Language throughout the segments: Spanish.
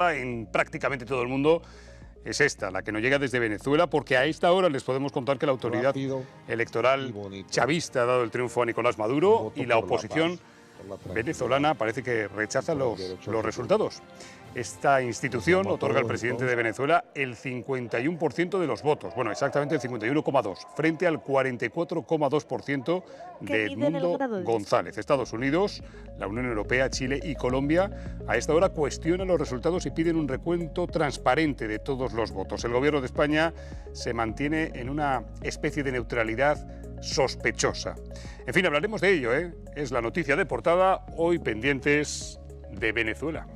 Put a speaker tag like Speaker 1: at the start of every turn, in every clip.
Speaker 1: en prácticamente todo el mundo es esta, la que nos llega desde Venezuela, porque a esta hora les podemos contar que la autoridad electoral chavista ha dado el triunfo a Nicolás Maduro y la oposición venezolana parece que rechaza los resultados. Esta institución otorga al presidente de Venezuela el 51% de los votos, bueno, exactamente el 51,2%, frente al 44,2% de Edmundo González. Estados Unidos, la Unión Europea, Chile y Colombia a esta hora cuestionan los resultados y piden un recuento transparente de todos los votos. El gobierno de España se mantiene en una especie de neutralidad sospechosa. En fin, hablaremos de ello, ¿eh? Es la noticia de portada, hoy pendientes de Venezuela.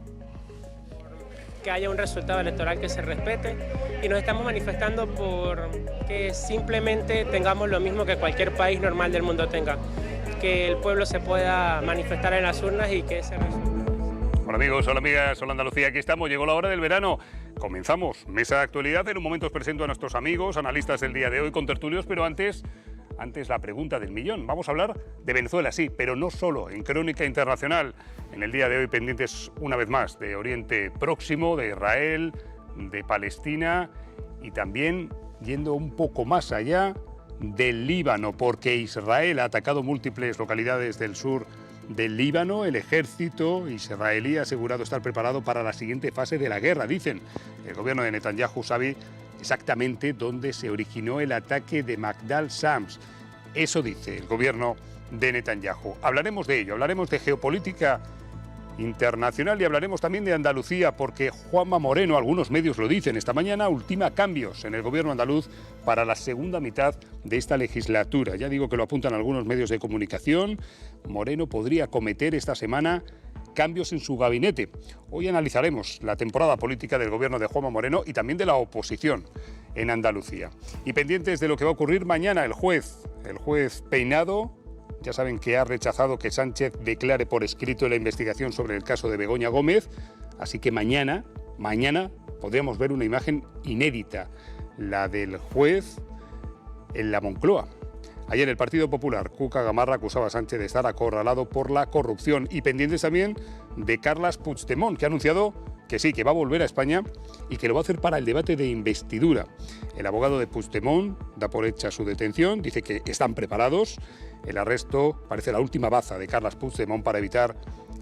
Speaker 2: Que haya un resultado electoral que se respete y nos estamos manifestando por que simplemente tengamos lo mismo que cualquier país normal del mundo tenga, que el pueblo se pueda manifestar en las urnas y que ese resultado.
Speaker 1: Hola amigos, hola amigas, hola Andalucía, aquí estamos, llegó la hora del verano. Comenzamos Mesa de Actualidad, en un momento os presento a nuestros amigos, analistas del día de hoy, contertulios, pero antes la pregunta del millón. Vamos a hablar de Venezuela, sí, pero no solo, en Crónica Internacional. En el día de hoy pendientes una vez más de Oriente Próximo, de Israel, de Palestina y también yendo un poco más allá del Líbano, porque Israel ha atacado múltiples localidades del sur del Líbano. El ejército israelí ha asegurado estar preparado para la siguiente fase de la guerra. Dicen, el gobierno de Netanyahu sabe exactamente dónde se originó el ataque de Magdal Shams. Eso dice el gobierno de Netanyahu. Hablaremos de ello, hablaremos de geopolítica internacional y hablaremos también de Andalucía, porque Juanma Moreno, algunos medios lo dicen esta mañana, ultima cambios en el gobierno andaluz para la segunda mitad de esta legislatura. Ya digo que lo apuntan algunos medios de comunicación. Moreno podría cometer esta semana cambios en su gabinete. Hoy analizaremos la temporada política del gobierno de Juanma Moreno y también de la oposición en Andalucía. Y pendientes de lo que va a ocurrir mañana, el juez Peinado, ya saben que ha rechazado que Sánchez declare por escrito la investigación sobre el caso de Begoña Gómez, así que mañana podríamos ver una imagen inédita, la del juez en la Moncloa. Ayer el Partido Popular, Cuca Gamarra, acusaba a Sánchez de estar acorralado por la corrupción y pendientes también de Carles Puigdemont, que ha anunciado que sí, que va a volver a España y que lo va a hacer para el debate de investidura. El abogado de Puigdemont da por hecha su detención, dice que están preparados. El arresto parece la última baza de Carles Puigdemont para evitar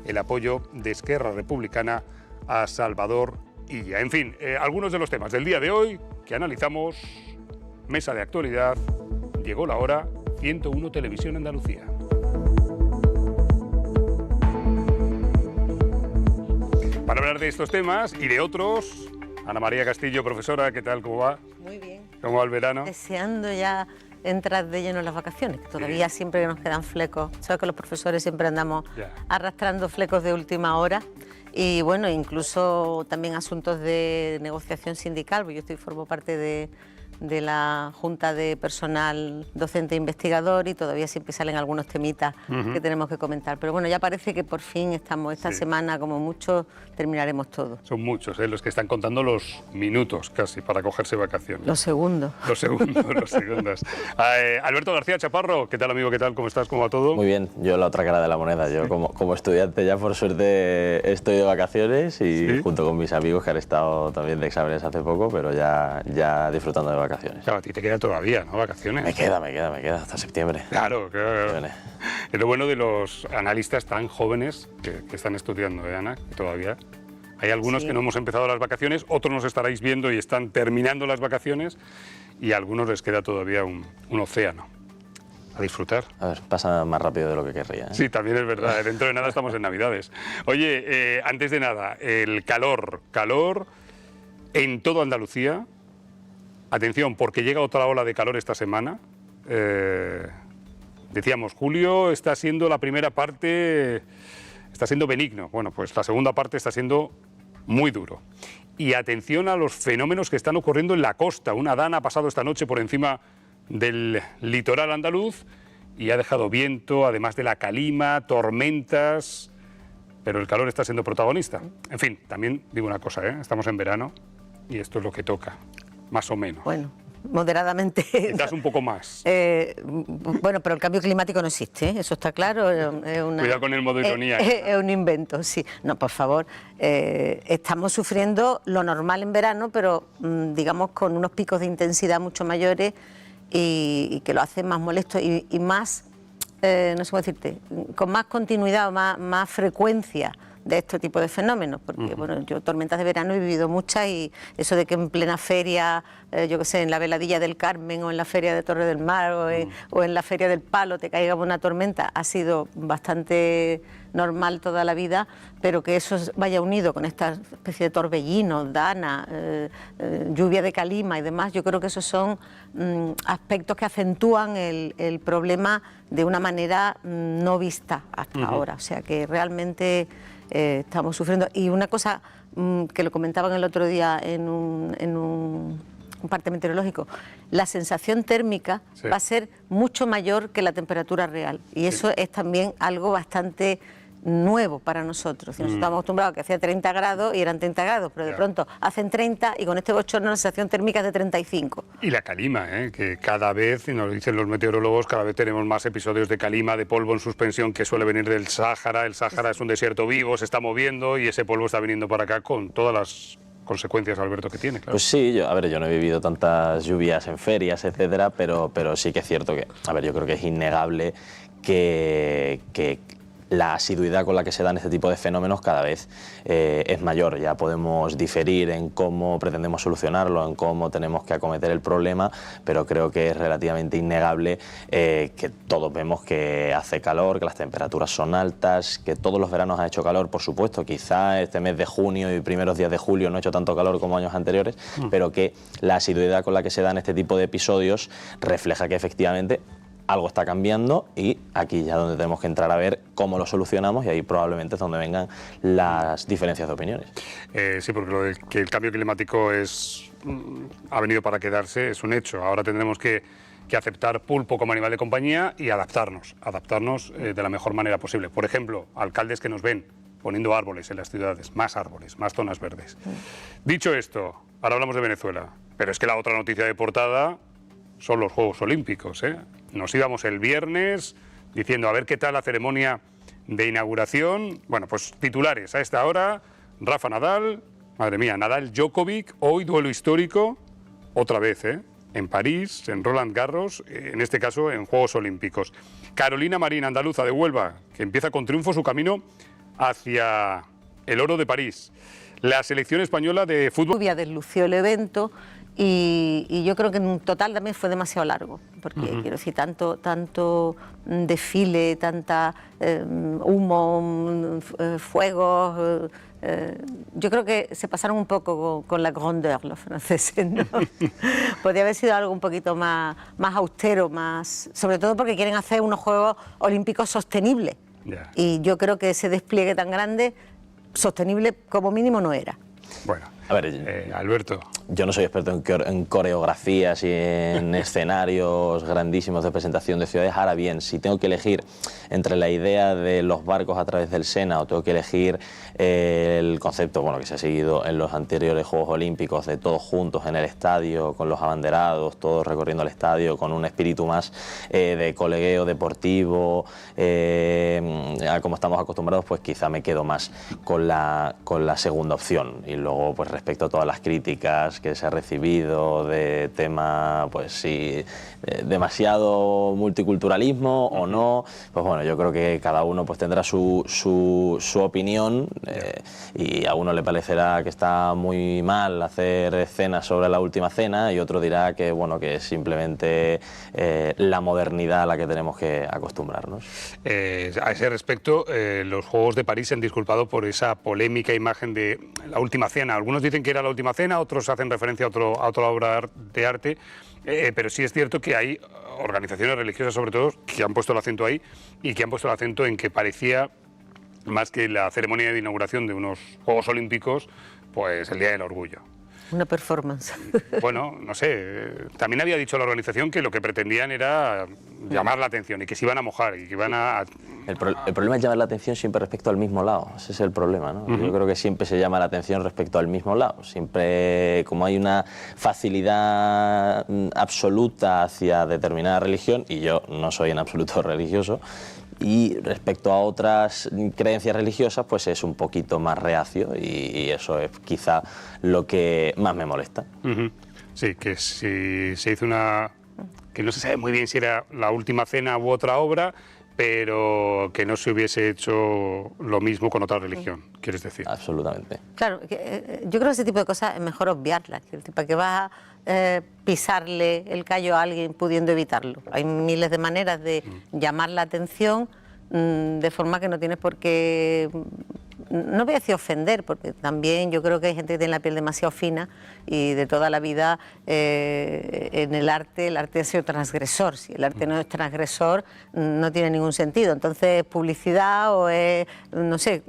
Speaker 1: el apoyo de Esquerra Republicana a Salvador Illa. En fin, algunos de los temas del día de hoy que analizamos. Mesa de Actualidad. Llegó la hora, 101 Televisión Andalucía. Para hablar de estos temas y de otros, Ana María Castillo, profesora, ¿qué tal? ¿Cómo va?
Speaker 3: Muy bien.
Speaker 1: ¿Cómo va el verano?
Speaker 3: Deseando ya entrar de lleno en las vacaciones. Todavía siempre nos quedan flecos. Sabes que los profesores siempre andamos arrastrando flecos de última hora. Y bueno, incluso también asuntos de negociación sindical, porque yo formo parte de la Junta de Personal Docente e Investigador y todavía siempre salen algunos temitas que tenemos que comentar. Pero bueno, ya parece que por fin estamos esta semana, como mucho, terminaremos todo.
Speaker 1: Son muchos, los que están contando los minutos casi para cogerse vacaciones.
Speaker 3: Los segundos.
Speaker 1: Los segundos. Alberto García Chaparro, ¿qué tal amigo? ¿Qué tal? ¿Cómo estás? ¿Cómo va todo?
Speaker 4: Muy bien, yo la otra cara de la moneda. Yo como estudiante ya por suerte estoy de vacaciones y junto con mis amigos que han estado también de exámenes hace poco, pero ya disfrutando de vacaciones.
Speaker 1: Claro, a ti te queda todavía, ¿no? Vacaciones.
Speaker 4: Me queda hasta septiembre.
Speaker 1: Claro. Es lo bueno de los analistas tan jóvenes que están estudiando, Ana, todavía. Hay algunos que no hemos empezado las vacaciones, otros nos estaréis viendo y están terminando las vacaciones y a algunos les queda todavía un océano. A disfrutar.
Speaker 4: A ver, pasa más rápido de lo que querría, ¿eh?
Speaker 1: Sí, también es verdad. Dentro de nada estamos en Navidades. Oye, antes de nada, el calor en toda Andalucía. Atención, porque llega otra ola de calor esta semana. Decíamos, julio está siendo la primera parte, está siendo benigno. Bueno, pues la segunda parte está siendo muy duro. Y atención a los fenómenos que están ocurriendo en la costa. Una dana ha pasado esta noche por encima del litoral andaluz y ha dejado viento, además de la calima, tormentas, pero el calor está siendo protagonista. En fin, también digo una cosa, estamos en verano y esto es lo que toca. Más o menos.
Speaker 3: Bueno, moderadamente.
Speaker 1: Quizás un poco más.
Speaker 3: Bueno, pero el cambio climático no existe, ¿eh? Eso está claro.
Speaker 1: Cuidado con el modo ironía.
Speaker 3: Es un invento, sí. No, por favor, estamos sufriendo lo normal en verano, pero digamos con unos picos de intensidad mucho mayores y que lo hacen más molesto y más, no sé cómo decirte, con más continuidad o más frecuencia de este tipo de fenómenos, porque bueno, yo tormentas de verano he vivido muchas y eso de que en plena feria, yo qué sé, en la Veladilla del Carmen o en la feria de Torre del Mar o en la feria del Palo te caiga una tormenta ha sido bastante normal toda la vida, pero que eso vaya unido con esta especie de torbellino, dana, lluvia de calima y demás, yo creo que esos son aspectos que acentúan el problema de una manera no vista hasta ahora, o sea que realmente estamos sufriendo. Y una cosa que lo comentaban el otro día en un parte meteorológico, la sensación térmica va a ser mucho mayor que la temperatura real y eso es también algo bastante nuevo para nosotros. Nosotros estamos acostumbrados a que hacía 30 grados y eran 30 grados, pero de pronto hacen 30 y con este bochorno la sensación térmica es de 35.
Speaker 1: Y la calima, que cada vez, y nos lo dicen los meteorólogos, cada vez tenemos más episodios de calima, de polvo en suspensión que suele venir del Sáhara. El Sáhara es un desierto vivo, se está moviendo y ese polvo está viniendo para acá con todas las consecuencias, Alberto, que tiene, claro.
Speaker 4: Pues sí, yo no he vivido tantas lluvias en ferias, etcétera, pero sí que es cierto que, yo creo que es innegable que la asiduidad con la que se dan este tipo de fenómenos cada vez es mayor. Ya podemos diferir en cómo pretendemos solucionarlo, en cómo tenemos que acometer el problema, pero creo que es relativamente innegable que todos vemos que hace calor, que las temperaturas son altas, que todos los veranos ha hecho calor, por supuesto. Quizá este mes de junio y primeros días de julio no ha hecho tanto calor como años anteriores, pero que la asiduidad con la que se dan este tipo de episodios refleja que efectivamente algo está cambiando y aquí ya donde tenemos que entrar a ver cómo lo solucionamos y ahí probablemente es donde vengan las diferencias de opiniones.
Speaker 1: Sí, porque lo de que el cambio climático ha venido para quedarse es un hecho. Ahora tendremos que aceptar pulpo como animal de compañía y adaptarnos de la mejor manera posible. Por ejemplo, alcaldes que nos ven poniendo árboles en las ciudades, más árboles, más zonas verdes. Dicho esto, ahora hablamos de Venezuela, pero es que la otra noticia de portada son los Juegos Olímpicos, ¿eh? Nos íbamos el viernes diciendo a ver qué tal la ceremonia de inauguración. Bueno, pues titulares a esta hora, Rafa Nadal, madre mía, Nadal Djokovic, hoy duelo histórico, otra vez, en París, en Roland Garros, en este caso en Juegos Olímpicos. Carolina Marín, andaluza de Huelva, que empieza con triunfo su camino hacia el oro de París. La selección española de fútbol...
Speaker 3: Deslució el evento. Y yo creo que en total también fue demasiado largo, porque quiero decir, tanto desfile, tanta humo, fuegos, yo creo que se pasaron un poco con la grandeur los franceses, ¿no? Podría haber sido algo un poquito más austero, sobre todo porque quieren hacer unos Juegos Olímpicos sostenibles. Y yo creo que ese despliegue tan grande, sostenible como mínimo no era.
Speaker 1: Bueno,
Speaker 4: a ver,
Speaker 1: Alberto.
Speaker 4: Yo no soy experto en coreografías y en escenarios grandísimos de presentación de ciudades. Ahora bien, si tengo que elegir entre la idea de los barcos a través del Sena o tengo que elegir el concepto que se ha seguido en los anteriores Juegos Olímpicos de todos juntos en el estadio, con los abanderados, todos recorriendo el estadio, con un espíritu más de colegueo deportivo, como estamos acostumbrados, pues quizá me quedo más con la segunda opción. Y luego, pues respecto a todas las críticas que se ha recibido de tema, pues sí, demasiado multiculturalismo o no, pues bueno, yo creo que cada uno pues tendrá su opinión y a uno le parecerá que está muy mal hacer escenas sobre la última cena y otro dirá que bueno, que es simplemente la modernidad a la que tenemos que acostumbrarnos.
Speaker 1: A ese respecto, los Juegos de París se han disculpado por esa polémica imagen de la última cena. Algunos dicen que era la última cena, otros hacen referencia a otra obra de arte, pero sí es cierto que hay organizaciones religiosas sobre todo que han puesto el acento ahí y que han puesto el acento en que parecía más que la ceremonia de inauguración de unos Juegos Olímpicos, pues el Día del Orgullo.
Speaker 3: una performance.
Speaker 1: Bueno, no sé, también había dicho la organización que lo que pretendían era llamar la atención y que se iban a mojar y que iban a...
Speaker 4: El problema es llamar la atención siempre respecto al mismo lado, ese es el problema, ¿no? Yo creo que siempre se llama la atención respecto al mismo lado, siempre como hay una facilidad absoluta hacia determinada religión, y yo no soy en absoluto religioso, y respecto a otras creencias religiosas pues es un poquito más reacio y eso es quizá lo que más me molesta.
Speaker 1: Sí, que si se hizo una... que no se sabe muy bien si era La Última Cena u otra obra, pero que no se hubiese hecho lo mismo con otra religión, quieres decir.
Speaker 4: Absolutamente.
Speaker 3: Claro, yo creo que ese tipo de cosas es mejor obviarlas. ¿Para qué vas a pisarle el callo a alguien pudiendo evitarlo? Hay miles de maneras de llamar la atención de forma que no tienes por qué... No voy a decir ofender, porque también yo creo que hay gente que tiene la piel demasiado fina y de toda la vida en el arte ha sido transgresor. Si el arte no es transgresor, no tiene ningún sentido. Entonces, ¿es publicidad o es, no sé,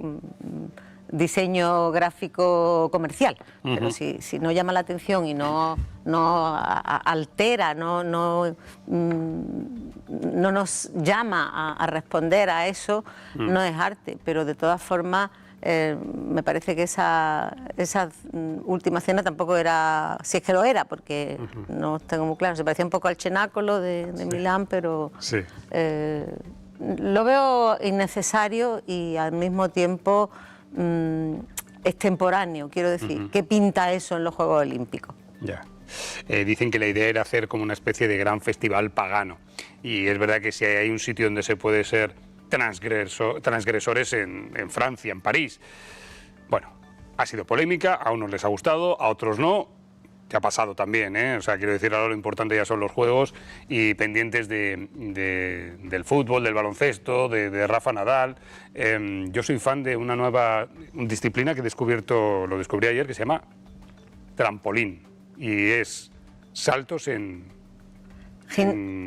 Speaker 3: diseño gráfico comercial? Pero si no llama la atención y no altera, no nos llama a responder a eso, no es arte. Pero de todas formas, me parece que esa Última Cena tampoco era, si es que lo era, porque no tengo muy claro, se parecía un poco al Cenáculo de Milán, pero lo veo innecesario y al mismo tiempo extemporáneo, quiero decir. ¿Qué pinta eso en los Juegos Olímpicos?
Speaker 1: Ya. Dicen que la idea era hacer como una especie de gran festival pagano, y es verdad que si hay un sitio donde se puede ser transgresores en Francia, en París. Bueno, ha sido polémica, a unos les ha gustado, a otros no. Que ha pasado también, ¿eh? O sea, quiero decir, ahora lo importante ya son los juegos y pendientes del fútbol, del baloncesto, de Rafa Nadal. Yo soy fan de una nueva disciplina que lo descubrí ayer, que se llama trampolín, y es saltos en...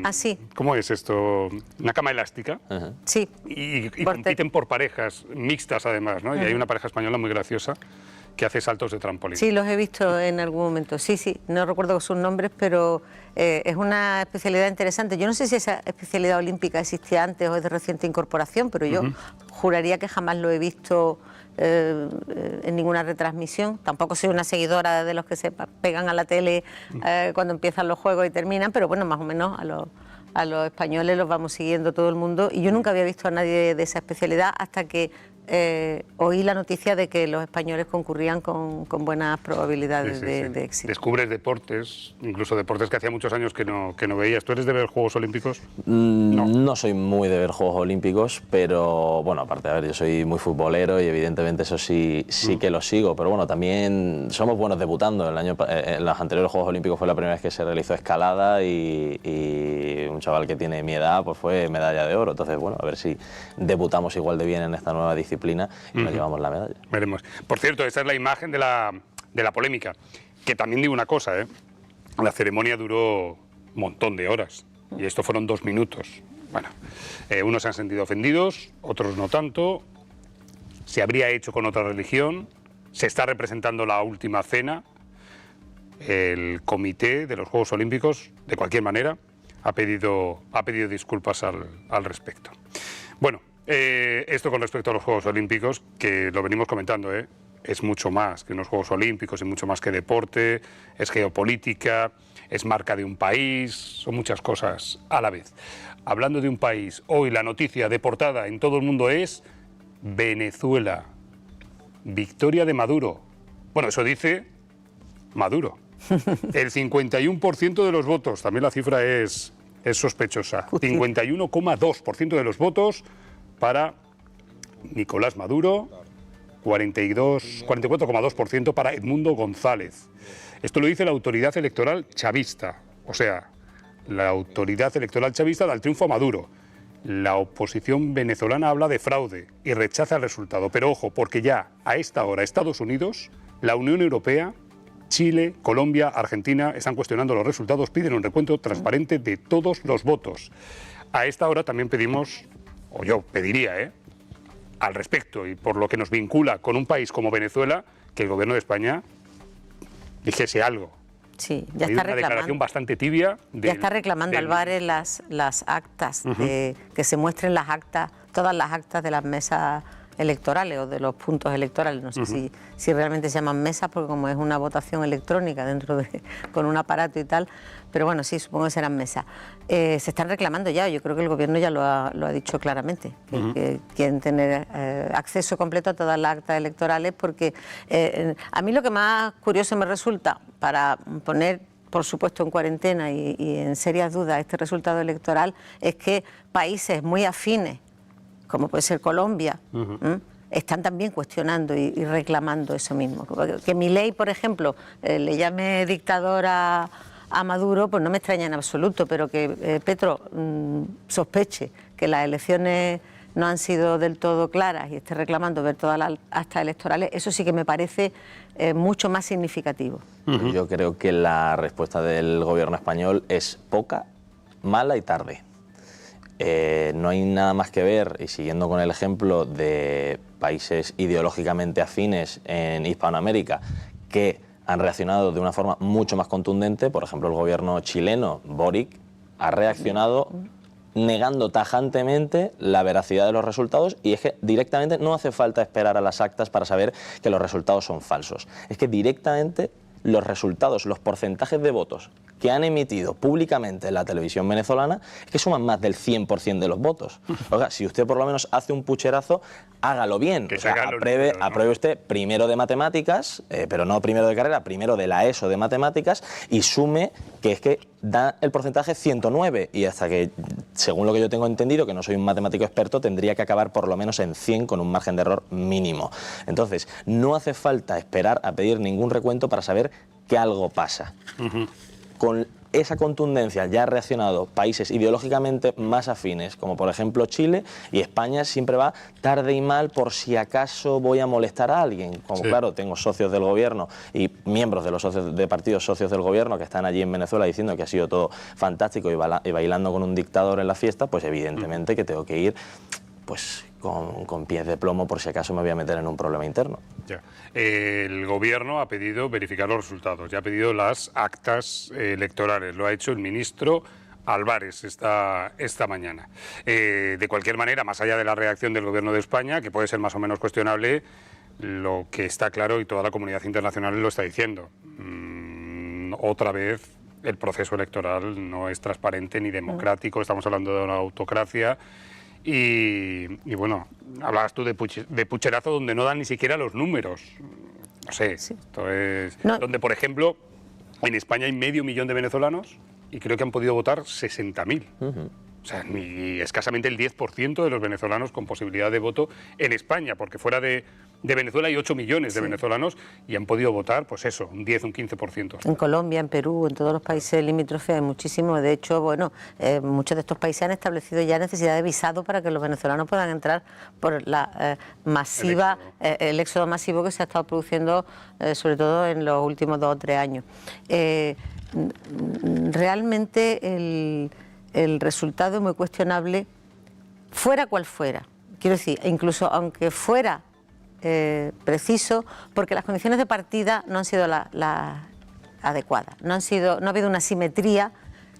Speaker 3: Así.
Speaker 1: ¿Cómo es esto? Una cama elástica.
Speaker 3: Sí.
Speaker 1: Y compiten por parejas mixtas además, ¿no? Y hay una pareja española muy graciosa que hace saltos de trampolín.
Speaker 3: Sí, los he visto en algún momento. Sí, no recuerdo sus nombres, pero es una especialidad interesante. Yo no sé si esa especialidad olímpica existía antes o es de reciente incorporación, pero yo juraría que jamás lo he visto en ninguna retransmisión. Tampoco soy una seguidora de los que se pegan a la tele cuando empiezan los juegos y terminan, pero bueno, más o menos a los españoles los vamos siguiendo todo el mundo, y yo nunca había visto a nadie de esa especialidad hasta que oí la noticia de que los españoles concurrían con buenas probabilidades de éxito.
Speaker 1: Descubres deportes, incluso deportes que hacía muchos años que no veías. ¿Tú eres de ver Juegos Olímpicos?
Speaker 4: No soy muy de ver Juegos Olímpicos, pero bueno, aparte, a ver, yo soy muy futbolero y evidentemente eso sí que lo sigo, pero bueno, también somos buenos debutando. En los anteriores Juegos Olímpicos fue la primera vez que se realizó escalada y un chaval que tiene mi edad pues fue medalla de oro. Entonces, bueno, a ver si debutamos igual de bien en esta nueva disciplina y nos llevamos la medalla.
Speaker 1: Veremos. Por cierto, esta es la imagen de la polémica, que también digo una cosa, la ceremonia duró un montón de horas y esto fueron 2 minutos. Bueno, unos se han sentido ofendidos, otros no tanto. Se habría hecho con otra religión, se está representando La Última Cena. El comité de los Juegos Olímpicos, de cualquier manera, ha pedido disculpas al respecto. Bueno, esto con respecto a los Juegos Olímpicos, que lo venimos comentando, es mucho más que unos Juegos Olímpicos, es mucho más que deporte, es geopolítica, es marca de un país, son muchas cosas a la vez. Hablando de un país, hoy la noticia de portada en todo el mundo es Venezuela, victoria de Maduro. Bueno, eso dice Maduro. El 51% de los votos, también la cifra es sospechosa, 51,2% de los votos para Nicolás Maduro, 44,2% para Edmundo González. Esto lo dice la autoridad electoral chavista, o sea, la autoridad electoral chavista da el triunfo a Maduro. La oposición venezolana habla de fraude y rechaza el resultado, pero ojo, porque ya a esta hora Estados Unidos, la Unión Europea, Chile, Colombia, Argentina están cuestionando los resultados, piden un recuento transparente de todos los votos. A esta hora también pedimos, o yo pediría, al respecto, y por lo que nos vincula con un país como Venezuela, que el gobierno de España dijese algo.
Speaker 3: Sí, ya
Speaker 1: Hay
Speaker 3: está
Speaker 1: una
Speaker 3: reclamando.
Speaker 1: declaración bastante tibia.
Speaker 3: Ya está reclamando Álvarez las actas, que se muestren las actas, todas las actas de las mesas electorales o de los puntos electorales. No sé si realmente se llaman mesas, porque como es una votación electrónica con un aparato y tal, pero bueno, sí, supongo que serán mesas. Se están reclamando ya, yo creo que el Gobierno ya lo ha dicho claramente, que quieren tener acceso completo a todas las actas electorales, porque a mí lo que más curioso me resulta, para poner por supuesto en cuarentena y en serias dudas este resultado electoral, es que países muy afines, como puede ser Colombia, están también cuestionando y reclamando eso mismo. Que Milei, por ejemplo, le llame dictador a Maduro, pues no me extraña en absoluto, pero que Petro sospeche que las elecciones no han sido del todo claras y esté reclamando ver todas las actas electorales, eso sí que me parece mucho más significativo.
Speaker 4: Yo creo que la respuesta del Gobierno español es poca, mala y tarde. No hay nada más que ver, y siguiendo con el ejemplo de países ideológicamente afines en Hispanoamérica que han reaccionado de una forma mucho más contundente. Por ejemplo, el gobierno chileno, Boric, ha reaccionado negando tajantemente la veracidad de los resultados, y es que directamente no hace falta esperar a las actas para saber que los resultados son falsos. Es que directamente los resultados, los porcentajes de votos que han emitido públicamente en la televisión venezolana, es que suman más del 100% de los votos. Oiga, si usted por lo menos hace un pucherazo, hágalo bien. O sea, apruebe usted primero de matemáticas, pero no primero de carrera, primero de la ESO de matemáticas, y sume que es que da el porcentaje 109, y hasta que, según lo que yo tengo entendido, que no soy un matemático experto, tendría que acabar por lo menos en 100 con un margen de error mínimo. Entonces, no hace falta esperar a pedir ningún recuento para saber que algo pasa. Con esa contundencia ya han reaccionado países ideológicamente más afines, como por ejemplo Chile, y España siempre va tarde y mal por si acaso voy a molestar a alguien. Como claro, tengo socios del gobierno y miembros de los socios de partidos socios del gobierno que están allí en Venezuela diciendo que ha sido todo fantástico y bailando con un dictador en la fiesta, pues evidentemente que tengo que ir pues con pies de plomo por si acaso me voy a meter en un problema interno.
Speaker 1: Ya. El Gobierno ha pedido verificar los resultados, ya ha pedido las actas electorales, lo ha hecho el ministro Álvarez esta mañana. De cualquier manera, más allá de la reacción del Gobierno de España, que puede ser más o menos cuestionable, lo que está claro, y toda la comunidad internacional lo está diciendo, otra vez el proceso electoral no es transparente ni democrático, estamos hablando de una autocracia. Y bueno, hablabas tú de pucherazo donde no dan ni siquiera los números. No sé, esto es... Donde, por ejemplo, en España hay 500.000 de venezolanos y creo que han podido votar 60.000. O sea, ni escasamente el 10% de los venezolanos con posibilidad de voto en España, porque fuera de Venezuela hay 8 millones de venezolanos y han podido votar, pues eso, un 10, un 15%.
Speaker 3: En Colombia, en Perú, en todos los países limítrofes hay muchísimo. De hecho, bueno, muchos de estos países han establecido ya necesidad de visado para que los venezolanos puedan entrar por la el éxodo masivo que se ha estado produciendo, sobre todo en los últimos 2 o 3 años. Realmente el resultado es muy cuestionable, fuera cual fuera. Quiero decir, incluso aunque fuera preciso, porque las condiciones de partida no han sido las adecuadas, no ha habido una simetría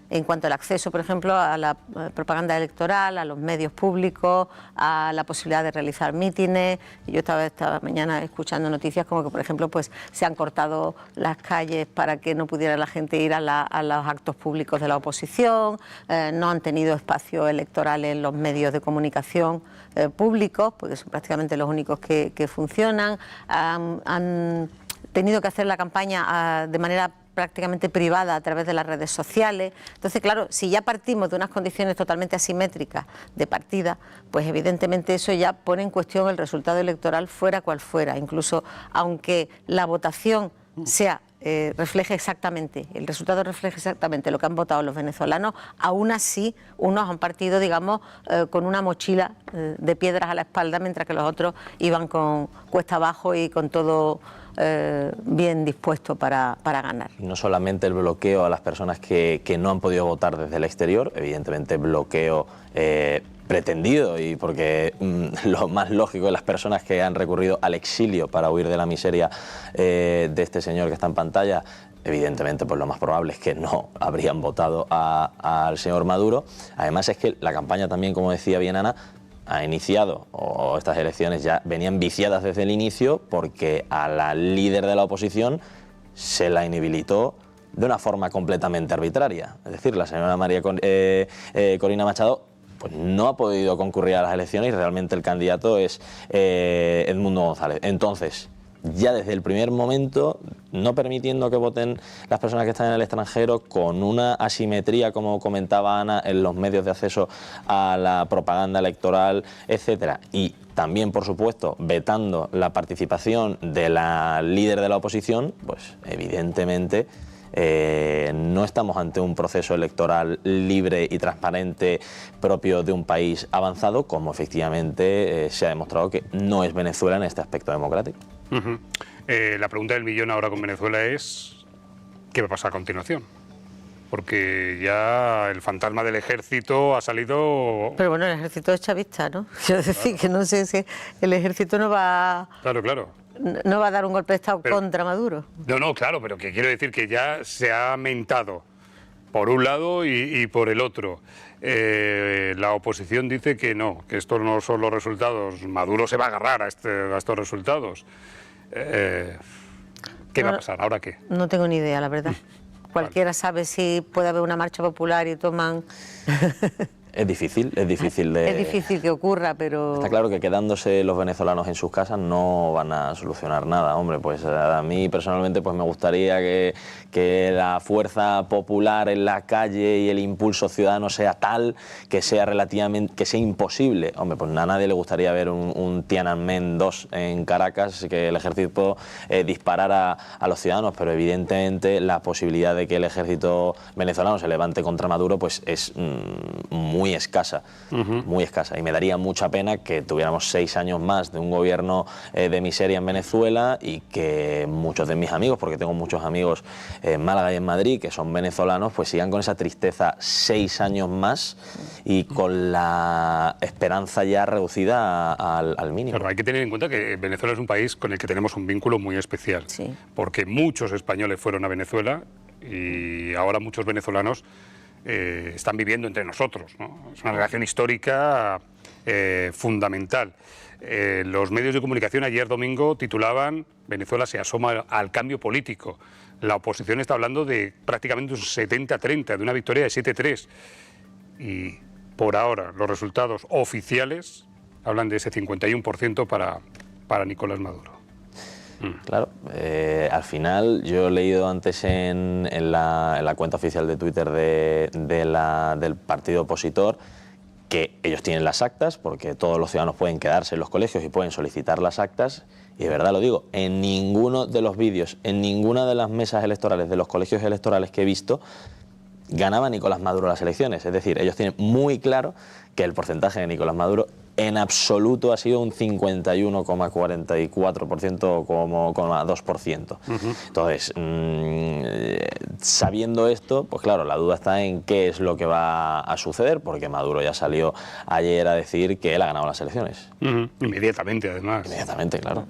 Speaker 3: en cuanto al acceso, por ejemplo, a la propaganda electoral, a los medios públicos, a la posibilidad de realizar mítines. Yo estaba esta mañana escuchando noticias como que, por ejemplo, pues se han cortado las calles para que no pudiera la gente ir a los actos públicos de la oposición, no han tenido espacio electoral en los medios de comunicación públicos, porque son prácticamente los únicos que funcionan, han tenido que hacer la campaña de manera prácticamente privada a través de las redes sociales. Entonces, claro, si ya partimos de unas condiciones totalmente asimétricas de partida, pues evidentemente eso ya pone en cuestión el resultado electoral fuera cual fuera, incluso aunque la votación sea refleje exactamente, el resultado refleje exactamente lo que han votado los venezolanos, aún así unos han partido, digamos, con una mochila de piedras a la espalda, mientras que los otros iban con cuesta abajo y con todo bien dispuesto para ganar.
Speaker 4: No solamente el bloqueo a las personas que no han podido votar desde el exterior, evidentemente bloqueo pretendido y porque lo más lógico de las personas que han recurrido al exilio para huir de la miseria de este señor que está en pantalla, evidentemente pues lo más probable es que no habrían votado al señor Maduro. Además es que la campaña también, como decía bien Ana, ha iniciado, o estas elecciones ya venían viciadas desde el inicio, porque a la líder de la oposición se la inhabilitó de una forma completamente arbitraria. Es decir, la señora Corina Machado pues no ha podido concurrir a las elecciones y realmente el candidato es Edmundo González. Entonces, ya desde el primer momento, no permitiendo que voten las personas que están en el extranjero, con una asimetría, como comentaba Ana, en los medios de acceso a la propaganda electoral, etcétera, y también, por supuesto, vetando la participación de la líder de la oposición, pues evidentemente no estamos ante un proceso electoral libre y transparente propio de un país avanzado, como efectivamente se ha demostrado que no es Venezuela en este aspecto democrático.
Speaker 1: La pregunta del millón ahora con Venezuela es ¿qué va a pasar a continuación? Porque ya el fantasma del ejército ha salido...
Speaker 3: Pero bueno, el ejército es chavista, ¿no? Quiero decir que no sé si el ejército no va...
Speaker 1: Claro.
Speaker 3: No va a dar un golpe de Estado contra Maduro.
Speaker 1: No, claro, pero que quiero decir que ya se ha mentado por un lado y por el otro. La oposición dice que no, que estos no son los resultados. Maduro se va a agarrar a estos resultados. ¿Qué va a pasar? ¿Ahora qué?
Speaker 3: No tengo ni idea, la verdad. Cualquiera sabe si puede haber una marcha popular y toman...
Speaker 4: Es difícil de...
Speaker 3: Es difícil que ocurra, pero...
Speaker 4: Está claro que quedándose los venezolanos en sus casas no van a solucionar nada. Hombre, pues a mí personalmente pues me gustaría que la fuerza popular en la calle y el impulso ciudadano sea tal que sea relativamente, que sea imposible. Hombre, pues a nadie le gustaría ver un Tiananmen 2 en Caracas, que el ejército disparara a los ciudadanos, pero evidentemente la posibilidad de que el ejército venezolano se levante contra Maduro pues es muy escasa, muy escasa, y me daría mucha pena que tuviéramos 6 años más de un gobierno de miseria en Venezuela y que muchos de mis amigos, porque tengo muchos amigos en Málaga y en Madrid que son venezolanos, pues sigan con esa tristeza 6 años más y con la esperanza ya reducida al mínimo.
Speaker 1: Claro, hay que tener en cuenta que Venezuela es un país con el que tenemos un vínculo muy especial,
Speaker 3: sí,
Speaker 1: porque muchos españoles fueron a Venezuela y ahora muchos venezolanos están viviendo entre nosotros, ¿no? Es una relación histórica fundamental. Los medios de comunicación ayer domingo titulaban Venezuela se asoma al cambio político. La oposición está hablando de prácticamente un 70-30, de una victoria de 7-3. Y por ahora los resultados oficiales hablan de ese 51% para Nicolás Maduro.
Speaker 4: Claro, al final yo he leído antes en la cuenta oficial de Twitter del partido opositor que ellos tienen las actas, porque todos los ciudadanos pueden quedarse en los colegios y pueden solicitar las actas, y de verdad lo digo, en ninguno de los vídeos, en ninguna de las mesas electorales de los colegios electorales que he visto, ganaba Nicolás Maduro las elecciones. Es decir, ellos tienen muy claro que el porcentaje de Nicolás Maduro en absoluto ha sido un 51,44% o 2%. Entonces, sabiendo esto, pues claro, la duda está en qué es lo que va a suceder, porque Maduro ya salió ayer a decir que él ha ganado las elecciones.
Speaker 1: Inmediatamente, además.
Speaker 4: Inmediatamente, claro.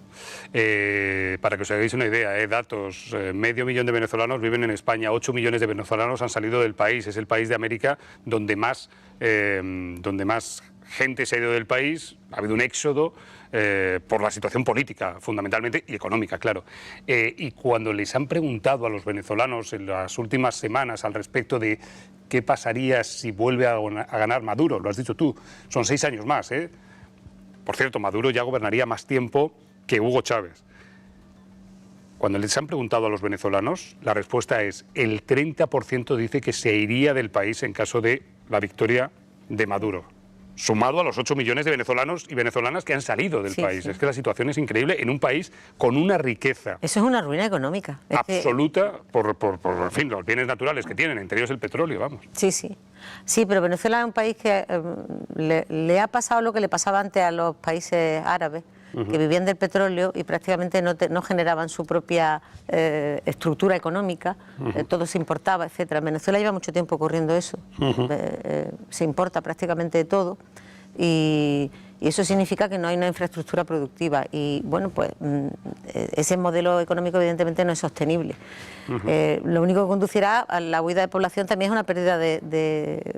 Speaker 1: Para que os hagáis una idea, datos, 500.000 de venezolanos viven en España, 8 millones de venezolanos han salido del país, es el país de América donde más gente se ha ido del país, ha habido un éxodo por la situación política, fundamentalmente, y económica, claro. Y cuando les han preguntado a los venezolanos en las últimas semanas al respecto de qué pasaría si vuelve a ganar Maduro, lo has dicho tú, son 6 años más, ¿eh? Por cierto, Maduro ya gobernaría más tiempo que Hugo Chávez. Cuando les han preguntado a los venezolanos, la respuesta es el 30% dice que se iría del país en caso de la victoria de Maduro, sumado a los 8 millones de venezolanos y venezolanas que han salido del país. Sí. Es que la situación es increíble en un país con una riqueza...
Speaker 3: Eso es una ruina económica.
Speaker 1: Absoluta por en fin, los bienes naturales que tienen, entre ellos el petróleo, vamos.
Speaker 3: Sí, sí. Sí, pero Venezuela es un país que le ha pasado lo que le pasaba antes a los países árabes, que vivían del petróleo y prácticamente no generaban su propia estructura económica, todo se importaba, etcétera. En Venezuela lleva mucho tiempo ocurriendo eso, se importa prácticamente todo y eso significa que no hay una infraestructura productiva y bueno, pues ese modelo económico evidentemente no es sostenible. Lo único que conducirá a la huida de población también es una pérdida de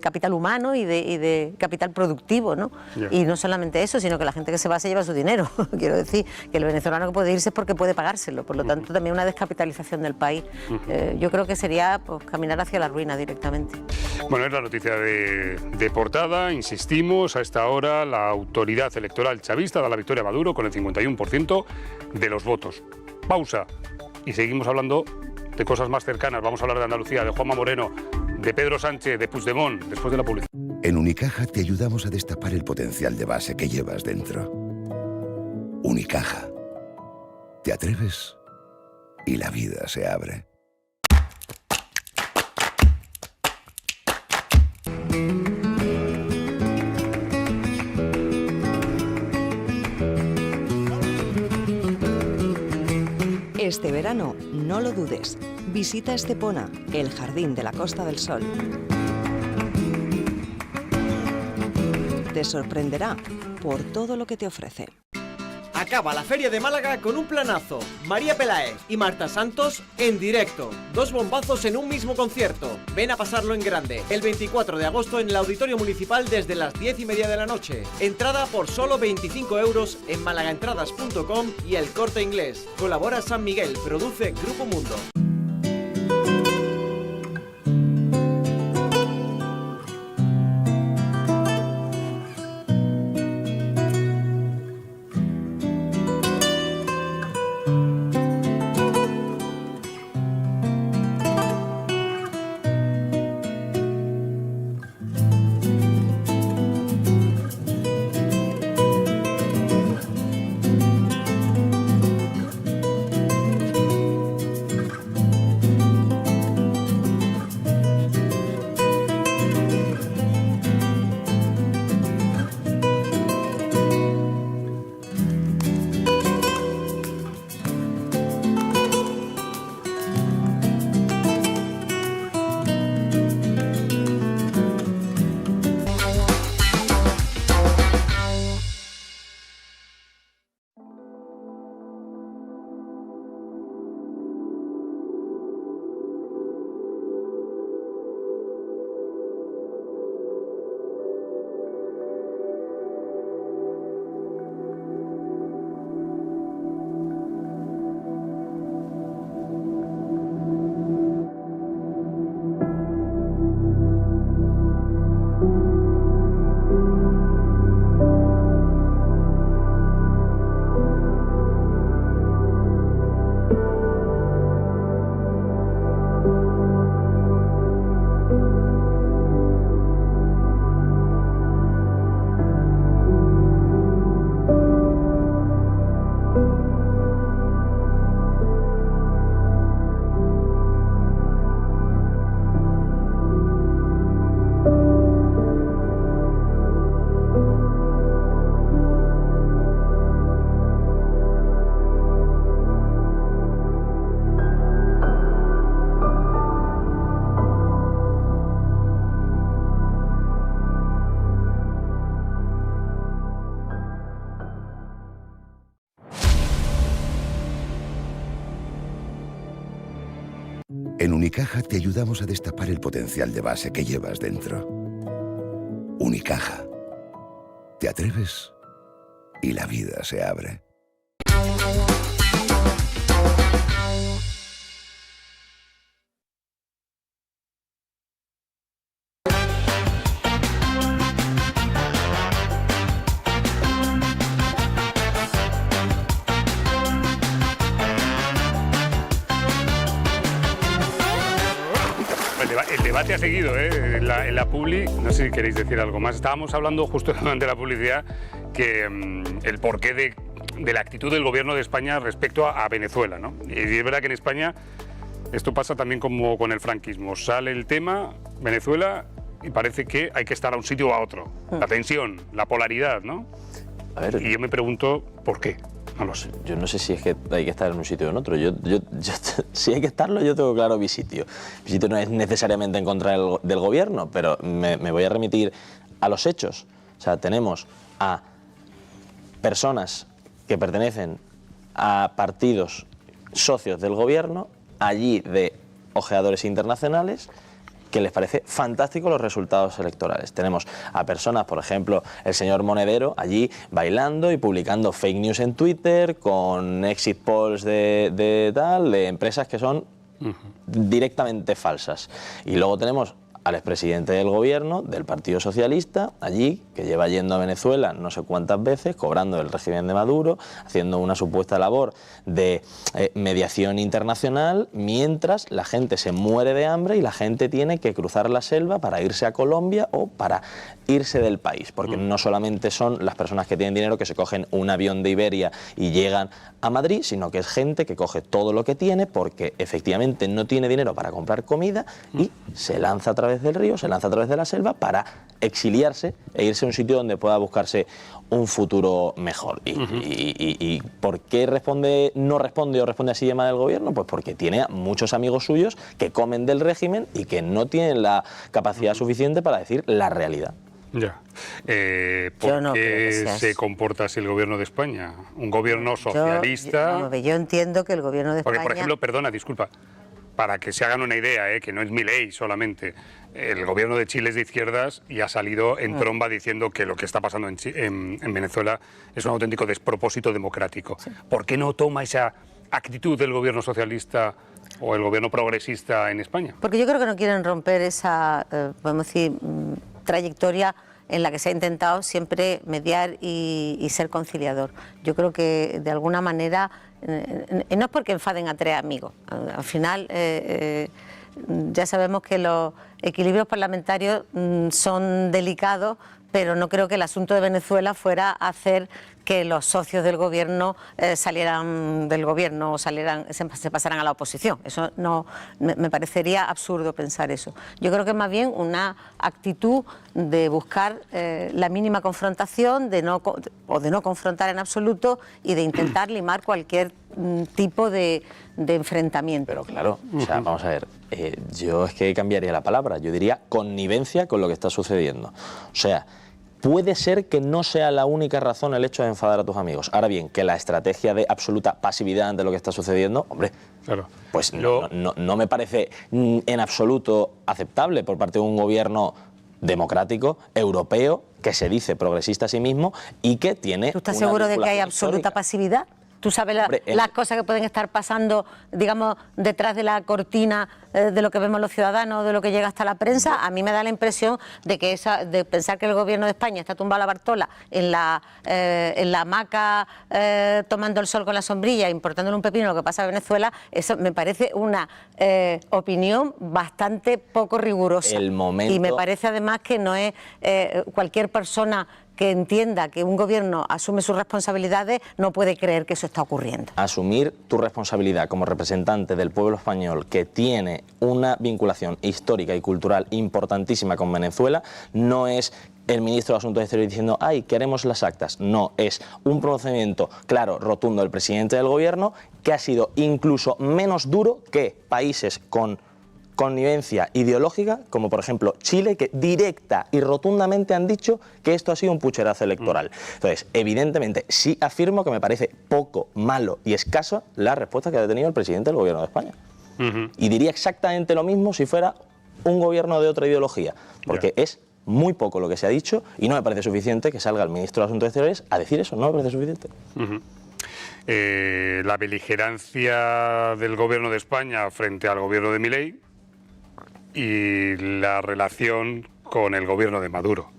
Speaker 3: capital humano y de capital productivo, ¿no? Y no solamente eso, sino que la gente que se va se lleva su dinero. Quiero decir que el venezolano que puede irse es porque puede pagárselo, por lo tanto también una descapitalización del país. Yo creo que sería pues, caminar hacia la ruina directamente.
Speaker 1: Bueno, es la noticia de portada, insistimos, a esta hora la autoridad electoral chavista da la victoria a Maduro con el 51% de los votos. Pausa y seguimos hablando de cosas más cercanas. Vamos a hablar de Andalucía, de Juanma Moreno, de Pedro Sánchez, de Puigdemont, después de la publicidad.
Speaker 5: En Unicaja te ayudamos a destapar el potencial de base que llevas dentro. Unicaja. ¿Te atreves? Y la vida se abre.
Speaker 6: Este verano, no lo dudes, visita Estepona, el jardín de la Costa del Sol. Te sorprenderá por todo lo que te ofrece.
Speaker 7: Acaba la Feria de Málaga con un planazo. María Peláez y Marta Santos en directo. 2 bombazos en un mismo concierto. Ven a pasarlo en grande. El 24 de agosto en el Auditorio Municipal desde las 10:30 de la noche. Entrada por solo 25 € en malagaentradas.com y El Corte Inglés. Colabora San Miguel, produce Grupo Mundo.
Speaker 5: En Unicaja te ayudamos a destapar el potencial de base que llevas dentro. Unicaja. ¿Te atreves? Y la vida se abre.
Speaker 1: El debate ha seguido, en la publi. No sé si queréis decir algo más. Estábamos hablando justo durante la publicidad que el porqué de la actitud del gobierno de España respecto a Venezuela, ¿no? Y es verdad que en España esto pasa también como con el franquismo. Sale el tema, Venezuela, y parece que hay que estar a un sitio o a otro. La tensión, la polaridad, ¿no?
Speaker 4: A ver,
Speaker 1: y yo me pregunto por qué. No lo sé.
Speaker 4: Yo no sé si es que hay que estar en un sitio o en otro. Si hay que estarlo, yo tengo claro mi sitio. Mi sitio no es necesariamente en contra del gobierno, pero me voy a remitir a los hechos. O sea, tenemos a personas que pertenecen a partidos socios del gobierno, allí de ojeadores internacionales, que les parece fantástico los resultados electorales. Tenemos a personas, por ejemplo, el señor Monedero, allí bailando y publicando fake news en Twitter, con exit polls de empresas que son directamente falsas. Y luego tenemos al expresidente del gobierno, del Partido Socialista, allí, que lleva yendo a Venezuela no sé cuántas veces, cobrando el régimen de Maduro, haciendo una supuesta labor de mediación internacional, mientras la gente se muere de hambre y la gente tiene que cruzar la selva para irse a Colombia o para irse del país, porque no solamente son las personas que tienen dinero que se cogen un avión de Iberia y llegan a Madrid, sino que es gente que coge todo lo que tiene porque efectivamente no tiene dinero para comprar comida y se lanza a través del río, se lanza a través de la selva para exiliarse e irse a un sitio donde pueda buscarse un futuro mejor. ¿Y por qué no responde o responde así llamada del gobierno? Pues porque tiene a muchos amigos suyos que comen del régimen y que no tienen la capacidad suficiente para decir la realidad.
Speaker 1: Ya. ¿Por qué se comporta así el gobierno de España? Un gobierno socialista.
Speaker 3: Yo entiendo que el gobierno de España...
Speaker 1: Porque, por ejemplo, perdona, disculpa, para que se hagan una idea, que no es Milei solamente, el gobierno de Chile es de izquierdas y ha salido en tromba diciendo que lo que está pasando en Venezuela es un auténtico despropósito democrático. Sí. ¿Por qué no toma esa actitud del gobierno socialista o el gobierno progresista en España?
Speaker 3: Porque yo creo que no quieren romper esa, podemos decir, trayectoria en la que se ha intentado siempre mediar y ser conciliador. Yo creo que de alguna manera, no es porque enfaden a tres amigos, al final ya sabemos que los equilibrios parlamentarios son delicados, pero no creo que el asunto de Venezuela fuera hacer que los socios del gobierno salieran del gobierno o se pasaran a la oposición. Eso no me parecería absurdo pensar eso. Yo creo que es más bien una actitud de buscar la mínima confrontación, de no confrontar en absoluto y de intentar limar cualquier tipo de enfrentamiento.
Speaker 4: Pero claro, o sea, vamos a ver, yo es que cambiaría la palabra, yo diría connivencia con lo que está sucediendo. O sea, puede ser que no sea la única razón el hecho de enfadar a tus amigos. Ahora bien, que la estrategia de absoluta pasividad ante lo que está sucediendo, hombre, claro, pues no me parece en absoluto aceptable por parte de un gobierno democrático, europeo, que se dice progresista a sí mismo y que tiene...
Speaker 3: ¿Tú estás seguro de que hay absoluta pasividad? ¿Tú sabes las cosas que pueden estar pasando, digamos, detrás de la cortina de lo que vemos los ciudadanos, de lo que llega hasta la prensa? A mí me da la impresión de que de pensar que el gobierno de España está tumbado a la Bartola en la hamaca tomando el sol con la sombrilla, importándole un pepino lo que pasa en Venezuela, eso me parece una opinión bastante poco rigurosa. Y me parece además que no es cualquier persona que entienda que un gobierno asume sus responsabilidades no puede creer que eso está ocurriendo.
Speaker 4: Asumir tu responsabilidad como representante del pueblo español que tiene una vinculación histórica y cultural importantísima con Venezuela no es el ministro de Asuntos Exteriores diciendo ¡ay, queremos las actas! No, es un pronunciamiento claro, rotundo del presidente del gobierno que ha sido incluso menos duro que países con connivencia ideológica, como por ejemplo Chile, que directa y rotundamente han dicho que esto ha sido un pucherazo electoral. Entonces, evidentemente, sí afirmo que me parece poco, malo y escaso la respuesta que ha tenido el presidente del gobierno de España. Y diría exactamente lo mismo si fuera un gobierno de otra ideología, porque es muy poco lo que se ha dicho y no me parece suficiente que salga el ministro de Asuntos Exteriores a decir eso, no me parece suficiente.
Speaker 1: La beligerancia del gobierno de España frente al gobierno de Milei y la relación con el gobierno de Maduro.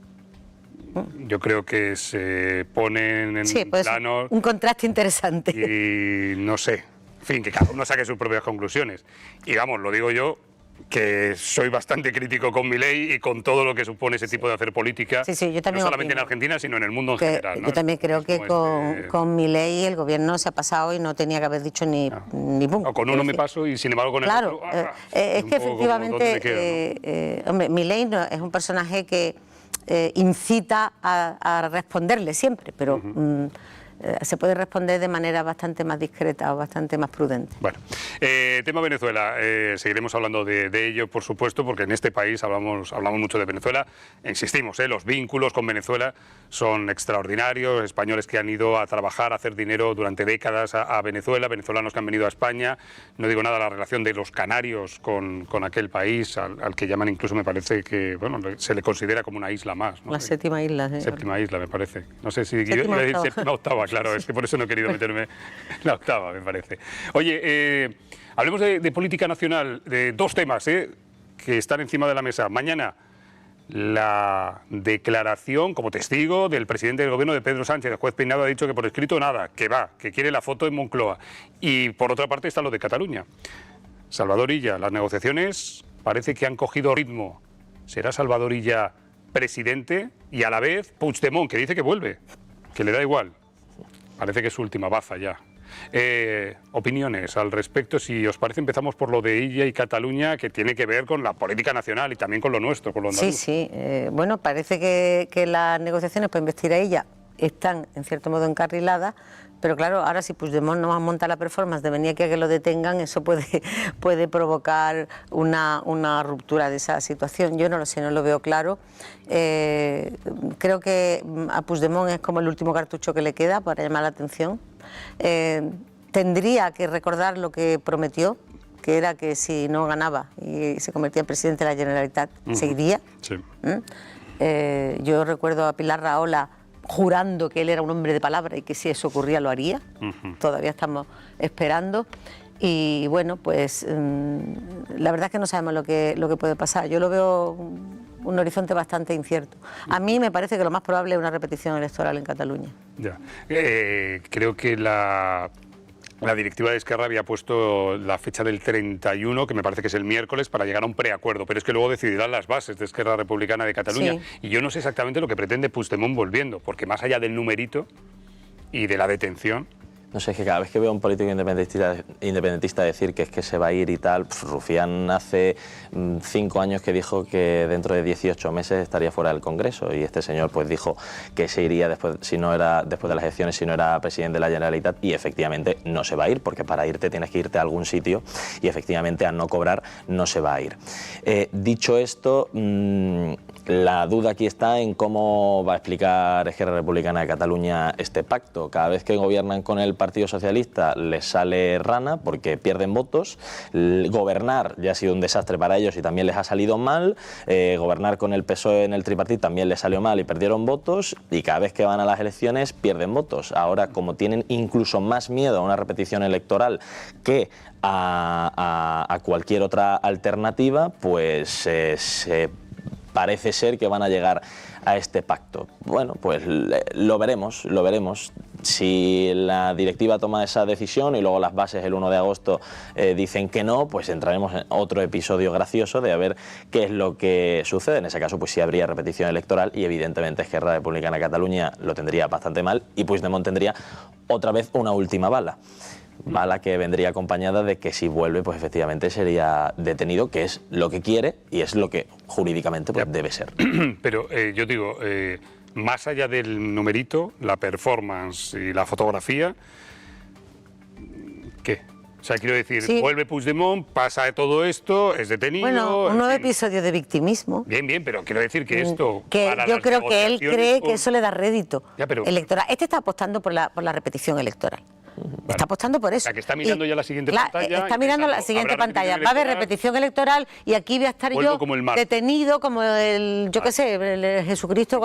Speaker 1: Yo creo que se ponen en plano...
Speaker 3: un contraste interesante.
Speaker 1: Y no sé, en fin, que cada uno saque sus propias conclusiones. Y vamos, lo digo yo, que soy bastante crítico con Milei y con todo lo que supone ese tipo de hacer política,
Speaker 3: yo también
Speaker 1: no solamente en Argentina, sino en el mundo en general, ¿no?
Speaker 3: Yo también creo que con Milei el gobierno se ha pasado y no tenía que haber dicho ni pum.
Speaker 1: O con uno me paso y sin embargo con el otro...
Speaker 3: es que efectivamente, hombre, Milei es un personaje que incita a responderle siempre, pero... se puede responder de manera bastante más discreta o bastante más prudente.
Speaker 1: Bueno, tema Venezuela, seguiremos hablando de ello, por supuesto, porque en este país hablamos mucho de Venezuela. Insistimos, los vínculos con Venezuela son extraordinarios, españoles que han ido a trabajar, a hacer dinero durante décadas a Venezuela, venezolanos que han venido a España, no digo nada, la relación de los canarios con aquel país, al que llaman incluso, me parece que, bueno, se le considera como una isla más, ¿no?
Speaker 3: La séptima isla.
Speaker 1: Séptima isla, me parece. No sé si... Séptima octava, claro, es que por eso no he querido meterme en la octava, me parece. Oye, hablemos de política nacional, de dos temas que están encima de la mesa. Mañana, la declaración como testigo del presidente del gobierno de Pedro Sánchez. El juez Peinado ha dicho que por escrito nada, que quiere la foto en Moncloa. Y por otra parte está lo de Cataluña. Salvador Illa, las negociaciones parece que han cogido ritmo. ¿Será Salvador Illa presidente? Y a la vez Puigdemont, que dice que vuelve, que le da igual. Parece que es su última baza ya. Opiniones al respecto, si os parece, empezamos por lo de Illa y Cataluña, que tiene que ver con la política nacional y también con lo nuestro, con lo andaluz.
Speaker 3: Sí. Bueno, parece que las negociaciones para investir a Illa están en cierto modo encarriladas, pero claro, ahora si Puigdemont no monta la performance de venir aquí a que lo detengan, eso puede provocar una ruptura de esa situación. Yo no lo sé, no lo veo claro. Creo que a Puigdemont es como el último cartucho que le queda para llamar la atención. Tendría que recordar lo que prometió, que era que si no ganaba y se convertía en presidente de la Generalitat, seguiría.
Speaker 1: Sí.
Speaker 3: Yo recuerdo a Pilar Rahola jurando que él era un hombre de palabra y que si eso ocurría lo haría. Todavía estamos esperando. Y bueno, pues la verdad es que no sabemos lo que puede pasar. Yo lo veo un horizonte bastante incierto. A mí me parece que lo más probable es una repetición electoral en Cataluña.
Speaker 1: Ya. Creo que la directiva de Esquerra había puesto la fecha del 31, que me parece que es el miércoles, para llegar a un preacuerdo, pero es que luego decidirán las bases de Esquerra Republicana de Cataluña. Sí. Y yo no sé exactamente lo que pretende Puigdemont volviendo, porque más allá del numerito y de la detención...
Speaker 4: No sé, es que cada vez que veo a un político independentista decir que es que se va a ir y tal, Rufián hace 5 años que dijo que dentro de 18 meses estaría fuera del Congreso, y este señor pues dijo que se iría después de las elecciones si no era presidente de la Generalitat, y efectivamente no se va a ir, porque para irte tienes que irte a algún sitio y efectivamente a no cobrar no se va a ir. Dicho esto, la duda aquí está en cómo va a explicar Esquerra Republicana de Cataluña este pacto. Cada vez que gobiernan con el Partido Socialista les sale rana porque pierden votos. Gobernar ya ha sido un desastre para ellos y también les ha salido mal. Gobernar con el PSOE en el tripartito también les salió mal y perdieron votos. Y cada vez que van a las elecciones pierden votos. Ahora, como tienen incluso más miedo a una repetición electoral que a cualquier otra alternativa, pues parece ser que van a llegar a este pacto. Bueno, pues lo veremos. Si la directiva toma esa decisión y luego las bases el 1 de agosto dicen que no, pues entraremos en otro episodio gracioso de a ver qué es lo que sucede. En ese caso, pues sí habría repetición electoral y evidentemente Esquerra Republicana de Cataluña lo tendría bastante mal y Puigdemont tendría otra vez una última bala. Bala que vendría acompañada de que si vuelve, pues efectivamente sería detenido, que es lo que quiere y es lo que jurídicamente pues, debe ser.
Speaker 1: Pero yo digo, más allá del numerito, la performance y la fotografía, ¿qué? O sea, quiero decir, sí. Vuelve Puigdemont, pasa de todo esto, es detenido...
Speaker 3: Bueno, un nuevo episodio de victimismo.
Speaker 1: Bien, pero quiero decir que esto...
Speaker 3: Que yo creo que él cree que eso le da rédito electoral. Este está apostando por la repetición electoral. Vale. Está apostando por eso.
Speaker 1: O sea, que está mirando ya la siguiente pantalla.
Speaker 3: Está mirando la siguiente pantalla. Va a haber repetición electoral y aquí voy a estar yo detenido como el, yo qué sé, el Jesucristo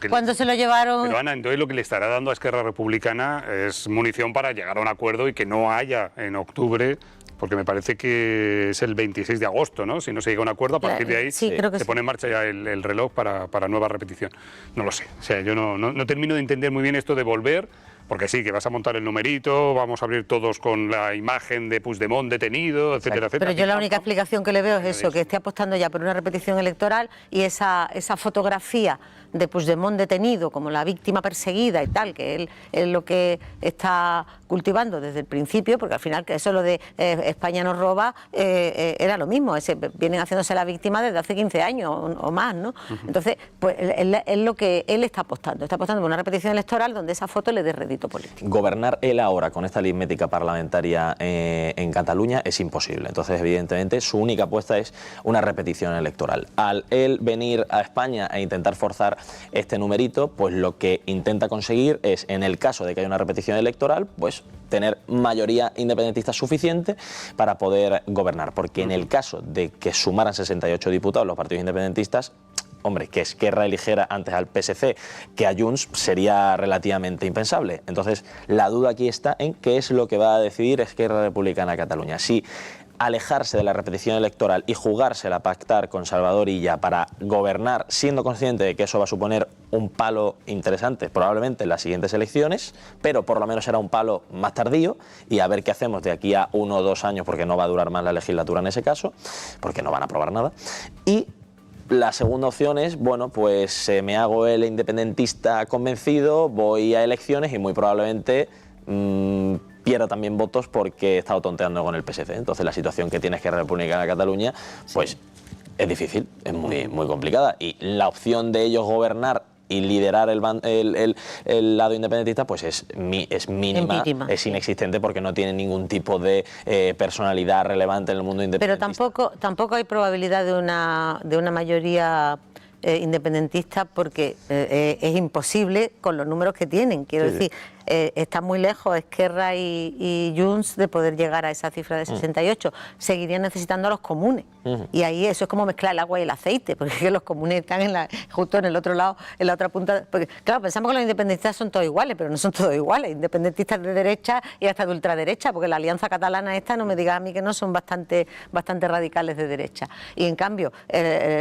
Speaker 3: cuando se lo llevaron.
Speaker 1: Pero Ana, entonces lo que le estará dando a Esquerra Republicana es munición para llegar a un acuerdo y que no haya en octubre, porque me parece que es el 26 de agosto, ¿no? Si no se llega a un acuerdo, a partir de ahí se pone en marcha ya el reloj para nueva repetición. No lo sé. O sea, yo no termino de entender muy bien esto de volver. Porque sí, que vas a montar el numerito, vamos a abrir todos con la imagen de Puigdemont detenido, etcétera, etcétera.
Speaker 3: Pero yo la única explicación que le veo es eso, que esté apostando ya por una repetición electoral y esa fotografía de Puigdemont detenido como la víctima perseguida y tal, que él es lo que está cultivando desde el principio, porque al final que eso lo de España nos roba era lo mismo, vienen haciéndose la víctima desde hace 15 años o más, ¿no? Entonces, pues es lo que él está apostando por una repetición electoral donde esa foto le dé rédito. rédito político.
Speaker 4: Gobernar él ahora con esta aritmética parlamentaria en Cataluña es imposible. Entonces, evidentemente, su única apuesta es una repetición electoral. Al él venir a España e intentar forzar este numerito, pues lo que intenta conseguir es, en el caso de que haya una repetición electoral, pues tener mayoría independentista suficiente para poder gobernar. Porque en el caso de que sumaran 68 diputados los partidos independentistas, hombre, que Esquerra eligiera antes al PSC que a Junts sería relativamente impensable. Entonces, la duda aquí está en qué es lo que va a decidir Esquerra Republicana de Cataluña. Si alejarse de la repetición electoral y jugársela a pactar con Salvador Illa para gobernar, siendo consciente de que eso va a suponer un palo interesante, probablemente en las siguientes elecciones, pero por lo menos será un palo más tardío, y a ver qué hacemos de aquí a 1 o 2 años, porque no va a durar más la legislatura en ese caso, porque no van a aprobar nada. Y la segunda opción es, bueno, pues me hago el independentista convencido, voy a elecciones y muy probablemente pierda también votos porque he estado tonteando con el PSC. Entonces la situación que tiene Esquerra Republicana de Cataluña, pues es difícil, es muy complicada. Y la opción de ellos gobernar y liderar el lado independentista, pues es mínima, es inexistente, porque no tiene ningún tipo de personalidad relevante en el mundo independentista.
Speaker 3: Pero tampoco hay probabilidad de una mayoría independentista, porque es imposible con los números que tienen. Quiero decir, está muy lejos Esquerra y Junts de poder llegar a esa cifra de 68. Seguirían necesitando a los comunes. Y ahí eso es como mezclar el agua y el aceite, porque los comunes están justo en el otro lado, en la otra punta. Porque, claro, pensamos que los independentistas son todos iguales, pero no son todos iguales. Independentistas de derecha y hasta de ultraderecha, porque la alianza catalana esta, no me digas a mí que no, son bastante radicales de derecha. Y en cambio,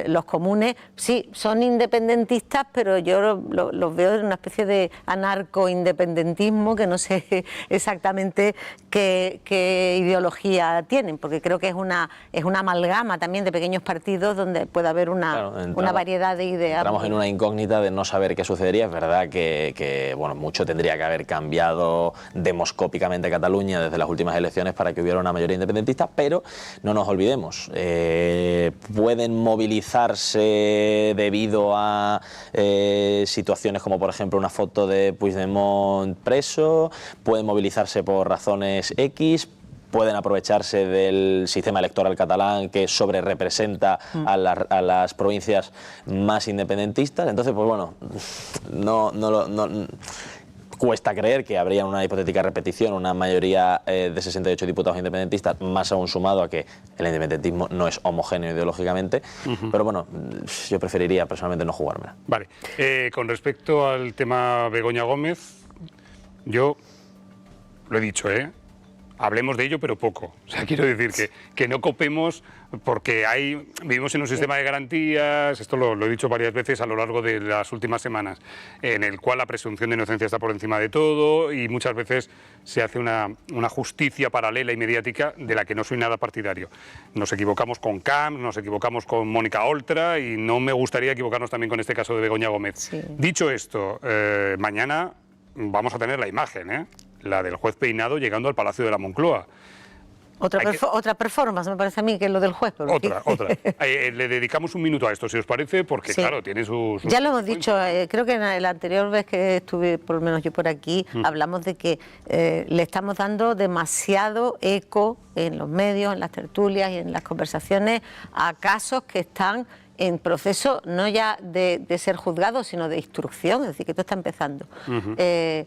Speaker 3: los comunes sí son independentistas, pero yo los veo en una especie de anarco-independentismo, que no sé exactamente qué ideología tienen, porque creo que es una amalgama también de pequeños partidos donde puede haber una variedad de ideas.
Speaker 4: Entramos en una incógnita de no saber qué sucedería. Es verdad que bueno, mucho tendría que haber cambiado demoscópicamente Cataluña desde las últimas elecciones para que hubiera una mayoría independentista, pero no nos olvidemos, pueden movilizarse debido a situaciones como, por ejemplo, una foto de Puigdemont preso, pueden movilizarse por razones X, pueden aprovecharse del sistema electoral catalán que sobrerepresenta a las provincias más independentistas. Entonces, pues bueno, no cuesta creer que habría una hipotética repetición, una mayoría de 68 diputados independentistas, más aún sumado a que el independentismo no es homogéneo ideológicamente, pero bueno, yo preferiría personalmente no jugármela.
Speaker 1: Vale, con respecto al tema Begoña Gómez, yo lo he dicho, hablemos de ello, pero poco. O sea, quiero decir que no copemos, porque vivimos en un sistema de garantías, esto lo he dicho varias veces a lo largo de las últimas semanas, en el cual la presunción de inocencia está por encima de todo, y muchas veces se hace una justicia paralela y mediática de la que no soy nada partidario. Nos equivocamos con Camps, nos equivocamos con Mónica Oltra, y no me gustaría equivocarnos también con este caso de Begoña Gómez. Sí. Dicho esto, mañana vamos a tener la imagen, la del juez Peinado llegando al Palacio de la Moncloa.
Speaker 3: Otra performance, me parece a mí, que es lo del juez. Pero
Speaker 1: otra. Le dedicamos un minuto a esto, si os parece, porque claro, tiene sus...
Speaker 3: Ya lo hemos dicho, creo que en la anterior vez que estuve, por lo menos yo por aquí, hablamos de que le estamos dando demasiado eco en los medios, en las tertulias y en las conversaciones a casos que están en proceso no ya de ser juzgado, sino de instrucción, es decir, que esto está empezando. Es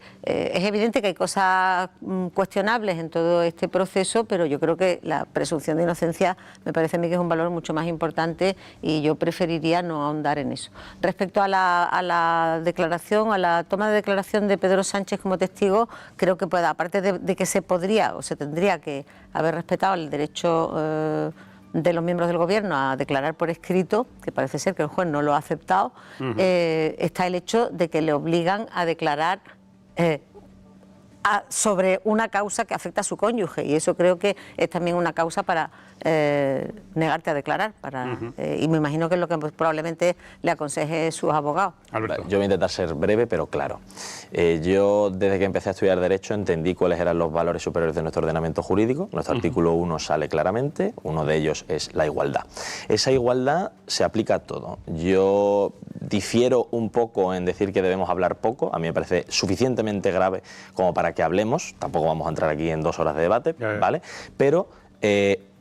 Speaker 3: evidente que hay cosas cuestionables en todo este proceso, pero yo creo que la presunción de inocencia me parece a mí que es un valor mucho más importante, y yo preferiría no ahondar en eso. Respecto a la declaración, a la toma de declaración de Pedro Sánchez como testigo, creo que aparte de que se podría o se tendría que haber respetado el derecho de los miembros del Gobierno a declarar por escrito, que parece ser que el juez no lo ha aceptado, está el hecho de que le obligan a declarar sobre una causa que afecta a su cónyuge, y eso creo que es también una causa para negarte a declarar, y me imagino que es lo que probablemente le aconseje sus abogados.
Speaker 4: Alberto. Yo voy a intentar ser breve, pero claro. Yo, desde que empecé a estudiar Derecho, entendí cuáles eran los valores superiores de nuestro ordenamiento jurídico. Nuestro artículo 1 sale claramente, uno de ellos es la igualdad. Esa igualdad se aplica a todo. Yo difiero un poco en decir que debemos hablar poco. A mí me parece suficientemente grave como para que hablemos. Tampoco vamos a entrar aquí en 2 horas de debate, ¿vale? Pero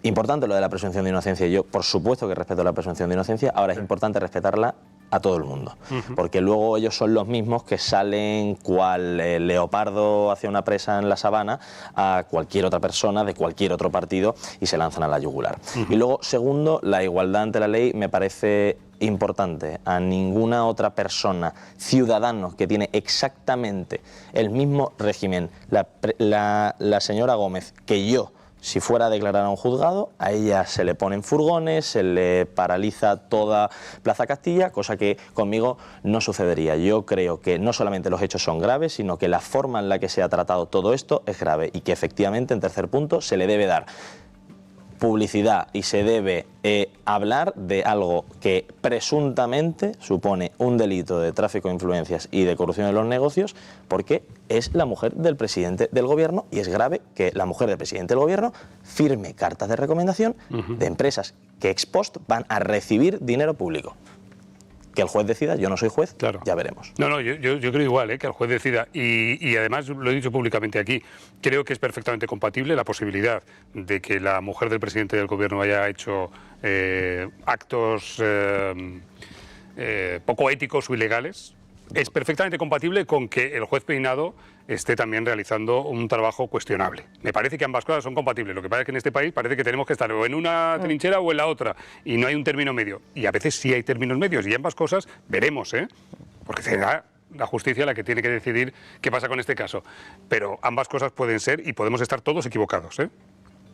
Speaker 4: importante lo de la presunción de inocencia. Yo, por supuesto que respeto la presunción de inocencia. Ahora es importante respetarla a todo el mundo, porque luego ellos son los mismos que salen cual leopardo hacia una presa en la sabana a cualquier otra persona de cualquier otro partido y se lanzan a la yugular. Y luego, segundo, la igualdad ante la ley me parece importante. A ninguna otra persona, ciudadano que tiene exactamente el mismo régimen, la señora Gómez, que yo, si fuera a declarar a un juzgado, a ella se le ponen furgones, se le paraliza toda Plaza Castilla, cosa que conmigo no sucedería. Yo creo que no solamente los hechos son graves, sino que la forma en la que se ha tratado todo esto es grave y que efectivamente, en tercer punto, se le debe dar publicidad y se debe hablar de algo que presuntamente supone un delito de tráfico de influencias y de corrupción en los negocios, porque es la mujer del presidente del gobierno y es grave que la mujer del presidente del gobierno firme cartas de recomendación de empresas que ex post van a recibir dinero público. Que el juez decida, yo no soy juez, claro. Ya veremos.
Speaker 1: No, yo creo igual, que el juez decida. Y además, lo he dicho públicamente aquí, creo que es perfectamente compatible la posibilidad de que la mujer del presidente del gobierno haya hecho actos poco éticos o ilegales. Es perfectamente compatible con que el juez Peinado esté también realizando un trabajo cuestionable. Me parece que ambas cosas son compatibles. Lo que pasa es que en este país parece que tenemos que estar o en una trinchera o en la otra, y no hay un término medio. Y a veces sí hay términos medios, y ambas cosas veremos, porque será la justicia la que tiene que decidir qué pasa con este caso. Pero ambas cosas pueden ser y podemos estar todos equivocados,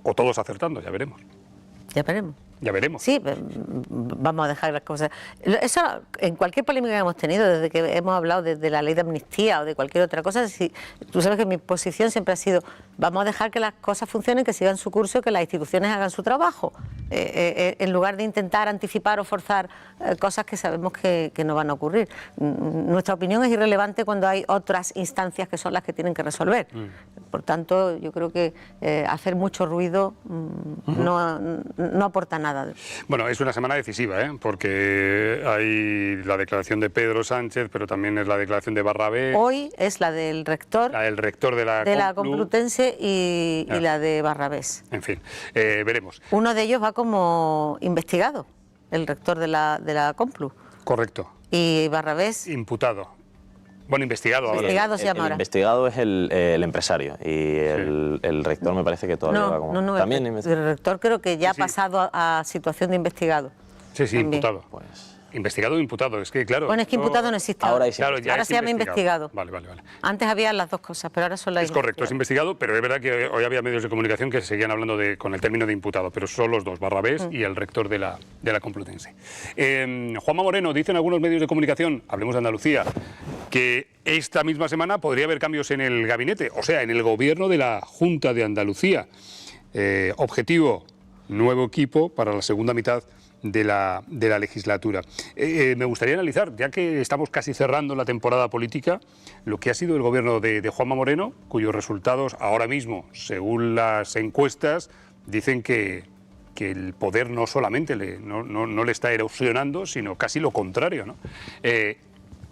Speaker 1: o todos acertando, ya veremos.
Speaker 3: Ya veremos.
Speaker 1: Ya veremos.
Speaker 3: Sí, vamos a dejar las cosas. Eso, en cualquier polémica que hemos tenido, desde que hemos hablado de la ley de amnistía o de cualquier otra cosa, tú sabes que mi posición siempre ha sido, vamos a dejar que las cosas funcionen, que sigan su curso, que las instituciones hagan su trabajo, en lugar de intentar anticipar o forzar cosas que sabemos que no van a ocurrir. Nuestra opinión es irrelevante cuando hay otras instancias que son las que tienen que resolver. Por tanto, yo creo que hacer mucho ruido no aporta nada.
Speaker 1: Bueno, es una semana decisiva, porque hay la declaración de Pedro Sánchez, pero también es la declaración de Barrabés.
Speaker 3: Hoy es la del rector.
Speaker 1: La del rector de la
Speaker 3: Complutense y la de Barrabés.
Speaker 1: En fin, veremos.
Speaker 3: Uno de ellos va como investigado, el rector de la Complu.
Speaker 1: Correcto.
Speaker 3: Y Barrabés...
Speaker 1: Imputado. Bueno, investigado ahora.
Speaker 3: Investigado se llama ahora.
Speaker 4: El investigado es el empresario y el rector me parece que todavía va como...
Speaker 3: No,
Speaker 4: ¿También
Speaker 3: el rector creo que ya ha pasado a situación de investigado.
Speaker 1: Sí,
Speaker 3: también.
Speaker 1: Imputado. Pues... Investigado o imputado, es que claro...
Speaker 3: Bueno, es que imputado no existe
Speaker 4: ahora.
Speaker 3: Ahora se llama investigado.
Speaker 1: Vale.
Speaker 3: Antes había las dos cosas, pero ahora son las...
Speaker 1: Es correcto, es investigado, pero es verdad que hoy había medios de comunicación que seguían hablando con el término de imputado, pero son los dos, Barrabés y el rector de la Complutense. Juanma Moreno, dicen algunos medios de comunicación, hablemos de Andalucía, que esta misma semana podría haber cambios en el gabinete, o sea, en el gobierno de la Junta de Andalucía. Objetivo, nuevo equipo para la segunda mitad de la legislatura. Me gustaría analizar, ya que estamos casi cerrando la temporada política, lo que ha sido el gobierno de Juanma Moreno, cuyos resultados ahora mismo, según las encuestas, dicen que el poder no solamente no le está erosionando, sino casi lo contrario, ¿no?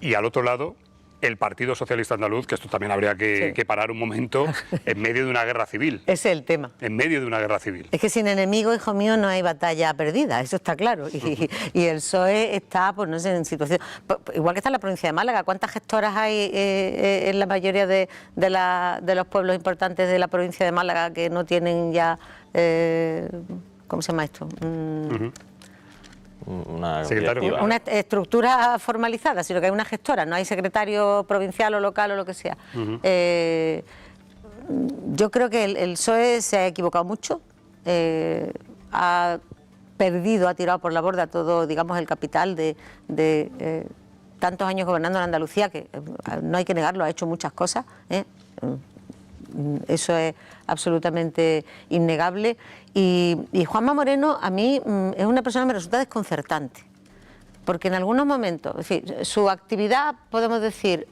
Speaker 1: Y al otro lado, el Partido Socialista Andaluz, que esto también habría que parar un momento, en medio de una guerra civil.
Speaker 3: Ese es el tema.
Speaker 1: En medio de una guerra civil.
Speaker 3: Es que sin enemigo, hijo mío, no hay batalla perdida, eso está claro. Y el PSOE está, pues no sé, en situación... Igual que está en la provincia de Málaga, ¿cuántas gestoras hay en la mayoría de los pueblos importantes de la provincia de Málaga que no tienen ya... ¿Cómo se llama esto?
Speaker 4: Una
Speaker 3: estructura formalizada, sino que hay una gestora, no hay secretario provincial o local o lo que sea. Yo creo que el PSOE se ha equivocado mucho, ha perdido, ha tirado por la borda todo, digamos, el capital de tantos años gobernando en Andalucía, que no hay que negarlo, ha hecho muchas cosas, Eso es absolutamente innegable. Y Juanma Moreno a mí es una persona que me resulta desconcertante, porque en algunos momentos, es decir, su actividad, podemos decir,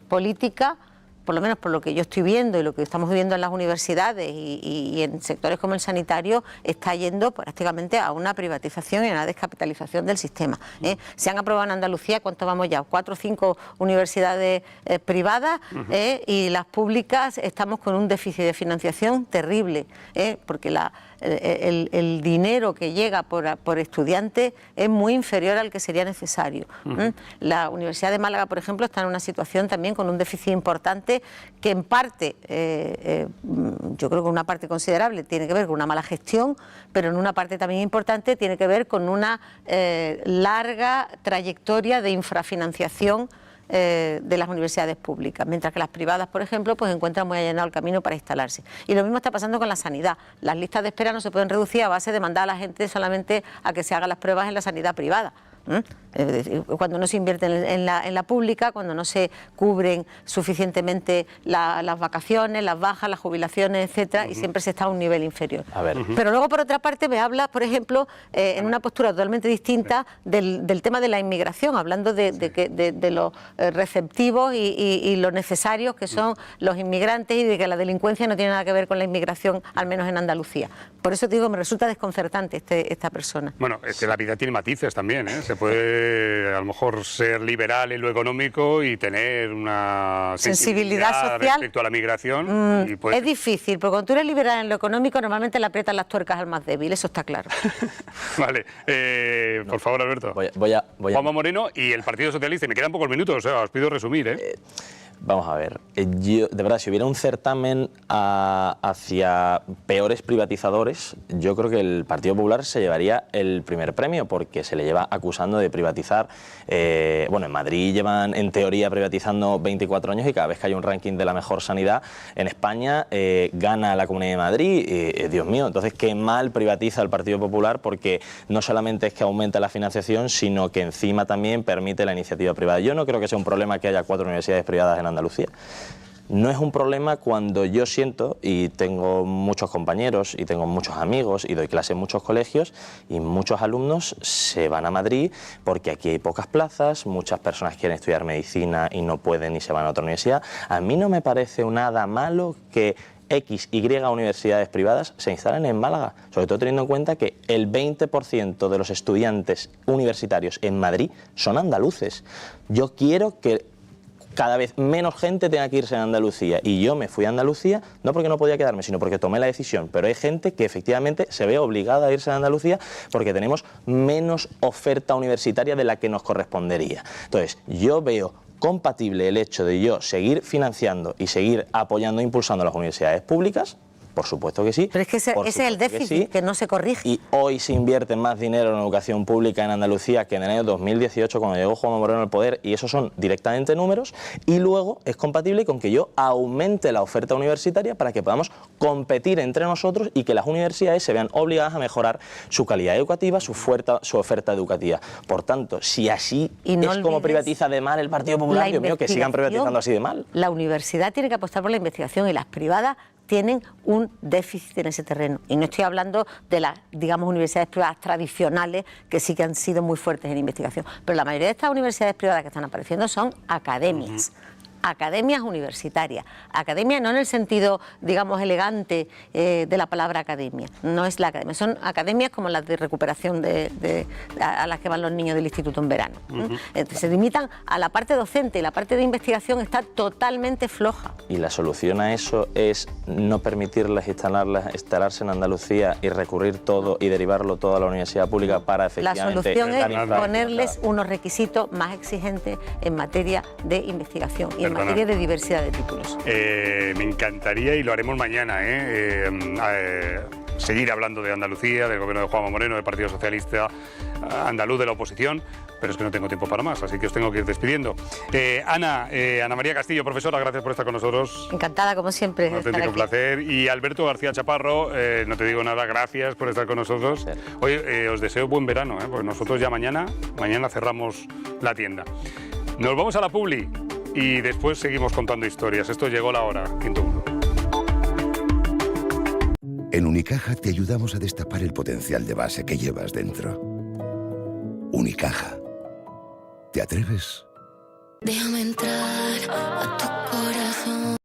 Speaker 3: política, por lo menos por lo que yo estoy viendo y lo que estamos viendo en las universidades y en sectores como el sanitario, está yendo prácticamente a una privatización y a una descapitalización del sistema. Se han aprobado en Andalucía, ¿cuánto vamos ya? 4 o 5 universidades privadas, y las públicas estamos con un déficit de financiación terrible, porque el dinero que llega por estudiante es muy inferior al que sería necesario. La Universidad de Málaga, por ejemplo, está en una situación también con un déficit importante que en parte, yo creo que una parte considerable tiene que ver con una mala gestión, pero en una parte también importante tiene que ver con una larga trayectoria de infrafinanciación de las universidades públicas, mientras que las privadas, por ejemplo, pues encuentran muy allanado el camino para instalarse. Y lo mismo está pasando con la sanidad. Las listas de espera no se pueden reducir a base de mandar a la gente solamente a que se hagan las pruebas en la sanidad privada. Cuando no se invierte en la pública, cuando no se cubren suficientemente las vacaciones, las bajas, las jubilaciones, etcétera, y siempre se está a un nivel inferior. Pero luego, por otra parte, me habla, por ejemplo, en una postura totalmente distinta del tema de la inmigración, hablando de los receptivos y lo necesarios que son los inmigrantes, y de que la delincuencia no tiene nada que ver con la inmigración, al menos en Andalucía. Por eso digo, me resulta desconcertante esta persona.
Speaker 1: Bueno, es que la vida tiene matices también, ¿eh? Se puede a lo mejor ser liberal en lo económico y tener una sensibilidad social respecto a la migración.
Speaker 3: Es difícil, porque cuando tú eres liberal en lo económico, normalmente le aprietas las tuercas al más débil, eso está claro.
Speaker 1: Vale, por favor, Alberto. Juanma Moreno y el Partido Socialista, y me quedan pocos minutos, o sea, os pido resumir, ¿eh?
Speaker 4: Vamos a ver, yo, de verdad, si hubiera un certamen hacia peores privatizadores, yo creo que el Partido Popular se llevaría el primer premio, porque se le lleva acusando de privatizar. Bueno, en Madrid llevan en teoría privatizando 24 años y cada vez que hay un ranking de la mejor sanidad en España gana la Comunidad de Madrid. Dios mío, entonces qué mal privatiza el Partido Popular, porque no solamente es que aumenta la financiación, sino que encima también permite la iniciativa privada. Yo no creo que sea un problema que haya 4 universidades privadas en Andalucía. No es un problema cuando yo siento, y tengo muchos compañeros y tengo muchos amigos y doy clase en muchos colegios, y muchos alumnos se van a Madrid porque aquí hay pocas plazas, muchas personas quieren estudiar medicina y no pueden y se van a otra universidad. A mí no me parece nada malo que X, Y universidades privadas se instalen en Málaga, sobre todo teniendo en cuenta que el 20% de los estudiantes universitarios en Madrid son andaluces. Yo quiero que cada vez menos gente tenga que irse a Andalucía, y yo me fui a Andalucía no porque no podía quedarme, sino porque tomé la decisión, pero hay gente que efectivamente se ve obligada a irse a Andalucía porque tenemos menos oferta universitaria de la que nos correspondería. Entonces, yo veo compatible el hecho de yo seguir financiando y seguir apoyando e impulsando las universidades públicas. Por supuesto que sí.
Speaker 3: Pero es que ese es el déficit que no se corrige.
Speaker 4: Y hoy se invierte más dinero en educación pública en Andalucía que en el año 2018, cuando llegó Juanma Moreno al poder, y esos son directamente números, y luego es compatible con que yo aumente la oferta universitaria para que podamos competir entre nosotros y que las universidades se vean obligadas a mejorar su calidad educativa, su oferta educativa. Por tanto, si así es como privatiza de mal el Partido Popular, Dios mío, que sigan privatizando así de mal.
Speaker 3: La universidad tiene que apostar por la investigación, y las privadas tienen un déficit en ese terreno. Y no estoy hablando de las, digamos, universidades privadas tradicionales, que sí que han sido muy fuertes en investigación. Pero la mayoría de estas universidades privadas que están apareciendo son academias. Academias universitarias. Academia no en el sentido, digamos, elegante de la palabra academia. No es la academia. Son academias como las de recuperación a las que van los niños del instituto en verano. Se limitan a la parte docente, y la parte de investigación está totalmente floja.
Speaker 4: Y la solución a eso es no permitirles instalarse en Andalucía y recurrir todo y derivarlo todo a la universidad pública para efectivamente...
Speaker 3: La solución es ponerles unos requisitos más exigentes en materia de investigación y en materia de diversidad de títulos.
Speaker 1: Me encantaría, y lo haremos mañana, seguir hablando de Andalucía, del gobierno de Juanma Moreno, del Partido Socialista andaluz, de la oposición, pero es que no tengo tiempo para más, así que os tengo que ir despidiendo. Ana María Castillo, profesora, gracias por estar con nosotros.
Speaker 3: Encantada, como siempre.
Speaker 1: Un auténtico placer. Y Alberto García Chaparro, no te digo nada, gracias por estar con nosotros. Hoy os deseo buen verano, porque nosotros ya mañana cerramos la tienda. Nos vamos a la publi y después seguimos contando historias. Esto llegó la hora, 101.
Speaker 5: En Unicaja te ayudamos a destapar el potencial de base que llevas dentro. Unicaja. ¿Te atreves?
Speaker 8: Déjame entrar a tu corazón.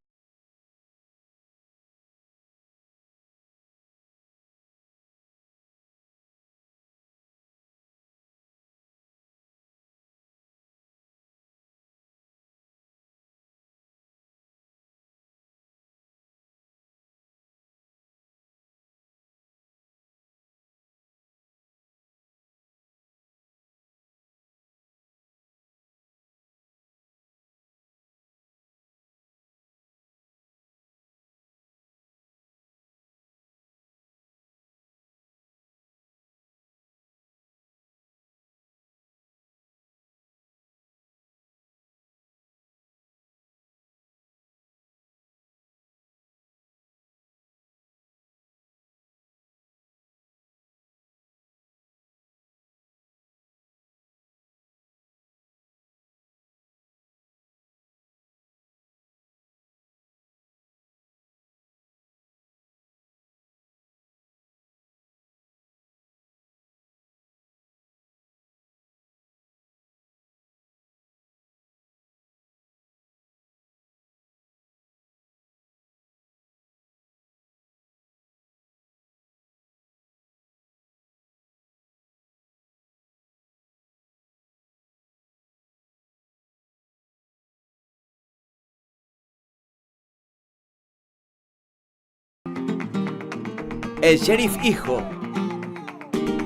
Speaker 7: El Sheriff Hijo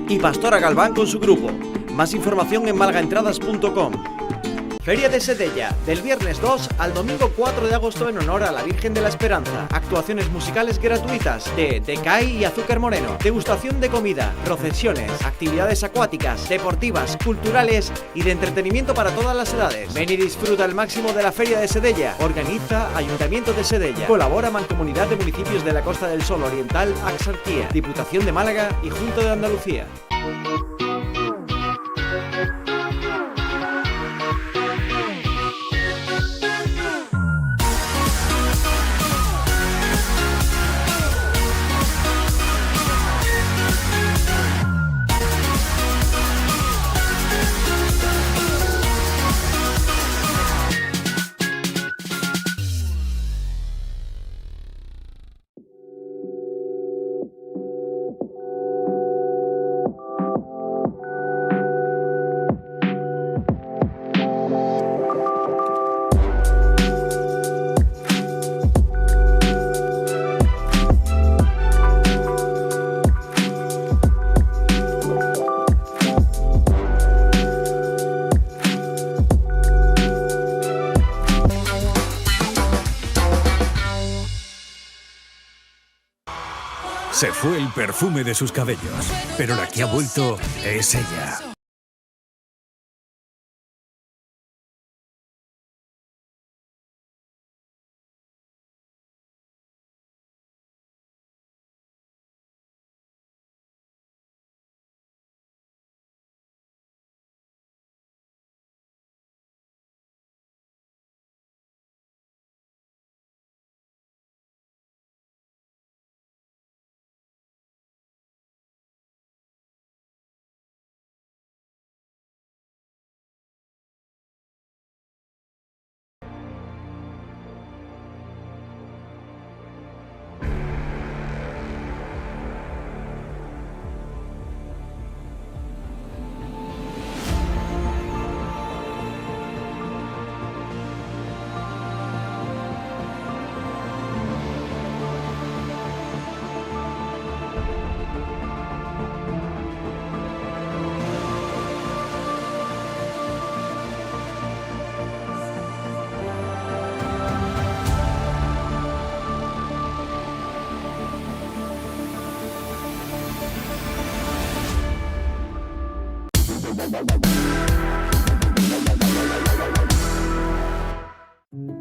Speaker 7: y Pastora Galván con su grupo. Más información en malgaentradas.com. Feria de Sedella, del viernes 2 al domingo 4 de agosto en honor a la Virgen de la Esperanza. Actuaciones musicales gratuitas de Decay y Azúcar Moreno. Degustación de comida, procesiones, actividades acuáticas, deportivas, culturales y de entretenimiento para todas las edades. Ven y disfruta al máximo de la Feria de Sedella. Organiza Ayuntamiento de Sedella. Colabora Mancomunidad de Municipios de la Costa del Sol Oriental, Axarquía, Diputación de Málaga y Junta de Andalucía.
Speaker 8: Se fue el perfume de sus cabellos, pero la que ha vuelto es ella.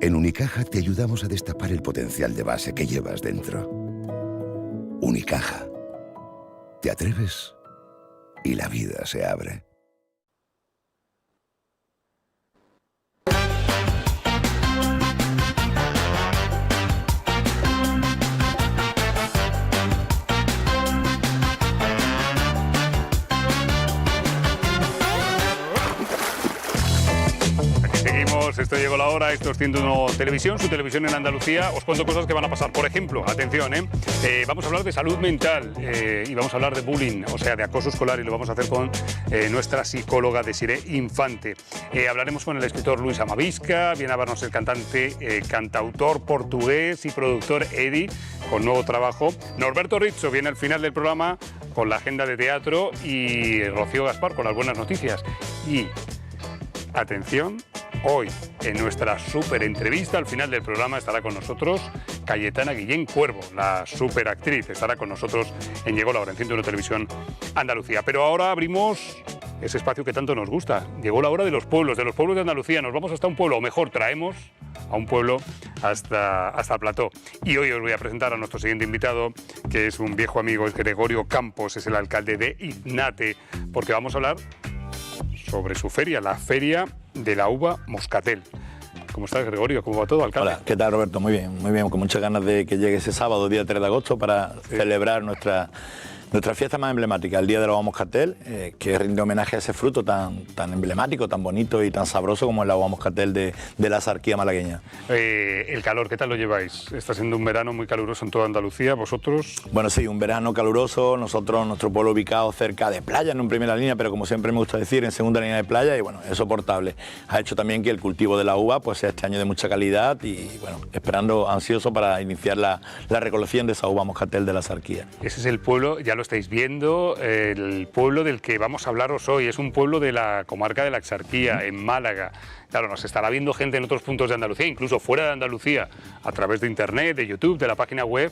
Speaker 5: En Unicaja te ayudamos a destapar el potencial de base que llevas dentro. Unicaja. Te atreves y la vida se abre.
Speaker 1: Esto llegó la hora, esto es 101 Televisión, su televisión en Andalucía. Os cuento cosas que van a pasar. Por ejemplo, atención, vamos a hablar de salud mental y vamos a hablar de bullying, o sea, de acoso escolar, y lo vamos a hacer con nuestra psicóloga Desiré Infante. Hablaremos con el escritor Luis Amavisca, viene a vernos el cantante, cantautor portugués y productor Eddie, con nuevo trabajo. Norberto Rizzo viene al final del programa con la agenda de teatro y Rocío Gaspar con las buenas noticias. Y, atención, hoy, en nuestra super entrevista, al final del programa estará con nosotros Cayetana Guillén Cuervo, la superactriz, estará con nosotros en Llegó la Hora, en 101 Televisión Andalucía. Pero ahora abrimos ese espacio que tanto nos gusta. Llegó la hora de los pueblos de Andalucía. Nos vamos hasta un pueblo, o mejor, traemos a un pueblo hasta el plató. Y hoy os voy a presentar a nuestro siguiente invitado, que es un viejo amigo, es Gregorio Campos, es el alcalde de Ignate, porque vamos a hablar sobre su feria, la Feria de la Uva Moscatel. ¿Cómo estás, Gregorio? ¿Cómo va todo, alcalde?
Speaker 9: Hola, ¿qué tal, Roberto? Muy bien, con muchas ganas de que llegue ese sábado, día 3 de agosto, para celebrar nuestra Nuestra fiesta más emblemática, el Día de la Uva Moscatel, que rinde homenaje a ese fruto tan emblemático, tan bonito y tan sabroso como es la uva moscatel de la Sarquía malagueña.
Speaker 1: El calor, ¿qué tal lo lleváis? Está siendo un verano muy caluroso en toda Andalucía, ¿vosotros?
Speaker 9: Bueno, sí, un verano caluroso, nosotros, nuestro pueblo ubicado cerca de playa, no en primera línea, pero como siempre me gusta decir, en segunda línea de playa, y bueno, es soportable. Ha hecho también que el cultivo de la uva pues sea este año de mucha calidad y bueno, esperando ansioso para iniciar la recolección de esa uva moscatel de la Sarquía.
Speaker 1: Ese es el pueblo, ya lo estáis viendo, el pueblo del que vamos a hablaros hoy. Es un pueblo de la comarca de la Axarquía, en Málaga. Claro, nos estará viendo gente en otros puntos de Andalucía, incluso fuera de Andalucía, a través de internet, de YouTube, de la página web.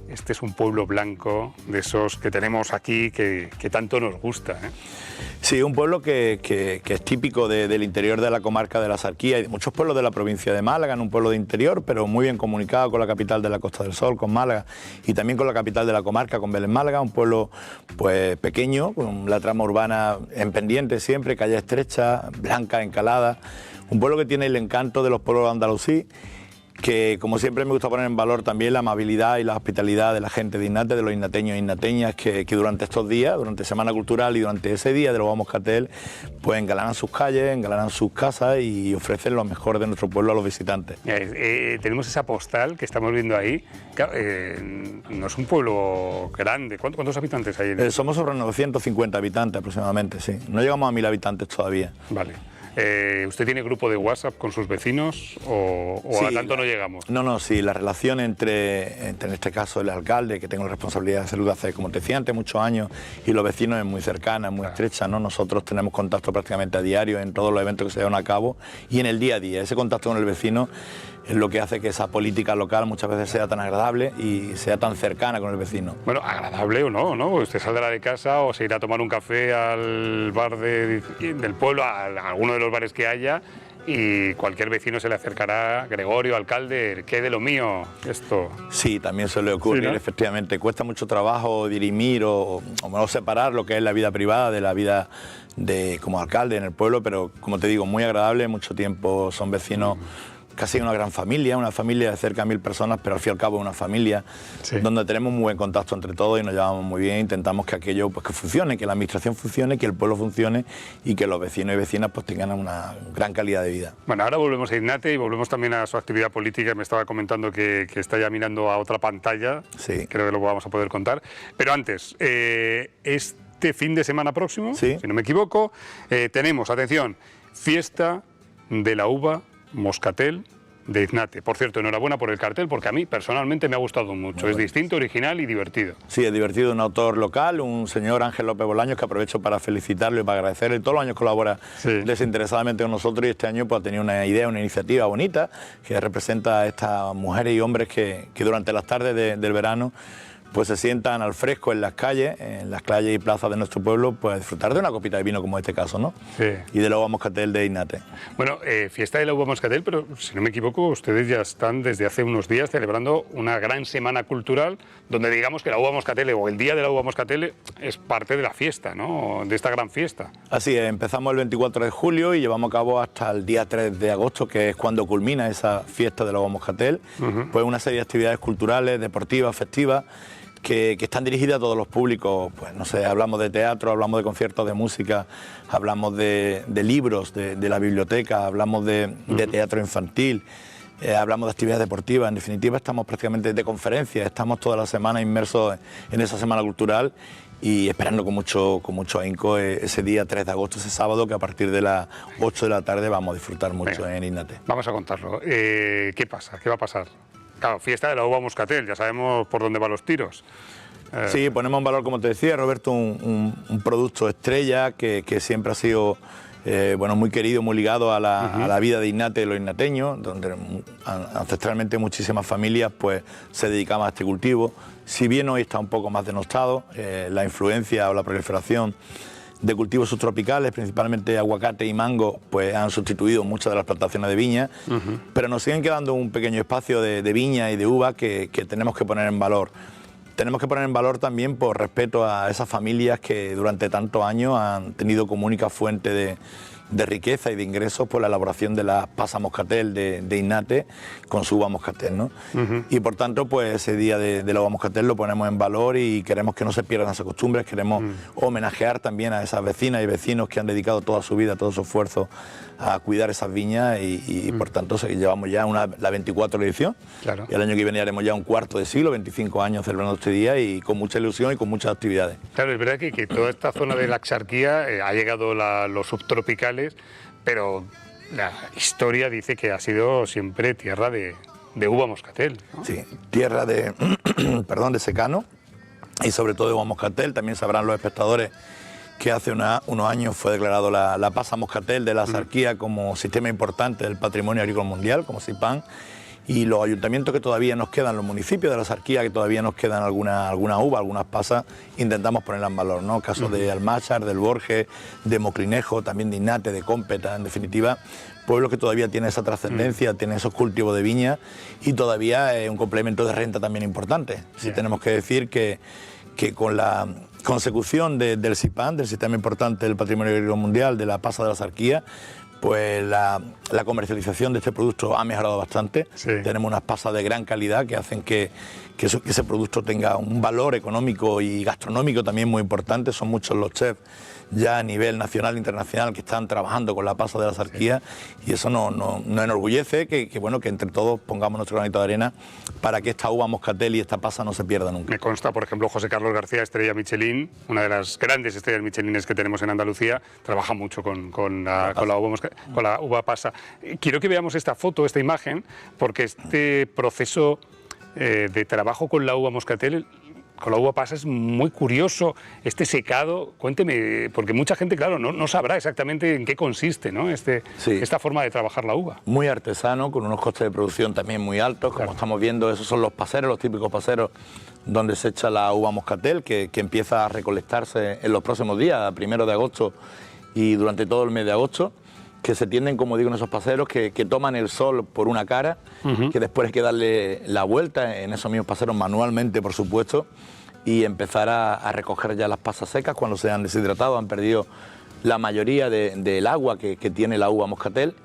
Speaker 1: Este es un pueblo blanco, de esos que tenemos aquí, que tanto nos gusta, ¿eh?
Speaker 9: Sí, un pueblo que es típico del interior de la comarca de la Sarquía y de muchos pueblos de la provincia de Málaga, en un pueblo de interior, pero muy bien comunicado con la capital de la Costa del Sol, con Málaga, y también con la capital de la comarca, con Belén Málaga, un pueblo pues pequeño, con la trama urbana en pendiente siempre, calle estrecha, blanca, encalada, un pueblo que tiene el encanto de los pueblos de Andalucía, que como siempre me gusta poner en valor también la amabilidad y la hospitalidad de la gente de Innate, de los innateños e innateñas que durante estos días, durante Semana Cultural y durante ese día de la uva moscatel, pues engalanan sus calles, engalanan sus casas y ofrecen lo mejor de nuestro pueblo a los visitantes.
Speaker 1: Tenemos esa postal que estamos viendo ahí. Claro, no es un pueblo grande. ¿Cuántos habitantes hay?
Speaker 9: Somos sobre 950 habitantes aproximadamente, sí. No llegamos a 1000 habitantes todavía.
Speaker 1: Vale. ¿Usted tiene grupo de WhatsApp con sus vecinos o sí, a tanto no llegamos?
Speaker 9: No, sí, la relación entre en este caso el alcalde, que tengo la responsabilidad de salud hace, como te decía antes, muchos años, y los vecinos es muy cercana, es muy estrecha, ¿no? Nosotros tenemos contacto prácticamente a diario en todos los eventos que se llevan a cabo y en el día a día. Ese contacto con el vecino es lo que hace que esa política local muchas veces sea tan agradable y sea tan cercana con el vecino.
Speaker 1: Bueno, agradable o no, ¿no? Usted saldrá de casa o se irá a tomar un café al bar del pueblo, a alguno de los bares que haya, y cualquier vecino se le acercará: Gregorio, alcalde, ¿qué de lo mío esto?
Speaker 9: Sí, también suele ocurrir, ¿sí, no? Efectivamente. Cuesta mucho trabajo dirimir o separar lo que es la vida privada de la vida como alcalde en el pueblo, pero como te digo, muy agradable, mucho tiempo, son vecinos. Casi una gran familia, una familia de cerca de 1000 personas, pero al fin y al cabo una familia, sí, donde tenemos muy buen contacto entre todos y nos llevamos muy bien. Intentamos que aquello pues que funcione, que la administración funcione, que el pueblo funcione y que los vecinos y vecinas pues tengan una gran calidad de vida.
Speaker 1: Bueno, ahora volvemos a Innate y volvemos también a su actividad política. Me estaba comentando que está ya mirando a otra pantalla, sí, creo que lo vamos a poder contar. Pero antes, este fin de semana próximo, sí, si no me equivoco, tenemos, atención, fiesta de la uva moscatel de Innate. Por cierto, enhorabuena por el cartel, porque a mí personalmente me ha gustado mucho. Es distinto, original y divertido.
Speaker 9: Sí, es divertido. Un autor local, un señor Ángel López Bolaños, que aprovecho para felicitarlo y para agradecerle. Todos los años colabora, sí, desinteresadamente con nosotros, y este año pues ha tenido una idea, una iniciativa bonita que representa a estas mujeres y hombres que durante las tardes del verano pues se sientan al fresco en las calles y plazas de nuestro pueblo, pues a disfrutar de una copita de vino como este caso, ¿no? Sí. Y de la uva moscatel de Innate.
Speaker 1: Bueno, fiesta de la uva moscatel, pero si no me equivoco, ustedes ya están desde hace unos días celebrando una gran semana cultural, donde digamos que la uva moscatel o el Día de la Uva Moscatel es parte de la fiesta, ¿no? De esta gran fiesta.
Speaker 9: Así es, empezamos el 24 de julio y llevamos a cabo hasta el día 3 de agosto, que es cuando culmina esa fiesta de la uva moscatel, pues una serie de actividades culturales, deportivas, festivas, que están dirigidas a todos los públicos. Pues no sé, hablamos de teatro, hablamos de conciertos de música, hablamos de libros, de la biblioteca, hablamos de teatro infantil, hablamos de actividades deportivas. En definitiva, estamos prácticamente de conferencias, estamos toda la semana inmersos en esa semana cultural y esperando con mucho ahínco ese día 3 de agosto, ese sábado, que a partir de las 8 de la tarde vamos a disfrutar mucho. Venga, en Innate.
Speaker 1: Vamos a contarlo. ¿Qué pasa? ¿Qué va a pasar? Claro, fiesta de la uva moscatel, ya sabemos por dónde van los tiros.
Speaker 9: Sí, ponemos en valor, como te decía, Roberto, un producto estrella que siempre ha sido muy querido, muy ligado a la vida de Innate y los innateños, donde ancestralmente muchísimas familias pues se dedicaban a este cultivo. Si bien hoy está un poco más denostado, la influencia o la proliferación de cultivos subtropicales, principalmente aguacate y mango, pues han sustituido muchas de las plantaciones de viña, pero nos siguen quedando un pequeño espacio de viña y de uva que tenemos que poner en valor. Tenemos que poner en valor también por respeto a esas familias que durante tantos años han tenido como única fuente de riqueza y de ingresos por la elaboración de la pasa moscatel de Innate con su uva moscatel, ¿no? Y por tanto, pues ese día de la uva moscatel lo ponemos en valor y queremos que no se pierdan esas costumbres, queremos homenajear también a esas vecinas y vecinos que han dedicado toda su vida, todo su esfuerzo a cuidar esas viñas y por tanto llevamos ya la 24 edición.
Speaker 1: Claro.
Speaker 9: Y el año que viene haremos ya un cuarto de siglo, 25 años celebrando este día y con mucha ilusión y con muchas actividades.
Speaker 1: Claro, es verdad que toda esta zona de la Axarquía ha llegado los subtropicales, pero la historia dice que ha sido siempre tierra de uva moscatel, ¿no?
Speaker 9: Sí, tierra de, de secano y sobre todo de uva moscatel. También sabrán los espectadores que hace unos años fue declarado la pasa moscatel de la Axarquía como sistema importante del patrimonio agrícola mundial, como SIPAN, y los ayuntamientos que todavía nos quedan, los municipios de la Axarquía que todavía nos quedan alguna uva, algunas pasas, intentamos ponerlas en valor, ¿no? Casos de Almáchar, del Borges, de Moclinejo, también de Innate, de Cómpeta, en definitiva, pueblos que todavía tienen esa trascendencia, tienen esos cultivos de viña y todavía es un complemento de renta también importante. Sí, tenemos que decir que con la consecución del SIPAN, del Sistema Importante del Patrimonio Agrícola Mundial, de la pasa de la Axarquía, pues la comercialización de este producto ha mejorado bastante. Sí. Tenemos unas pasas de gran calidad que hacen que ese producto tenga un valor económico y gastronómico también muy importante. Son muchos los chefs ya a nivel nacional e internacional que están trabajando con la pasa de la Axarquía, y eso nos enorgullece que entre todos pongamos nuestro granito de arena para que esta uva moscatel y esta pasa no se pierda nunca.
Speaker 1: Me consta, por ejemplo, José Carlos García, estrella Michelin, una de las grandes estrellas Michelines que tenemos en Andalucía, trabaja mucho con la uva pasa. Quiero que veamos esta foto, esta imagen, porque este proceso de trabajo con la uva moscatel, con la uva pasa, es muy curioso. Este secado, cuénteme, porque mucha gente, claro, no sabrá exactamente en qué consiste, ¿no? Esta forma de trabajar la uva.
Speaker 9: Muy artesano, con unos costes de producción también muy altos. Como estamos viendo, esos son los paseros, los típicos paseros donde se echa la uva moscatel, que empieza a recolectarse en los próximos días, 1 de agosto y durante todo el mes de agosto, que se tienden, como digo, en esos paseros que toman el sol por una cara, que después hay que darle la vuelta en esos mismos paseros manualmente, por supuesto, y empezar a recoger ya las pasas secas cuando se han deshidratado, han perdido la mayoría del agua que tiene la uva moscatel,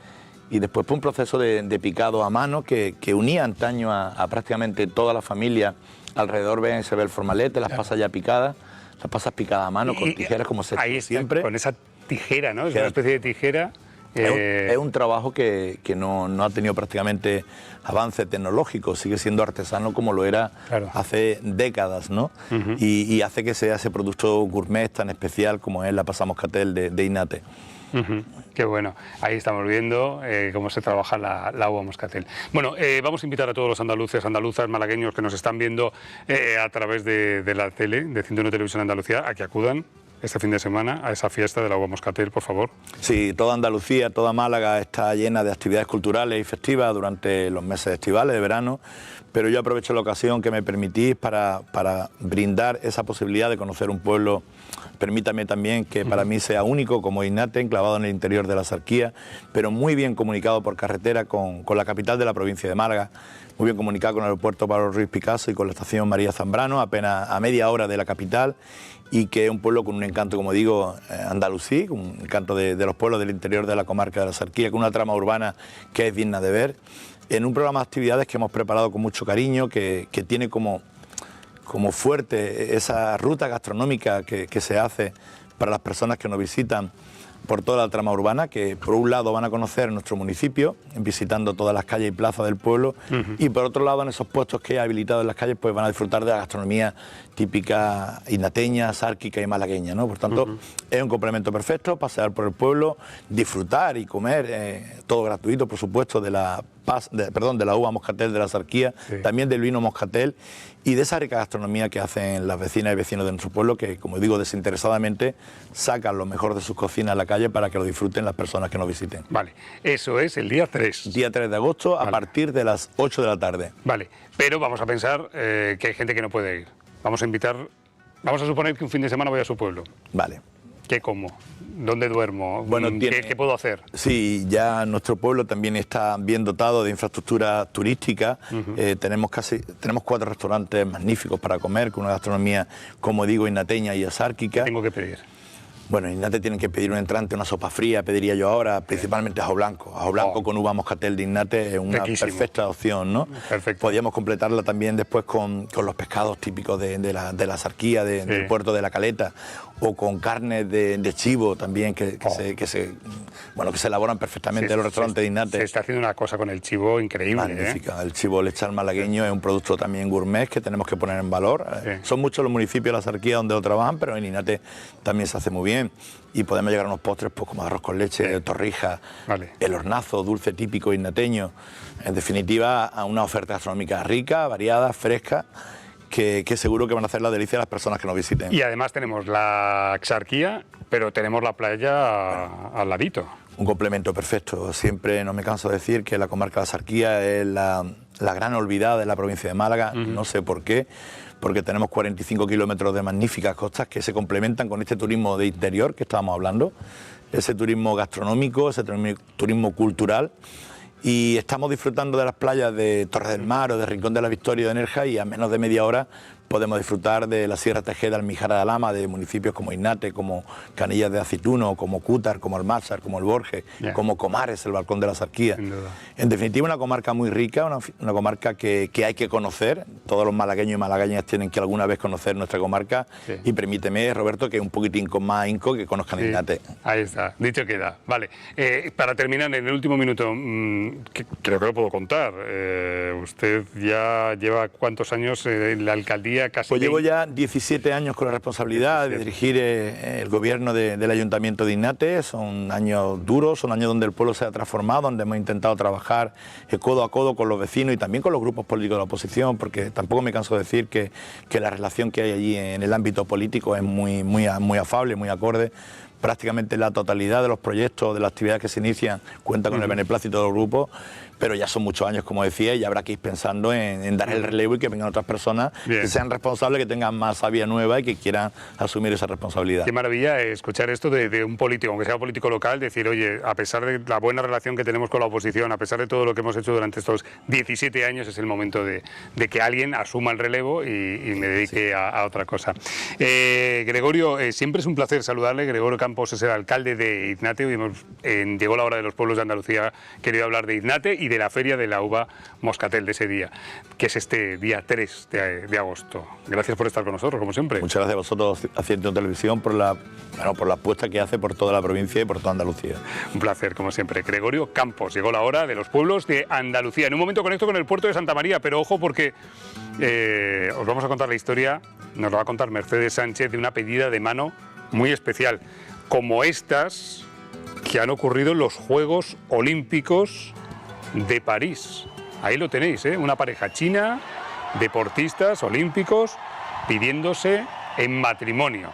Speaker 9: y después un proceso de picado a mano que unía antaño a prácticamente toda la familia. Alrededor se ve el formalete, las pasas ya picadas, las pasas picadas a mano con tijeras, como se hace siempre.
Speaker 1: Con esa tijera, ¿no? Es una especie de tijera.
Speaker 9: Es un trabajo que no ha tenido prácticamente avance tecnológico, sigue siendo artesano como lo era hace décadas, ¿no? Y hace que sea ese producto gourmet tan especial como es la pasa moscatel de Innate.
Speaker 1: Qué bueno, ahí estamos viendo cómo se trabaja la uva moscatel. Bueno, vamos a invitar a todos los andaluces, andaluzas, malagueños que nos están viendo a través de la tele, de 101 Televisión Andalucía, a que acudan este fin de semana a esa fiesta de la uva moscatel, por favor.
Speaker 9: Sí, toda Andalucía, toda Málaga está llena de actividades culturales y festivas durante los meses estivales de verano, pero yo aprovecho la ocasión que me permitís para brindar esa posibilidad de conocer un pueblo, permítame también que para mí sea único como Innate, enclavado en el interior de la Axarquía, pero muy bien comunicado por carretera con la capital de la provincia de Málaga, muy bien comunicado con el aeropuerto Pablo Ruiz Picasso y con la estación María Zambrano, apenas a media hora de la capital, y que es un pueblo con un encanto, como digo, andalusí, un encanto de los pueblos del interior de la comarca de la Axarquía, con una trama urbana que es digna de ver, en un programa de actividades que hemos preparado con mucho cariño, que tiene como fuerte esa ruta gastronómica que se hace para las personas que nos visitan por toda la trama urbana, que por un lado van a conocer nuestro municipio, visitando todas las calles y plazas del pueblo, y por otro lado en esos puestos que he habilitado en las calles pues van a disfrutar de la gastronomía típica innateña, axárquica y malagueña, ¿no? Por tanto, es un complemento perfecto, pasear por el pueblo, disfrutar y comer, todo gratuito, por supuesto, de la uva moscatel de la Axarquía, también del vino moscatel y de esa rica gastronomía que hacen las vecinas y vecinos de nuestro pueblo, que, como digo, desinteresadamente sacan lo mejor de sus cocinas a la calle para que lo disfruten las personas que nos visiten.
Speaker 1: Vale, eso es el día 3.
Speaker 9: Día 3 de agosto, a partir de las 8 de la tarde.
Speaker 1: Vale, pero vamos a pensar que hay gente que no puede ir. Vamos a suponer que un fin de semana voy a su pueblo.
Speaker 9: Vale.
Speaker 1: ¿Qué como? ¿Dónde duermo?
Speaker 9: Bueno,
Speaker 1: ¿Qué puedo hacer?
Speaker 9: Sí, ya nuestro pueblo también está bien dotado de infraestructura turística. Tenemos 4 restaurantes magníficos para comer, con una gastronomía, como digo, innateña y axárquica.
Speaker 1: ¿Qué tengo que pedir?
Speaker 9: Bueno, en Innate tienen que pedir un entrante, una sopa fría, pediría yo ahora, principalmente ajo blanco. Ajo blanco con uva moscatel de Innate es una perfecta opción, ¿no?
Speaker 1: Perfecto.
Speaker 9: Podríamos completarla también después con los pescados típicos de la Sarquía, del puerto de La Caleta, o con carnes de chivo también que se elaboran perfectamente en los restaurantes de Innate.
Speaker 1: Se está haciendo una cosa con el chivo increíble.
Speaker 9: Magnífica. El chivo lechal malagueño es un producto también gourmet que tenemos que poner en valor. Son muchos los municipios de la Sarquía donde lo trabajan, pero en Innate también se hace muy bien. Y podemos llegar a unos postres pues, como arroz con leche, torrijas, el hornazo, dulce típico innateño. En definitiva, a una oferta gastronómica rica, variada, fresca, que seguro que van a hacer la delicia a las personas que nos visiten.
Speaker 1: Y además tenemos la Axarquía, pero tenemos la playa al ladito.
Speaker 9: Un complemento perfecto. Siempre no me canso de decir que la comarca de la Axarquía es la gran olvidada de la provincia de Málaga. No sé por qué, porque tenemos 45 kilómetros de magníficas costas que se complementan con este turismo de interior que estábamos hablando, ese turismo gastronómico, ese turismo cultural. Y estamos disfrutando de las playas de Torre del Mar o de Rincón de la Victoria de Nerja, y a menos de media hora podemos disfrutar de la Sierra Tejeda, Almijara de Alhama, de municipios como Innate, como Canillas de Acituno, como Cútar, como Almázar, como El Borges, como Comares, el Balcón de la Sarquía. En definitiva, una comarca muy rica, una comarca que hay que conocer. Todos los malagueños y malagueñas tienen que alguna vez conocer nuestra comarca. Y permíteme, Roberto, que un poquitín con más ahínco que conozcan Innate.
Speaker 1: Ahí está, dicho queda. Vale, para terminar, en el último minuto, creo que lo puedo contar. Usted ya lleva ¿cuántos años en la alcaldía?
Speaker 9: Pues llevo ya 17 años con la responsabilidad de dirigir el gobierno del Ayuntamiento de Innate. Son años duros, son años donde el pueblo se ha transformado, donde hemos intentado trabajar codo a codo con los vecinos y también con los grupos políticos de la oposición, porque tampoco me canso de decir que la relación que hay allí en el ámbito político es muy afable, muy acorde. Prácticamente la totalidad de los proyectos, de las actividades que se inician, cuenta con el beneplácito de los grupos, pero ya son muchos años, como decía, y habrá que ir pensando en dar el relevo y que vengan otras personas que sean responsables, que tengan más savia nueva y que quieran asumir esa responsabilidad.
Speaker 1: Qué maravilla escuchar esto de un político, aunque sea político local, decir, oye, a pesar de la buena relación que tenemos con la oposición, a pesar de todo lo que hemos hecho durante estos 17 años, es el momento de que alguien asuma el relevo y me dedique a otra cosa. Gregorio, siempre es un placer saludarle. Gregorio Campos es el alcalde de Innate. Hoy llegó la hora de los pueblos de Andalucía, querido hablar de Innate y de la Feria de la Uva Moscatel de ese día, que es este día 3 de agosto. Gracias por estar con nosotros, como siempre.
Speaker 9: Muchas gracias a vosotros, Haciendo Televisión, por la apuesta que hace por toda la provincia y por toda Andalucía.
Speaker 1: Un placer, como siempre. Gregorio Campos, llegó la hora de los pueblos de Andalucía. En un momento conecto con el puerto de Santa María, pero ojo porque os vamos a contar la historia, nos lo va a contar Mercedes Sánchez, de una pedida de mano muy especial, como estas que han ocurrido en los Juegos Olímpicos de París. Ahí lo tenéis, una pareja china, deportistas olímpicos, pidiéndose en matrimonio.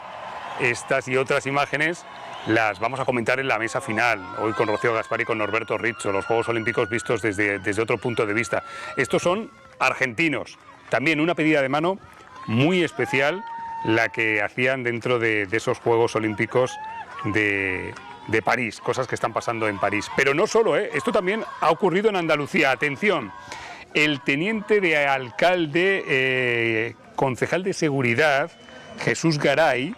Speaker 1: Estas y otras imágenes las vamos a comentar en la mesa final, hoy con Rocío Gaspar y con Norberto Richo, los Juegos Olímpicos vistos desde otro punto de vista. Estos son argentinos, también una pedida de mano muy especial, la que hacían dentro de esos Juegos Olímpicos de París, cosas que están pasando en París. Pero no solo, esto también ha ocurrido en Andalucía. Atención, el teniente de alcalde, concejal de seguridad, Jesús Garay,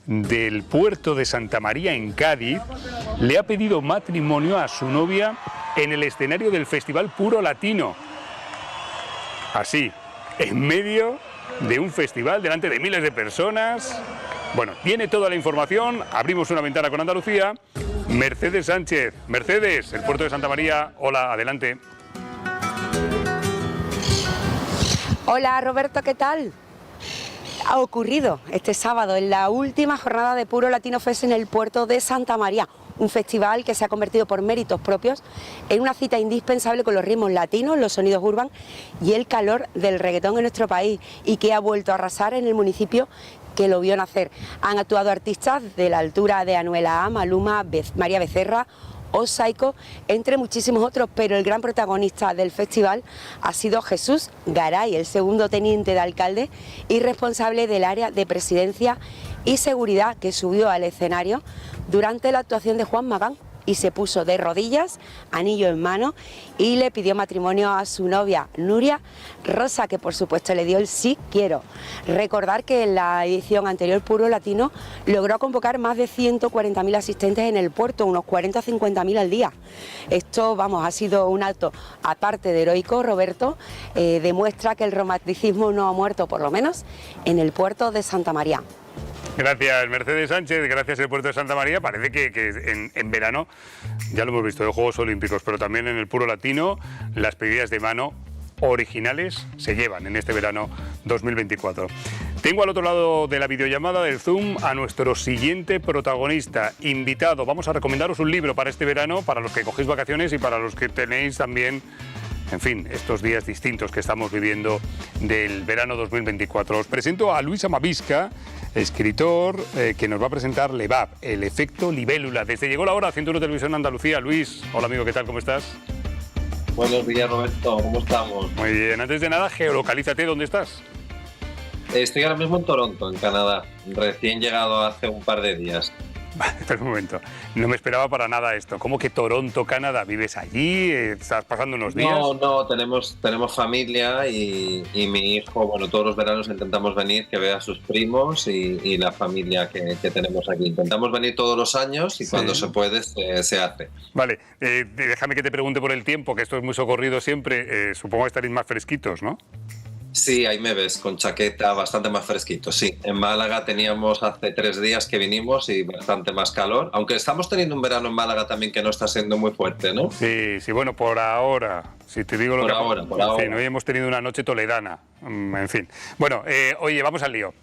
Speaker 1: del puerto de Santa María en Cádiz, le ha pedido matrimonio a su novia en el escenario del Festival Puro Latino. Así, en medio de un festival, delante de miles de personas. Bueno, tiene toda la información, abrimos una ventana con Andalucía. Mercedes Sánchez. Mercedes, el puerto de Santa María, hola, adelante.
Speaker 10: Hola Roberto, ¿qué tal? Ha ocurrido este sábado en la última jornada de Puro Latino Fest en el puerto de Santa María, un festival que se ha convertido por méritos propios en una cita indispensable con los ritmos latinos, los sonidos urban y el calor del reggaetón en nuestro país, y que ha vuelto a arrasar en el municipio que lo vio nacer. Han actuado artistas de la altura de Anuela A, Maluma, María Becerra o Saiko, entre muchísimos otros, pero el gran protagonista del festival ha sido Jesús Garay, el segundo teniente de alcalde y responsable del área de presidencia y seguridad, que subió al escenario durante la actuación de Juan Magán, y se puso de rodillas, anillo en mano, y le pidió matrimonio a su novia Nuria Rosa, que por supuesto le dio el sí quiero. Recordar que en la edición anterior Puro Latino logró convocar más de 140.000 asistentes en el puerto, unos 40 o 50.000 al día. Esto, vamos, ha sido un acto aparte de heroico, Roberto, demuestra que el romanticismo no ha muerto, por lo menos en el puerto de Santa María.
Speaker 1: Gracias, Mercedes Sánchez, gracias el puerto de Santa María. Parece que en verano, ya lo hemos visto, en Juegos Olímpicos, pero también en el Puro Latino, las pedidas de mano originales se llevan en este verano 2024. Tengo al otro lado de la videollamada del Zoom a nuestro siguiente protagonista, invitado. Vamos a recomendaros un libro para este verano, para los que cogéis vacaciones y para los que tenéis también, en fin, estos días distintos que estamos viviendo del verano 2024. Os presento a Luis Amavisca, escritor, que nos va a presentar LEVAP, el efecto libélula. Desde Llegó la Hora, 101 Televisión Andalucía. Luis, hola amigo, ¿qué tal? ¿Cómo estás?
Speaker 11: Buenos días, Roberto, ¿cómo estamos?
Speaker 1: Muy bien, antes de nada, geolocalízate, ¿dónde estás?
Speaker 11: Estoy ahora mismo en Toronto, en Canadá, recién llegado hace un par de días.
Speaker 1: Espera un momento, no me esperaba para nada esto. ¿Cómo que Toronto, Canadá? ¿Vives allí? ¿Estás pasando unos días?
Speaker 11: No, tenemos familia y mi hijo, bueno, todos los veranos intentamos venir, que vea a sus primos y la familia que tenemos aquí. Intentamos venir todos los años y cuando se puede se hace.
Speaker 1: Vale, déjame que te pregunte por el tiempo, que esto es muy socorrido siempre. Supongo que estaréis más fresquitos, ¿no?
Speaker 11: Sí, ahí me ves, con chaqueta, bastante más fresquito, sí. En Málaga teníamos hace 3 días que vinimos y bastante más calor, aunque estamos teniendo un verano en Málaga también que no está siendo muy fuerte, ¿no?
Speaker 1: Sí, bueno, por ahora, si te digo lo
Speaker 11: por
Speaker 1: que...
Speaker 11: Ahora.
Speaker 1: En fin, hoy hemos tenido una noche toledana, en fin. Bueno, oye, vamos al lío.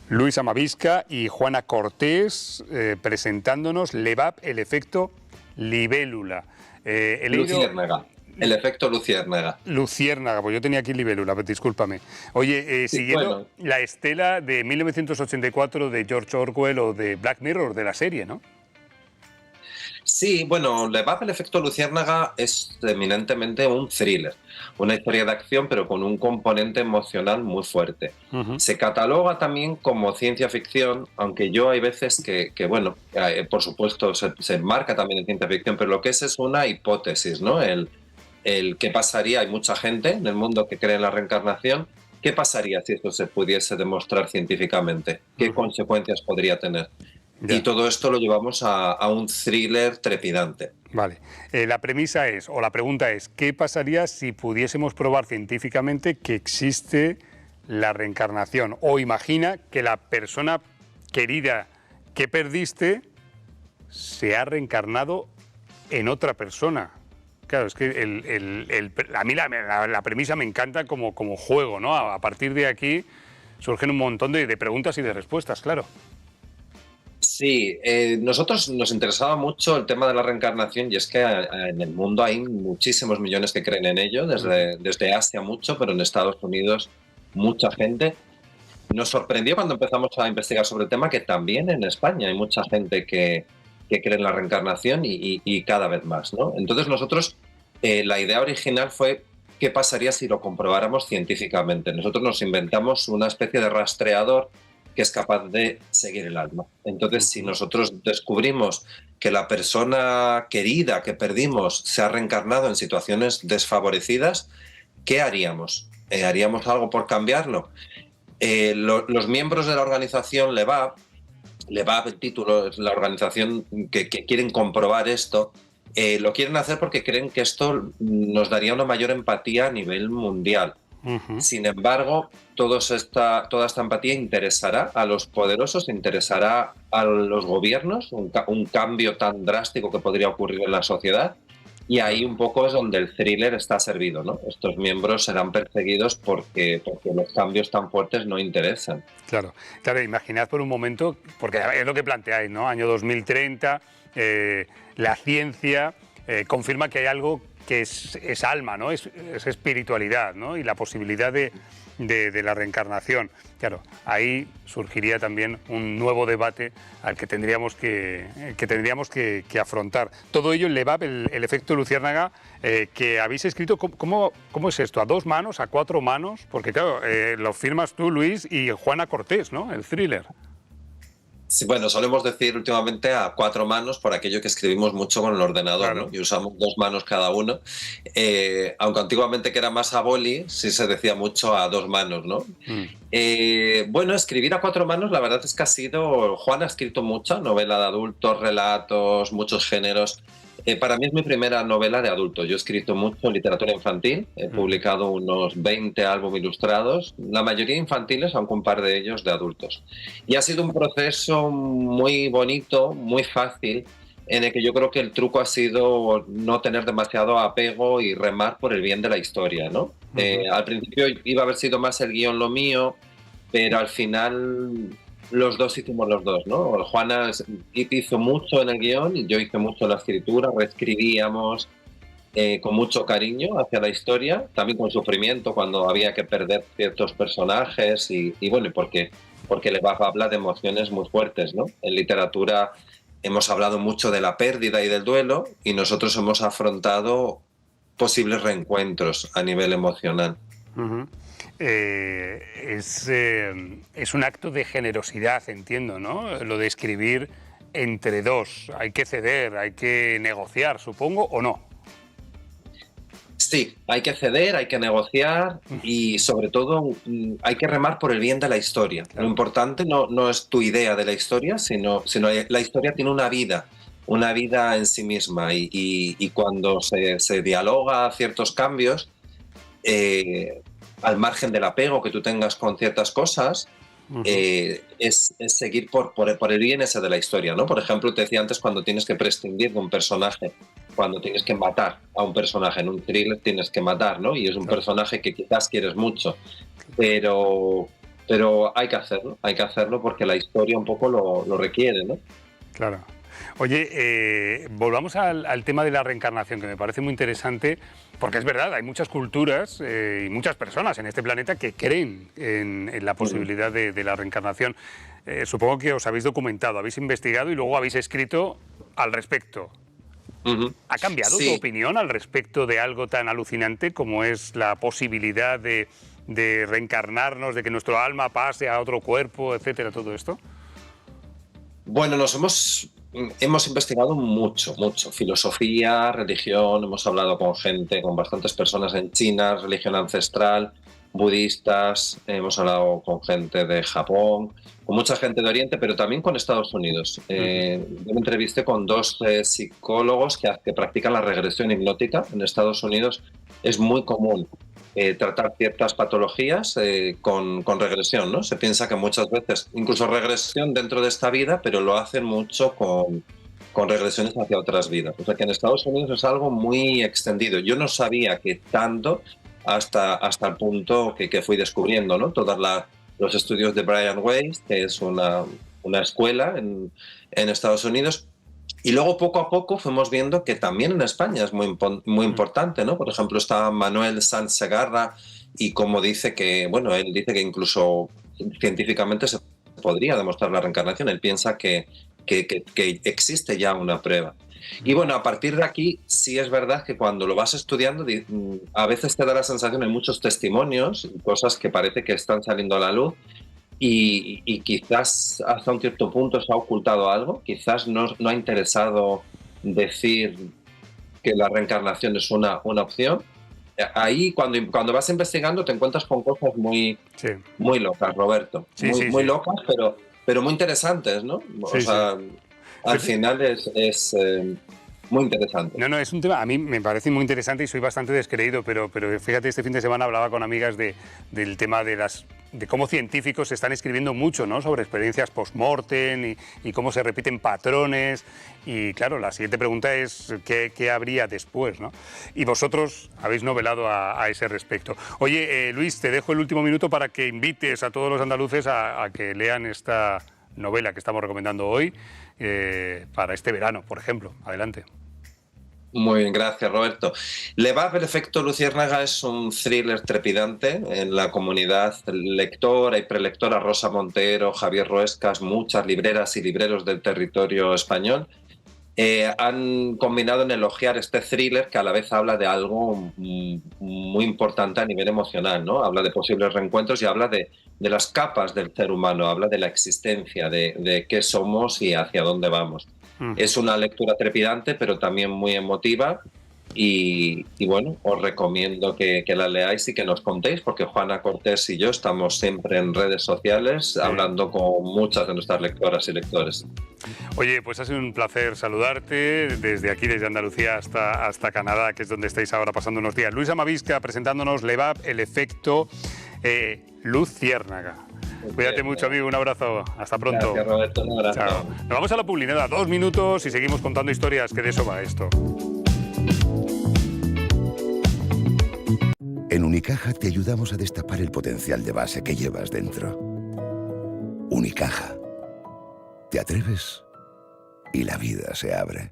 Speaker 1: Luis Amavisca y Juana Cortés presentándonos LEVAP, el efecto libélula.
Speaker 11: Luciérnaga. El efecto luciérnaga.
Speaker 1: Luciérnaga, pues yo tenía aquí libélula, discúlpame. Oye, siguiendo la estela de 1984 de George Orwell o de Black Mirror, de la serie, ¿no?
Speaker 11: Sí, bueno, LEVAP, el efecto luciérnaga es eminentemente un thriller, una historia de acción pero con un componente emocional muy fuerte. Se cataloga también como ciencia ficción, aunque yo hay veces que bueno, por supuesto se enmarca también en ciencia ficción, pero lo que es una hipótesis, ¿no? El qué pasaría, hay mucha gente en el mundo que cree en la reencarnación, ¿qué pasaría si esto se pudiese demostrar científicamente? ¿Qué consecuencias podría tener? Ya. Y todo esto lo llevamos a un thriller trepidante.
Speaker 1: Vale, la premisa es, o la pregunta es, ¿qué pasaría si pudiésemos probar científicamente que existe la reencarnación? O imagina que la persona querida que perdiste se ha reencarnado en otra persona. Claro, es que a mí la premisa me encanta como juego, ¿no? A partir de aquí surgen un montón de preguntas y de respuestas, claro.
Speaker 11: Sí, nosotros nos interesaba mucho el tema de la reencarnación y es que en el mundo hay muchísimos millones que creen en ello, desde Asia mucho, pero en Estados Unidos mucha gente. Nos sorprendió cuando empezamos a investigar sobre el tema que también en España hay mucha gente que cree en la reencarnación y cada vez más, ¿no? Entonces nosotros, la idea original fue qué pasaría si lo comprobáramos científicamente. Nosotros nos inventamos una especie de rastreador que es capaz de seguir el alma. Entonces, si nosotros descubrimos que la persona querida que perdimos se ha reencarnado en situaciones desfavorecidas, ¿qué haríamos? ¿Haríamos algo por cambiarlo? Los miembros de la organización LEVAP, el título es la organización que quieren comprobar esto, lo quieren hacer porque creen que esto nos daría una mayor empatía a nivel mundial. Sin embargo, toda esta empatía interesará a los poderosos, interesará a los gobiernos, un cambio tan drástico que podría ocurrir en la sociedad, y ahí un poco es donde el thriller está servido, ¿no? Estos miembros serán perseguidos porque los cambios tan fuertes no interesan.
Speaker 1: Claro, imaginad por un momento, porque es lo que planteáis, ¿no? Año 2030, la ciencia confirma que hay algo que es alma, ¿no? Es espiritualidad, ¿no? Y la posibilidad de la reencarnación. Claro, ahí surgiría también un nuevo debate al que tendríamos que afrontar. Todo ello en LEVAP, el efecto luciérnaga, que habéis escrito. ¿Cómo es esto? ¿A 2 manos? ¿A 4 manos? Porque claro, lo firmas tú, Luis, y Juana Cortés, ¿no? El thriller.
Speaker 11: Sí, bueno, solemos decir últimamente a 4 manos por aquello que escribimos mucho con el ordenador,
Speaker 1: Claro.
Speaker 11: ¿no? Y usamos 2 manos cada uno. Aunque antiguamente que era más a boli, sí se decía mucho a 2 manos, ¿no? Bueno, escribir a 4 manos, la verdad es que ha sido... Juan ha escrito mucha novela de adultos, relatos, muchos géneros. Para mí es mi primera novela de adulto. Yo he escrito mucho literatura infantil, he publicado unos 20 álbumes ilustrados, la mayoría infantiles, aunque un par de ellos de adultos. Y ha sido un proceso muy bonito, muy fácil, en el que yo creo que el truco ha sido no tener demasiado apego y remar por el bien de la historia, ¿no? Al principio iba a haber sido más el guión lo mío, pero al final... Los dos hicimos los dos, ¿no? Juana hizo mucho en el guión y yo hice mucho en la escritura, reescribíamos con mucho cariño hacia la historia, también con sufrimiento cuando había que perder ciertos personajes y bueno, porque le va a hablar de emociones muy fuertes, ¿no? En literatura hemos hablado mucho de la pérdida y del duelo y nosotros hemos afrontado posibles reencuentros a nivel emocional.
Speaker 1: Es un acto de generosidad, entiendo, ¿no? Lo de escribir entre dos. Hay que ceder, hay que negociar, supongo, ¿o no?
Speaker 11: Sí, hay que ceder, hay que negociar y sobre todo hay que remar por el bien de la historia. Claro. Lo importante no es tu idea de la historia, sino la historia tiene una vida en sí misma y cuando se dialoga ciertos cambios, al margen del apego que tú tengas con ciertas cosas, es seguir por el bien ese de la historia, ¿no? Por ejemplo, te decía antes, cuando tienes que prescindir de un personaje, cuando tienes que matar a un personaje en un thriller, tienes que matar, ¿no? Y es un personaje que quizás quieres mucho, pero hay que hacerlo porque la historia un poco lo requiere, ¿no?
Speaker 1: Claro. Oye, volvamos al tema de la reencarnación, que me parece muy interesante, porque es verdad, hay muchas culturas y muchas personas en este planeta que creen en la posibilidad de la reencarnación. Supongo que os habéis documentado, habéis investigado y luego habéis escrito al respecto. ¿Ha cambiado tu opinión al respecto de algo tan alucinante como es la posibilidad de reencarnarnos, de que nuestro alma pase a otro cuerpo, etcétera, todo esto?
Speaker 11: Bueno, hemos investigado mucho, filosofía, religión, hemos hablado con bastantes personas en China, religión ancestral, budistas, hemos hablado con gente de Japón, con mucha gente de Oriente, pero también con Estados Unidos. Yo me entrevisté con 2 psicólogos que practican la regresión hipnótica. En Estados Unidos es muy común tratar ciertas patologías con regresión, ¿no? Se piensa que muchas veces, incluso regresión dentro de esta vida, pero lo hacen mucho con regresiones hacia otras vidas. O sea que en Estados Unidos es algo muy extendido. Yo no sabía que tanto hasta el punto que fui descubriendo, ¿no? Todos los estudios de Brian Weiss, que es una escuela en Estados Unidos. Y luego poco a poco fuimos viendo que también en España es muy importante, ¿no? Por ejemplo, está Manuel Sanz Segarra y como dice que, bueno, él dice que incluso científicamente se podría demostrar la reencarnación. Él piensa que existe ya una prueba. Y bueno, a partir de aquí sí es verdad que cuando lo vas estudiando a veces te da la sensación, hay muchos testimonios, cosas que parece que están saliendo a la luz. Y quizás hasta un cierto punto se ha ocultado algo, quizás no ha interesado decir que la reencarnación es una opción. Ahí cuando vas investigando te encuentras con cosas muy locas, Roberto. Muy locas, pero muy interesantes, ¿no? Al final es muy interesante.
Speaker 1: No, es un tema, a mí me parece muy interesante y soy bastante descreído, pero fíjate, este fin de semana hablaba con amigas del tema de cómo científicos están escribiendo mucho, ¿no? Sobre experiencias post-mortem y cómo se repiten patrones. Y claro, la siguiente pregunta es ¿qué habría después, ¿no? Y vosotros habéis novelado a ese respecto. Oye, Luis, te dejo el último minuto para que invites a todos los andaluces a que lean esta novela que estamos recomendando hoy para este verano, por ejemplo. Adelante.
Speaker 11: Muy bien, gracias, Roberto. Le va perfecto, Luciérnaga es un thriller trepidante. En la comunidad lectora y prelectora, Rosa Montero, Javier Roescas, muchas libreras y libreros del territorio español han combinado en elogiar este thriller que a la vez habla de algo muy importante a nivel emocional, ¿no? Habla de posibles reencuentros y habla de las capas del ser humano, habla de la existencia, de qué somos y hacia dónde vamos. Es una lectura trepidante, pero también muy emotiva. Y bueno, os recomiendo que la leáis y que nos contéis, porque Juana Cortés y yo estamos siempre en redes sociales hablando con muchas de nuestras lectoras y lectores.
Speaker 1: Oye, pues ha sido un placer saludarte desde aquí, desde Andalucía hasta Canadá, que es donde estáis ahora pasando unos días. Luisa Mavisca presentándonos LEVAP, el efecto Luciérnaga. Cuídate mucho, amigo, un abrazo, hasta pronto.
Speaker 11: Gracias, Roberto, un abrazo.
Speaker 1: Chao. Nos vamos a la publicidad, 2 minutos y seguimos contando historias, que de eso va esto.
Speaker 5: En Unicaja te ayudamos a destapar el potencial de base que llevas dentro. Unicaja. ¿Te atreves? Y la vida se abre.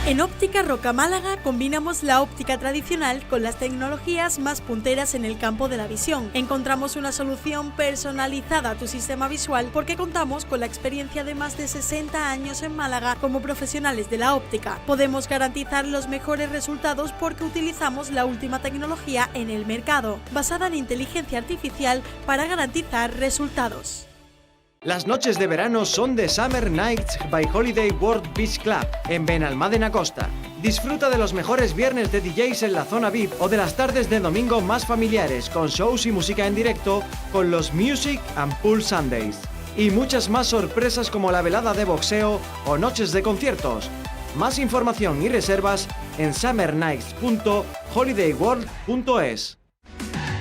Speaker 12: En Óptica Roca Málaga combinamos la óptica tradicional con las tecnologías más punteras en el campo de la visión. Encontramos una solución personalizada a tu sistema visual porque contamos con la experiencia de más de 60 años en Málaga como profesionales de la óptica. Podemos garantizar los mejores resultados porque utilizamos la última tecnología en el mercado, basada en inteligencia artificial para garantizar resultados.
Speaker 7: Las noches de verano son de Summer Nights by Holiday World Beach Club en Benalmádena Costa. Disfruta de los mejores viernes de DJs en la zona VIP o de las tardes de domingo más familiares con shows y música en directo con los Music and Pool Sundays. Y muchas más sorpresas como la velada de boxeo o noches de conciertos. Más información y reservas en summernights.holidayworld.es.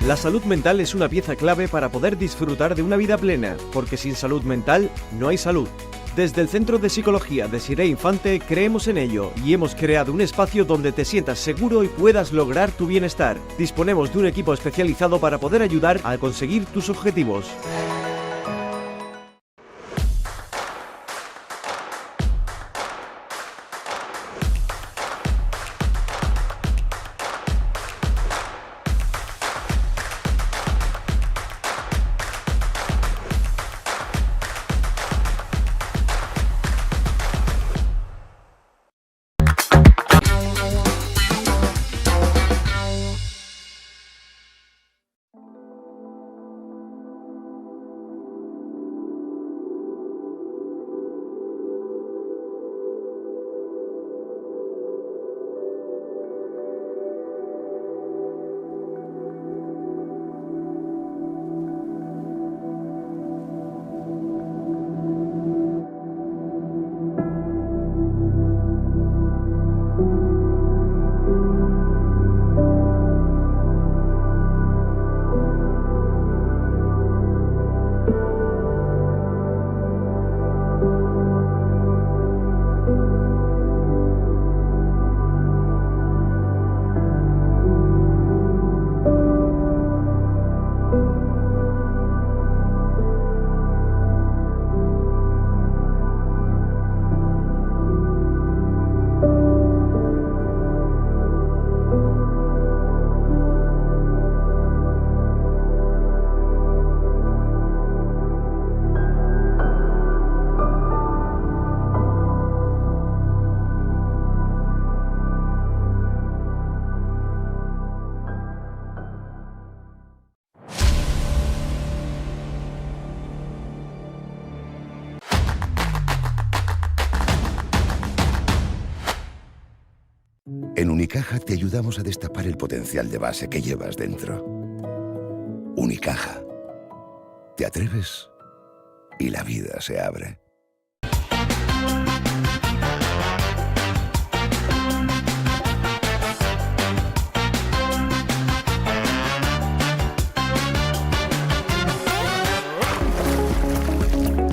Speaker 13: La salud mental es una pieza clave para poder disfrutar de una vida plena, porque sin salud mental no hay salud. Desde el Centro de Psicología Desiré Infante creemos en ello y hemos creado un espacio donde te sientas seguro y puedas lograr tu bienestar. Disponemos de un equipo especializado para poder ayudar a conseguir tus objetivos.
Speaker 5: En Unicaja te ayudamos a destapar el potencial de base que llevas dentro. Unicaja. ¿Te atreves? Y la vida se abre.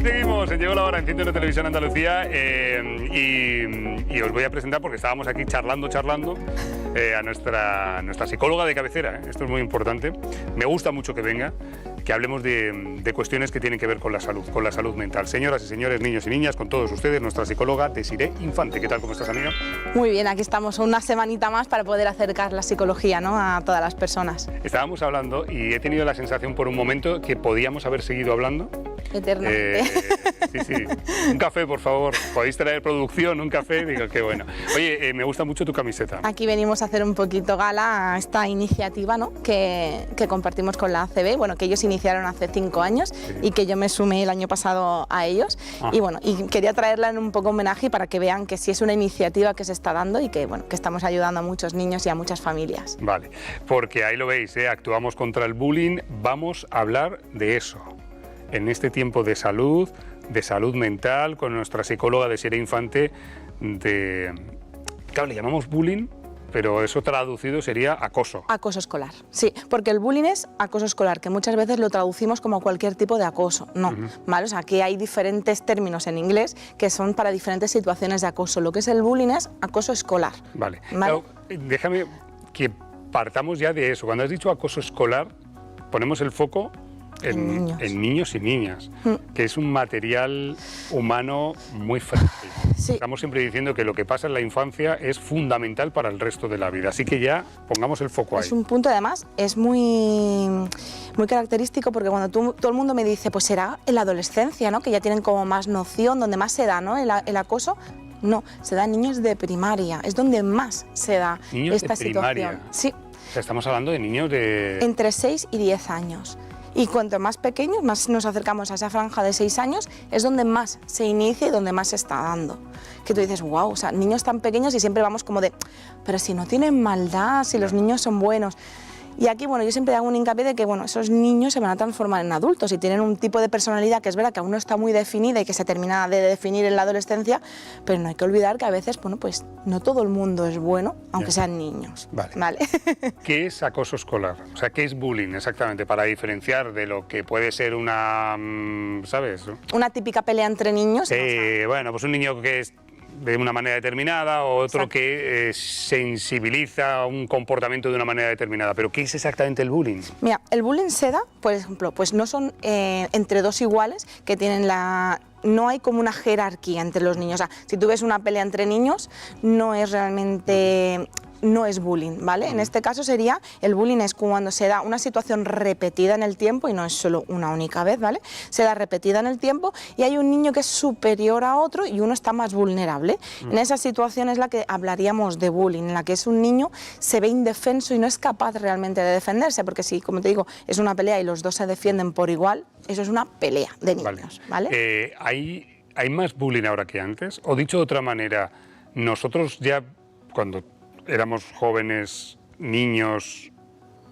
Speaker 1: Seguimos, llegó la hora en Ciento de Televisión Andalucía y os voy a presentar, porque estábamos aquí charlando, a nuestra psicóloga de cabecera. Esto es muy importante. Me gusta mucho que venga, que hablemos de cuestiones que tienen que ver con la salud mental. Señoras y señores, niños y niñas, con todos ustedes, nuestra psicóloga Desiré Infante. ¿Qué tal? ¿Cómo estás, amiga?
Speaker 14: Muy bien, aquí estamos una semanita más para poder acercar la psicología, ¿no?, a todas las personas.
Speaker 1: Estábamos hablando y he tenido la sensación por un momento que podíamos haber seguido hablando,
Speaker 14: eternamente.
Speaker 1: Sí. Un café, por favor. Podéis traer producción, un café. Digo, qué bueno. Oye, me gusta mucho tu camiseta.
Speaker 14: Aquí venimos a hacer un poquito gala a esta iniciativa, ¿no?, que compartimos con la ACB, bueno, que ellos iniciaron hace 5 años y que yo me sumé el año pasado a ellos. Y bueno, y quería traerla en un poco homenaje para que vean que sí es una iniciativa que se está dando y que, bueno, que estamos ayudando a muchos niños y a muchas familias.
Speaker 1: Vale, porque ahí lo veis, actuamos contra el bullying, vamos a hablar de eso. En este tiempo de salud mental, con nuestra psicóloga Desiree Infante, claro, le llamamos bullying, pero eso traducido sería acoso.
Speaker 14: Acoso escolar, sí, porque el bullying es acoso escolar, que muchas veces lo traducimos como cualquier tipo de acoso. No, ¿vale? O sea, aquí hay diferentes términos en inglés que son para diferentes situaciones de acoso. Lo que es el bullying es acoso escolar.
Speaker 1: Vale. Claro, déjame que partamos ya de eso. Cuando has dicho acoso escolar, ponemos el foco en niños y niñas, que es un material humano muy frágil. Sí. Estamos siempre diciendo que lo que pasa en la infancia es fundamental para el resto de la vida, así que ya pongamos el foco ahí.
Speaker 14: Es un punto, además, es muy característico, porque cuando todo el mundo me dice, pues será en la adolescencia, ¿no?, que ya tienen como más noción, donde más se da, ¿no?, el acoso. No, se da en niños de primaria, es donde más se da esta situación. Sí.
Speaker 1: O sea, estamos hablando de niños de...
Speaker 14: Entre 6 y 10 años. Y cuanto más pequeños, más nos acercamos a esa franja de 6 años, es donde más se inicia y donde más se está dando. Que tú dices, wow, o sea, niños tan pequeños y siempre vamos como de, pero si no tienen maldad, si los niños son buenos. Y aquí, bueno, yo siempre hago un hincapié de que, bueno, esos niños se van a transformar en adultos y tienen un tipo de personalidad que es verdad que aún no está muy definida y que se termina de definir en la adolescencia, pero no hay que olvidar que a veces, bueno, pues no todo el mundo es bueno, aunque sean niños. Vale.
Speaker 1: ¿Qué es acoso escolar? O sea, ¿qué es bullying exactamente? Para diferenciar de lo que puede ser una, ¿sabes?
Speaker 14: Una típica pelea entre niños.
Speaker 1: Bueno, pues un niño que es de una manera determinada o otro que sensibiliza un comportamiento de una manera determinada. ¿Pero qué es exactamente el bullying?
Speaker 14: Mira, el bullying se da, por ejemplo, pues no son entre dos iguales que tienen no hay como una jerarquía entre los niños. O sea, si tú ves una pelea entre niños, no es realmente... No es bullying, ¿vale? En este caso sería, el bullying es cuando se da una situación repetida en el tiempo y no es solo una única vez, ¿vale? Se da repetida en el tiempo y hay un niño que es superior a otro y uno está más vulnerable. En esa situación es la que hablaríamos de bullying, en la que es un niño se ve indefenso y no es capaz realmente de defenderse, porque si, como te digo, es una pelea y los dos se defienden por igual, eso es una pelea de niños, ¿vale?
Speaker 1: ¿Hay más bullying ahora que antes? O dicho de otra manera, nosotros ya cuando éramos jóvenes, niños,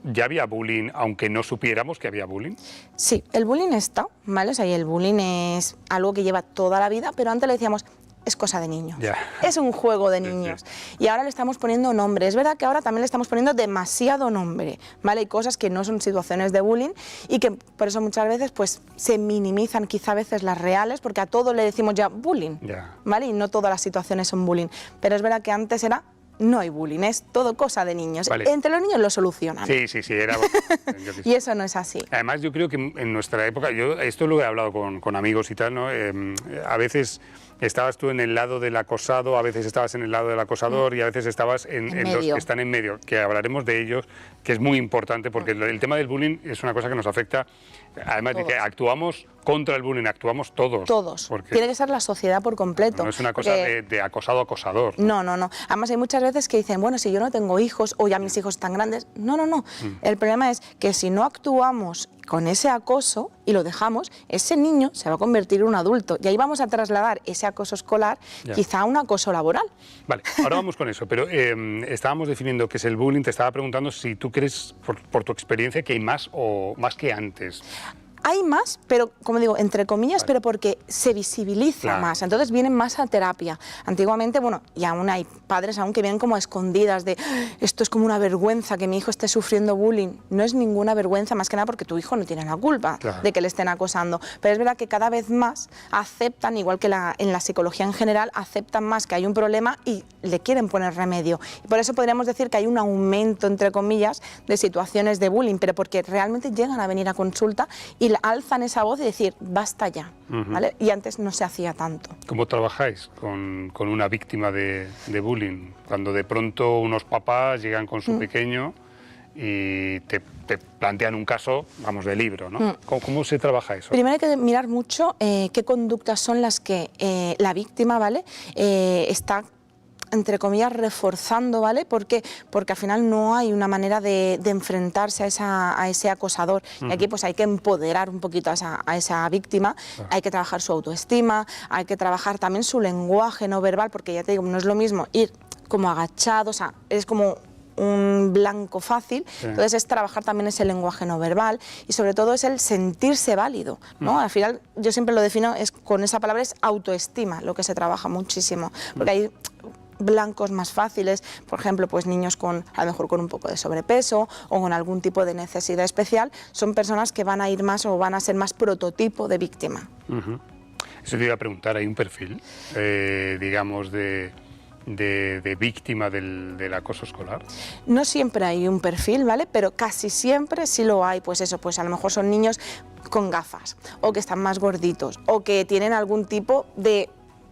Speaker 1: ¿ya había bullying aunque no supiéramos que había bullying?
Speaker 14: Sí, el bullying está, ¿vale? O sea, y el bullying es algo que lleva toda la vida, pero antes le decíamos, es cosa de niños, es un juego de niños. Y ahora le estamos poniendo nombre. Es verdad que ahora también le estamos poniendo demasiado nombre, ¿vale? Hay cosas que no son situaciones de bullying y que por eso muchas veces pues se minimizan quizá a veces las reales, porque a todo le decimos ya bullying, ¿vale? Y no todas las situaciones son bullying. Pero es verdad que antes era... No hay bullying, es todo cosa de niños. Entre los niños lo solucionan.
Speaker 1: Sí, era...
Speaker 14: Y eso no es así.
Speaker 1: Además, yo creo que en nuestra época, esto lo he hablado con amigos y tal, ¿no? A veces estabas tú en el lado del acosado, a veces estabas en el lado del acosador y a veces estabas en los que están en medio, que hablaremos de ellos, que es muy importante porque el tema del bullying es una cosa que nos afecta, además de que actuamos contra el bullying, actuamos todos.
Speaker 14: Todos. Tiene que ser la sociedad por completo.
Speaker 1: No es una cosa de acosado a acosador.
Speaker 14: No. Además hay muchas veces que dicen, bueno, si yo no tengo hijos o ya mis hijos están grandes. No. El problema es que si no actuamos con ese acoso y lo dejamos, ese niño se va a convertir en un adulto y ahí vamos a trasladar ese acoso escolar quizá a un acoso laboral.
Speaker 1: Vale, ahora vamos con eso, pero estábamos definiendo qué es el bullying, te estaba preguntando si tú crees, por tu experiencia, que hay más o más que antes.
Speaker 14: Hay más, pero como digo, entre comillas, pero porque se visibiliza más, entonces vienen más a terapia. Antiguamente, bueno, y aún hay padres aún que vienen como a escondidas de esto es como una vergüenza que mi hijo esté sufriendo bullying. No es ninguna vergüenza, más que nada porque tu hijo no tiene la culpa de que le estén acosando. Pero es verdad que cada vez más aceptan, igual que en la psicología en general, aceptan más que hay un problema y le quieren poner remedio. Y por eso podríamos decir que hay un aumento, entre comillas, de situaciones de bullying, pero porque realmente llegan a venir a consulta y alzan esa voz y decir, basta ya, ¿vale? Y antes no se hacía tanto.
Speaker 1: ¿Cómo trabajáis con una víctima de bullying? Cuando de pronto unos papás llegan con su pequeño y te plantean un caso, vamos, de libro, ¿no? ¿Cómo se trabaja eso?
Speaker 14: Primero hay que mirar mucho qué conductas son las que la víctima, ¿vale?, está, entre comillas, reforzando, ¿vale? ¿Por qué? Porque al final no hay una manera de enfrentarse a ese acosador. Y aquí pues hay que empoderar un poquito a esa víctima, hay que trabajar su autoestima, hay que trabajar también su lenguaje no verbal, porque ya te digo, no es lo mismo ir como agachado, o sea, es como un blanco fácil, entonces es trabajar también ese lenguaje no verbal y sobre todo es el sentirse válido, ¿no? Al final yo siempre lo defino, es con esa palabra es autoestima, lo que se trabaja muchísimo, porque hay blancos más fáciles, por ejemplo, pues niños con a lo mejor con un poco de sobrepeso o con algún tipo de necesidad especial, son personas que van a ir más o van a ser más prototipo de víctima.
Speaker 1: Eso te iba a preguntar, ¿hay un perfil, digamos, de víctima del acoso escolar?
Speaker 14: No siempre hay un perfil, ¿vale? Pero casi siempre sí lo hay, pues eso, pues a lo mejor son niños con gafas, o que están más gorditos, o que tienen algún tipo de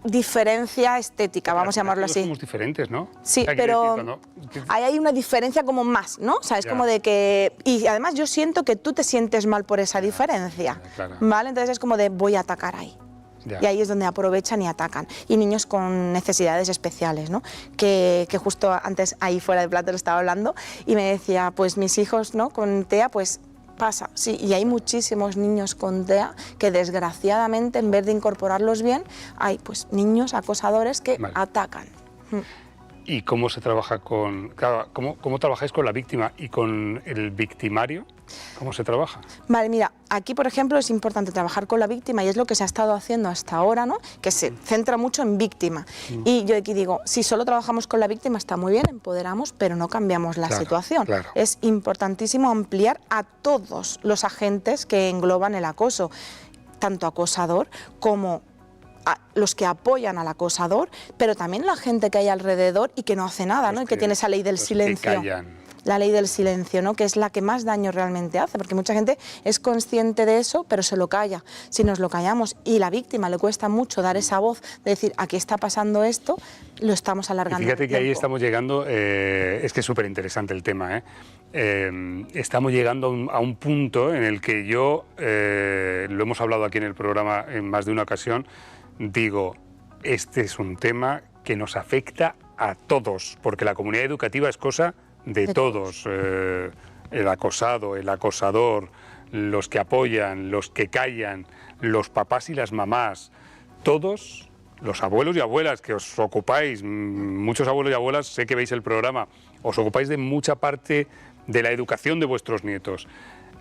Speaker 14: diferencia estética, vamos a llamarlo así.
Speaker 1: Somos diferentes, ¿no?
Speaker 14: Sí, pero ahí hay una diferencia como más, ¿no? O sea, es como de que... Y además yo siento que tú te sientes mal por esa diferencia, ¿vale? Entonces es como de voy a atacar ahí. Y ahí es donde aprovechan y atacan. Y niños con necesidades especiales, ¿no? Que justo antes ahí fuera de plato lo estaba hablando y me decía, pues mis hijos, ¿no?, con TEA, pues pasa, sí, y hay muchísimos niños con TEA que desgraciadamente en vez de incorporarlos bien, hay pues niños acosadores que atacan.
Speaker 1: ¿Y cómo se trabaja cómo trabajáis con la víctima y con el victimario? ¿Cómo se trabaja?
Speaker 14: Vale, mira, aquí por ejemplo es importante trabajar con la víctima y es lo que se ha estado haciendo hasta ahora, ¿no?, que se centra mucho en víctima. Y yo aquí digo, si solo trabajamos con la víctima está muy bien, empoderamos, pero no cambiamos la situación. Es importantísimo ampliar a todos los agentes que engloban el acoso, tanto acosador como a los que apoyan al acosador, pero también la gente que hay alrededor y que no hace nada, ¿no? Y que tiene esa ley del silencio. La ley del silencio, ¿no?, que es la que más daño realmente hace, porque mucha gente es consciente de eso, pero se lo calla. Si nos lo callamos y la víctima le cuesta mucho dar esa voz, de decir, aquí está pasando esto, lo estamos alargando.
Speaker 1: Y fíjate que ahí estamos llegando, es que es súper interesante el tema, estamos llegando a un punto en el que yo, lo hemos hablado aquí en el programa en más de una ocasión, digo, este es un tema que nos afecta a todos, porque la comunidad educativa es cosa de todos, el acosado, el acosador, los que apoyan, los que callan, los papás y las mamás, todos, los abuelos y abuelas que os ocupáis, muchos abuelos y abuelas, sé que veis el programa, os ocupáis de mucha parte de la educación de vuestros nietos.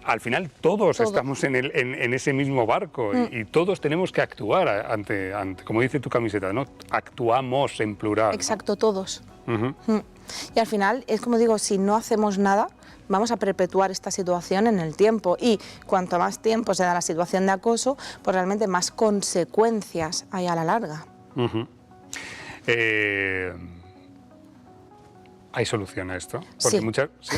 Speaker 1: Al final todos estamos en ese mismo barco y todos tenemos que actuar ante, como dice tu camiseta, ¿no? Actuamos en plural.
Speaker 14: Exacto, todos. Y al final, es como digo, si no hacemos nada, vamos a perpetuar esta situación en el tiempo y cuanto más tiempo se da la situación de acoso, pues realmente más consecuencias hay a la larga.
Speaker 1: ¿Hay solución a esto? Porque
Speaker 14: ¿Sí?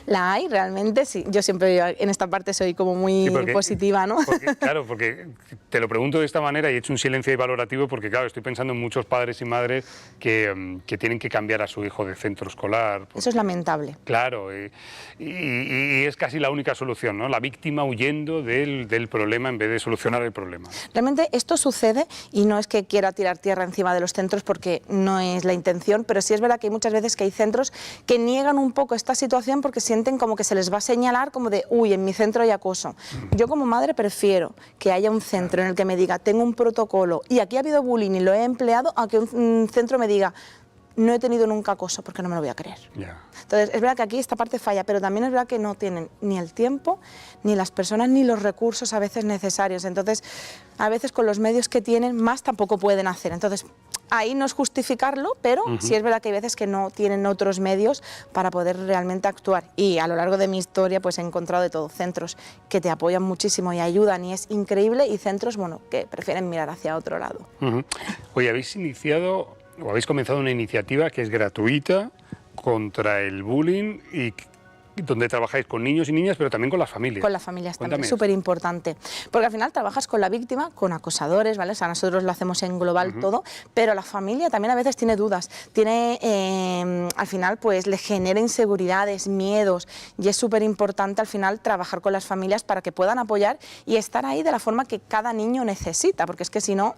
Speaker 14: La hay, realmente, sí. Yo siempre en esta parte soy como muy positiva, ¿no?
Speaker 1: Claro, porque te lo pregunto de esta manera y he hecho un silencio ahí valorativo porque, claro, estoy pensando en muchos padres y madres que tienen que cambiar a su hijo de centro escolar.
Speaker 14: Eso es lamentable.
Speaker 1: Claro, y es casi la única solución, ¿no? La víctima huyendo del problema en vez de solucionar el problema.
Speaker 14: Realmente esto sucede y no es que quiera tirar tierra encima de los centros porque no es la intención, pero sí es verdad que hay muchas veces que hay centros que niegan un poco esta situación porque sienten como que se les va a señalar como de, uy, en mi centro hay acoso. Yo como madre prefiero que haya un centro en el que me diga, tengo un protocolo y aquí ha habido bullying y lo he empleado, a que un centro me diga, no he tenido nunca acoso porque no me lo voy a creer. Entonces, es verdad que aquí esta parte falla, pero también es verdad que no tienen ni el tiempo, ni las personas, ni los recursos a veces necesarios. Entonces, a veces con los medios que tienen, más tampoco pueden hacer. Entonces, ahí no es justificarlo, pero sí es verdad que hay veces que no tienen otros medios para poder realmente actuar. Y a lo largo de mi historia, pues he encontrado de todo. Centros que te apoyan muchísimo y ayudan y es increíble, y centros, bueno, que prefieren mirar hacia otro lado.
Speaker 1: Oye, habéis iniciado o habéis comenzado una iniciativa que es gratuita contra el bullying y donde trabajáis con niños y niñas, pero también con las familias.
Speaker 14: Con las familias también,
Speaker 1: Cuéntame.
Speaker 14: súper importante. Porque al final trabajas con la víctima, con acosadores, ¿vale? O sea, nosotros lo hacemos en global todo, pero la familia también a veces tiene dudas. Al final, pues le genera inseguridades, miedos, y es súper importante al final trabajar con las familias para que puedan apoyar y estar ahí de la forma que cada niño necesita, porque es que si no,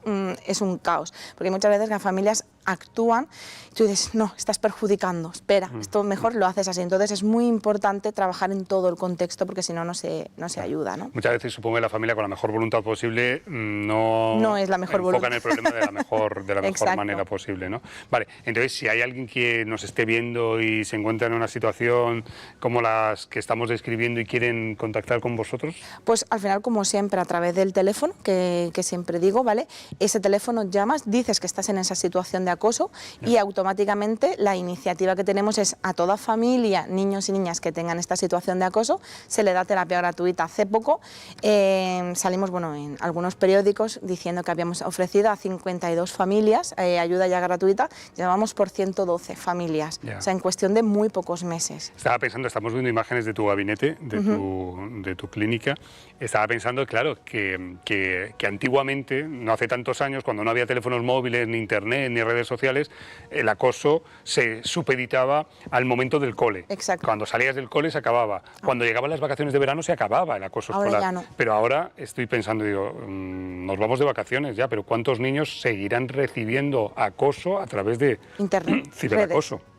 Speaker 14: es un caos. Porque muchas veces las familias actúan y tú dices, no, estás perjudicando, espera, esto mejor lo haces así. Entonces es muy importante trabajar en todo el contexto porque si no, no se ayuda, ¿no?
Speaker 1: Muchas veces supongo que la familia con la mejor voluntad posible no
Speaker 14: es la mejor
Speaker 1: enfocan
Speaker 14: voluntad.
Speaker 1: el problema de la mejor
Speaker 14: Exacto.
Speaker 1: manera posible, ¿no? Vale, entonces si hay alguien que nos esté viendo y se encuentra en una situación como las que estamos describiendo y quieren contactar con vosotros.
Speaker 14: Pues al final, como siempre, a través del teléfono, que siempre digo, ¿vale? Ese teléfono llamas, dices que estás en esa situación de acoso y automáticamente la iniciativa que tenemos es a toda familia, niños y niñas que tengan esta situación de acoso, se le da terapia gratuita. Hace poco salimos en algunos periódicos diciendo que habíamos ofrecido a 52 familias ayuda ya gratuita, llevamos por 112 familias, o sea, en cuestión de muy pocos meses.
Speaker 1: Estaba pensando, estamos viendo imágenes de tu gabinete, de tu clínica, estaba pensando, claro, que antiguamente, no hace tantos años, cuando no había teléfonos móviles, ni internet, ni redes sociales, el acoso se supeditaba al momento del cole.
Speaker 14: Exacto.
Speaker 1: Cuando salías del cole se acababa. Cuando llegaban las vacaciones de verano se acababa el acoso
Speaker 14: Ahora
Speaker 1: escolar.
Speaker 14: ya no.
Speaker 1: Pero ahora estoy pensando, digo, nos vamos de vacaciones ya, pero ¿cuántos niños seguirán recibiendo acoso a través de
Speaker 14: Internet,
Speaker 1: ciberacoso?
Speaker 14: redes.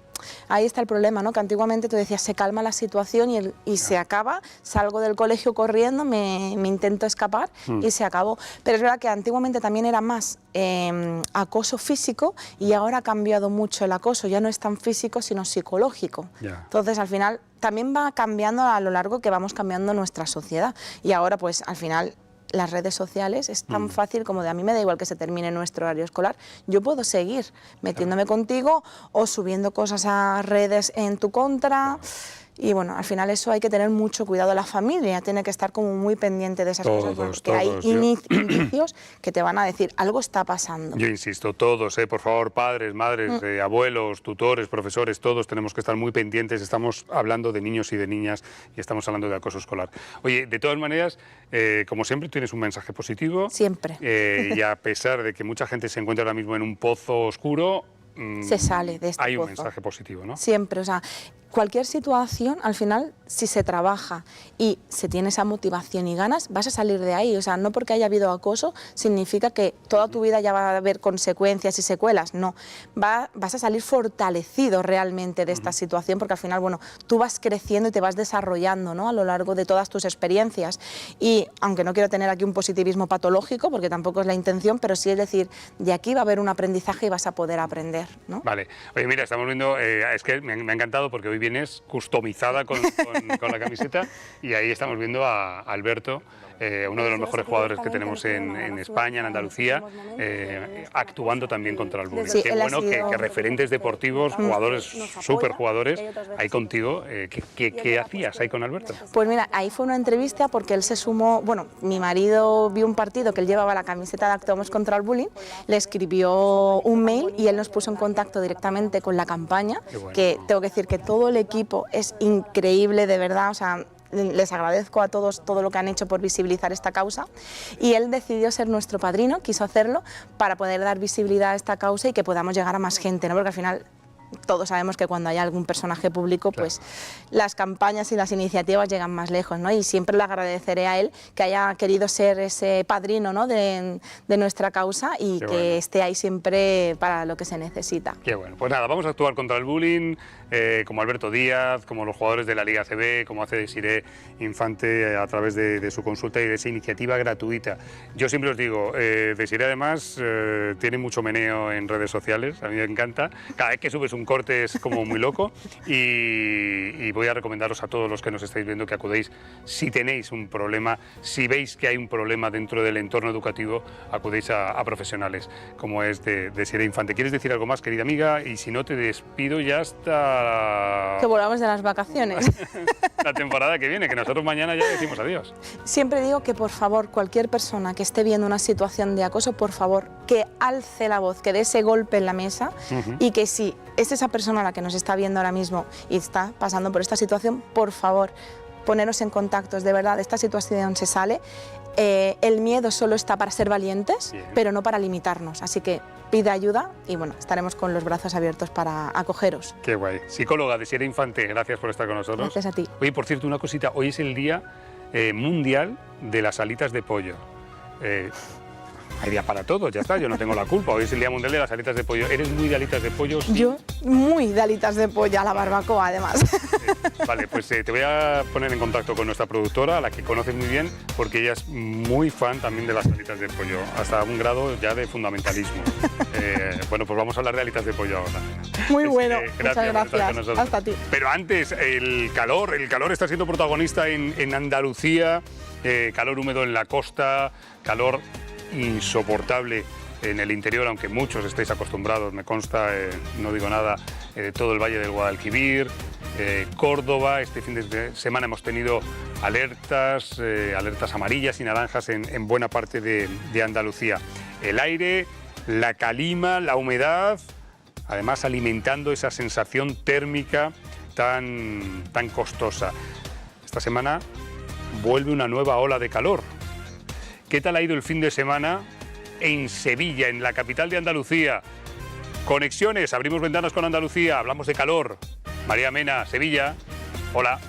Speaker 14: Ahí está el problema, ¿no? Que antiguamente tú decías, se calma la situación y se acaba, salgo del colegio corriendo, me intento escapar y se acabó. Pero es verdad que antiguamente también era más acoso físico y ahora ha cambiado mucho el acoso, ya no es tan físico sino psicológico. Entonces al final también va cambiando a lo largo que vamos cambiando nuestra sociedad y ahora pues al final las redes sociales es tan fácil como de a mí me da igual que se termine nuestro horario escolar, yo puedo seguir metiéndome contigo o subiendo cosas a redes en tu contra. Y bueno, al final eso hay que tener mucho cuidado. La familia tiene que estar como muy pendiente de esas cosas, porque hay indicios que te van a decir, algo está pasando.
Speaker 1: Yo insisto, todos, por favor, padres, madres, abuelos, tutores, profesores, todos tenemos que estar muy pendientes. Estamos hablando de niños y de niñas y estamos hablando de acoso escolar. Oye, de todas maneras, como siempre, tienes un mensaje positivo.
Speaker 14: Siempre.
Speaker 1: Y a pesar de que mucha gente se encuentra ahora mismo en un pozo oscuro,
Speaker 14: se sale de este
Speaker 1: hay un
Speaker 14: pozo.
Speaker 1: mensaje positivo, ¿no?
Speaker 14: Siempre, o sea, cualquier situación, al final, si se trabaja y se tiene esa motivación y ganas, vas a salir de ahí. O sea, no porque haya habido acoso significa que toda tu vida ya va a haber consecuencias y secuelas. No, vas a salir fortalecido realmente de esta situación porque al final, bueno, tú vas creciendo y te vas desarrollando, ¿no? A lo largo de todas tus experiencias. Y aunque no quiero tener aquí un positivismo patológico, porque tampoco es la intención, pero sí es decir, de aquí va a haber un aprendizaje y vas a poder aprender, ¿no?
Speaker 1: Vale. Oye, mira, estamos viendo, es que me ha encantado porque hoy vienes customizada con la camiseta y ahí estamos viendo a Alberto, uno de los mejores jugadores que tenemos en España, en Andalucía, actuando también contra el bullying.
Speaker 14: Sí,
Speaker 1: Qué bueno que referentes deportivos, jugadores, súper jugadores, ahí contigo. ¿Qué hacías ahí con Alberto?
Speaker 14: Pues mira, ahí fue una entrevista porque él se sumó, bueno, mi marido vio un partido que él llevaba la camiseta de Actuamos contra el Bullying, le escribió un mail y él nos puso en contacto directamente con la campaña, que tengo que decir que todo el equipo es increíble, de verdad, o sea, les agradezco a todos todo lo que han hecho por visibilizar esta causa y él decidió ser nuestro padrino, quiso hacerlo para poder dar visibilidad a esta causa y que podamos llegar a más gente, ¿no? Porque al final todos sabemos que cuando hay algún personaje público, pues las campañas y las iniciativas llegan más lejos, ¿no? Y siempre le agradeceré a él que haya querido ser ese padrino, ¿no? de nuestra causa y que esté ahí siempre para lo que se necesita.
Speaker 1: Qué bueno. Pues nada, vamos a actuar contra el bullying, como Alberto Díaz, como los jugadores de la Liga ACB, como hace Desiré Infante a través de su consulta y de esa iniciativa gratuita. Yo siempre os digo, Desiré además tiene mucho meneo en redes sociales, a mí me encanta. Cada vez que subes un corte es como muy loco y voy a recomendaros a todos los que nos estáis viendo que acudéis si tenéis un problema, si veis que hay un problema dentro del entorno educativo, acudéis a profesionales como es de Desiré Infante. ¿Quieres decir algo más, querida amiga? Y si no, te despido ya hasta...
Speaker 14: Que volvamos de las vacaciones.
Speaker 1: La temporada que viene, que nosotros mañana ya decimos adiós.
Speaker 14: Siempre digo que por favor, cualquier persona que esté viendo una situación de acoso, por favor, que alce la voz, que dé ese golpe en la mesa y que si esa es esa persona la que nos está viendo ahora mismo y está pasando por esta situación, por favor, poneros en contactos, de verdad, de esta situación se sale. El miedo solo está para ser valientes, pero no para limitarnos, así que pide ayuda y bueno, estaremos con los brazos abiertos para acogeros.
Speaker 1: Qué guay. Psicóloga Desirée Infante, gracias por estar con nosotros.
Speaker 14: Gracias a ti.
Speaker 1: Oye, por cierto, una cosita, hoy es el Día Mundial de las alitas de pollo. Hay día para todo, ya está, yo no tengo la culpa. Hoy es el Día Mundial de las alitas de pollo. ¿Eres muy de alitas de pollo? Sí.
Speaker 14: Yo, muy de alitas de pollo, a la barbacoa, además.
Speaker 1: Vale, pues te voy a poner en contacto con nuestra productora, a la que conoces muy bien, porque ella es muy fan también de las alitas de pollo, hasta un grado ya de fundamentalismo. Bueno, pues vamos a hablar de alitas de pollo ahora.
Speaker 14: Muy bueno,
Speaker 1: gracias,
Speaker 14: muchas gracias. Hasta ti.
Speaker 1: Pero antes, el calor está siendo protagonista en Andalucía, calor húmedo en la costa, calor insoportable en el interior, aunque muchos estéis acostumbrados, me consta, no digo nada, todo el Valle del Guadalquivir, Córdoba. Este fin de semana hemos tenido alertas amarillas y naranjas en buena parte de Andalucía. El aire, la calima, la humedad, además alimentando esa sensación térmica tan costosa. Esta semana vuelve una nueva ola de calor. ¿Qué tal ha ido el fin de semana en Sevilla, en la capital de Andalucía? Conexiones, abrimos ventanas con Andalucía, hablamos de calor. María Mena, Sevilla, hola.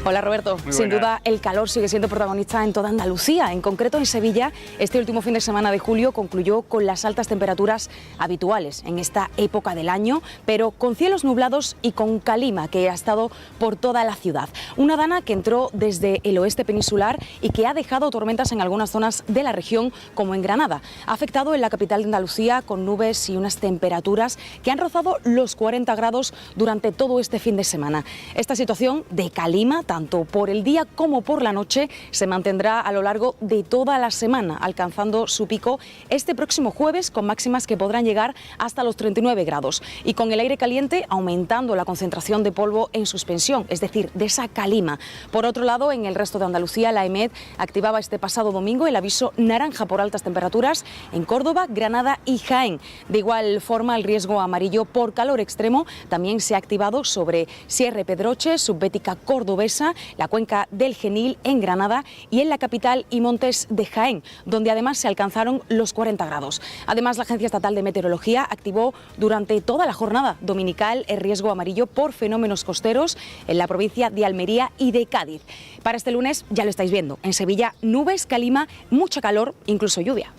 Speaker 15: Hola Roberto, sin duda el calor sigue siendo protagonista en toda Andalucía, en concreto en Sevilla. Este último fin de semana de julio concluyó con las altas temperaturas habituales en esta época del año, pero con cielos nublados y con calima que ha estado por toda la ciudad. Una dana que entró desde el oeste peninsular y que ha dejado tormentas en algunas zonas de la región, como en Granada. Ha afectado en la capital de Andalucía con nubes y unas temperaturas que han rozado los 40 grados durante todo este fin de semana. Esta situación de calima, tanto por el día como por la noche, se mantendrá a lo largo de toda la semana, alcanzando su pico este próximo jueves con máximas que podrán llegar hasta los 39 grados y con el aire caliente aumentando la concentración de polvo en suspensión, es decir, de esa calima. Por otro lado, en el resto de Andalucía, la EMET activaba este pasado domingo el aviso naranja por altas temperaturas en Córdoba, Granada y Jaén. De igual forma, el riesgo amarillo por calor extremo también se ha activado sobre Sierra Pedroche, Subbética Cordobesa, la cuenca del Genil en Granada y en la capital y montes de Jaén, donde además se alcanzaron los 40 grados. Además, la Agencia Estatal de Meteorología activó durante toda la jornada dominical el riesgo amarillo por fenómenos costeros en la provincia de Almería y de Cádiz. Para este lunes, ya lo estáis viendo, en Sevilla nubes, calima, mucha calor, incluso lluvia.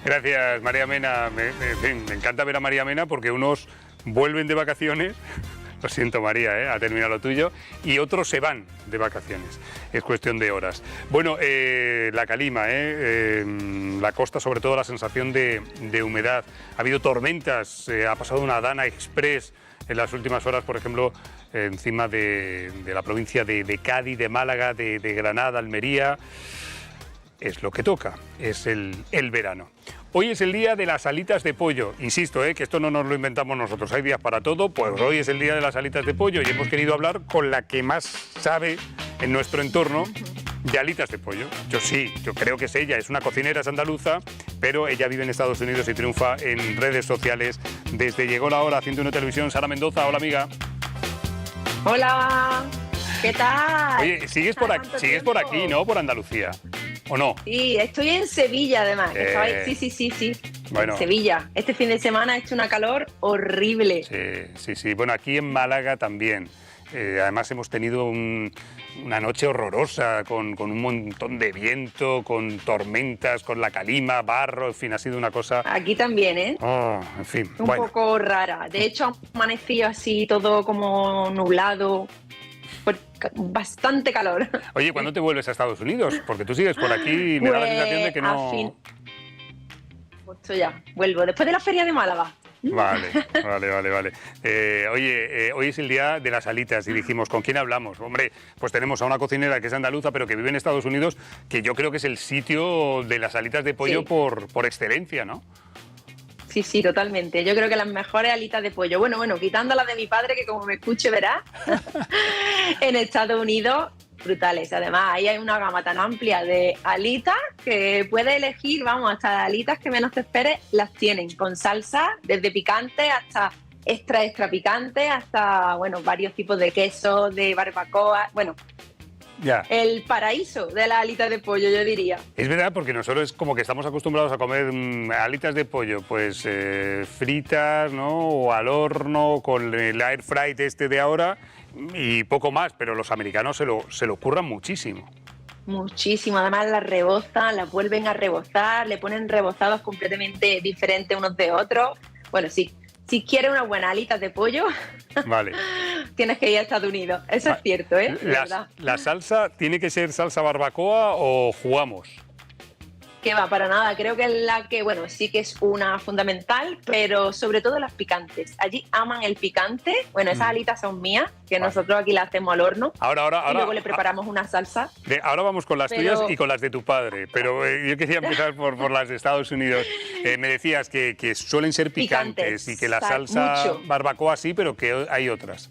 Speaker 1: Gracias, María Mena. Me encanta ver a María Mena porque unos vuelven de vacaciones. Lo siento, María, ha terminado lo tuyo. Y otros se van de vacaciones. Es cuestión de horas. Bueno, la calima, la costa, sobre todo la sensación de humedad. Ha habido tormentas, ha pasado una Dana Express en las últimas horas, por ejemplo, encima de la provincia de Cádiz, de Málaga, de Granada, Almería. Es lo que toca, es el verano. Hoy es el día de las alitas de pollo. Insisto, que esto no nos lo inventamos nosotros, hay días para todo, pues hoy es el día de las alitas de pollo y hemos querido hablar con la que más sabe en nuestro entorno de alitas de pollo. Yo creo que es ella, es una cocinera, es andaluza, pero ella vive en Estados Unidos y triunfa en redes sociales desde Llegó la Hora, 101 Televisión. Sara Mendoza, hola amiga.
Speaker 16: Hola, ¿qué tal?
Speaker 1: Oye, sigues por aquí, ¿no? Por Andalucía. ¿O no?
Speaker 16: Sí, estoy en Sevilla además. Sí. Bueno. En Sevilla. Este fin de semana ha hecho una calor horrible.
Speaker 1: Sí. Bueno, aquí en Málaga también. Además hemos tenido una noche horrorosa con un montón de viento, con tormentas, con la calima, barro, en fin, ha sido una cosa...
Speaker 16: Aquí también,
Speaker 1: en fin.
Speaker 16: Un poco rara. De hecho, ha amanecido así todo como nublado. Bastante calor.
Speaker 1: Oye, ¿cuándo te vuelves a Estados Unidos? Porque tú sigues por aquí y me da la sensación de que no...
Speaker 16: Justo ya, vuelvo. Después de la feria de Málaga.
Speaker 1: Vale. Oye, hoy es el día de las alitas y dijimos, ¿con quién hablamos? Hombre, pues tenemos a una cocinera que es andaluza, pero que vive en Estados Unidos, que yo creo que es el sitio de las alitas de pollo por excelencia, ¿no?
Speaker 16: Sí, sí, totalmente. Yo creo que las mejores alitas de pollo, bueno, quitando las de mi padre, que como me escuche verá, en Estados Unidos, brutales. Además, ahí hay una gama tan amplia de alitas que puedes elegir, vamos, hasta las alitas que menos te esperes, las tienen, con salsa, desde picante hasta extra picante, hasta, bueno, varios tipos de queso, de barbacoa, bueno...
Speaker 1: Ya.
Speaker 16: El paraíso de las alitas de pollo, yo diría.
Speaker 1: Es verdad, porque nosotros es como que estamos acostumbrados a comer alitas de pollo, pues fritas, ¿no? O al horno, con el air fry de ahora y poco más, pero los americanos se lo curran muchísimo.
Speaker 16: Muchísimo, además las rebozan, las vuelven a rebozar, le ponen rebozados completamente diferentes unos de otros. Bueno, sí. Si quieres unas buenas alitas de pollo,
Speaker 1: vale,
Speaker 16: tienes que ir a Estados Unidos. Eso es cierto, ¿eh?
Speaker 1: ¿La salsa tiene que ser salsa barbacoa o jugamos?
Speaker 16: Que va, para nada. Creo que es la que, bueno, sí que es una fundamental, pero sobre todo las picantes. Allí aman el picante. Bueno, esas alitas son mías, que nosotros aquí las hacemos al horno.
Speaker 1: Ahora.
Speaker 16: Y luego le preparamos una salsa.
Speaker 1: Ahora vamos con las tuyas y con las de tu padre. Pero yo quería empezar por las de Estados Unidos. Me decías que suelen ser picantes y que la salsa barbacoa sí, pero que hay otras.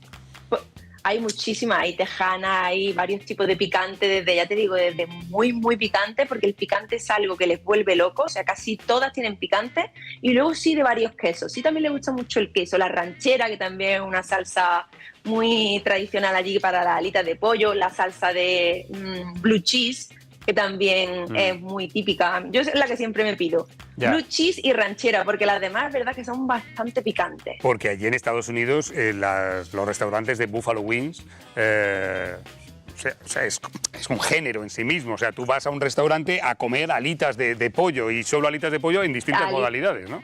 Speaker 16: Hay muchísimas, hay tejana, hay varios tipos de picante, desde, ya te digo, desde muy, muy picante, porque el picante es algo que les vuelve locos, o sea, casi todas tienen picante, y luego sí de varios quesos. Sí, también les gusta mucho el queso, la ranchera, que también es una salsa muy tradicional allí para las alitas de pollo, la salsa de blue cheese, que también es muy típica. Yo es la que siempre me pido. Ya. Blue cheese y ranchera, porque las demás es verdad que son bastante picantes.
Speaker 1: Porque allí en Estados Unidos los restaurantes de Buffalo Wings, es un género en sí mismo. O sea, tú vas a un restaurante a comer alitas de pollo y solo alitas de pollo en distintas modalidades, ¿no?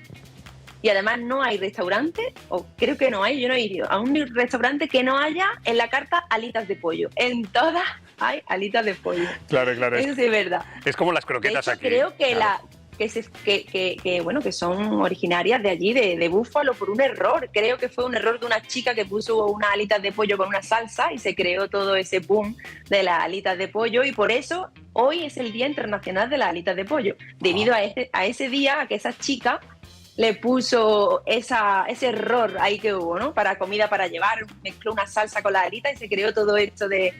Speaker 16: Y además no hay restaurante, o creo que no hay, yo no he ido a un restaurante que no haya en la carta alitas de pollo. En todas hay alitas de pollo.
Speaker 1: Claro.
Speaker 16: Eso sí es verdad.
Speaker 1: Es como las croquetas
Speaker 16: de hecho,
Speaker 1: aquí.
Speaker 16: Creo que bueno, que son originarias de allí, de Búfalo, por un error. Creo que fue un error de una chica que puso unas alitas de pollo con una salsa y se creó todo ese boom de las alitas de pollo, y por eso hoy es el Día Internacional de las Alitas de Pollo. Debido a ese día, a que esa chica le puso ese error ahí que hubo, ¿no? Para comida para llevar, mezcló una salsa con la alita y se creó todo esto de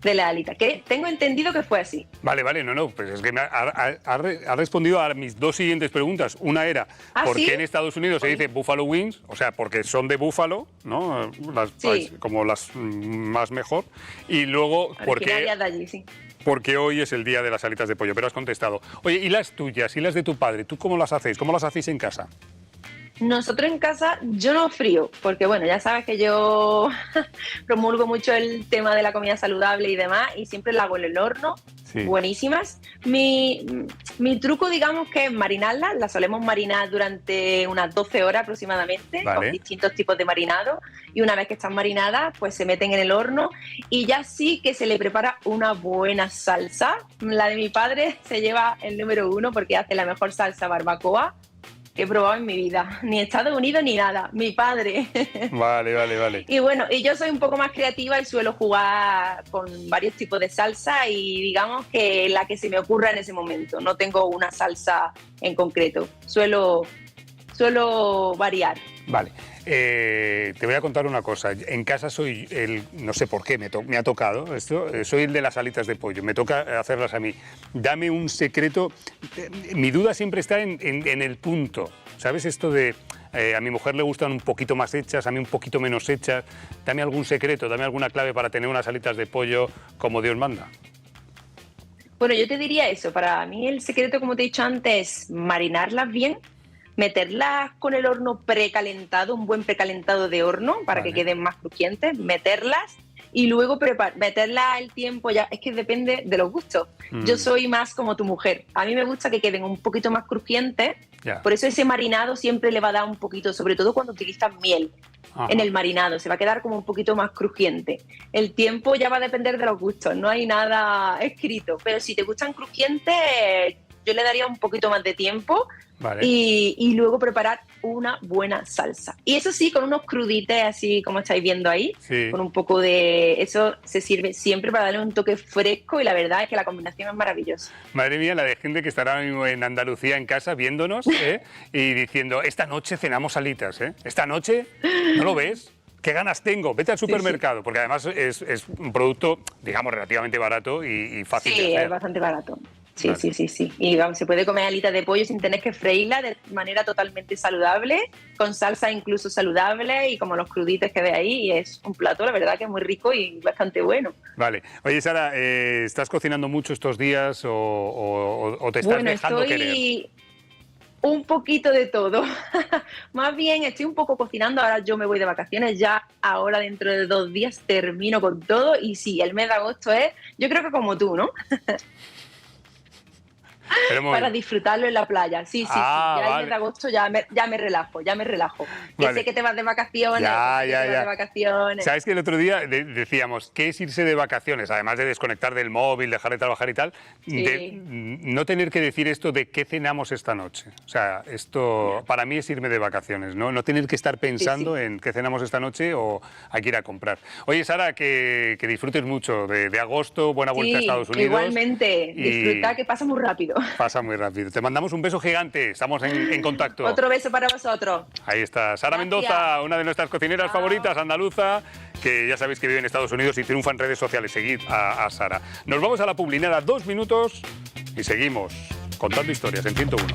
Speaker 16: la alita. Que tengo entendido que fue así.
Speaker 1: Vale, no, pues es que ha respondido a mis dos siguientes preguntas. Una era, ¿por qué en Estados Unidos se dice Buffalo Wings? O sea, porque son de búfalo, ¿no? Como las más mejor. Y luego, ¿por qué?
Speaker 16: De allí, sí.
Speaker 1: Porque hoy es el día de las alitas de pollo, pero has contestado. Oye, ¿y las tuyas? ¿Y las de tu padre? ¿Tú cómo las hacéis? ¿Cómo las hacéis en casa?
Speaker 16: Nosotros en casa, yo no frío, porque bueno, ya sabes que yo promulgo mucho el tema de la comida saludable y demás, y siempre la hago en el horno, buenísimas. Mi truco, digamos, que es marinarlas, las solemos marinar durante unas 12 horas aproximadamente, con distintos tipos de marinado, y una vez que están marinadas, pues se meten en el horno, y ya sí que se le prepara una buena salsa. La de mi padre se lleva el número 1 porque hace la mejor salsa barbacoa que he probado en mi vida. Ni Estados Unidos ni nada. Mi padre.
Speaker 1: Vale.
Speaker 16: Y bueno, y yo soy un poco más creativa y suelo jugar con varios tipos de salsa y digamos que la que se me ocurra en ese momento. No tengo una salsa en concreto. Suelo variar.
Speaker 1: Vale. Te voy a contar una cosa. En casa soy no sé por qué, me ha tocado esto, soy el de las alitas de pollo, me toca hacerlas a mí. Dame un secreto. Mi duda siempre está en el punto. ¿Sabes esto de a mi mujer le gustan un poquito más hechas, a mí un poquito menos hechas? Dame algún secreto, dame alguna clave para tener unas alitas de pollo como Dios manda.
Speaker 16: Bueno, yo te diría eso. Para mí el secreto, como te he dicho antes, es marinarlas bien, meterlas con el horno precalentado, un buen precalentado de horno para que queden más crujientes, meterlas y luego meterlas el tiempo, ya es que depende de los gustos. Yo soy más como tu mujer, a mí me gusta que queden un poquito más crujientes, por eso ese marinado siempre le va a dar un poquito, sobre todo cuando utilizas miel en el marinado, se va a quedar como un poquito más crujiente. El tiempo ya va a depender de los gustos, no hay nada escrito, pero si te gustan crujientes, yo le daría un poquito más de tiempo,
Speaker 1: Vale.
Speaker 16: Y luego preparar una buena salsa. Y eso sí, con unos crudites así como estáis viendo ahí,
Speaker 1: sí.
Speaker 16: con un poco de... Eso se sirve siempre para darle un toque fresco y la verdad es que la combinación es maravillosa.
Speaker 1: Madre mía, la de gente que estará en Andalucía en casa viéndonos y diciendo, esta noche cenamos alitas, esta noche, ¿no lo ves? ¿Qué ganas tengo? Vete al supermercado, porque además es un producto, digamos, relativamente barato y fácil de hacer.
Speaker 16: Sí, es bastante barato. Sí,
Speaker 1: Vale.
Speaker 16: sí. Y vamos, se puede comer alitas de pollo sin tener que freírla de manera totalmente saludable, con salsa incluso saludable y como los cruditos que ve ahí. Y es un plato, la verdad, que es muy rico y bastante bueno.
Speaker 1: Vale. Oye, Sara, ¿estás cocinando mucho estos días o te estás dejando querer?
Speaker 16: Un poquito de todo. Más bien estoy un poco cocinando, ahora yo me voy de vacaciones, ya ahora dentro de 2 días termino con todo y sí, el mes de agosto es, yo creo que como tú, ¿no? Para disfrutarlo en la playa, sí. Ya el mes de agosto ya me relajo. Que sé que te vas de vacaciones.
Speaker 1: Ya.
Speaker 16: De vacaciones.
Speaker 1: Sabes que el otro día decíamos, ¿qué es irse de vacaciones? Además de desconectar del móvil, dejar de trabajar y tal, de no tener que decir esto de qué cenamos esta noche. O sea, esto para mí es irme de vacaciones, ¿no? No tener que estar pensando en qué cenamos esta noche o hay que ir a comprar. Oye, Sara, que disfrutes mucho de agosto, buena vuelta a Estados Unidos.
Speaker 16: Igualmente, disfruta que pasa muy rápido.
Speaker 1: Pasa muy rápido. Te mandamos un beso gigante, estamos en contacto.
Speaker 16: Otro beso para vosotros.
Speaker 1: Ahí está, Sara Mendoza, una de nuestras cocineras favoritas, andaluza, que ya sabéis que vive en Estados Unidos y triunfa en redes sociales. Seguid a Sara. Nos vamos a la publinada, 2 minutos y seguimos contando historias en 101.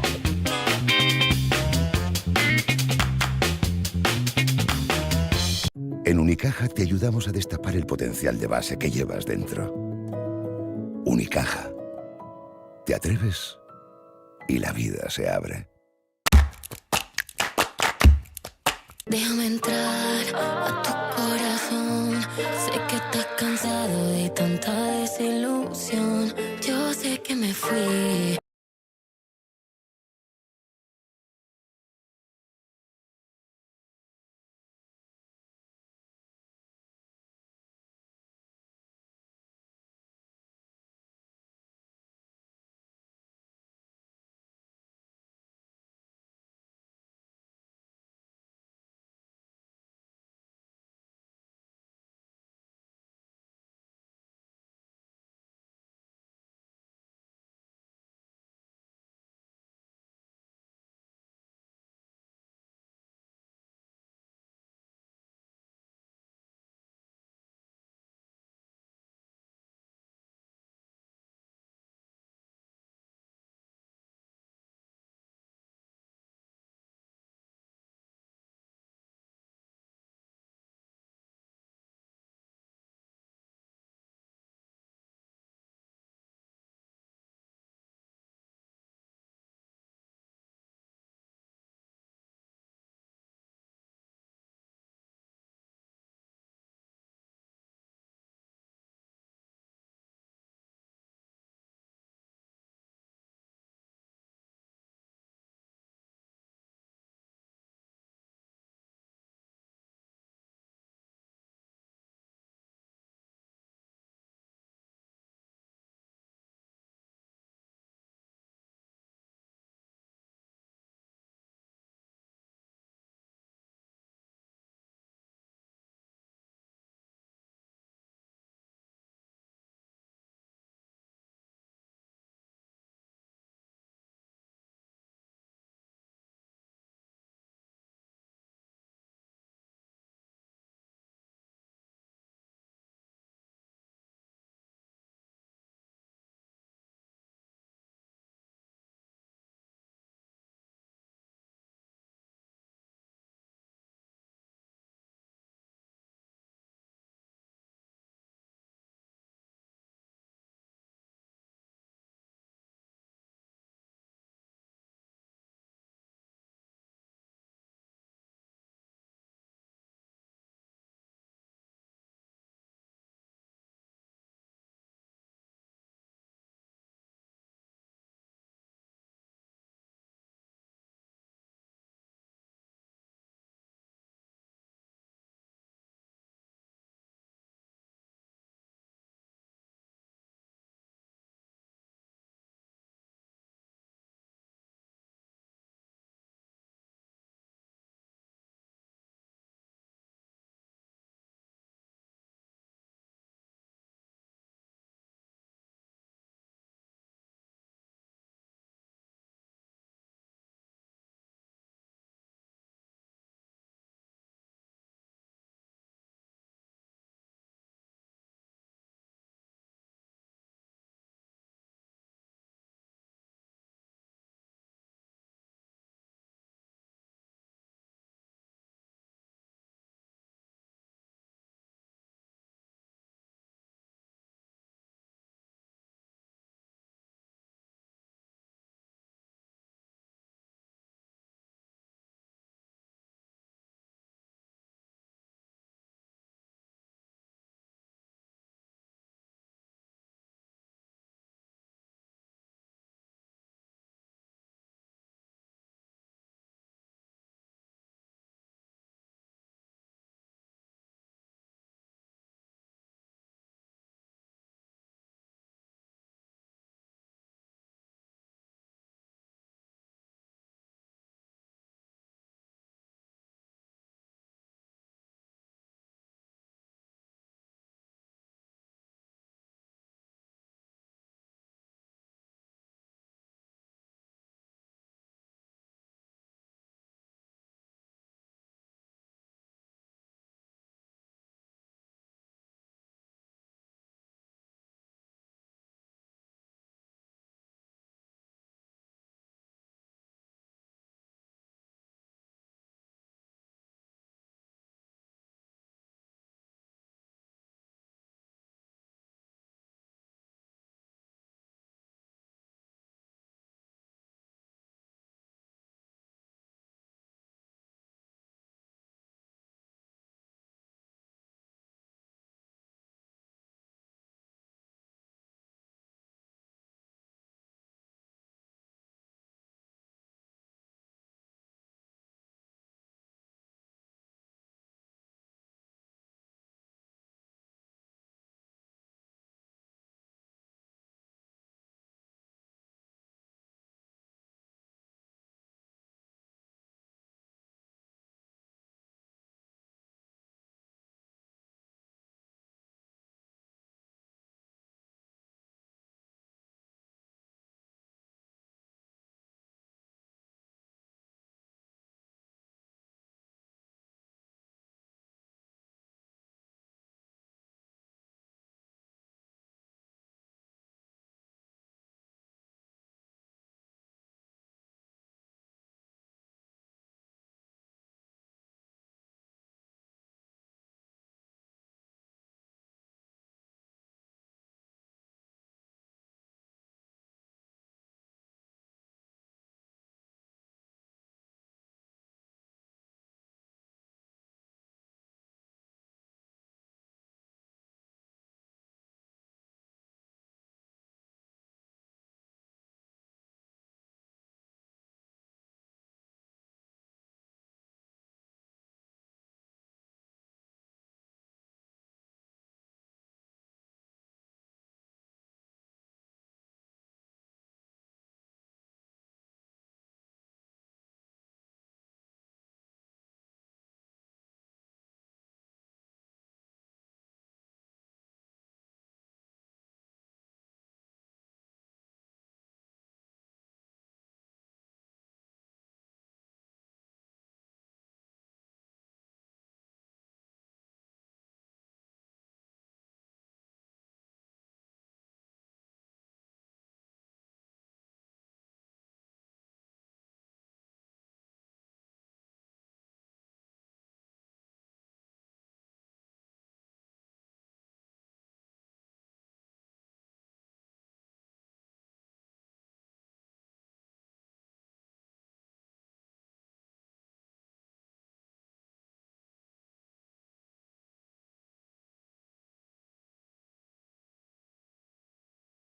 Speaker 5: En Unicaja te ayudamos a destapar el potencial de base que llevas dentro. Unicaja. ¿Te atreves? Y la vida se abre.
Speaker 17: Déjame entrar a tu corazón. Sé que estás cansado de tanta desilusión. Yo sé que me fui.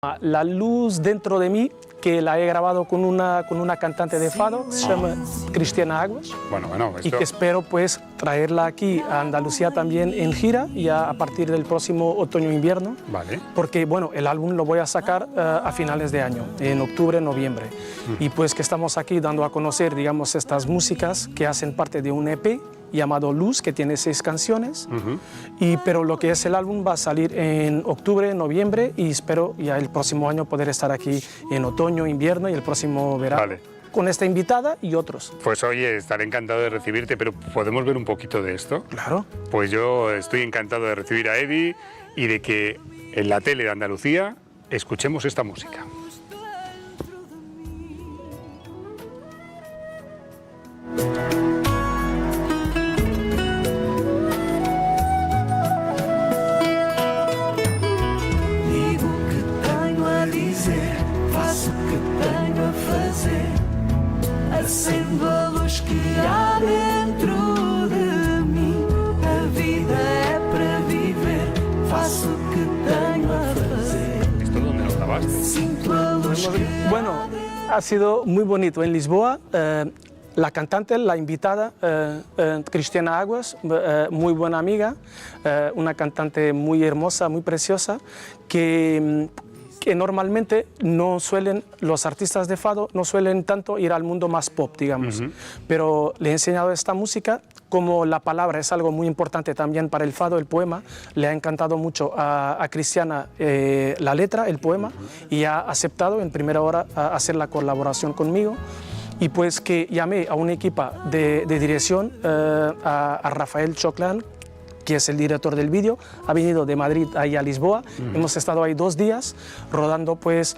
Speaker 18: La luz dentro de mí, que la he grabado con una cantante de fado, se llama Cristiana Aguas.
Speaker 1: Bueno, esto...
Speaker 18: Y que espero pues traerla aquí a Andalucía también en gira, ya a partir del próximo otoño-invierno.
Speaker 1: Vale.
Speaker 18: Porque bueno, el álbum lo voy a sacar a finales de año, en octubre, noviembre. Y pues que estamos aquí dando a conocer, digamos, estas músicas que hacen parte de un EP llamado Luz, que tiene 6 canciones, pero lo que es el álbum va a salir en octubre, noviembre, y espero ya el próximo año poder estar aquí en otoño, invierno y el próximo verano.
Speaker 1: Vale.
Speaker 18: Con esta invitada y otros.
Speaker 1: Pues oye, estaré encantado de recibirte, pero ¿podemos ver un poquito de esto?
Speaker 18: Claro.
Speaker 1: Pues yo estoy encantado de recibir a Eddie y de que en la tele de Andalucía escuchemos esta música.
Speaker 17: Acendo a luz que há dentro de mim. A vida é para viver. Faço o que tenho a fazer.
Speaker 1: ¿Esto dónde lo grabaste?
Speaker 17: Sinto a luz que
Speaker 18: Bueno, ha sido muy bonito. En Lisboa, la cantante, la invitada, Cristiana Aguas, muy buena amiga, una cantante muy hermosa, muy preciosa, que normalmente no suelen, los artistas de fado no suelen tanto ir al mundo más pop, digamos. Pero le he enseñado esta música, como la palabra es algo muy importante también para el fado, el poema. Le ha encantado mucho a Cristiana la letra, el poema, y ha aceptado en primera hora hacer la colaboración conmigo. Y pues que llamé a un equipo de dirección, a Rafael Choclán, que es el director del vídeo, ha venido de Madrid ahí a Lisboa. Hemos estado ahí 2 días rodando pues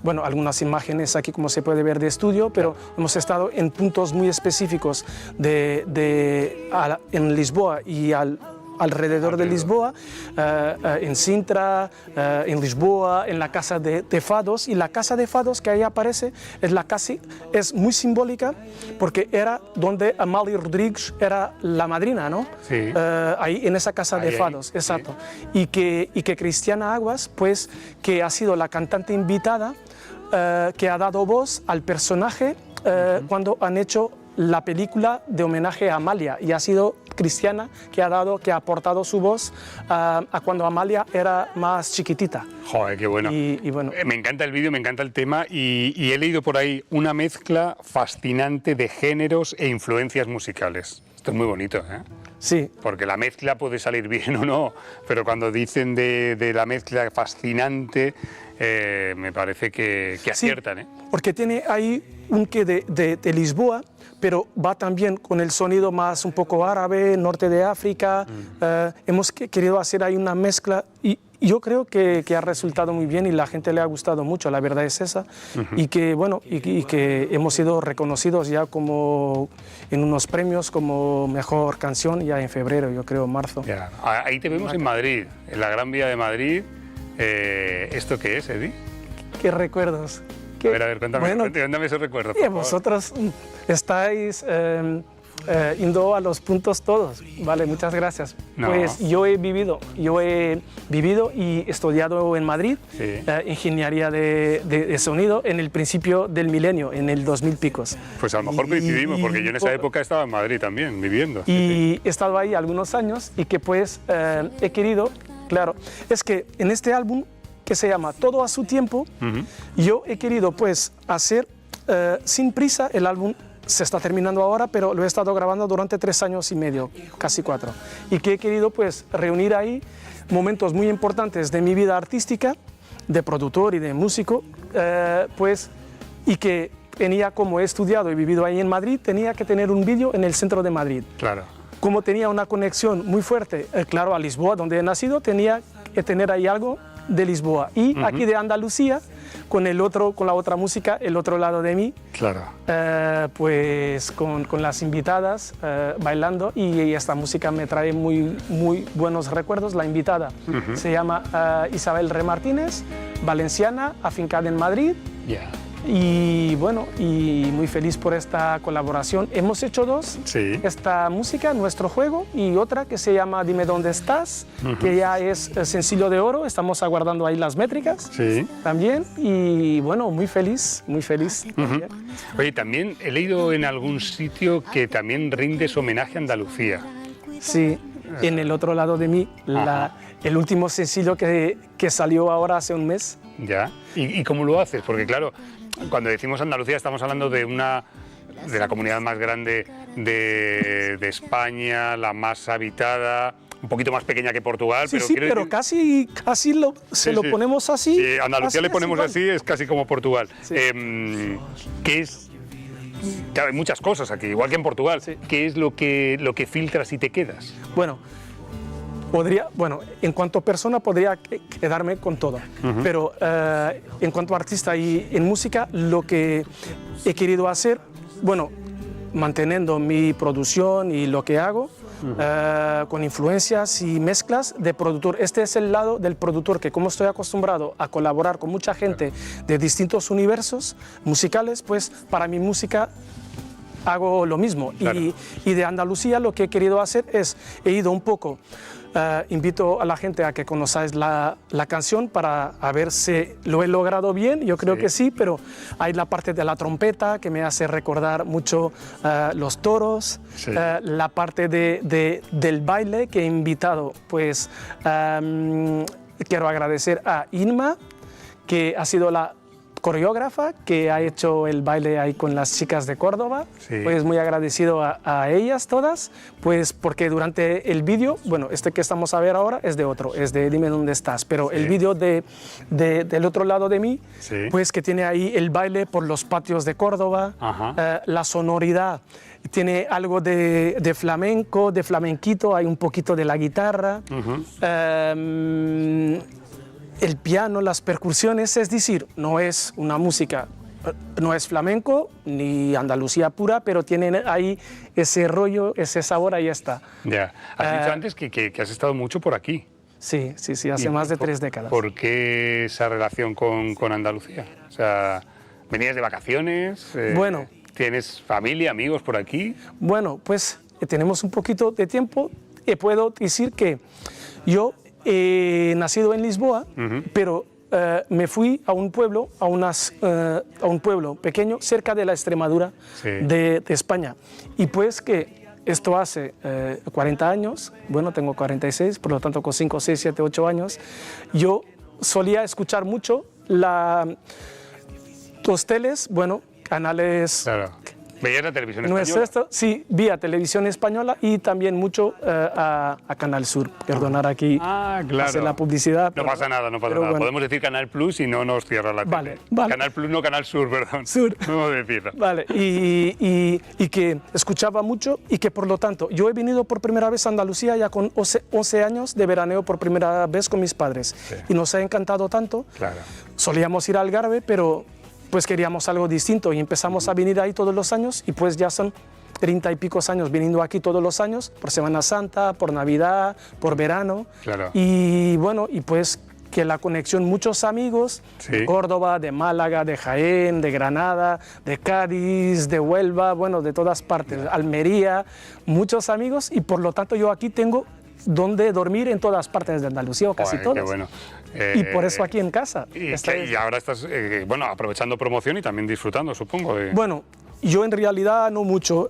Speaker 18: bueno, algunas imágenes aquí como se puede ver de estudio, pero hemos estado en puntos muy específicos en Lisboa y alrededor de Lisboa, en Sintra, en Lisboa, en la casa de fados. Y la casa de fados que ahí aparece es muy simbólica, porque era donde Amália Rodrigues era la madrina, ¿no?
Speaker 1: Sí.
Speaker 18: Ahí en esa casa de fados, exacto. Sí. Y que Cristiana Aguas, pues, que ha sido la cantante invitada, que ha dado voz al personaje cuando han hecho la película de homenaje a Amalia, y ha sido Cristiana que ha aportado su voz a cuando Amalia era más chiquitita.
Speaker 1: Joder, qué bueno.
Speaker 18: Y bueno.
Speaker 1: Me encanta el vídeo, me encanta el tema, y he leído por ahí una mezcla fascinante de géneros e influencias musicales. Esto es muy bonito, ¿eh?
Speaker 18: Sí.
Speaker 1: Porque la mezcla puede salir bien o no, pero cuando dicen de la mezcla fascinante, me parece que aciertan, ¿eh?
Speaker 18: Porque tiene ahí un qué de Lisboa, pero va también con el sonido más un poco árabe, norte de África. Hemos querido hacer ahí una mezcla y yo creo que ha resultado muy bien y la gente le ha gustado mucho, la verdad es esa. Y que bueno, y que hemos sido reconocidos ya como en unos premios como mejor canción ya en febrero, yo creo, marzo.
Speaker 1: Ya. Ahí te vemos en Madrid, en la Gran Vía de Madrid. ¿Esto qué es, Eddie?
Speaker 18: ¿Qué recuerdos?
Speaker 1: A ver, cuéntame esos recuerdos.
Speaker 18: Y vosotros estáis yendo a los puntos todos. Vale, muchas gracias.
Speaker 1: No.
Speaker 18: Pues yo he vivido y estudiado en Madrid, ingeniería de sonido en el principio del milenio, en el 2000 picos.
Speaker 1: Pues a lo mejor coincidimos, porque yo en esa época estaba en Madrid también, viviendo.
Speaker 18: Y he estado ahí algunos años y que pues he querido, claro, es que en este álbum que se llama Todo a su tiempo, yo he querido pues hacer sin prisa. El álbum se está terminando ahora, pero lo he estado grabando durante 3 años y medio, casi 4. Y que he querido pues reunir ahí momentos muy importantes de mi vida artística, de productor y de músico, pues, y que tenía, como he estudiado y vivido ahí en Madrid, tenía que tener un vídeo en el centro de Madrid.
Speaker 1: Claro.
Speaker 18: Como tenía una conexión muy fuerte, claro, a Lisboa, donde he nacido, tenía que tener ahí algo de Lisboa. Y aquí de Andalucía, con la otra música, el otro lado de mí,
Speaker 1: claro.
Speaker 18: Pues con las invitadas bailando, y esta música me trae muy, muy buenos recuerdos. La invitada se llama Isabel Re Martínez, valenciana, afincada en Madrid. y bueno, y muy feliz por esta colaboración. Hemos hecho dos, esta música, nuestro juego, y otra que se llama Dime Dónde Estás, que ya es sencillo de oro, estamos aguardando ahí las métricas también, y bueno, muy feliz, muy feliz.
Speaker 1: Oye, también he leído en algún sitio que también rindes homenaje a Andalucía.
Speaker 18: Sí, en El Otro Lado de Mí, el último sencillo que salió ahora hace un mes.
Speaker 1: Ya, ¿y cómo lo haces? Porque claro, cuando decimos Andalucía estamos hablando de la comunidad más grande de España, la más habitada, un poquito más pequeña que Portugal.
Speaker 18: Sí,
Speaker 1: pero
Speaker 18: casi lo ponemos así.
Speaker 1: Sí, Andalucía le ponemos así, es casi como Portugal.
Speaker 18: Sí.
Speaker 1: ¿Qué es? Claro, hay muchas cosas aquí, igual que en Portugal. ¿Qué es lo que filtras y te quedas?
Speaker 18: Bueno, en cuanto a persona podría quedarme con todo, pero en cuanto a artista y en música, lo que he querido hacer, bueno, manteniendo mi producción y lo que hago, con influencias y mezclas de productor. Este es el lado del productor que, como estoy acostumbrado a colaborar con mucha gente de distintos universos musicales, pues para mi música hago lo mismo. Y de Andalucía lo que he querido hacer es, he ido un poco, invito a la gente a que conozcáis la canción para ver si lo he logrado bien. Yo creo que sí, pero hay la parte de la trompeta que me hace recordar mucho los toros, la parte del baile que he invitado, pues quiero agradecer a Inma, que ha sido la coreógrafa que ha hecho el baile ahí con las chicas de Córdoba. Pues muy agradecido a ellas todas, pues porque durante el vídeo, bueno, este que estamos a ver ahora es de otro, es de Dime Dónde Estás, pero el vídeo del Otro Lado de Mí, pues que tiene ahí el baile por los patios de Córdoba, la sonoridad. Tiene algo de flamenco, de flamenquito, hay un poquito de la guitarra, el piano, las percusiones, es decir, no es una música, no es flamenco ni Andalucía pura, pero tienen ahí ese rollo, ese sabor, ahí está.
Speaker 1: Ya, has dicho antes que has estado mucho por aquí.
Speaker 18: Sí, hace más de 3 décadas.
Speaker 1: ¿Por qué esa relación con Andalucía? O sea, ¿venías de vacaciones?
Speaker 18: Bueno.
Speaker 1: ¿Tienes familia, amigos por aquí?
Speaker 18: Bueno, pues tenemos un poquito de tiempo y puedo decir que yo he nacido en Lisboa, pero me fui a un pueblo, a un pueblo pequeño cerca de la Extremadura de España. Y pues que esto hace 40 años, bueno, tengo 46, por lo tanto con 5, 6, 7, 8 años, yo solía escuchar mucho los teles, bueno, canales...
Speaker 1: Claro. ¿Veías la televisión
Speaker 18: española?
Speaker 1: No es esto,
Speaker 18: sí, vía televisión española y también mucho a Canal Sur. Perdonar aquí hacer la publicidad.
Speaker 1: No pasa nada, no pasa nada. Bueno. Podemos decir Canal Plus y no nos cierra la tele. Vale. Canal Plus, no Canal Sur, perdón.
Speaker 18: Sur.
Speaker 1: No decirlo.
Speaker 18: Vale, y que escuchaba mucho y que por lo tanto yo he venido por primera vez a Andalucía ya con 11 años de veraneo por primera vez con mis padres. Y nos ha encantado tanto.
Speaker 1: Claro.
Speaker 18: Solíamos ir a Algarve, pero... pues queríamos algo distinto y empezamos a venir ahí todos los años y pues ya son 30 y pico años viniendo aquí todos los años, por Semana Santa, por Navidad, por verano.
Speaker 1: Claro.
Speaker 18: Y bueno, y pues que la conexión, muchos amigos de Córdoba, de Málaga, de Jaén, de Granada, de Cádiz, de Huelva, bueno, de todas partes, Almería, muchos amigos y por lo tanto yo aquí tengo donde dormir en todas partes de Andalucía o casi todas.
Speaker 1: Qué bueno.
Speaker 18: Y por eso aquí en casa.
Speaker 1: Y ahora estás bueno, aprovechando promoción y también disfrutando, supongo.
Speaker 18: Bueno, yo en realidad no mucho.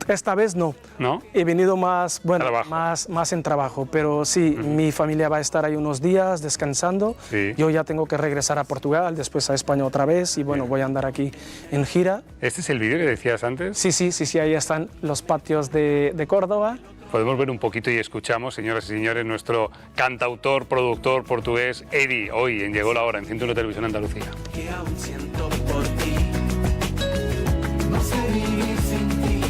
Speaker 18: Esta vez no.
Speaker 1: ¿No?
Speaker 18: He venido más, bueno, más en trabajo, pero sí, mi familia va a estar ahí unos días descansando. Yo ya tengo que regresar a Portugal, después a España otra vez y bueno, voy a andar aquí en gira.
Speaker 1: ¿Este es el vídeo que decías antes?
Speaker 18: Sí, ahí están los patios de Córdoba.
Speaker 1: Podemos ver un poquito y escuchamos, señoras y señores, nuestro cantautor, productor portugués, Eddie, hoy en Llegó la Hora, en 101 Televisión Andalucía.
Speaker 19: Que aún siento por ti, no sé vivir sin ti,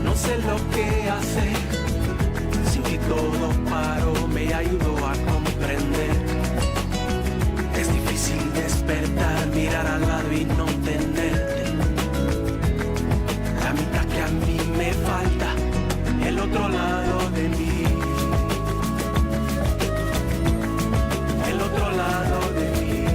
Speaker 19: no sé lo que hacer, si hoy todo paro me ayudó a comprender. Es difícil despertar, mirar al lado y no tenerte, la mitad que a mí me falta. El otro lado de mí, el otro lado de mí.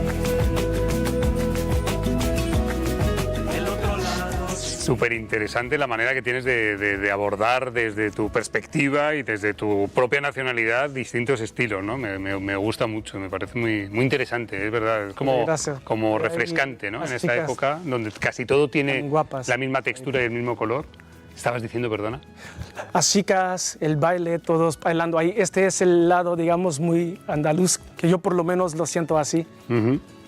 Speaker 1: súper interesante la manera que tienes de abordar desde tu perspectiva y desde tu propia nacionalidad distintos estilos, ¿no? Me gusta mucho, me parece muy interesante, es verdad, es como refrescante, ¿no? En esta época donde casi todo tiene la misma textura y el mismo color. ¿Estabas diciendo, perdona?
Speaker 18: Las chicas, el baile, todos bailando ahí. Este es el lado, digamos, muy andaluz, que yo por lo menos lo siento así.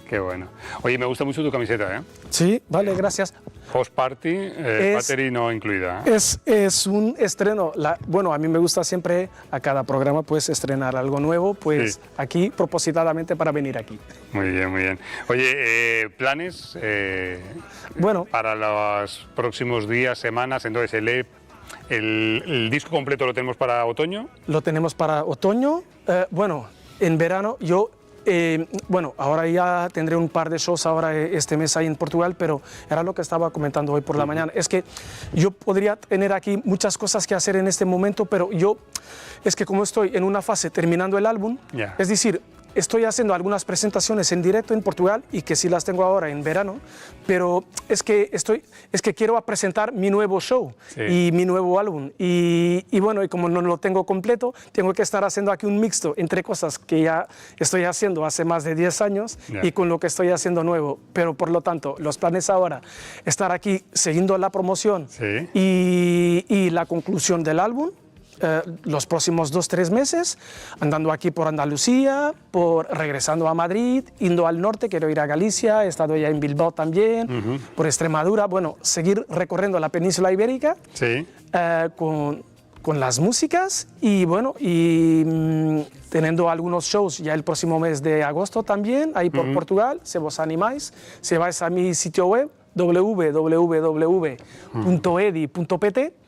Speaker 1: Qué bueno. Oye, me gusta mucho tu camiseta, ¿eh?
Speaker 18: Sí, vale, gracias.
Speaker 1: Post Party, battery no incluida.
Speaker 18: Es un estreno. Bueno, a mí me gusta siempre a cada programa pues estrenar algo nuevo, pues aquí propositadamente para venir aquí.
Speaker 1: Muy bien, muy bien. Oye, ¿planes
Speaker 18: bueno,
Speaker 1: para los próximos días, semanas? Entonces, el disco completo lo tenemos para otoño.
Speaker 18: Lo tenemos para otoño. Bueno, en verano yo... bueno, ahora ya tendré un par de shows ahora este mes ahí en Portugal, pero era lo que estaba comentando hoy por la mañana. Es que yo podría tener aquí muchas cosas que hacer en este momento, pero es que como estoy en una fase terminando el álbum, es decir, estoy haciendo algunas presentaciones en directo en Portugal y que sí las tengo ahora en verano, pero es que quiero presentar mi nuevo show y mi nuevo álbum y bueno, y como no lo tengo completo, tengo que estar haciendo aquí un mixto entre cosas que ya estoy haciendo hace más de 10 años y con lo que estoy haciendo nuevo, pero por lo tanto, los planes ahora, estar aquí siguiendo la promoción y la conclusión del álbum. Los próximos 2-3 meses, andando aquí por Andalucía, regresando a Madrid, yendo al norte, quiero ir a Galicia, he estado ya en Bilbao también, por Extremadura, bueno, seguir recorriendo la península ibérica con las músicas y bueno, teniendo algunos shows ya el próximo mes de agosto también, ahí por Portugal, si vos animáis, si vais a mi sitio web, www.edi.pt.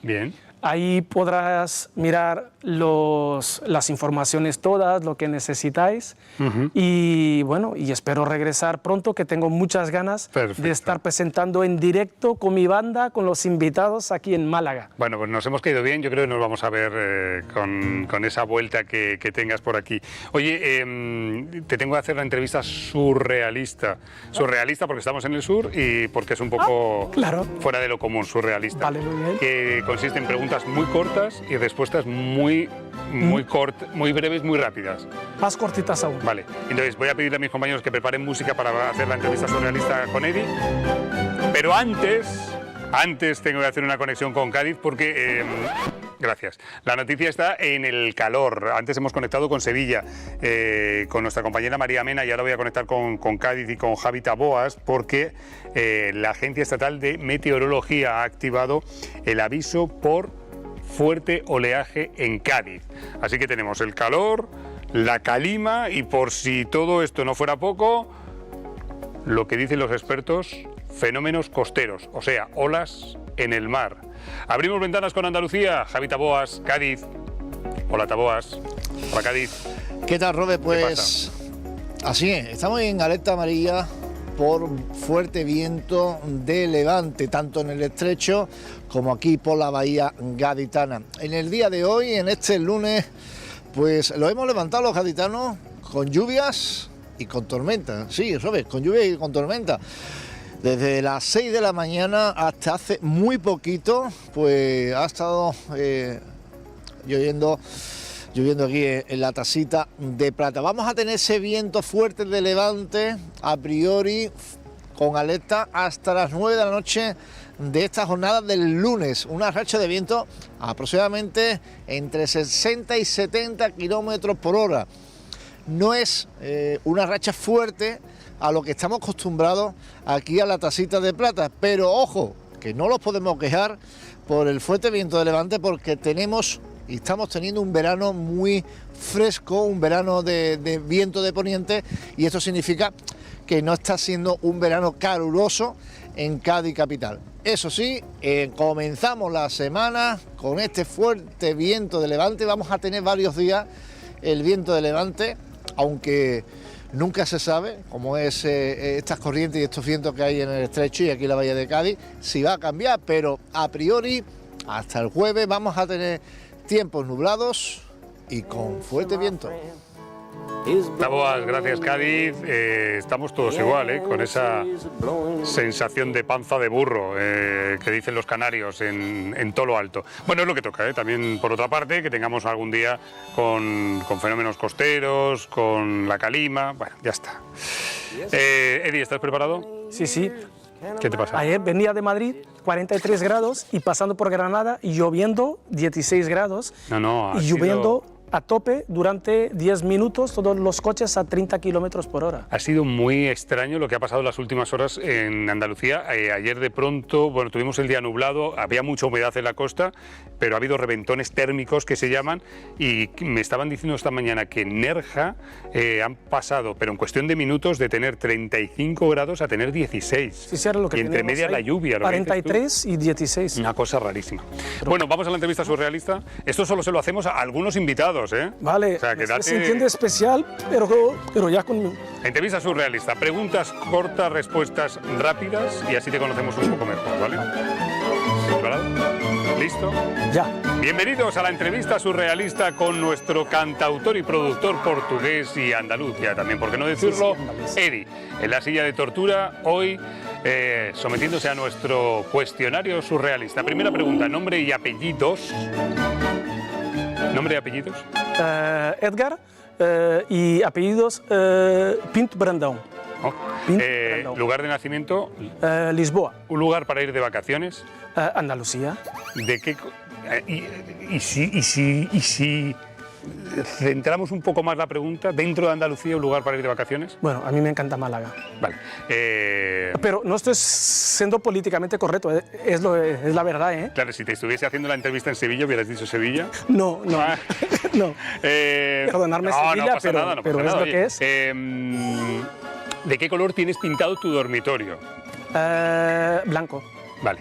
Speaker 1: Bien.
Speaker 18: Ahí podrás mirar las informaciones todas, lo que necesitáis. Y bueno, y espero regresar pronto, que tengo muchas ganas de estar presentando en directo con mi banda, con los invitados aquí en Málaga.
Speaker 1: Bueno, pues nos hemos caído bien, yo creo que nos vamos a ver con esa vuelta que tengas por aquí. Oye, te tengo que hacer una entrevista surrealista. Surrealista porque estamos en el sur y porque es un poco fuera de lo común, surrealista.
Speaker 18: Vale, muy bien.
Speaker 1: Que consiste en preguntas muy cortas y respuestas muy breves, muy rápidas.
Speaker 18: Más cortitas aún.
Speaker 1: Vale, entonces voy a pedirle a mis compañeros que preparen música para hacer la entrevista surrealista con Eddie, pero antes tengo que hacer una conexión con Cádiz porque... Gracias. La noticia está en el calor. Antes hemos conectado con Sevilla, con nuestra compañera María Mena, y ahora voy a conectar con Cádiz y con Javi Taboas, porque la Agencia Estatal de Meteorología ha activado el aviso por fuerte oleaje en Cádiz. Así que tenemos el calor, la calima y, por si todo esto no fuera poco, lo que dicen los expertos, fenómenos costeros, o sea, olas en el mar. Abrimos ventanas con Andalucía. Javi Taboas, Cádiz. Hola, Taboas. Hola, Cádiz.
Speaker 20: ¿Qué tal, Robert? Pues así es, estamos en alerta amarilla por fuerte viento de levante, tanto en el estrecho como aquí por la bahía gaditana. En el día de hoy, en este lunes, pues lo hemos levantado los gaditanos con lluvias y con tormenta. Sí, Robert, con lluvia y con tormenta. Desde las 6 de la mañana hasta hace muy poquito, pues ha estado lloviendo aquí en la Tasita de Plata. Vamos a tener ese viento fuerte de levante, a priori, con alerta hasta las 9 de la noche de esta jornada del lunes. Una racha de viento aproximadamente entre 60 y 70 kilómetros por hora. No es una racha fuerte a lo que estamos acostumbrados aquí a la Tasita de Plata, pero ojo, que no los podemos quejar por el fuerte viento de levante, porque tenemos y estamos teniendo un verano muy fresco, un verano de viento de poniente, y esto significa que no está siendo un verano caluroso en Cádiz capital. Eso sí, comenzamos la semana con este fuerte viento de levante. Vamos a tener varios días el viento de levante, aunque nunca se sabe cómo es estas corrientes y estos vientos que hay en el estrecho y aquí en la bahía de Cádiz, si va a cambiar, pero a priori hasta el jueves vamos a tener tiempos nublados y con fuerte viento.
Speaker 1: Taboas, gracias Cádiz. Estamos todos igual, con esa sensación de panza de burro que dicen los canarios en todo lo alto. Bueno, es lo que toca, también por otra parte, que tengamos algún día con fenómenos costeros, con la calima. Bueno, ya está. Eddie, ¿estás preparado?
Speaker 18: Sí, sí.
Speaker 1: ¿Qué te pasa?
Speaker 18: Ayer venía de Madrid, 43 grados, y pasando por Granada, y lloviendo 16 grados.
Speaker 1: No,
Speaker 18: y lloviendo a tope durante 10 minutos, todos los coches a 30 kilómetros por hora.
Speaker 1: Ha sido muy extraño lo que ha pasado las últimas horas en Andalucía. Ayer de pronto, bueno, tuvimos el día nublado, había mucha humedad en la costa, pero ha habido reventones térmicos que se llaman, y me estaban diciendo esta mañana que en Nerja han pasado, pero en cuestión de minutos, de tener 35 grados a tener 16.
Speaker 18: Sí, era lo que
Speaker 1: y entre medias la lluvia.
Speaker 18: 43 y 16.
Speaker 1: Una cosa rarísima. Bueno, vamos a la entrevista surrealista. Esto solo se lo hacemos a algunos invitados.
Speaker 18: Vale,
Speaker 1: o sea,
Speaker 18: se entiende especial, pero ya con...
Speaker 1: Entrevista surrealista, preguntas cortas, respuestas rápidas, y así te conocemos un poco mejor, ¿vale? ¿Preparado? ¿Listo?
Speaker 18: Ya.
Speaker 1: Bienvenidos a la entrevista surrealista con nuestro cantautor y productor portugués y andaluz, ya también, por qué no decirlo, Eddie, en la silla de tortura, hoy sometiéndose a nuestro cuestionario surrealista. Primera pregunta, nombre y apellidos. ¿Nombre y apellidos?
Speaker 18: Edgar y apellidos Pinto Brandão.
Speaker 1: Brandão. ¿Lugar de nacimiento?
Speaker 18: Lisboa.
Speaker 1: ¿Un lugar para ir de vacaciones?
Speaker 18: Andalucía.
Speaker 1: ¿De qué? ¿Y si centramos un poco más la pregunta, dentro de Andalucía, un lugar para ir de vacaciones?
Speaker 18: Bueno, a mí me encanta Málaga.
Speaker 1: Vale.
Speaker 18: Pero no estoy siendo políticamente correcto, es la verdad, ¿eh?
Speaker 1: Claro, si te estuviese haciendo la entrevista en Sevilla, ¿hubieras dicho Sevilla?
Speaker 18: No. No. Perdonarme, Sevilla,
Speaker 1: no pasa nada,
Speaker 18: pero es lo que es.
Speaker 1: ¿De qué color tienes pintado tu dormitorio?
Speaker 18: Blanco.
Speaker 1: Vale.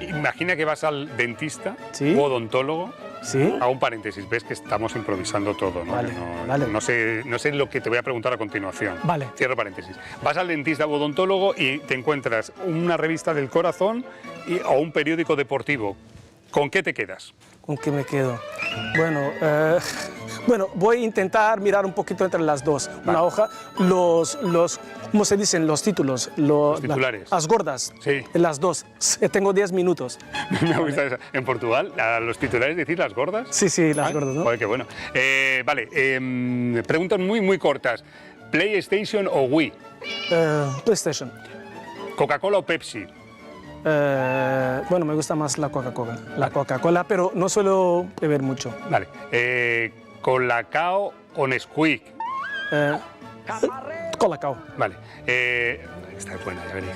Speaker 1: Imagina que vas al dentista o odontólogo.
Speaker 18: Sí.
Speaker 1: Hago un paréntesis, ves que estamos improvisando todo, ¿no?
Speaker 18: Vale,
Speaker 1: vale. No sé lo que te voy a preguntar a continuación.
Speaker 18: Vale.
Speaker 1: Cierro paréntesis. Vas al dentista o odontólogo y te encuentras una revista del corazón o un periódico deportivo. ¿Con qué te quedas?
Speaker 18: ¿Con qué me quedo? Bueno, voy a intentar mirar un poquito entre las dos. Vale. Una hoja, ¿cómo se dicen? Los títulos.
Speaker 1: Los titulares.
Speaker 18: Las gordas.
Speaker 1: Sí.
Speaker 18: Las dos. Tengo 10 minutos.
Speaker 1: Me gusta esa. ¿En Portugal a los titulares decir las gordas?
Speaker 18: Sí, las gordas, ¿no?
Speaker 1: Joder, qué bueno. Vale, preguntas muy cortas. ¿PlayStation o Wii?
Speaker 18: PlayStation.
Speaker 1: ¿Coca-Cola o Pepsi?
Speaker 18: Bueno, me gusta más la Coca-Cola. La Coca-Cola, pero no suelo beber mucho.
Speaker 1: Vale. ¿Colacao o Nesquik?
Speaker 18: Colacao.
Speaker 1: Vale. Está buena, ya veréis.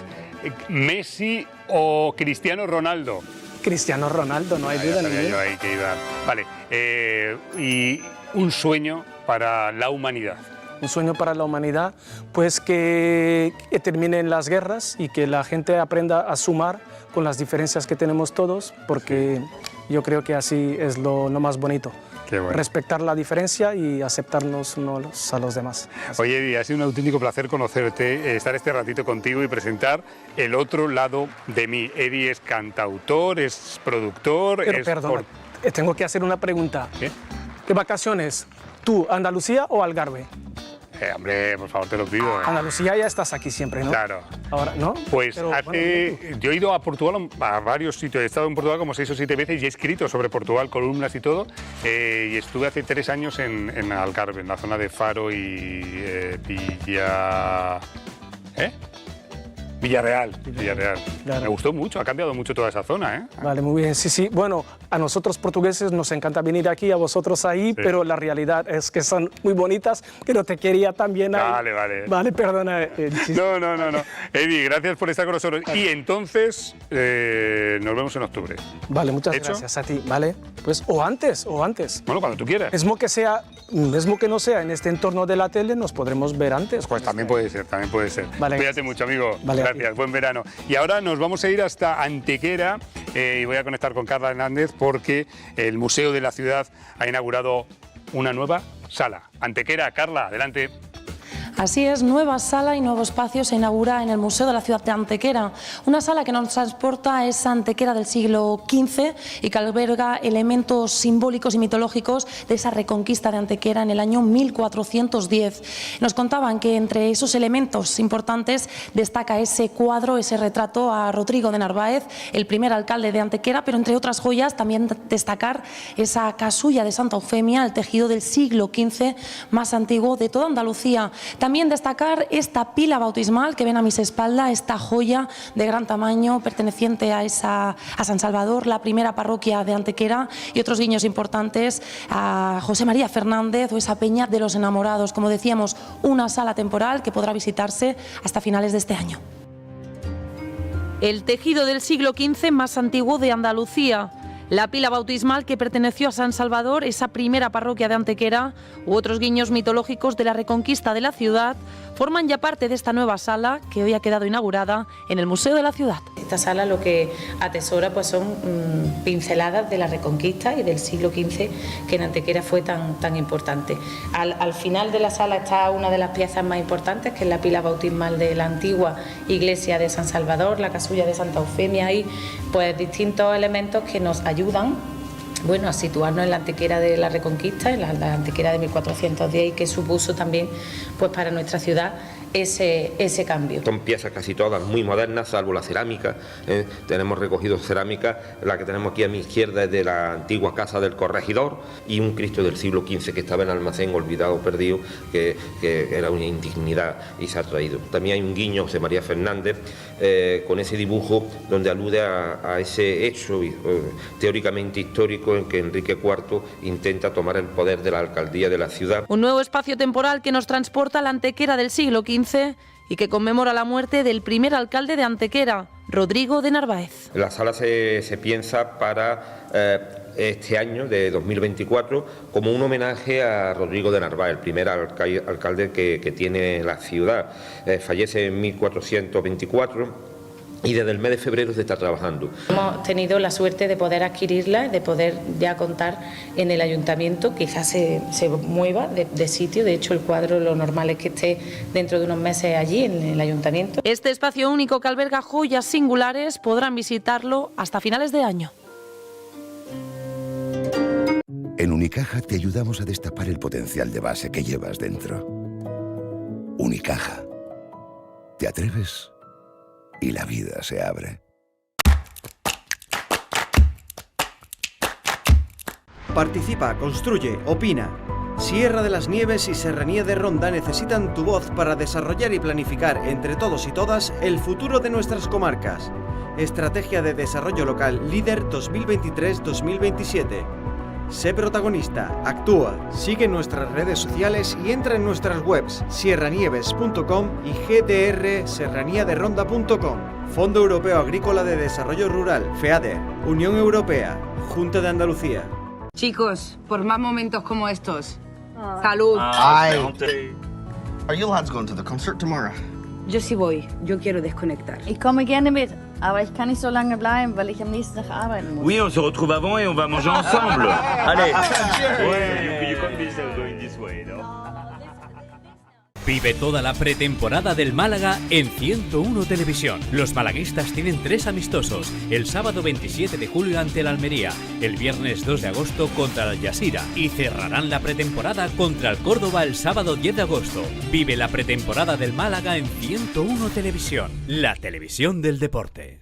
Speaker 1: ¿Messi o Cristiano Ronaldo?
Speaker 18: Cristiano Ronaldo, no hay duda ninguna.
Speaker 1: Yo ahí que iba. Vale. ¿Y un sueño para la humanidad?
Speaker 18: Un sueño para la humanidad, pues que terminen las guerras y que la gente aprenda a sumar con las diferencias que tenemos todos, porque yo creo que así es lo más bonito.
Speaker 1: Qué bueno.
Speaker 18: Respetar la diferencia y aceptarnos unos a los demás.
Speaker 1: Oye, Eddie, ha sido un auténtico placer conocerte, estar este ratito contigo y presentar el otro lado de mí. Eddie es cantautor, es productor...
Speaker 18: Pero perdón, tengo que hacer una pregunta.
Speaker 1: ¿Qué?
Speaker 18: ¿Qué vacaciones? ¿Tú, Andalucía o Algarve?
Speaker 1: Hombre, por favor, te lo pido.
Speaker 18: Andalucía ya estás aquí siempre, ¿no?
Speaker 1: Claro.
Speaker 18: Ahora, ¿no?
Speaker 1: Pues yo he ido a Portugal, a varios sitios. He estado en Portugal como 6 o 7 veces y he escrito sobre Portugal, columnas y todo. Y estuve hace 3 años en Algarve, en la zona de Faro y Villarreal. Claro. Me gustó mucho, ha cambiado mucho toda esa zona, ¿eh?
Speaker 18: Vale, muy bien. Sí. Bueno, a nosotros portugueses nos encanta venir aquí, a vosotros ahí, pero la realidad es que son muy bonitas, pero te quería también ahí.
Speaker 1: Vale.
Speaker 18: Vale, perdona.
Speaker 1: No. Eddie, gracias por estar con nosotros. Y entonces, nos vemos en octubre.
Speaker 18: Vale, muchas gracias a ti, ¿vale? Pues, o antes.
Speaker 1: Bueno, cuando tú quieras.
Speaker 18: Mismo que no sea en este entorno de la tele, nos podremos ver antes.
Speaker 1: Pues también puede ser.
Speaker 18: Vale.
Speaker 1: Cuídate mucho, amigo.
Speaker 18: Vale,
Speaker 1: gracias, buen verano. Y ahora nos vamos a ir hasta Antequera y voy a conectar con Carla Hernández porque el Museo de la Ciudad ha inaugurado una nueva sala. Antequera, Carla, adelante.
Speaker 21: Así es, nueva sala y nuevo espacio se inaugura en el Museo de la Ciudad de Antequera, una sala que nos transporta a esa Antequera del siglo XV y que alberga elementos simbólicos y mitológicos de esa reconquista de Antequera en el año 1410. Nos contaban que entre esos elementos importantes destaca ese cuadro, ese retrato a Rodrigo de Narváez, el primer alcalde de Antequera, pero entre otras joyas también destacar esa casulla de Santa Eufemia, el tejido del siglo XV más antiguo de toda Andalucía. También destacar esta pila bautismal que ven a mis espaldas, esta joya de gran tamaño perteneciente a San Salvador, la primera parroquia de Antequera, y otros guiños importantes a José María Fernández o esa Peña de los Enamorados. Como decíamos, una sala temporal que podrá visitarse hasta finales de este año. El tejido del siglo XV más antiguo de Andalucía. La pila bautismal que perteneció a San Salvador, esa primera parroquia de Antequera, u otros guiños mitológicos de la reconquista de la ciudad, forman ya parte de esta nueva sala que hoy ha quedado inaugurada en el Museo de la Ciudad.
Speaker 22: Esta sala lo que atesora pues son pinceladas de la reconquista y del siglo XV, que en Antequera fue tan importante. Al final de la sala está una de las piezas más importantes, que es la pila bautismal de la antigua iglesia de San Salvador, la casulla de Santa Eufemia, y pues distintos elementos que nos ayudan a situarnos en la Antequera de la Reconquista, en la Antequera de 1410, y que supuso también pues para nuestra ciudad ese cambio.
Speaker 23: Son piezas casi todas muy modernas, salvo la cerámica. Tenemos recogido cerámica, la que tenemos aquí a mi izquierda es de la antigua casa del corregidor, y un Cristo del siglo XV que estaba en almacén olvidado, perdido, que era una indignidad y se ha traído. También hay un guiño, José María Fernández, con ese dibujo donde alude a ese hecho teóricamente histórico en que Enrique IV intenta tomar el poder de la alcaldía de la ciudad.
Speaker 21: Un nuevo espacio temporal que nos transporta a la Antequera del siglo XV y que conmemora la muerte del primer alcalde de Antequera, Rodrigo de Narváez.
Speaker 23: La sala se piensa para este año de 2024 como un homenaje a Rodrigo de Narváez, el primer alcalde que tiene la ciudad. Fallece en 1424. Y desde el mes de febrero se está trabajando.
Speaker 22: Hemos tenido la suerte de poder adquirirla, de poder ya contar en el ayuntamiento. Quizás se mueva de sitio. De hecho, el cuadro lo normal es que esté dentro de unos meses allí en el ayuntamiento.
Speaker 21: Este espacio único que alberga joyas singulares podrán visitarlo hasta finales de año.
Speaker 5: En Unicaja te ayudamos a destapar el potencial de base que llevas dentro. Unicaja. ¿Te atreves? Y la vida se abre.
Speaker 13: Participa, construye, opina. Sierra de las Nieves y Serranía de Ronda necesitan tu voz para desarrollar y planificar entre todos y todas el futuro de nuestras comarcas. Estrategia de Desarrollo Local Líder 2023-2027. Sé protagonista, actúa, sigue nuestras redes sociales y entra en nuestras webs sierranieves.com y gdrserraniaderonda.com. Fondo Europeo Agrícola de Desarrollo Rural, FEADER, Unión Europea, Junta de Andalucía.
Speaker 24: Chicos, por más momentos como estos. ¡Salud!
Speaker 25: Are you lads going to the concert tomorrow?
Speaker 24: Yo sí voy, yo quiero desconectar.
Speaker 26: Ich komme gerne mit, aber ich kann nicht so lange bleiben, weil ich am nächsten Tag arbeiten muss.
Speaker 27: Oui, on se retrouve avant et on va manger ensemble. Allez. Ouais, you can be going this way, no?
Speaker 28: Vive toda la pretemporada del Málaga en 101 Televisión. Los malaguistas tienen 3 amistosos. El sábado 27 de julio ante el Almería, el viernes 2 de agosto contra el Algeciras y cerrarán la pretemporada contra el Córdoba el sábado 10 de agosto. Vive la pretemporada del Málaga en 101 Televisión, la televisión del deporte.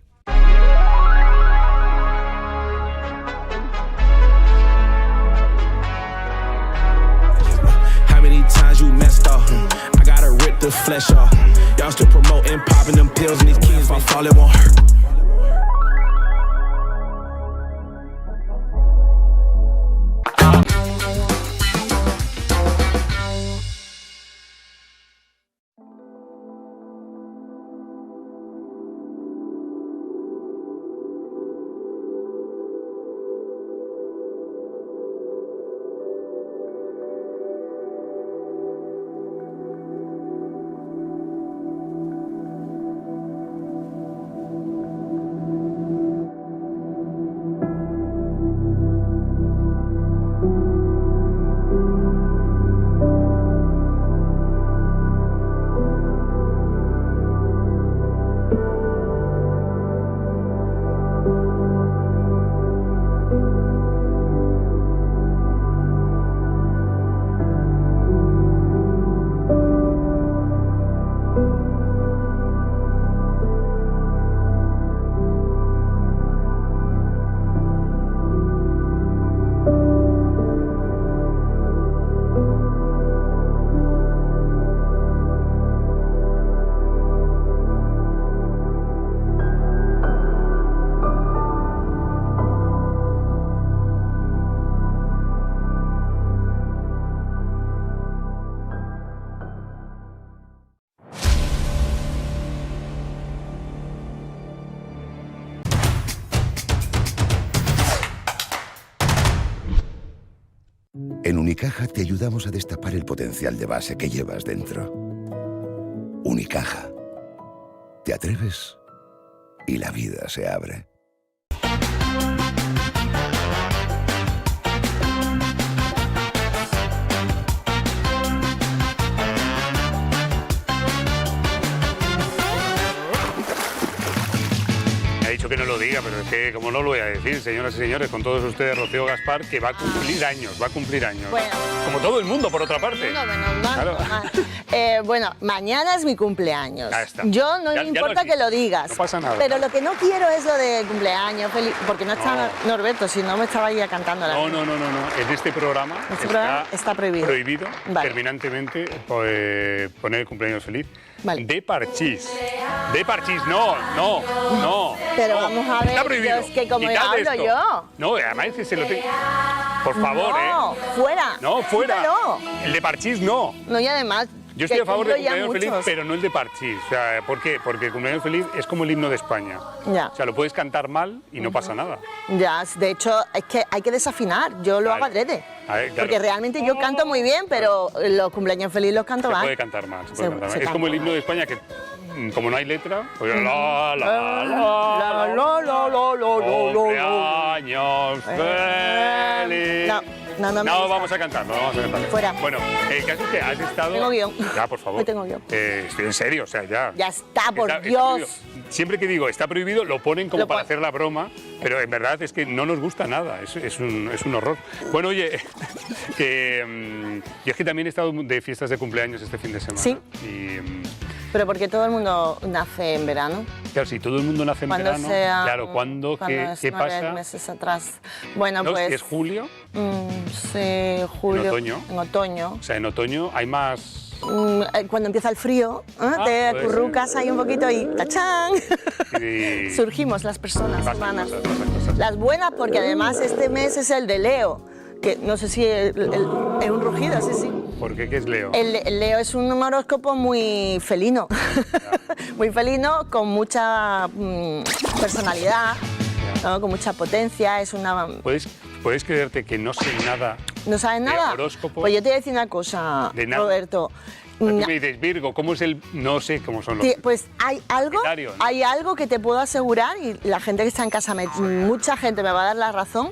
Speaker 19: The flesh off. Y'all still promoting, popping them pills, and these kids might fall, it won't hurt.
Speaker 5: En Unicaja te ayudamos a destapar el potencial de base que llevas dentro. Unicaja. Te atreves y la vida se abre.
Speaker 1: Que no lo diga, pero es que como no lo voy a decir, señoras y señores, con todos ustedes, Rocío Gaspar, que va a cumplir años,
Speaker 2: Bueno.
Speaker 1: Como todo el mundo, por otra parte. Claro.
Speaker 2: Bueno, mañana es mi cumpleaños.
Speaker 1: Ya está.
Speaker 2: Yo no
Speaker 1: Ya
Speaker 2: me importa
Speaker 1: lo
Speaker 2: que lo digas.
Speaker 1: No pasa nada.
Speaker 2: Pero lo que no quiero es lo de cumpleaños, feliz, porque no está Norberto, si no me estaba ya cantando la
Speaker 1: No. En este programa,
Speaker 2: está prohibido.
Speaker 1: Prohibido
Speaker 2: Vale.
Speaker 1: terminantemente poner el cumpleaños feliz.
Speaker 2: Vale.
Speaker 1: De parchís. De parchís, no.
Speaker 2: Pero
Speaker 1: no.
Speaker 2: vamos a ver,
Speaker 1: Está prohibido.
Speaker 2: es que como
Speaker 1: Quitad
Speaker 2: hablo
Speaker 1: esto.
Speaker 2: yo.
Speaker 1: No, además es que se lo tengo. Por favor,
Speaker 2: No, fuera.
Speaker 1: No, fuera.
Speaker 2: Quítalo.
Speaker 1: El de parchís no.
Speaker 2: No, y además...
Speaker 1: Yo estoy a favor del
Speaker 2: que cumplo ya
Speaker 1: cumpleaños feliz,
Speaker 2: muchos.
Speaker 1: pero no el de parchís. O sea, ¿por qué? Porque el cumpleaños feliz es como el himno de España.
Speaker 2: Ya.
Speaker 1: O sea, lo puedes cantar mal y no pasa nada.
Speaker 2: Ya, de hecho, es que hay que desafinar. Yo lo hago adrede.
Speaker 1: A ver, claro.
Speaker 2: Porque realmente yo canto muy bien, pero los cumpleaños felices los canto
Speaker 1: Se
Speaker 2: mal.
Speaker 1: puede cantar mal. Se puede cantar mal.
Speaker 2: se
Speaker 1: Es como el
Speaker 2: canta
Speaker 1: himno de España que, como no hay letra, pues cumpleaños feliz.
Speaker 2: No,
Speaker 1: No, vamos a cantar, no vamos a cantar.
Speaker 2: Fuera.
Speaker 1: Bueno, el caso es que has estado...
Speaker 2: Tengo guión.
Speaker 1: Ya, por favor.
Speaker 2: Hoy tengo guión.
Speaker 1: Estoy en serio, o sea, ya.
Speaker 2: Ya está, por
Speaker 1: Está
Speaker 2: Dios.
Speaker 1: prohibido. Siempre que digo está prohibido, lo ponen como
Speaker 2: Lo
Speaker 1: para
Speaker 2: pon-
Speaker 1: hacer la broma, pero en verdad es que no nos gusta nada, es un horror. Bueno, oye, que yo es que también he estado de fiestas de cumpleaños este fin de semana.
Speaker 2: Sí.
Speaker 1: Y
Speaker 2: Pero porque todo el mundo nace en verano.
Speaker 1: claro, si todo el mundo nace en
Speaker 2: Cuando
Speaker 1: verano,
Speaker 2: sea,
Speaker 1: claro, ¿cuándo? ¿Qué
Speaker 2: es 9
Speaker 1: pasa?
Speaker 2: meses atrás. Bueno,
Speaker 1: ¿No?
Speaker 2: pues...
Speaker 1: ¿Es julio?
Speaker 2: Sí, julio.
Speaker 1: ¿En otoño?
Speaker 2: En otoño.
Speaker 1: O sea, en otoño hay más...
Speaker 2: Cuando empieza el frío, te
Speaker 1: puede
Speaker 2: acurrucas ahí un poquito y ¡tachán!
Speaker 1: y-
Speaker 2: Surgimos las personas
Speaker 1: Pasan
Speaker 2: humanas.
Speaker 1: cosas.
Speaker 2: Las buenas, porque además este mes es el de Leo, que no sé si es un rugido, sí.
Speaker 1: ¿Por qué? ¿Qué es Leo?
Speaker 2: El Leo es un horóscopo muy felino, muy felino, con mucha personalidad, ¿no? Con mucha potencia, es una...
Speaker 1: ¿Puedes creerte que no sé nada
Speaker 2: ¿No sabes
Speaker 1: de
Speaker 2: nada?
Speaker 1: horóscopo?
Speaker 2: Pues yo te voy a decir una cosa,
Speaker 1: De nada.
Speaker 2: Roberto.
Speaker 1: Tú me dices, Virgo, ¿cómo es el...? No sé cómo son los...
Speaker 2: Pues hay algo,
Speaker 1: Sagitario, ¿no?
Speaker 2: hay algo que te puedo asegurar, y la gente que está en casa, mucha gente me va a dar la razón.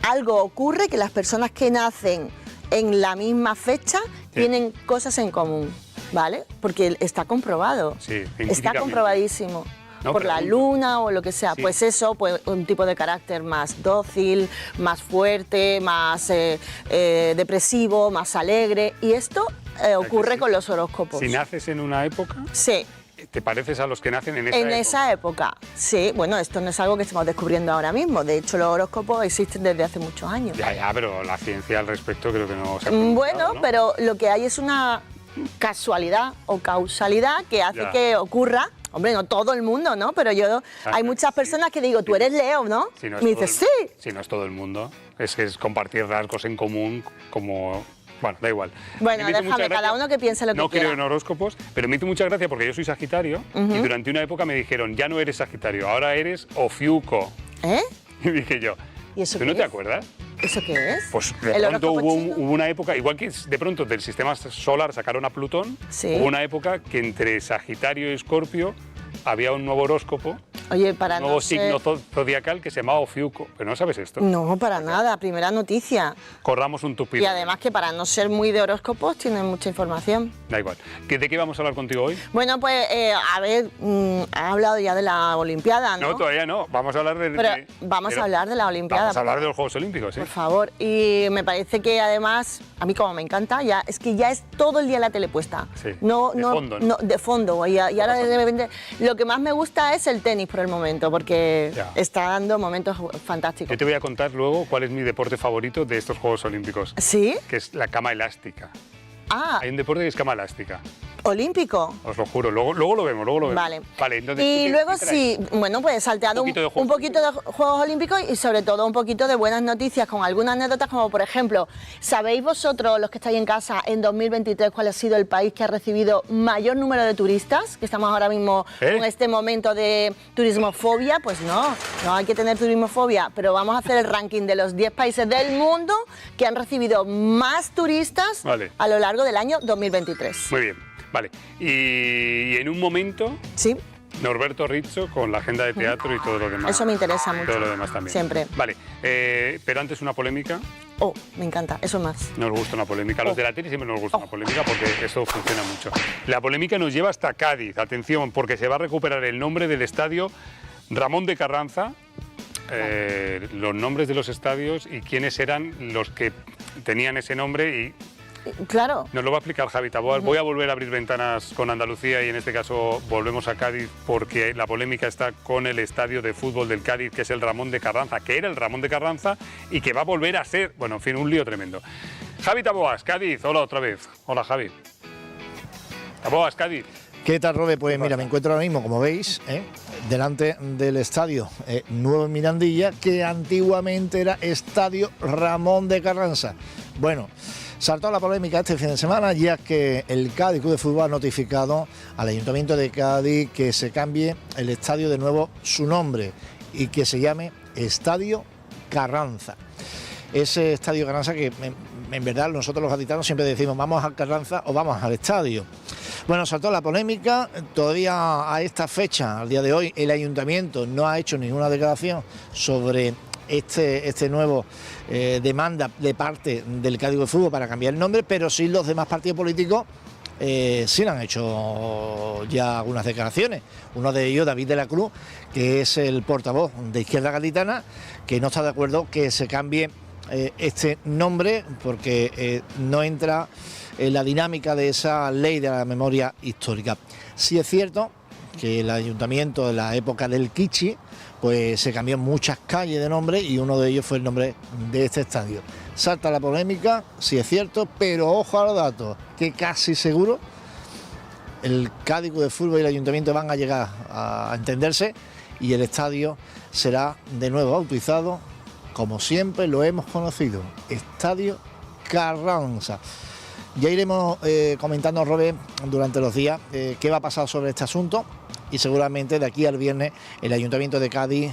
Speaker 2: Algo ocurre que las personas que nacen en la misma fecha tienen cosas en común, ¿vale? Porque está comprobado.
Speaker 1: Sí,
Speaker 2: Está
Speaker 1: científicamente.
Speaker 2: comprobadísimo.
Speaker 1: No,
Speaker 2: por la
Speaker 1: pregunto.
Speaker 2: luna o lo que sea.
Speaker 1: Sí.
Speaker 2: Pues eso, pues un tipo de carácter más dócil, más fuerte, más depresivo, más alegre. Y esto ocurre con los horóscopos.
Speaker 1: Si naces en una época,
Speaker 2: Sí.
Speaker 1: te pareces a los que nacen en esa
Speaker 2: En
Speaker 1: época.
Speaker 2: esa época, sí. Bueno, esto no es algo que estamos descubriendo ahora mismo. De hecho, los horóscopos existen desde hace muchos años.
Speaker 1: Ya, pero la ciencia al respecto creo que no se ha pronunciado,
Speaker 2: Bueno,
Speaker 1: ¿no?
Speaker 2: pero lo que hay es una casualidad o causalidad que hace
Speaker 1: Ya.
Speaker 2: que ocurra. Hombre, no todo el mundo, ¿no? Pero hay muchas personas que digo, tú eres Leo, ¿no?
Speaker 1: Si no es
Speaker 2: Me
Speaker 1: todo
Speaker 2: dices,
Speaker 1: el-
Speaker 2: sí.
Speaker 1: Si no es todo el mundo. Es que es compartir rasgos en común como... Bueno, da igual.
Speaker 2: Bueno,
Speaker 1: Me hizo mucha
Speaker 2: déjame, cada
Speaker 1: gracia-
Speaker 2: uno que piense lo que
Speaker 1: No
Speaker 2: quiera.
Speaker 1: creo en horóscopos, pero me hizo mucha gracia porque yo soy Sagitario y durante una época me dijeron, ya no eres Sagitario, ahora eres Ofiuco.
Speaker 2: ¿Eh?
Speaker 1: Y dije yo,
Speaker 2: ¿Y eso
Speaker 1: ¿tú
Speaker 2: qué
Speaker 1: no te
Speaker 2: es?
Speaker 1: acuerdas?
Speaker 2: ¿Eso qué es?
Speaker 1: Pues de
Speaker 2: ¿El
Speaker 1: pronto
Speaker 2: horóscopo
Speaker 1: hubo,
Speaker 2: chino?
Speaker 1: hubo una época, igual que de pronto del sistema solar sacaron a Plutón,
Speaker 2: Sí.
Speaker 1: hubo una época que entre Sagitario y Escorpio había un nuevo horóscopo,
Speaker 2: Oye, para
Speaker 1: un nuevo
Speaker 2: no
Speaker 1: signo
Speaker 2: ser...
Speaker 1: zodiacal que se llamaba Ofiuco. Pero no sabes esto.
Speaker 2: No, para nada, primera noticia.
Speaker 1: Corramos un tupido.
Speaker 2: Y además que para no ser muy de horóscopos tienen mucha información.
Speaker 1: Da igual. ¿De qué vamos a hablar contigo hoy?
Speaker 2: Bueno, pues, a ver, ha hablado ya de la Olimpiada, ¿no?
Speaker 1: No, todavía no. Vamos a hablar de...
Speaker 2: Pero vamos a hablar de la Olimpiada.
Speaker 1: Vamos a hablar de los Juegos Olímpicos, ¿sí?
Speaker 2: Por favor. Y me parece que además, a mí como me encanta, ya es que ya es todo el día la tele puesta.
Speaker 1: Sí,
Speaker 2: No,
Speaker 1: de
Speaker 2: no,
Speaker 1: fondo, ¿no?
Speaker 2: no, de fondo. Y ahora de repente, lo que más me gusta es el tenis por el momento, porque
Speaker 1: Ya.
Speaker 2: está dando momentos fantásticos.
Speaker 1: Yo te voy a contar luego cuál es mi deporte favorito de estos Juegos Olímpicos.
Speaker 2: ¿Sí?
Speaker 1: Que es la cama elástica. Hay un deporte que es cama elástica.
Speaker 2: Olímpico.
Speaker 1: Os lo juro, luego lo vemos,
Speaker 2: Vale.
Speaker 1: Entonces,
Speaker 2: y luego sí, bueno, pues salteado un poquito de Juegos Olímpicos y sobre todo un poquito de buenas noticias con algunas anécdotas, como por ejemplo, ¿sabéis vosotros, los que estáis en casa, en 2023 cuál ha sido el país que ha recibido mayor número de turistas? Que estamos ahora mismo con este momento de turismofobia. Pues no hay que tener turismofobia, pero vamos a hacer el ranking de los 10 países del mundo que han recibido más turistas a lo largo del año 2023.
Speaker 1: Muy bien. Vale, y en un momento, Norberto Rizzo con la agenda de teatro y todo lo demás.
Speaker 2: Eso me interesa mucho.
Speaker 1: Todo lo demás también.
Speaker 2: Siempre.
Speaker 1: Vale, pero antes una polémica.
Speaker 2: Oh, me encanta, eso más.
Speaker 1: Nos gusta una polémica. A los de la tele siempre nos gusta una polémica porque eso funciona mucho. La polémica nos lleva hasta Cádiz, atención, porque se va a recuperar el nombre del estadio Ramón de Carranza. Los nombres de los estadios y quiénes eran los que tenían ese nombre y...
Speaker 2: Claro.
Speaker 1: Nos lo va a explicar Javi Taboas. Voy a volver a abrir ventanas con Andalucía y en este caso volvemos a Cádiz porque la polémica está con el estadio de fútbol del Cádiz, que es el Ramón de Carranza, que era el Ramón de Carranza y que va a volver a ser, bueno, en fin, un lío tremendo. Javi Taboas, Cádiz, hola otra vez. Hola Javi. Taboas, Cádiz.
Speaker 20: ¿Qué tal, Robe? Pues mira, me encuentro ahora mismo, como veis, delante del estadio Nuevo en Mirandilla, que antiguamente era Estadio Ramón de Carranza. Bueno, saltó la polémica este fin de semana, ya que el Cádiz Club de Fútbol ha notificado al Ayuntamiento de Cádiz que se cambie el estadio de nuevo su nombre y que se llame Estadio Carranza. Ese Estadio Carranza que en verdad nosotros los gaditanos siempre decimos vamos a Carranza o vamos al estadio. Bueno, saltó la polémica, todavía a esta fecha, al día de hoy, el Ayuntamiento no ha hecho ninguna declaración sobre este nuevo demanda de parte del Cádiz de Fútbol para cambiar el nombre, pero sí los demás partidos políticos sí han hecho ya algunas declaraciones. Uno de ellos, David de la Cruz, que es el portavoz de Izquierda Gaditana, que no está de acuerdo que se cambie este nombre porque no entra en la dinámica de esa ley de la memoria histórica. Sí es cierto que el ayuntamiento en la época del Kichi pues se cambió muchas calles de nombre y uno de ellos fue el nombre de este estadio. Salta la polémica, sí es cierto, pero ojo a los datos, que casi seguro el Cádiz de Fútbol y el ayuntamiento van a llegar a entenderse y el estadio será de nuevo bautizado como siempre lo hemos conocido, Estadio Carranza. Ya iremos comentando, Robert, durante los días qué va a pasar sobre este asunto y seguramente de aquí al viernes el Ayuntamiento de Cádiz,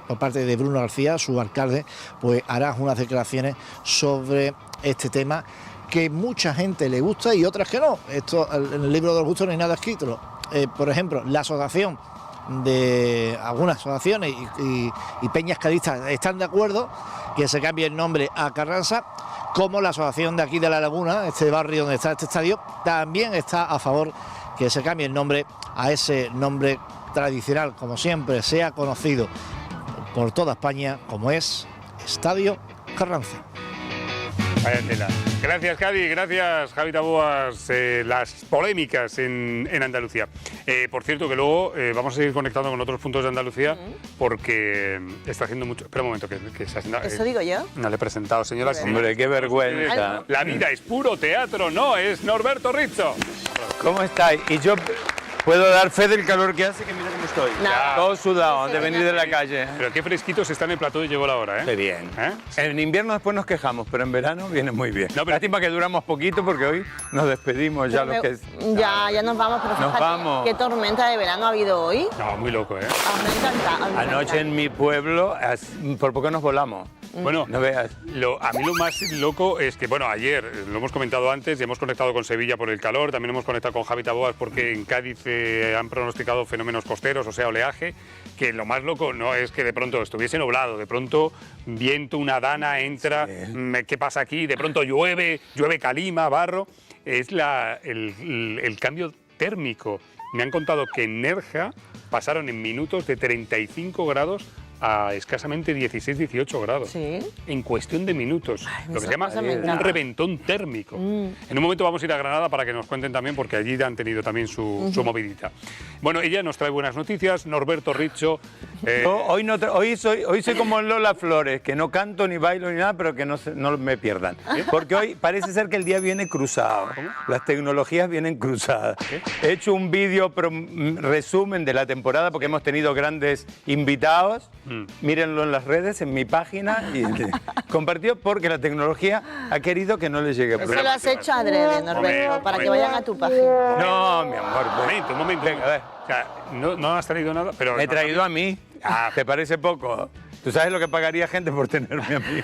Speaker 20: por parte de Bruno García, su alcalde, pues hará unas declaraciones sobre este tema que mucha gente le gusta y otras que no. Esto en el libro de los gustos no hay nada escrito. Por ejemplo, la asociación de algunas asociaciones y peñas cadistas están de acuerdo que se cambie el nombre a Carranza, como la asociación de aquí de La Laguna, este barrio donde está este estadio, también está a favor que se cambie el nombre a ese nombre tradicional, como siempre se ha conocido por toda España, como es Estadio Carranza.
Speaker 1: Vaya tela. Gracias, Cádiz, gracias, Javi Taboas. Las polémicas en Andalucía. Por cierto, que luego vamos a seguir conectando con otros puntos de Andalucía porque está haciendo mucho... Espera un momento, que se ha...
Speaker 2: ¿Eso digo yo?
Speaker 1: No le he presentado, señora.
Speaker 3: Hombre, qué vergüenza.
Speaker 1: La vida es puro teatro, no, es Norberto Rizzo.
Speaker 3: ¿Cómo estáis? Y yo puedo dar fe del calor que hace, que mira cómo estoy.
Speaker 1: Ya.
Speaker 3: Todo sudado, de venir de la calle.
Speaker 1: Pero qué fresquitos están en el plató y llegó la hora, ¿eh?
Speaker 3: Qué bien. En invierno después nos quejamos, pero en verano viene muy bien. No, lástima que duramos poquito porque hoy nos despedimos ya los que...
Speaker 2: Ya nos vamos, pero fíjate,
Speaker 3: vamos.
Speaker 2: ¿Qué tormenta de verano ha habido hoy?
Speaker 1: No, muy loco, ¿eh?
Speaker 2: Me encanta.
Speaker 3: Anoche en mi pueblo, por poco nos volamos.
Speaker 1: Bueno,
Speaker 3: no veas.
Speaker 1: A mí lo más loco es que, bueno, ayer lo hemos comentado antes, ya hemos conectado con Sevilla por el calor, también hemos conectado con Javi Taboas porque en Cádiz han pronosticado fenómenos costeros, o sea, oleaje, que lo más loco no es que de pronto estuviese nublado, de pronto viento, una dana, entra, ¿qué pasa aquí? De pronto llueve calima, barro, es el cambio térmico. Me han contado que en Nerja pasaron en minutos de 35 grados a escasamente 16-18 grados.
Speaker 2: Sí.
Speaker 1: En cuestión de minutos. Lo que se llama
Speaker 2: me
Speaker 1: un
Speaker 2: encanta.
Speaker 1: reventón térmico. En un momento vamos a ir a Granada para que nos cuenten también, porque allí han tenido también su movidita. Bueno, ella nos trae buenas noticias. Norberto Richo.
Speaker 3: Hoy soy como Lola Flores, que no canto ni bailo ni nada, pero que no me pierdan. Porque hoy parece ser que el día viene cruzado. Las tecnologías vienen cruzadas. He hecho un vídeo resumen de la temporada porque hemos tenido grandes invitados. Mírenlo en las redes, en mi página, y compartido porque la tecnología ha querido que no les llegue.
Speaker 2: Eso lo has hecho adrede, Norberto, para que vayan a tu página.
Speaker 3: No, mi amor.
Speaker 1: Un momento.
Speaker 3: Venga, a ver.
Speaker 1: O sea, no has traído nada, pero...
Speaker 3: Me he traído a mí. ¿Te parece poco? ¿Tú sabes lo que pagaría gente por tenerme a mí?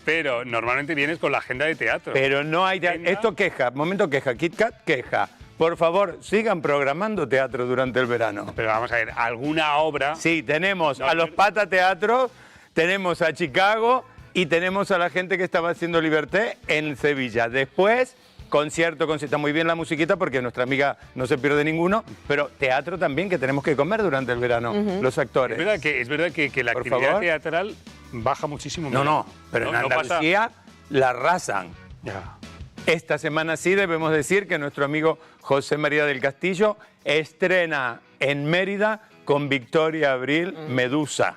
Speaker 1: Pero normalmente vienes con la agenda de teatro.
Speaker 3: Pero no hay... Esto queja, momento queja, Kit Kat queja. Por favor, sigan programando teatro durante el verano.
Speaker 1: Pero vamos a ver, ¿alguna obra?
Speaker 3: Sí, tenemos a los Pata Teatro, tenemos a Chicago y tenemos a la gente que estaba haciendo Liberté en Sevilla. Después, concierto, está muy bien la musiquita porque nuestra amiga no se pierde ninguno, pero teatro también, que tenemos que comer durante el verano, los actores.
Speaker 1: Es verdad que la actividad teatral baja muchísimo.
Speaker 3: No, pero en Andalucía la arrasan.
Speaker 1: Ya.
Speaker 3: Esta semana sí debemos decir que nuestro amigo José María del Castillo estrena en Mérida con Victoria Abril Medusa.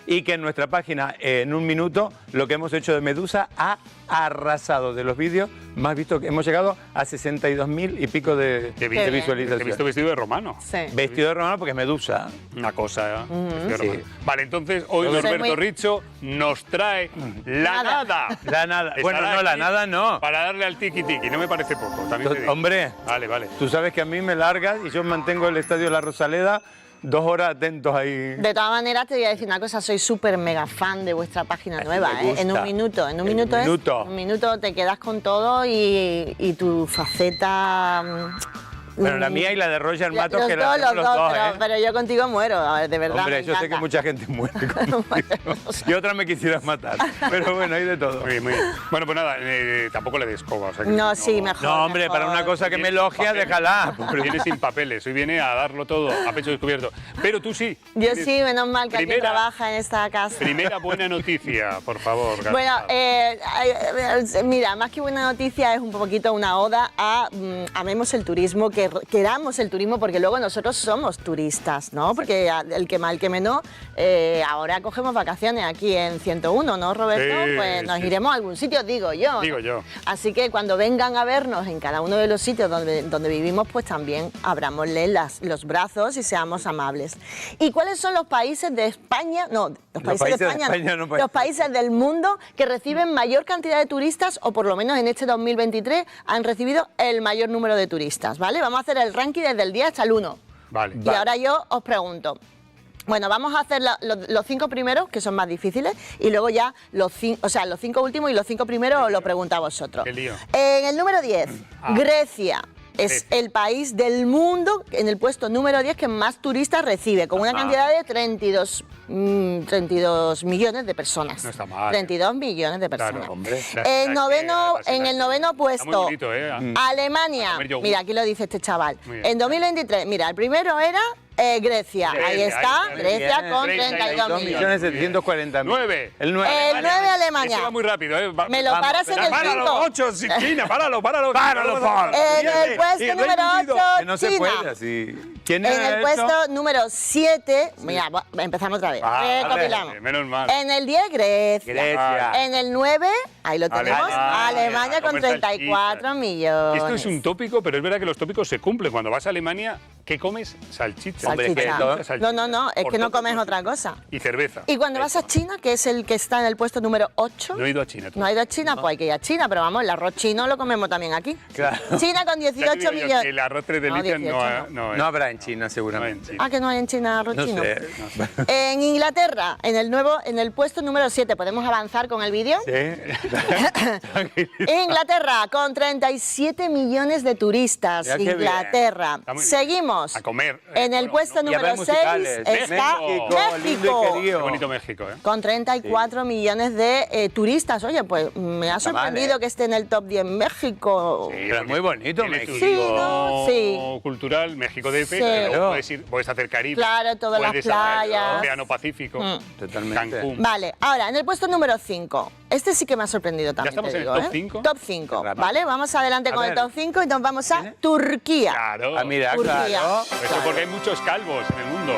Speaker 3: Y que en nuestra página, en un minuto, lo que hemos hecho de Medusa ha arrasado. De los vídeos más vistos, que hemos llegado a 62.000 y pico de visualizaciones.
Speaker 1: Te he visto vestido de romano.
Speaker 2: Sí.
Speaker 3: Vestido de romano porque es Medusa.
Speaker 1: Una cosa, vestido de
Speaker 3: Sí.
Speaker 1: romano. Vale, entonces hoy Norberto Richo nos trae la nada.
Speaker 3: La nada.
Speaker 1: Estará
Speaker 3: Bueno, no, la
Speaker 1: aquí
Speaker 3: nada no.
Speaker 1: Para darle al tiki-tiki, no me parece poco. También te digo.
Speaker 3: Hombre,
Speaker 1: Vale.
Speaker 3: tú sabes que a mí me largas y yo mantengo el Estadio La Rosaleda 2 horas atentos ahí.
Speaker 2: De todas maneras, te voy a decir una cosa, soy súper mega fan de vuestra página nueva,
Speaker 3: me
Speaker 2: ¿eh?
Speaker 3: gusta.
Speaker 2: En un minuto te quedas con todo y tu faceta...
Speaker 3: Bueno, la mía y la de Roger Matos, que la
Speaker 2: los
Speaker 3: hacemos los dos, ¿eh?
Speaker 2: pero yo contigo muero, a ver, de verdad.
Speaker 3: Hombre,
Speaker 2: me
Speaker 3: yo sé que
Speaker 2: encanta.
Speaker 3: mucha gente muere contigo. Y otra me quisieras matar. Pero bueno, hay de todo.
Speaker 1: Muy bien. Bueno, pues nada, tampoco le des coba. O sea que
Speaker 2: No, sí, mejor.
Speaker 3: No, hombre,
Speaker 2: mejor.
Speaker 3: para una cosa que me elogia, déjala.
Speaker 1: Pero viene sin papeles, hoy viene a darlo todo a pecho descubierto. Pero tú sí.
Speaker 2: Yo sí, menos mal que alguien trabaja en esta casa.
Speaker 1: Primera buena noticia, por favor.
Speaker 2: Bueno, mira, más que buena noticia es un poquito una oda a amemos el turismo, que queramos el turismo, porque luego nosotros somos turistas, ¿no? Porque el que mal que menos, ahora cogemos vacaciones aquí en 101, ¿no, Roberto?
Speaker 1: Sí,
Speaker 2: pues nos
Speaker 1: sí.
Speaker 2: iremos a algún sitio, digo yo.
Speaker 1: Digo yo.
Speaker 2: Así que cuando vengan a vernos en cada uno de los sitios donde vivimos, pues también abrámosle los brazos y seamos amables. ¿Y cuáles son los países de España? No, los países de España, no, los países del mundo que reciben mayor cantidad de turistas, o por lo menos en este 2023 han recibido el mayor número de turistas, ¿vale? Vamos a hacer el ranking desde el 10 hasta el 1.
Speaker 1: Vale.
Speaker 2: Y ahora yo os pregunto. Bueno, vamos a hacer los 5 primeros, que son más difíciles, y luego ya los 5 últimos y los 5 primeros os lo pregunto a vosotros.
Speaker 1: Qué lío.
Speaker 2: En el número 10, Grecia. Es el país del mundo, en el puesto número 10, que más turistas recibe, con una cantidad de 32 millones de personas.
Speaker 1: No está mal.
Speaker 2: 32 millones de personas.
Speaker 1: Claro, hombre.
Speaker 2: En el noveno puesto,
Speaker 1: Está muy bonito,
Speaker 2: Alemania.
Speaker 1: A comer yogur.
Speaker 2: Mira, aquí lo dice este chaval.
Speaker 1: Muy bien.
Speaker 2: En 2023, mira, el primero era Grecia. Ahí está, Grecia con 32 millones.
Speaker 3: 740.000.
Speaker 1: 9.
Speaker 3: El 9.
Speaker 2: El 9 Alemania.
Speaker 1: Este va muy rápido, ¿eh?
Speaker 2: Me lo paras en el
Speaker 1: Páralo,
Speaker 2: 5.
Speaker 1: 8, China, páralo.
Speaker 2: En el puesto número 8,
Speaker 3: Que no se
Speaker 2: China.
Speaker 3: puede así. ¿Quién
Speaker 2: En
Speaker 3: era
Speaker 2: el puesto número 7, mira, empezamos otra vez. Recopilamos.
Speaker 1: Menos mal.
Speaker 2: En el 10, Grecia.
Speaker 3: Grecia.
Speaker 2: En el 9, ahí lo tenemos, Alemania con
Speaker 1: comer
Speaker 2: 34
Speaker 1: salchichas.
Speaker 2: millones.
Speaker 1: Esto es un tópico, pero es verdad que los tópicos se cumplen. Cuando vas a Alemania, ¿qué comes? Salchicha.
Speaker 2: Salchicha. No, es que no comes otra cosa.
Speaker 1: Y cerveza.
Speaker 2: Y cuando vas a China, que es el que está en el puesto número 8.
Speaker 1: No he ido a China.
Speaker 2: No ha ido a China, pues hay que ir a China, pero vamos, el arroz chino lo comemos también aquí.
Speaker 3: Claro.
Speaker 2: China con
Speaker 1: Ya te
Speaker 2: 18
Speaker 1: digo yo
Speaker 2: millones.
Speaker 1: que el arroz 3 delicias
Speaker 2: 18
Speaker 3: No habrá en China, seguramente.
Speaker 2: Ah, que no hay en China arroz
Speaker 3: No
Speaker 2: chino.
Speaker 3: sé.
Speaker 2: En Inglaterra, en el puesto número 7, ¿podemos avanzar con el vídeo? Inglaterra, con 37 millones de turistas.
Speaker 3: Mira qué bien.
Speaker 2: Inglaterra.
Speaker 1: Está muy bien.
Speaker 2: Seguimos.
Speaker 1: A comer.
Speaker 2: En el puesto
Speaker 3: Y a ver
Speaker 2: número 6
Speaker 3: musicales.
Speaker 2: está
Speaker 3: México, lindo y
Speaker 2: México.
Speaker 3: querido.
Speaker 1: Qué bonito México, ¿eh?
Speaker 2: Con 34 millones de turistas. Oye, pues me ha
Speaker 3: Está mal,
Speaker 2: sorprendido
Speaker 3: ¿eh?
Speaker 2: que esté en el top 10 México.
Speaker 3: Pero es muy bonito
Speaker 1: Tiene
Speaker 3: México.
Speaker 1: turismo
Speaker 2: Sí, ¿no? Sí.
Speaker 1: cultural, México DF.
Speaker 2: Sí.
Speaker 1: luego puedes hacer Caribe.
Speaker 2: Claro, todas las
Speaker 1: puedes hacer
Speaker 2: playas.
Speaker 1: Océano Pacífico.
Speaker 3: Totalmente.
Speaker 1: Cancún.
Speaker 2: Vale, ahora, en el puesto número 5. Este sí que me ha sorprendido también.
Speaker 1: ¿Ya estamos
Speaker 2: te
Speaker 1: en el
Speaker 2: digo,
Speaker 1: top 5?
Speaker 2: Top 5, ¿vale? Vamos adelante con el top 5 y nos vamos a Turquía.
Speaker 1: Claro.
Speaker 3: Ah, mira,
Speaker 2: Turquía.
Speaker 3: claro.
Speaker 1: Eso porque hay muchos calvos en el mundo.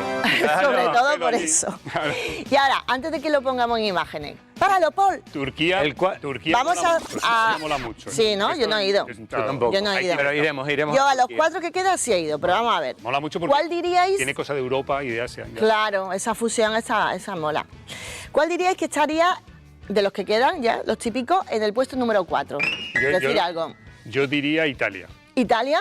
Speaker 2: Sobre todo
Speaker 1: Pero
Speaker 2: por
Speaker 1: allí-
Speaker 2: eso.
Speaker 1: Claro.
Speaker 2: Y ahora, antes de que lo pongamos en imágenes, páralo, Paul.
Speaker 1: Turquía, Turquía
Speaker 2: Vamos
Speaker 1: mola
Speaker 2: a-
Speaker 1: mucho,
Speaker 2: a-
Speaker 1: Turquía mola mucho.
Speaker 2: Sí, ¿no? Yo no he ido.
Speaker 1: Yo
Speaker 3: tampoco.
Speaker 2: Yo no he ido.
Speaker 3: Pero iremos.
Speaker 2: Yo a los
Speaker 3: Turquía.
Speaker 2: 4 que quedan sí he ido, pero vamos a ver.
Speaker 1: Mola mucho porque
Speaker 2: ¿Cuál diríais?
Speaker 1: tiene cosa de Europa y de Asia.
Speaker 2: Claro, esa fusión, esa mola. ¿Cuál diríais que estaría, de los que quedan ya, los típicos, en el puesto número 4? Decir algo.
Speaker 1: Yo diría Italia.
Speaker 2: ¿Italia?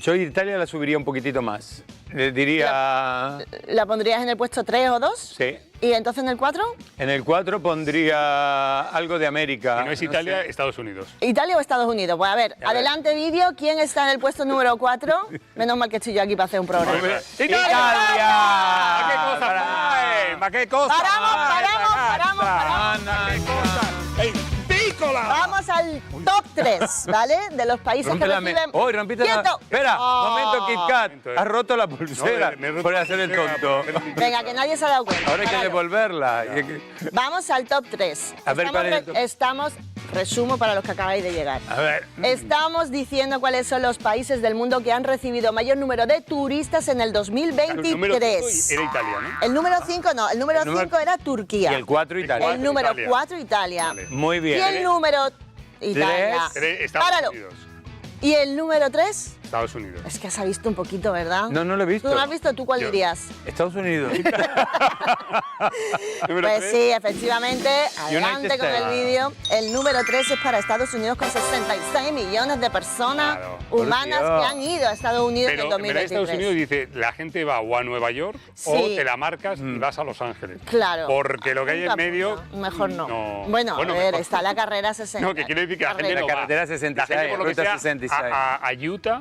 Speaker 3: Yo Italia la subiría un poquitito más. Le diría...
Speaker 2: ¿La pondrías en el puesto 3 o 2?
Speaker 3: Sí.
Speaker 2: ¿Y entonces en el 4?
Speaker 3: En el 4 pondría algo de América.
Speaker 1: Si no es Italia, Estados Unidos.
Speaker 2: ¿Italia o Estados Unidos? Pues a ver, adelante vídeo. ¿Quién está en el puesto número 4? Menos mal que estoy yo aquí para hacer un programa.
Speaker 1: ¡Italia! ¿Qué cosa? ¿Qué cosa?
Speaker 2: Vamos al top 3, ¿vale? De los países
Speaker 3: Rompe
Speaker 2: que
Speaker 3: la
Speaker 2: reciben...
Speaker 3: ¡Oh, rompiste la...
Speaker 2: ¡Quieto!
Speaker 3: Espera,
Speaker 2: Oh.
Speaker 3: momento, Kit Kat. Has roto la pulsera por hacer el tonto.
Speaker 2: Venga, que nadie se ha dado cuenta.
Speaker 3: Ahora hay que
Speaker 2: Páralo.
Speaker 3: devolverla.
Speaker 2: Vamos al top 3.
Speaker 3: A ver, ¿cuál es el top?
Speaker 2: Estamos, resumo para los que acabáis de llegar.
Speaker 3: A ver.
Speaker 2: Estamos diciendo cuáles son los países del mundo que han recibido mayor número de turistas en el 2023.
Speaker 1: El número 5 era Italia, ¿no?
Speaker 2: El número 5 no, el número 5 era Turquía.
Speaker 3: Y el 4 Italia.
Speaker 2: El número 4 Italia.
Speaker 3: Muy bien.
Speaker 2: Y el número Italia.
Speaker 1: Estados
Speaker 2: Páralo.
Speaker 1: Unidos.
Speaker 2: ¿Y el número 3?
Speaker 1: Estados Unidos.
Speaker 2: Es que has visto un poquito, ¿verdad?
Speaker 3: No, no lo he visto.
Speaker 2: ¿Tú lo has visto? ¿Tú cuál dirías?
Speaker 3: Estados Unidos.
Speaker 2: Pues sí, efectivamente, adelante
Speaker 3: United
Speaker 2: con el
Speaker 3: States.
Speaker 2: vídeo. El número 3 es para Estados Unidos con 66 millones de personas humanas
Speaker 1: Por Dios.
Speaker 2: que han ido a Estados Unidos en el
Speaker 1: Pero en
Speaker 2: 2023.
Speaker 1: Estados Unidos dice, la gente va o a Nueva York o
Speaker 2: Sí.
Speaker 1: te la marcas y vas a Los Ángeles.
Speaker 2: Claro.
Speaker 1: Porque lo que hay en medio...
Speaker 2: Mejor no.
Speaker 1: no.
Speaker 2: Bueno, a ver,
Speaker 1: mejor.
Speaker 2: está la carrera 60.
Speaker 1: No, que quiere decir que la gente
Speaker 3: La
Speaker 1: no va.
Speaker 3: carretera 66,
Speaker 1: La gente, por lo que
Speaker 3: ruta
Speaker 1: sea,
Speaker 3: 66.
Speaker 1: a Utah,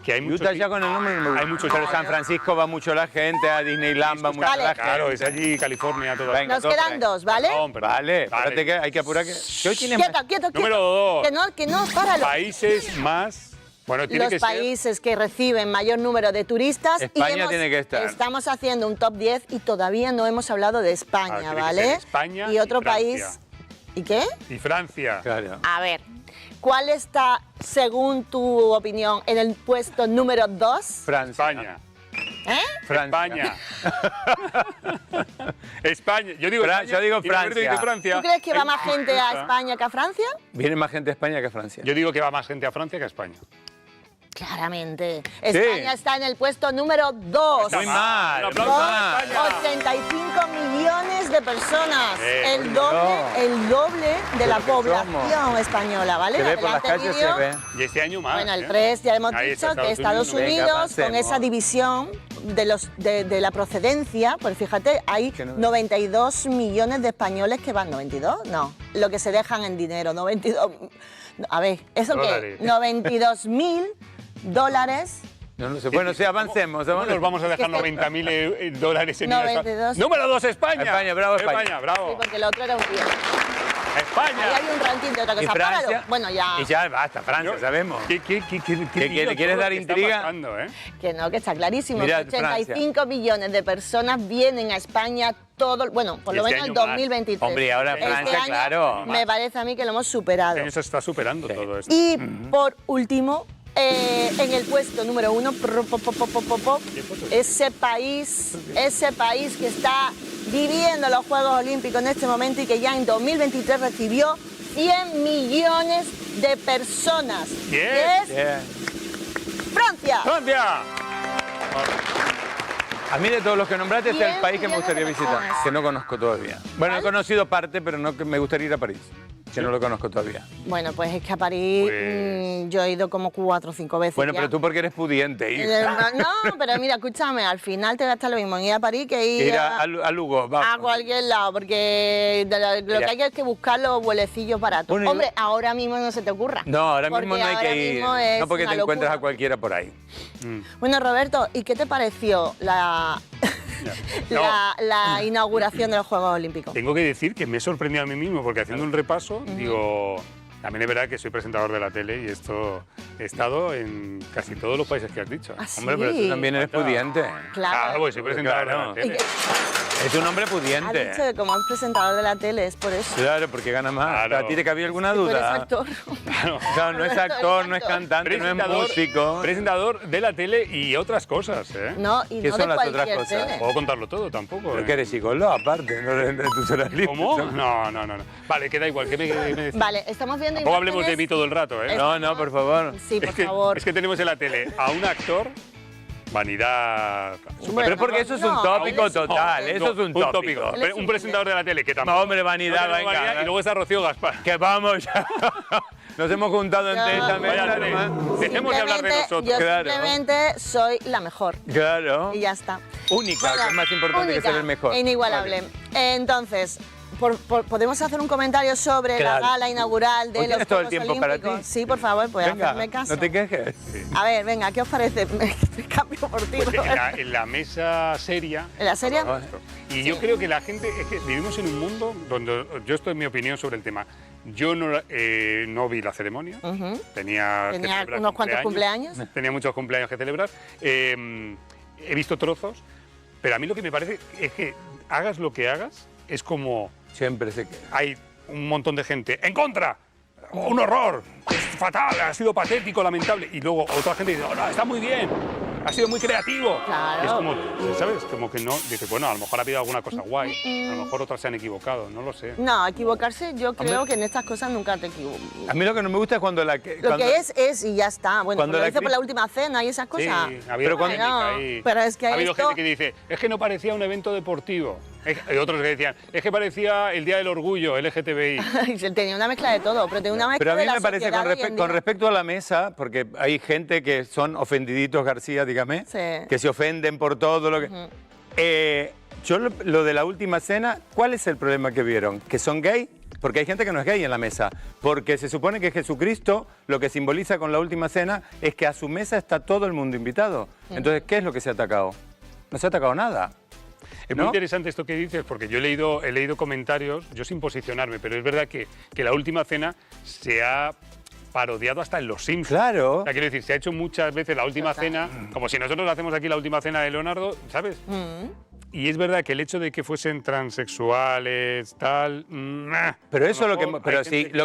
Speaker 1: que hay muchos...
Speaker 3: Utah ya con el número.
Speaker 1: Hay muchos...
Speaker 3: Pero San Francisco va mucho la gente, a Disneyland va mucho
Speaker 2: Vale.
Speaker 3: la gente.
Speaker 1: Claro, es allí California toda.
Speaker 3: Venga,
Speaker 2: Nos quedan 2, ¿vale?
Speaker 3: Vale, espérate que hay que apurar que... ¿Qué hoy tiene
Speaker 2: Quieto, quieto, quieto.
Speaker 1: Número 2.
Speaker 2: Que no, páralo.
Speaker 1: Países más... Bueno, tiene
Speaker 2: Los
Speaker 1: que ser...
Speaker 2: países que reciben mayor número de turistas.
Speaker 3: España tiene que estar.
Speaker 2: Estamos haciendo un top 10 y todavía no hemos hablado de España,
Speaker 1: tiene que
Speaker 2: ¿vale?
Speaker 1: ser España
Speaker 2: y otro
Speaker 1: y Francia.
Speaker 2: país. ¿Y qué?
Speaker 1: Y Francia.
Speaker 3: Claro.
Speaker 2: A ver, ¿cuál está, según tu opinión, en el puesto número 2?
Speaker 3: Francia.
Speaker 1: España.
Speaker 2: ¿Eh?
Speaker 1: España. España. Yo digo
Speaker 3: Fra-
Speaker 1: España,
Speaker 3: yo digo
Speaker 1: y Roberto dice
Speaker 3: Francia.
Speaker 1: Francia.
Speaker 2: ¿Tú crees que va
Speaker 1: Hay
Speaker 2: más gente a España que a Francia?
Speaker 3: Viene más gente a España que a Francia.
Speaker 1: Yo digo que va más gente a Francia que a España.
Speaker 2: Claramente. España está en el puesto número 2.
Speaker 3: Muy mal,
Speaker 1: Un
Speaker 3: muy
Speaker 1: aplauso
Speaker 3: mal.
Speaker 1: a España.
Speaker 2: 85 millones de personas. El
Speaker 3: no.
Speaker 2: doble de la
Speaker 3: lo que
Speaker 2: población
Speaker 3: somos.
Speaker 2: española, ¿vale?
Speaker 3: Se ve por las
Speaker 2: Adelante,
Speaker 3: calles, se
Speaker 2: vídeo.
Speaker 3: ve.
Speaker 1: Y este año más.
Speaker 2: Bueno, el
Speaker 1: ¿eh?
Speaker 2: 3 ya hemos
Speaker 1: Ahí
Speaker 2: dicho
Speaker 1: está
Speaker 2: que Estados
Speaker 3: Venga,
Speaker 2: Unidos, con
Speaker 3: avancemos.
Speaker 2: esa división de la procedencia, pues fíjate, hay
Speaker 3: Que no-
Speaker 2: 92 millones de españoles que van, ¿92? No, lo que se dejan en dinero, 92... A ver, ¿eso
Speaker 1: Dólares.
Speaker 2: qué? 92.000 dólares.
Speaker 3: No lo sé. Bueno, sí, avancemos.
Speaker 1: No nos vamos a dejar 90.000 dólares en ir a España.
Speaker 2: 92.
Speaker 1: Número 2, España.
Speaker 3: España, bravo, España.
Speaker 1: bravo.
Speaker 2: Sí, porque el otro era un 10. Ahí
Speaker 1: España.
Speaker 2: hay un ranking de otra
Speaker 3: ¿Y
Speaker 2: cosa.
Speaker 3: Francia?
Speaker 2: Páralo. Bueno, ya.
Speaker 3: Y ya basta, Francia,
Speaker 1: Yo-
Speaker 3: sabemos.
Speaker 1: ¿Qué
Speaker 3: ¿Qué quieres dar intriga?
Speaker 1: Pasando, ¿eh?
Speaker 2: Que no, que está clarísimo.
Speaker 3: Mira,
Speaker 2: 85 millones de personas vienen a España todo, bueno, por
Speaker 1: Y
Speaker 2: lo
Speaker 1: este
Speaker 2: menos
Speaker 1: año
Speaker 2: en
Speaker 1: más.
Speaker 2: 2023.
Speaker 3: Hombre, y ahora
Speaker 2: Este
Speaker 3: Francia,
Speaker 2: año
Speaker 3: claro.
Speaker 2: Me parece a mí que lo hemos superado.
Speaker 1: Este año se está superando todo esto.
Speaker 2: Y por último, en el puesto número 1, ese país que está viviendo los Juegos Olímpicos en este momento y que ya en 2023 recibió 100 millones de personas.
Speaker 1: Bien.
Speaker 2: Que es
Speaker 3: Bien.
Speaker 2: Francia.
Speaker 1: ¡Francia!
Speaker 3: A mí de todos los que nombraste, este es el
Speaker 2: 100
Speaker 3: país que me gustaría
Speaker 2: millones de
Speaker 3: visitar,
Speaker 2: personas.
Speaker 3: que no conozco todavía. Bueno, he
Speaker 2: ¿Cuál?
Speaker 3: conocido parte, pero no que me gustaría ir a París, que no lo conozco todavía.
Speaker 2: Bueno, pues es que a París
Speaker 1: Pues-
Speaker 2: yo he ido como 4 o 5 veces.
Speaker 3: Bueno,
Speaker 2: ya.
Speaker 3: pero tú porque eres pudiente, hija.
Speaker 2: No, pero mira, escúchame, al final te gasta lo mismo en ir a París que ir
Speaker 3: Ir a Lugo, vamos.
Speaker 2: a cualquier lado, porque lo que hay que es que buscar los vuelecillos baratos.
Speaker 3: Bueno, y-
Speaker 2: Hombre, ahora mismo no se te ocurra.
Speaker 3: No, ahora
Speaker 2: porque
Speaker 3: mismo no hay
Speaker 2: ahora
Speaker 3: que ir.
Speaker 2: mismo es
Speaker 3: No porque te
Speaker 2: una
Speaker 3: encuentras
Speaker 2: locura.
Speaker 3: a cualquiera por ahí.
Speaker 2: Bueno, Roberto, ¿y qué te pareció la inauguración de los Juegos Olímpicos?
Speaker 1: Tengo que decir que me he sorprendido a mí mismo porque haciendo un repaso, digo, También es verdad que soy presentador de la tele y esto he estado en casi todos los países que has dicho.
Speaker 2: ¿Ah, sí?
Speaker 3: Hombre, pero tú también eres pudiente.
Speaker 2: Claro.
Speaker 1: Pues soy presentador de la tele.
Speaker 3: Es un hombre
Speaker 2: Ha
Speaker 3: pudiente.
Speaker 2: dicho que como es presentador de la tele, es por eso.
Speaker 3: Claro, porque gana más.
Speaker 1: Claro.
Speaker 3: ¿A ti te cabía alguna
Speaker 2: Tú eres
Speaker 3: duda?
Speaker 2: actor.
Speaker 3: Claro, no es actor, no es cantante, no es músico.
Speaker 1: Presentador de la tele y otras cosas, ¿eh?
Speaker 2: No, y
Speaker 3: ¿Qué
Speaker 2: no
Speaker 3: son
Speaker 2: de
Speaker 3: las otras
Speaker 2: cualquier
Speaker 3: cosas?
Speaker 2: tele.
Speaker 1: Puedo contarlo todo tampoco.
Speaker 3: Pero que eres psicólogo aparte, no tú serás libre.
Speaker 1: ¿Cómo? No. Vale, que da igual. ¿Qué me decís?
Speaker 2: Vale, estamos viendo
Speaker 1: Tampoco hablemos de
Speaker 2: imágenes.
Speaker 1: mí todo el rato, ¿eh?
Speaker 3: No, por favor.
Speaker 2: Sí, por favor.
Speaker 1: Es que tenemos en la tele a un actor, vanidad...
Speaker 3: Pero porque eso es un tópico total, eso es un tópico.
Speaker 1: Pero un presentador de la tele que tampoco...
Speaker 3: No, hombre, vanidad,
Speaker 1: no tenemos
Speaker 3: venga.
Speaker 1: y luego está Rocío Gaspar.
Speaker 3: Que vamos ya. Nos hemos juntado en esta mesa.
Speaker 1: Dejemos de hablar de nosotros.
Speaker 2: Yo simplemente soy la mejor.
Speaker 3: Claro.
Speaker 2: Y ya está.
Speaker 3: Única,
Speaker 2: Bueno,
Speaker 3: que es más importante
Speaker 2: única
Speaker 3: que ser el mejor.
Speaker 2: e inigualable. Entonces, ¿podemos hacer un comentario sobre
Speaker 3: Claro.
Speaker 2: la gala inaugural de
Speaker 3: Hoy
Speaker 2: los
Speaker 3: tienes todo el
Speaker 2: Juegos
Speaker 3: tiempo para
Speaker 2: Olímpicos?
Speaker 3: ti.
Speaker 2: Sí, por favor, pues
Speaker 3: Venga,
Speaker 2: hacerme caso.
Speaker 3: no te quejes.
Speaker 2: A ver, venga, ¿qué os parece? Me cambio por ti.
Speaker 1: Pues
Speaker 2: Roberto.
Speaker 1: en la mesa seria...
Speaker 2: ¿En la serie?
Speaker 1: Y yo creo que la gente... Es que vivimos en un mundo donde... Yo estoy en mi opinión sobre el tema. Yo no vi la ceremonia.
Speaker 2: Ujú.
Speaker 1: Tenía que
Speaker 2: Tenía
Speaker 1: celebrar
Speaker 2: unos cuantos cumpleaños.
Speaker 1: Tenía muchos cumpleaños que celebrar. He visto trozos. Pero a mí lo que me parece es que hagas lo que hagas, es como...
Speaker 3: Siempre sé que...
Speaker 1: Hay un montón de gente en contra. Un horror. Es fatal, ha sido patético, lamentable. Y luego otra gente dice, no, está muy bien. Ha sido muy creativo.
Speaker 2: Claro.
Speaker 1: Y es como, ¿sabes? Como que no. Dice, bueno, a lo mejor ha habido alguna cosa guay. A lo mejor otras se han equivocado, no lo sé.
Speaker 2: No, equivocarse, yo creo que en estas cosas nunca te equivocas.
Speaker 3: A mí lo que no me gusta es cuando la...
Speaker 2: Lo que es y ya está. Bueno,
Speaker 3: cuando
Speaker 2: lo
Speaker 3: la
Speaker 2: hice por
Speaker 3: cri-
Speaker 2: la última cena y esas cosas.
Speaker 1: Sí, ha habido polémica ahí.
Speaker 2: pero es que
Speaker 1: ha habido
Speaker 2: esto...
Speaker 1: gente que dice, es que no parecía un evento deportivo. Hay otros que decían, es que parecía el Día del Orgullo, LGTBI.
Speaker 2: Tenía una mezcla de todo, pero tenía una mezcla
Speaker 3: Pero a mí
Speaker 2: de la
Speaker 3: me parece,
Speaker 2: sociedad hoy en
Speaker 3: con
Speaker 2: día.
Speaker 3: respecto a la mesa, porque hay gente que son ofendiditos, García, dígame,
Speaker 2: Sí.
Speaker 3: que se ofenden por todo lo que... Yo lo de la última cena, ¿cuál es el problema que vieron? ¿Que son gay? Porque hay gente que no es gay en la mesa. Porque se supone que Jesucristo lo que simboliza con la última cena es que a su mesa está todo el mundo invitado. Entonces, ¿qué es lo que se ha atacado? No se ha atacado nada.
Speaker 1: Es muy interesante esto que dices, porque yo he leído comentarios, yo sin posicionarme, pero es verdad que la última cena se ha parodiado hasta en Los Simpsons.
Speaker 3: Claro.
Speaker 1: O sea, quiero decir, se ha hecho muchas veces la última cena, como si nosotros hacemos aquí la última cena de Leonardo, ¿sabes? Y es verdad que el hecho de que fuesen transexuales, tal...
Speaker 3: Pero eso lo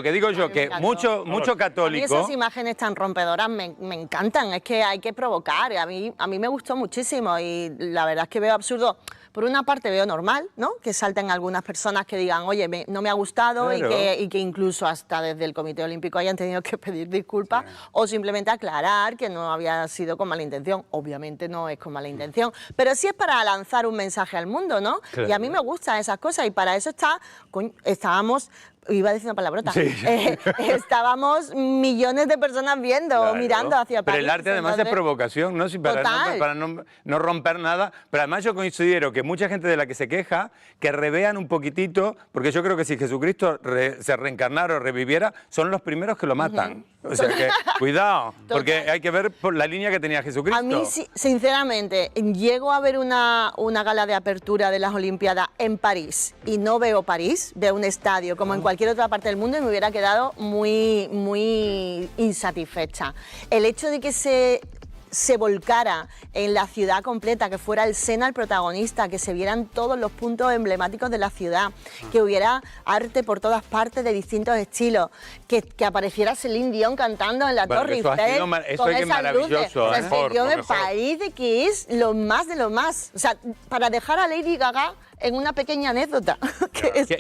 Speaker 3: que digo yo, que mucho
Speaker 2: A mí
Speaker 3: católico...
Speaker 2: esas imágenes tan rompedoras me encantan, es que hay que provocar. A mí me gustó muchísimo y la verdad es que veo absurdo. Por una parte veo normal, ¿no? Que salten algunas personas que digan, oye, no me ha gustado
Speaker 3: Claro.
Speaker 2: y que incluso hasta desde el Comité Olímpico hayan tenido que pedir disculpas o simplemente aclarar que no había sido con mala intención. Obviamente no es con mala intención, pero sí es para lanzar un mensaje al mundo, ¿no?
Speaker 3: Claro.
Speaker 2: Y a mí me gustan esas cosas y para eso estábamos... Iba a decir una palabrota.
Speaker 3: Sí.
Speaker 2: Estábamos millones de personas viendo,
Speaker 3: Claro.
Speaker 2: mirando hacia París.
Speaker 3: Pero el arte además es
Speaker 2: entonces-
Speaker 3: provocación, ¿no? Sí, para
Speaker 2: Total.
Speaker 3: no romper nada. Pero además yo considero que mucha gente de la que se queja, que revean un poquitito, porque yo creo que si Jesucristo se reencarnara o reviviera, son los primeros que lo matan. O sea que, cuidado, porque hay que ver por la línea que tenía Jesucristo.
Speaker 2: A mí, sinceramente, llego a ver una gala de apertura de las Olimpiadas en París y no veo París, veo un estadio como en cualquier otra parte del mundo y me hubiera quedado muy insatisfecha. El hecho de que se volcara en la ciudad completa, que fuera el Sena el protagonista, que se vieran todos los puntos emblemáticos de la ciudad, que hubiera arte por todas partes de distintos estilos, que apareciera Celine Dion cantando en la
Speaker 3: Bueno,
Speaker 2: Torre
Speaker 3: eso ha
Speaker 2: Eiffel
Speaker 3: sido eso
Speaker 2: con
Speaker 3: es que es
Speaker 2: esas luces.
Speaker 3: maravilloso,
Speaker 2: O sea,
Speaker 3: ¿eh?
Speaker 2: es que yo me parece que es lo más de lo más. O sea, para dejar a Lady Gaga en una pequeña anécdota.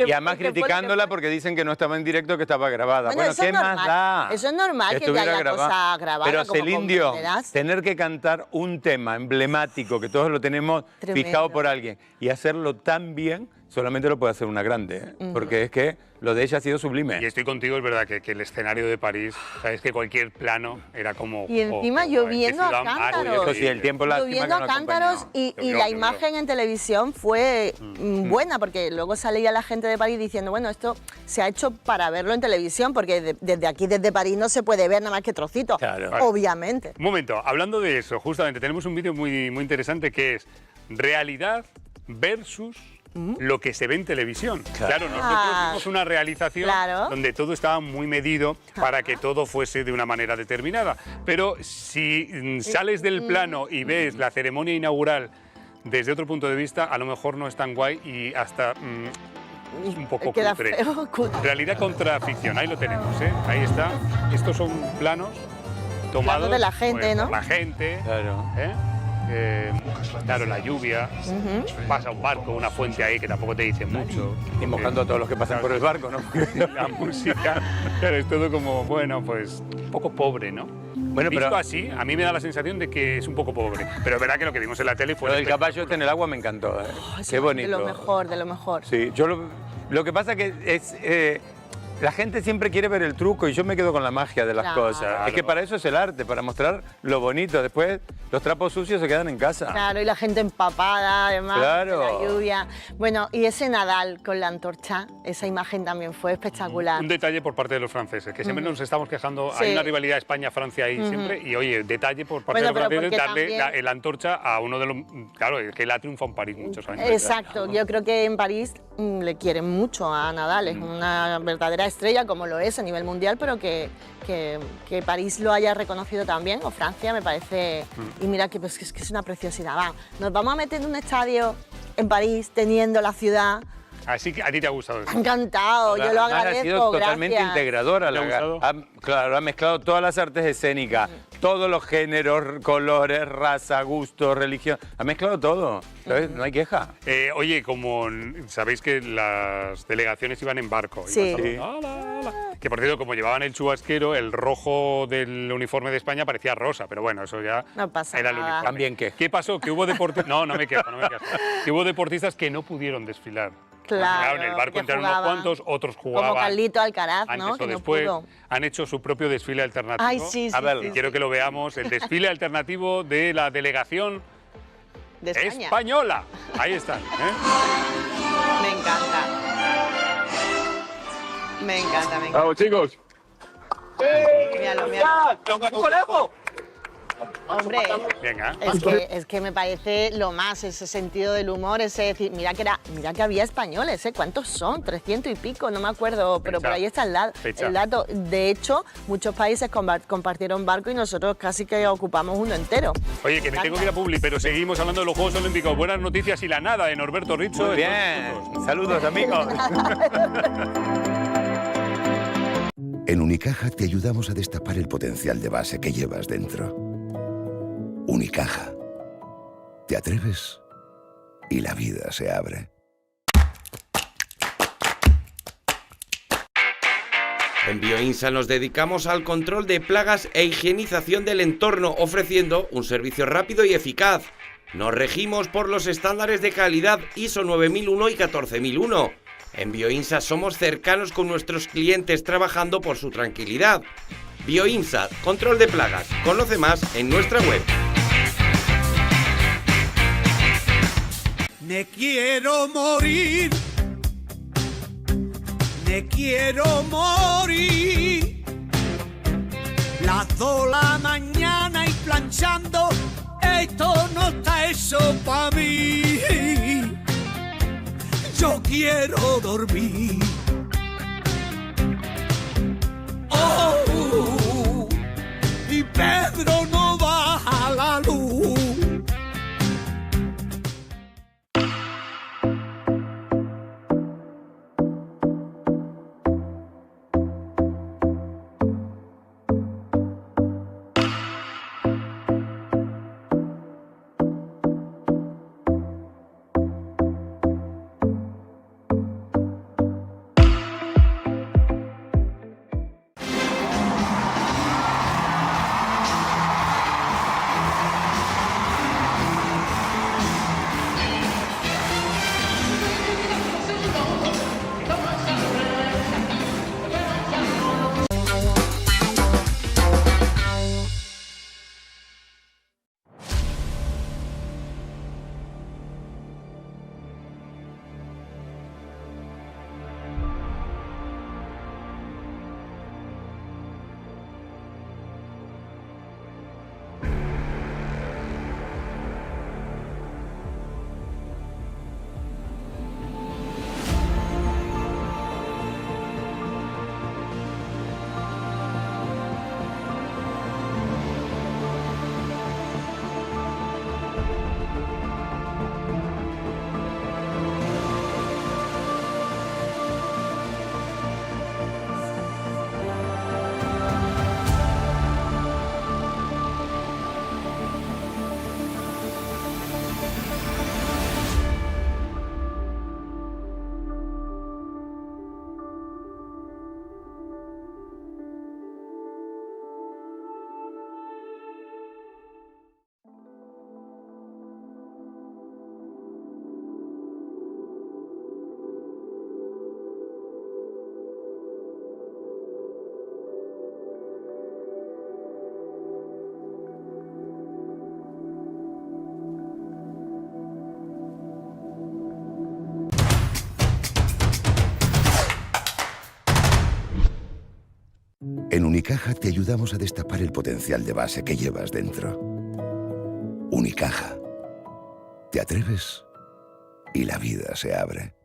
Speaker 3: Y además criticándola porque dicen que no estaba en directo, que estaba grabada.
Speaker 2: Bueno, eso
Speaker 3: ¿qué
Speaker 2: es
Speaker 3: más
Speaker 2: normal.
Speaker 3: da?
Speaker 2: Eso es normal que
Speaker 3: estuviera
Speaker 2: haya cosas grabadas,
Speaker 3: Pero
Speaker 2: como
Speaker 3: Celine Dion,
Speaker 2: comprenderás.
Speaker 3: tener que cantar un tema emblemático que todos lo tenemos
Speaker 2: Tremendo.
Speaker 3: fijado por alguien y hacerlo tan bien, solamente lo puede hacer una grande, ¿eh? Porque es que lo de ella ha sido sublime.
Speaker 1: Y estoy contigo, es verdad que el escenario de París, sabes que cualquier plano era como...
Speaker 2: Y encima lloviendo a cántaros.
Speaker 3: Eso sí, el tiempo lástima
Speaker 2: Lloviendo
Speaker 3: que
Speaker 2: a
Speaker 3: no
Speaker 2: cántaros y la imagen en televisión fue buena, porque luego salía la gente de París diciendo, bueno, esto se ha hecho para verlo en televisión, porque desde aquí, desde París, no se puede ver nada más que trocitos,
Speaker 1: Claro.
Speaker 2: obviamente.
Speaker 1: Un momento, hablando de eso, justamente tenemos un vídeo muy interesante que es realidad versus lo que se ve en televisión. Claro, nosotros vimos una realización donde todo estaba muy medido para que todo fuese de una manera determinada. Pero si sales del plano y ves la ceremonia inaugural desde otro punto de vista, a lo mejor no es tan guay y hasta es un poco cutre. Realidad contra ficción, ahí lo tenemos, ¿eh? Ahí está. Estos son planos tomados
Speaker 2: de la gente, ¿no?
Speaker 1: por la gente.
Speaker 3: Claro.
Speaker 1: Claro, la lluvia, pasa un barco, una fuente ahí que tampoco te dice mucho.
Speaker 3: Y mojando a todos los que pasan por el barco, ¿no?
Speaker 1: La música, claro, es todo como, bueno, pues un poco pobre, ¿no? Bueno, visto así, a mí me da la sensación de que es un poco pobre. Pero es verdad que lo que vimos en la tele fue...
Speaker 3: Lo del caballo en el agua me encantó, Qué bonito.
Speaker 2: De lo mejor, de lo mejor.
Speaker 3: Sí, yo lo que pasa que es... la gente siempre quiere ver el truco y yo me quedo con la magia de las cosas. Es que para eso es el arte, para mostrar lo bonito. Después los trapos sucios se quedan en casa.
Speaker 2: Claro, y la gente empapada, además,
Speaker 3: claro.
Speaker 2: de la lluvia. Bueno, y ese Nadal con la antorcha, esa imagen también fue espectacular.
Speaker 1: Un detalle por parte de los franceses, que siempre nos estamos quejando. Hay una rivalidad España-Francia ahí siempre. Y oye, detalle por parte de los franceses, darle la antorcha a uno de los... Claro, que él ha triunfado en París muchos años.
Speaker 2: Exacto, yo creo que en París le quieren mucho a Nadal, es una verdadera estrella, como lo es a nivel mundial, pero que París lo haya reconocido también, o Francia, me parece... Y mira, que, pues, es que es una preciosidad. Va, nos vamos a meter en un estadio en París, teniendo la ciudad...
Speaker 1: Así que a ti te ha gustado eso.
Speaker 2: Me ha encantado, yo lo agradezco,
Speaker 3: ha sido totalmente
Speaker 2: gracias.
Speaker 3: integradora. Claro, ha mezclado todas las artes escénicas, todos los géneros, colores, raza, gusto, religión. Ha mezclado todo. ¿Sabes? No hay queja.
Speaker 1: Oye, como sabéis que las delegaciones iban en barco.
Speaker 2: Sí.
Speaker 1: Que por cierto, como llevaban el chubasquero, el rojo del uniforme de España parecía rosa, pero bueno, eso ya
Speaker 2: no pasa
Speaker 1: era el uniforme.
Speaker 3: También
Speaker 1: ¿Qué pasó? Que hubo deportistas... No me quejo. Que hubo deportistas que no pudieron desfilar.
Speaker 2: Claro,
Speaker 1: en el barco entraron unos cuantos, otros jugaban.
Speaker 2: Como Carlito Alcaraz, ¿no?
Speaker 1: Que después no pudo. Han hecho su propio desfile alternativo.
Speaker 2: Ay, sí,
Speaker 1: a ver, quiero que lo veamos, el desfile alternativo de la delegación
Speaker 2: de España.
Speaker 1: Española. Ahí están.
Speaker 2: Me encanta. Me encanta.
Speaker 27: Vamos, chicos.
Speaker 2: Míralo.
Speaker 27: ¡Conejo!
Speaker 2: Hombre,
Speaker 1: venga.
Speaker 2: Es que me parece lo más, ese sentido del humor, ese decir, mira que había españoles, ¿cuántos son? 300 y pico, no me acuerdo, pero por ahí está el dato. De hecho, muchos países compartieron barco y nosotros casi que ocupamos uno entero.
Speaker 1: Oye, que me tengo que ir a Publi, pero seguimos hablando de los Juegos Olímpicos. Buenas noticias y la nada de Norberto Richo.
Speaker 3: Muy bien, saludos amigos.
Speaker 5: En Unicaja te ayudamos a destapar el potencial de base que llevas dentro. Unicaja. Te atreves y la vida se abre.
Speaker 4: En Bioinsa nos dedicamos al control de plagas e higienización del entorno, ofreciendo un servicio rápido y eficaz. Nos regimos por los estándares de calidad ISO 9001 y 14001. En Bioinsa somos cercanos con nuestros clientes, trabajando por su tranquilidad. Bioinsa, control de plagas. Conoce más en nuestra web.
Speaker 6: Me quiero morir, me quiero morir. Las 2 de la mañana y planchando, esto no está eso pa' mí. Yo quiero dormir. Oh, y Pedro no baja la luz.
Speaker 5: En Unicaja te ayudamos a destapar el potencial de base que llevas dentro. Unicaja. ¿Te atreves? Y la vida se abre.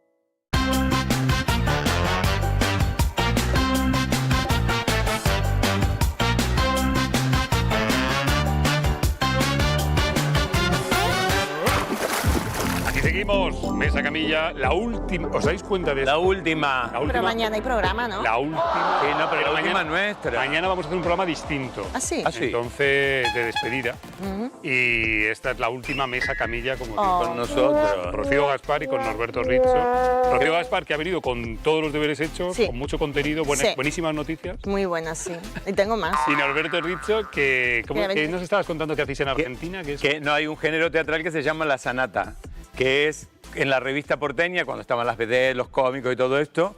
Speaker 1: Seguimos, Mesa Camilla, la última. ¿Os dais cuenta de eso?
Speaker 3: La última.
Speaker 2: Pero mañana hay programa, ¿no?
Speaker 1: La última.
Speaker 3: Sí, no, pero la última
Speaker 1: mañana,
Speaker 3: nuestra.
Speaker 1: Mañana vamos a hacer un programa distinto.
Speaker 2: ¿Ah, sí?
Speaker 1: Entonces, de despedida. Y esta es la última Mesa Camilla como
Speaker 3: con nosotros.
Speaker 1: Rocío Gaspar y con Norberto Rizzo. Rocío Gaspar, que ha venido con todos los deberes hechos, con mucho contenido, buenísimas noticias.
Speaker 2: Muy buenas, sí. Y tengo más.
Speaker 1: Y Norberto Rizzo, que nos estabas contando que hacéis en Argentina.
Speaker 3: Que no hay un género teatral que se llama la sanata, que es en la revista porteña, cuando estaban las BD, los cómicos y todo esto,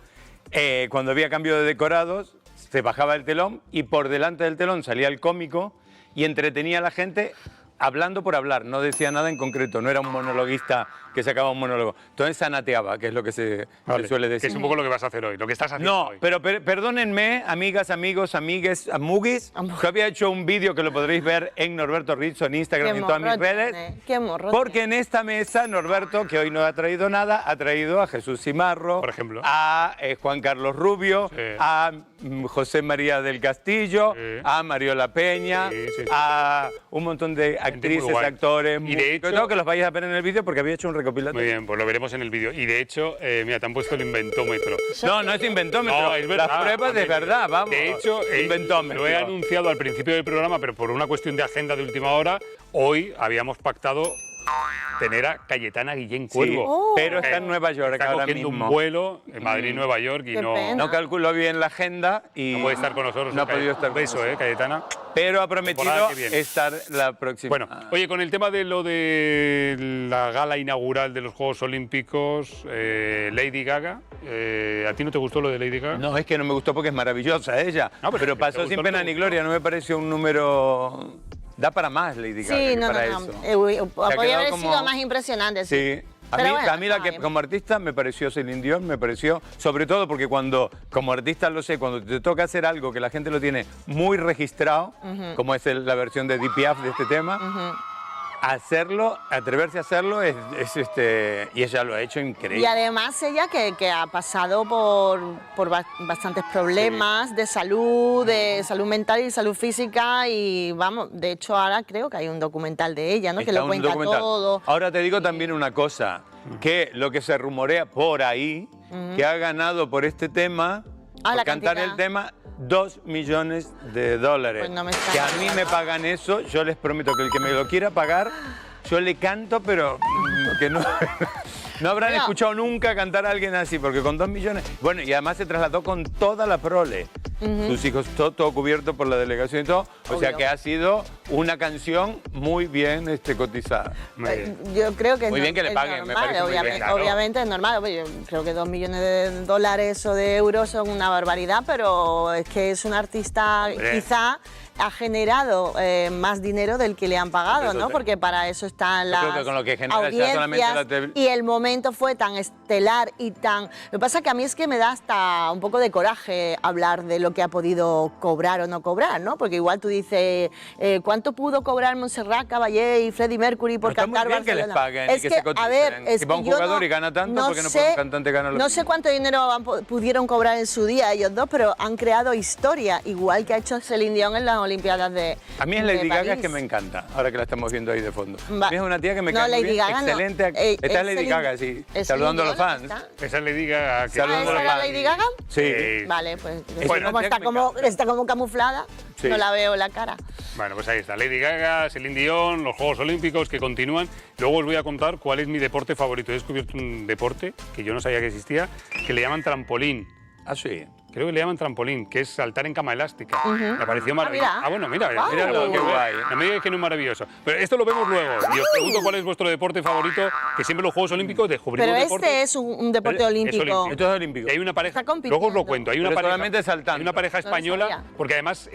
Speaker 3: cuando había cambio de decorados, se bajaba el telón y por delante del telón salía el cómico y entretenía a la gente hablando por hablar, no decía nada en concreto, no era un monologuista que sacaba un monólogo. Entonces sanateaba, que es lo que se suele decir.
Speaker 1: Que es un poco lo que vas a hacer hoy, lo que estás haciendo hoy.
Speaker 3: No, pero perdónenme, amigas, amigos, amigues, amugis, yo había hecho un vídeo que lo podréis ver en Norberto Rizzo, en Instagram y en todas mis redes.
Speaker 2: Qué morro.
Speaker 3: Porque en esta mesa, Norberto, que hoy no ha traído nada, ha traído a Jesús Cimarro,
Speaker 1: por ejemplo,
Speaker 3: a Juan Carlos Rubio, a José María del Castillo, a Mariola Peña, a un montón de actrices, actores,
Speaker 1: y de hecho,
Speaker 3: todo que los vayáis a ver en el vídeo porque había hecho un recopilatorio.
Speaker 1: Muy bien, pues lo veremos en el vídeo. Y de hecho, mira, te han puesto el inventómetro.
Speaker 3: No, no es inventómetro.
Speaker 1: No, es verdad.
Speaker 3: Las pruebas de verdad, vamos.
Speaker 1: De hecho,
Speaker 3: inventómetro.
Speaker 1: Lo he anunciado al principio del programa, pero por una cuestión de agenda de última hora, hoy habíamos pactado tener a Cayetana Guillén Cuervo.
Speaker 3: Pero está en Nueva York
Speaker 1: está
Speaker 3: ahora
Speaker 1: cogiendo
Speaker 3: mismo.
Speaker 1: un vuelo en Madrid-Nueva York y
Speaker 3: no calculó bien la agenda y
Speaker 1: no puede estar con nosotros.
Speaker 3: No ha podido estar con
Speaker 1: nosotros. Cayetana.
Speaker 3: Pero ha prometido estar la próxima.
Speaker 1: Bueno, oye, con el tema de lo de la gala inaugural de los Juegos Olímpicos, Lady Gaga, ¿a ti no te gustó lo de Lady Gaga?
Speaker 3: No, es que no me gustó porque es maravillosa ella.
Speaker 1: No,
Speaker 3: pero pasó sin pena ni gloria, no me pareció un número... Da para más Lady Gaga.
Speaker 2: Sí, no,
Speaker 3: para
Speaker 2: no,
Speaker 3: eso.
Speaker 2: podría haber sido más impresionante.
Speaker 3: Sí. A mí la que como artista me pareció Celine Dion, me pareció, sobre todo porque cuando, como artista lo sé, cuando te toca hacer algo que la gente lo tiene muy registrado, como es la versión de Piaf de este tema, hacerlo, atreverse a hacerlo y ella lo ha hecho increíble.
Speaker 2: Y además ella que ha pasado por bastantes problemas de salud mental y salud física y vamos, de hecho ahora creo que hay un documental de ella, ¿no? Que lo cuenta todo.
Speaker 3: Ahora te digo también una cosa, que lo que se rumorea por ahí, que ha ganado por este tema, por cantar el tema, $2 millones.
Speaker 2: Pues no me
Speaker 3: que a mí me pagan eso, yo les prometo que el que me lo quiera pagar, yo le canto, pero que no... No habrán escuchado nunca cantar a alguien así, porque con 2 millones... Bueno, y además se trasladó con toda la prole. Sus hijos, todo cubierto por la delegación y todo. O sea que ha sido una canción muy bien cotizada.
Speaker 2: Yo creo que
Speaker 3: muy bien que le paguen,
Speaker 2: normal,
Speaker 3: me parece muy bien, claro.
Speaker 2: Obviamente es normal. Yo creo que $2 millones de dólares o de euros son una barbaridad, pero es que es un artista quizá ha generado más dinero del que le han pagado, ¿no? Porque para eso están las audiencias y el momento fue tan estelar y tan... Lo que pasa es que a mí es que me da hasta un poco de coraje hablar de lo que ha podido cobrar o no cobrar, ¿no? Porque igual tú dices, ¿cuánto pudo cobrar Montserrat Caballé y Freddie Mercury por cantar
Speaker 3: Barcelona? Que les paguen
Speaker 2: es
Speaker 3: y que se coticen.
Speaker 2: A ver, es
Speaker 3: si va un
Speaker 2: que
Speaker 3: jugador y gana tanto, porque no puede un cantante ganar lo
Speaker 2: No sé cuánto dinero pudieron cobrar en su día ellos dos, pero han creado historia, igual que ha hecho Celine Dion en las Olimpiadas de
Speaker 3: A mí es Lady Gaga que me encanta, ahora que la estamos viendo ahí de fondo. A mí es una tía que me cae muy bien, excelente. Esta es Lady Gaga, sí, saludando a los fans.
Speaker 1: Esa es Lady Gaga.
Speaker 2: ¿Esa era Lady Gaga?
Speaker 3: Sí.
Speaker 2: Vale, pues como está como camuflada, no la veo la cara.
Speaker 1: Bueno, pues ahí está, Lady Gaga, Celine Dion, los Juegos Olímpicos que continúan. Luego os voy a contar cuál es mi deporte favorito. He descubierto un deporte que yo no sabía que existía, que le llaman trampolín.
Speaker 3: Ah, sí.
Speaker 1: Creo que le llaman trampolín, que es saltar en cama elástica. Me pareció maravilloso.
Speaker 2: Mira.
Speaker 1: Mira, qué guay. No me digas que no es maravilloso. Pero esto lo vemos luego. Y os pregunto cuál es vuestro deporte favorito, que siempre los Juegos Olímpicos descubrimos deportes.
Speaker 2: Este es un deporte olímpico.
Speaker 3: Esto es olímpico.
Speaker 1: Y hay una pareja, luego os lo cuento, hay una pareja española, porque además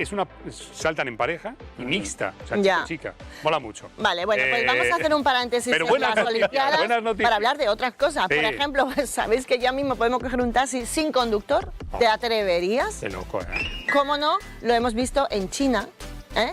Speaker 1: saltan en pareja y mixta, o sea, chica. Mola mucho.
Speaker 2: Vale, bueno, pues vamos a hacer un paréntesis en las Olimpiadas para hablar de otras cosas. Por ejemplo, sabéis que ya mismo podemos coger un taxi sin conductor. Te atreverías?
Speaker 1: Qué loco, ¿eh?
Speaker 2: ¿Cómo no? Lo hemos visto en China.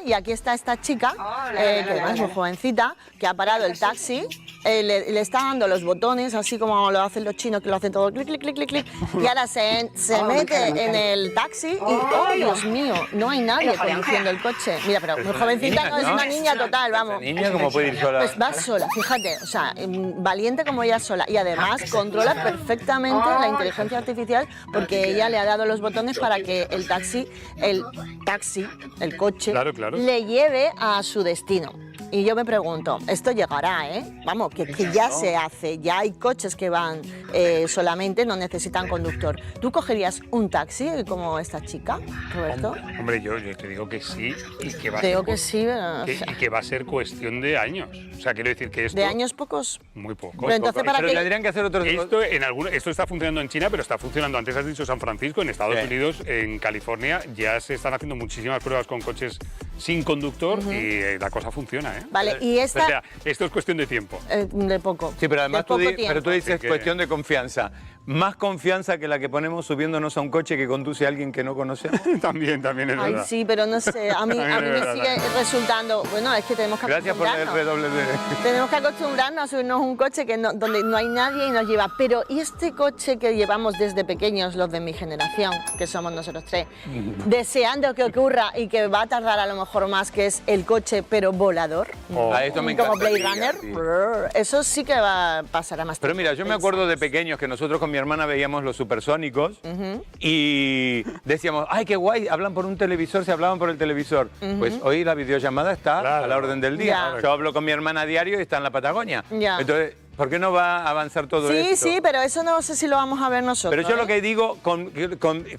Speaker 2: Y aquí está esta chica, que además es muy jovencita, que ha parado el taxi, le está dando los botones, así como lo hacen los chinos, que lo hacen todo, clic, clic, clic, clic, clic, y ahora se mete en el taxi y, oh, Dios mío, no hay nadie conduciendo el coche. Mira, pero muy jovencita, no es una niña total, vamos.
Speaker 3: ¿Niña cómo puede ir sola?
Speaker 2: Pues va sola, fíjate, o sea, valiente como ella sola, y además controla perfectamente la inteligencia artificial, porque ella le ha dado los botones para que el coche,
Speaker 1: Claro.
Speaker 2: le lleve a su destino. Y yo me pregunto, esto llegará, ¿eh? Vamos, que ya se hace, ya hay coches que van solamente, no necesitan conductor. ¿Tú cogerías un taxi como esta chica, Roberto?
Speaker 1: Hombre, yo te digo que sí, y que va,
Speaker 2: Creo que sí,
Speaker 1: y que va a ser cuestión de años. O sea, quiero decir que esto...
Speaker 2: ¿De años pocos?
Speaker 1: Muy pocos.
Speaker 2: Pero entonces, ¿para qué?
Speaker 3: Tendrían que hacer otros...
Speaker 1: Esto está funcionando en China, pero está funcionando, antes has dicho San Francisco, en Estados Unidos, en California, ya se están haciendo muchísimas pruebas con coches sin conductor y la cosa funciona, ¿eh?
Speaker 2: Vale, y esta...
Speaker 1: O sea, esto es cuestión de tiempo.
Speaker 2: De poco.
Speaker 3: Sí, pero además tú dices
Speaker 1: Así que...
Speaker 3: cuestión de confianza. Más confianza que la que ponemos subiéndonos a un coche que conduce a alguien que no conocemos.
Speaker 1: también es verdad.
Speaker 2: Ay, sí, pero no sé, a mí me sigue resultando... Bueno, es que tenemos que acostumbrarnos.
Speaker 3: Gracias por el RWD.
Speaker 2: Tenemos que acostumbrarnos a subirnos a un coche donde no hay nadie y nos lleva. Pero ¿y este coche que llevamos desde pequeños, los de mi generación, que somos nosotros tres, deseando que ocurra y que va a tardar a lo mejor más, que es el coche pero volador?
Speaker 3: Esto me
Speaker 2: como
Speaker 3: encanta.
Speaker 2: Blade Runner. Sí. Eso sí que va a pasar a más
Speaker 3: Pero mira, yo me acuerdo de pequeños que nosotros con mi hermana veíamos los supersónicos y decíamos, ay, qué guay, hablan por un televisor, se hablaban por el televisor. Pues hoy la videollamada está a la orden del día. Yo hablo con mi hermana a diario y está en la Patagonia. Entonces, ¿por qué no va a avanzar todo esto?
Speaker 2: Sí, pero eso no sé si lo vamos a ver nosotros.
Speaker 3: Pero yo lo que digo,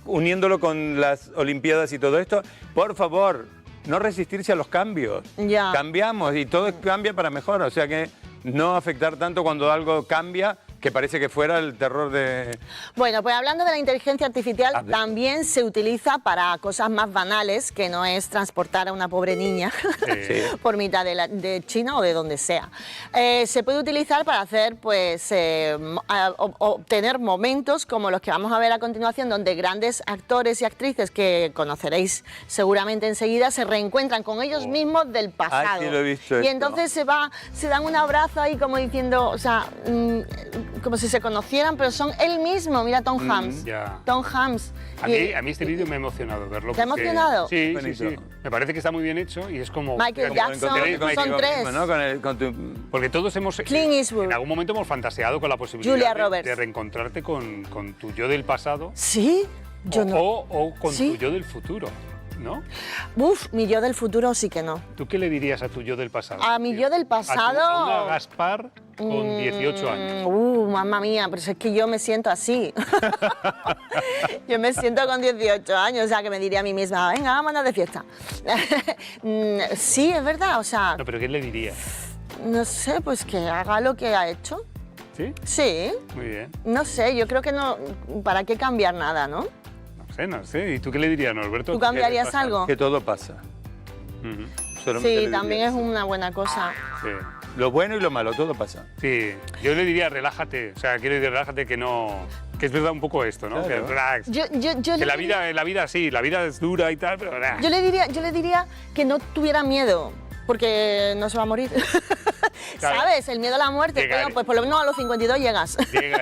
Speaker 3: uniéndolo con las Olimpiadas y todo esto, por favor, no resistirse a los cambios. Cambiamos y todo cambia para mejor, o sea que no afectar tanto cuando algo cambia, que parece que fuera el terror de...
Speaker 2: Bueno, pues hablando de la inteligencia artificial, también se utiliza para cosas más banales, que no es transportar a una pobre niña por mitad de China o de donde sea. Se puede utilizar para hacer, pues, obtener momentos como los que vamos a ver a continuación, donde grandes actores y actrices que conoceréis seguramente enseguida se reencuentran con ellos mismos del pasado.
Speaker 3: Sí, lo he visto
Speaker 2: y entonces se dan un abrazo ahí como diciendo, o sea... como si se conocieran, pero son él mismo. Mira, Tom Hanks. Tom Hanks.
Speaker 1: A mí este vídeo me ha emocionado verlo.
Speaker 2: ¿Te ha emocionado?
Speaker 1: Sí. Me parece que está muy bien hecho y es como...
Speaker 2: Michael Jackson, son tres.
Speaker 1: Porque todos hemos...
Speaker 2: Clint Eastwood.
Speaker 1: En algún momento hemos fantaseado con la posibilidad
Speaker 2: Julia Roberts.
Speaker 1: de reencontrarte con tu yo del pasado.
Speaker 2: ¿Sí? Yo no.
Speaker 1: O con tu yo del futuro. ¿No?
Speaker 2: Uf, mi yo del futuro sí que no.
Speaker 1: ¿Tú qué le dirías a tu yo del pasado?
Speaker 2: A mi yo del pasado...
Speaker 1: A una Gaspar con 18 años.
Speaker 2: Mamma mía, pero es que yo me siento así. Yo me siento con 18 años, o sea, que me diría a mí misma, venga, vámonos de fiesta. Sí, es verdad, o sea...
Speaker 1: No, pero ¿qué le dirías?
Speaker 2: No sé, pues que haga lo que ha hecho.
Speaker 1: ¿Sí?
Speaker 2: Sí.
Speaker 1: Muy bien.
Speaker 2: No sé, yo creo que no... ¿Para qué cambiar nada, no?
Speaker 1: No sé. ¿Y tú qué le dirías, Norberto?
Speaker 2: ¿Tú cambiarías algo?
Speaker 3: Que todo pasa.
Speaker 2: Sí, también es una buena cosa.
Speaker 1: Sí.
Speaker 3: Lo bueno y lo malo, todo pasa.
Speaker 1: Sí, yo le diría relájate, o sea, quiero decir relájate que no... Que es verdad un poco esto, ¿no?
Speaker 3: Claro.
Speaker 1: Que relax. Que la vida sí, la vida es dura y tal, pero...
Speaker 2: Yo le diría que no tuviera miedo, porque no se va a morir. Claro. ¿Sabes? El miedo a la muerte. Bueno, pues por lo menos a los 52 llegas.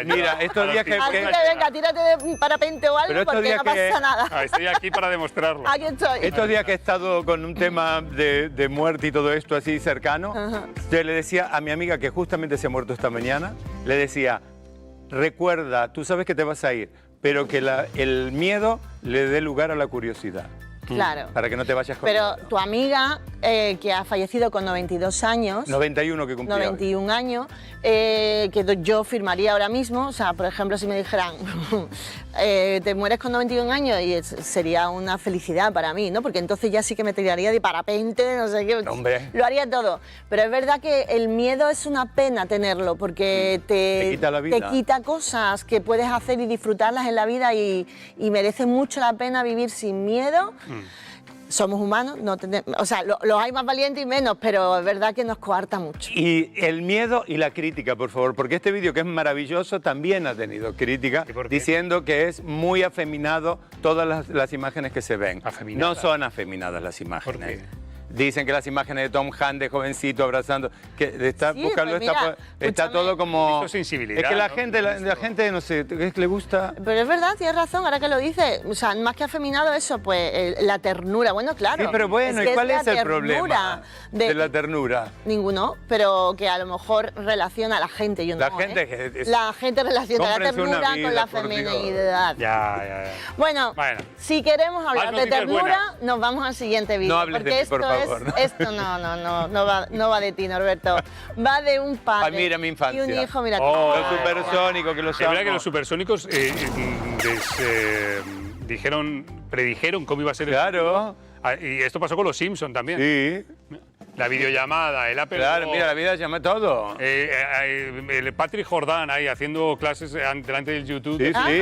Speaker 3: Mira, estos días que...
Speaker 2: Así que venga, tírate de parapente o algo porque no pasa nada.
Speaker 1: Estoy aquí para demostrarlo.
Speaker 2: Aquí estoy.
Speaker 3: Estos días que he estado con un tema de muerte y todo esto así cercano, yo le decía a mi amiga que justamente se ha muerto esta mañana, le decía, recuerda, tú sabes que te vas a ir, pero que el miedo le dé lugar a la curiosidad.
Speaker 2: Claro.
Speaker 3: Para que no te vayas con
Speaker 2: Pero tu amiga, que ha fallecido con 92 años...
Speaker 3: 91 que cumplía
Speaker 2: 91 años, que yo firmaría ahora mismo. O sea, por ejemplo, si me dijeran, te mueres con 91 años, y sería una felicidad para mí, ¿no? Porque entonces ya sí que me tiraría de parapente, no sé qué.
Speaker 3: Hombre.
Speaker 2: Lo haría todo. Pero es verdad que el miedo es una pena tenerlo, porque te
Speaker 3: quita la vida.
Speaker 2: Te quita cosas que puedes hacer y disfrutarlas en la vida, y merece mucho la pena vivir sin miedo. somos humanos, no tenemos, o sea, los hay más valientes y menos, pero es verdad que nos coarta mucho.
Speaker 3: Y el miedo y la crítica, por favor, porque este vídeo, que es maravilloso, también ha tenido crítica diciendo que es muy afeminado todas las imágenes que se ven. No son afeminadas las imágenes. Dicen que las imágenes de Tom Hanks de jovencito abrazando, que está,
Speaker 2: Sí,
Speaker 3: buscarlo,
Speaker 2: pues mira,
Speaker 3: está todo como...
Speaker 1: Esto es sensibilidad,
Speaker 3: Es que la
Speaker 1: ¿no?
Speaker 3: gente, no sé, es que le gusta...
Speaker 2: Pero es verdad, tienes razón, ahora que lo dices, o sea, más que afeminado eso, pues la ternura, bueno, claro.
Speaker 3: Sí, pero bueno,
Speaker 2: que
Speaker 3: ¿y cuál
Speaker 2: la
Speaker 3: es el
Speaker 2: ternura
Speaker 3: problema de la ternura?
Speaker 2: Ninguno, pero que a lo mejor relaciona a la gente, yo no.
Speaker 3: La gente que
Speaker 2: La gente relaciona la
Speaker 3: Cómprense una
Speaker 2: ternura
Speaker 3: vida,
Speaker 2: con la
Speaker 3: por Dios.
Speaker 2: feminidad.
Speaker 1: Ya.
Speaker 2: Bueno, si queremos hablar de
Speaker 1: noticias
Speaker 2: ternura,
Speaker 1: buenas.
Speaker 2: nos vamos al siguiente vídeo.
Speaker 3: No hables de
Speaker 2: porque
Speaker 3: mí, por
Speaker 2: esto
Speaker 3: favor, ¿no?
Speaker 2: esto no va de ti, Norberto. Va de un padre
Speaker 3: Ah, mira mi infancia.
Speaker 2: y un hijo, mira.
Speaker 3: Los supersónicos, que los
Speaker 1: Es verdad
Speaker 3: amo.
Speaker 1: que los supersónicos predijeron cómo iba a ser
Speaker 3: Claro.
Speaker 1: y esto pasó con los Simpsons también.
Speaker 3: Sí.
Speaker 1: La videollamada, el Apple
Speaker 3: Claro,
Speaker 1: Watch,
Speaker 3: mira, la vida llama todo.
Speaker 1: el Patrick Jordan ahí haciendo clases delante del YouTube,
Speaker 3: Sí, sí.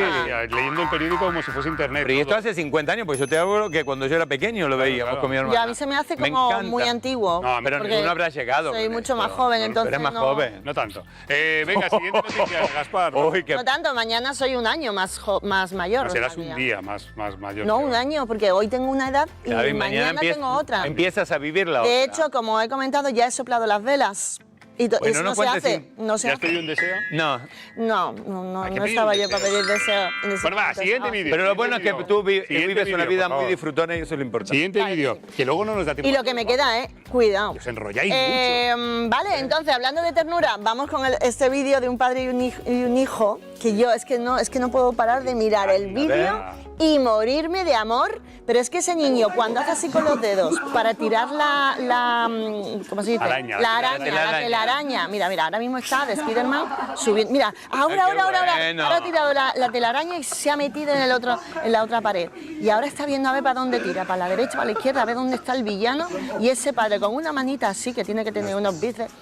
Speaker 1: leyendo el periódico como si fuese internet.
Speaker 3: Pero y esto hace 50 años, pues yo te hablo que cuando yo era pequeño lo veíamos con mi hermana.
Speaker 2: Ya a mí se me hace como
Speaker 3: encanta.
Speaker 2: muy antiguo.
Speaker 3: No, pero
Speaker 2: porque
Speaker 3: ninguno habrá llegado.
Speaker 2: Soy
Speaker 3: con
Speaker 2: mucho
Speaker 3: esto.
Speaker 2: más joven,
Speaker 3: No,
Speaker 2: entonces
Speaker 3: Tú eres más
Speaker 2: no.
Speaker 3: joven.
Speaker 1: No tanto. Venga, siguiente noticia, Gaspar.
Speaker 2: No tanto, mañana soy un año más mayor.
Speaker 1: No,
Speaker 2: o
Speaker 1: serás
Speaker 2: sea,
Speaker 1: un
Speaker 2: que
Speaker 1: día más mayor.
Speaker 2: No, un año, porque hoy tengo una edad y
Speaker 3: Claro, y
Speaker 2: mañana tengo otra.
Speaker 3: Empiezas a vivir la
Speaker 2: De
Speaker 3: otra.
Speaker 2: hecho, como he comentado, ya he soplado las velas. Y
Speaker 3: Bueno,
Speaker 2: eso
Speaker 3: no
Speaker 2: no se
Speaker 3: cuentes
Speaker 2: hace. No se
Speaker 1: ¿Ya has
Speaker 2: hace.
Speaker 1: pedido un deseo?
Speaker 3: No.
Speaker 2: No
Speaker 1: Hay que
Speaker 2: no
Speaker 1: pedir
Speaker 2: estaba
Speaker 1: un
Speaker 2: yo para
Speaker 1: deseo.
Speaker 2: pedir deseo. en ese
Speaker 1: Bueno, va,
Speaker 2: momento.
Speaker 1: siguiente
Speaker 2: Ah.
Speaker 1: vídeo.
Speaker 3: Pero lo bueno es que tú
Speaker 1: Siguiente
Speaker 3: vives una
Speaker 1: vídeo,
Speaker 3: vida
Speaker 1: por
Speaker 3: muy
Speaker 1: favor.
Speaker 3: disfrutona y eso es lo importante.
Speaker 1: Siguiente vídeo, que luego no nos da tiempo.
Speaker 2: Y lo que me queda, cuidado.
Speaker 1: Os enrolláis
Speaker 2: Vale, entonces, hablando de ternura, vamos con este vídeo de un padre y un hijo, que yo es que no puedo parar de mirar el vídeo y morirme de amor, pero es que ese niño cuando hace así con los dedos para tirar ¿cómo se dice?
Speaker 1: Araña,
Speaker 2: La telaraña. Mira, ahora mismo está de Spiderman subiendo. Mira, ahora ha tirado la telaraña y se ha metido en la otra pared. Y ahora está viendo a ver para dónde tira, para la derecha, para la izquierda, a ver dónde está el villano. Y ese padre con una manita así, que tiene que tener unos bíceps,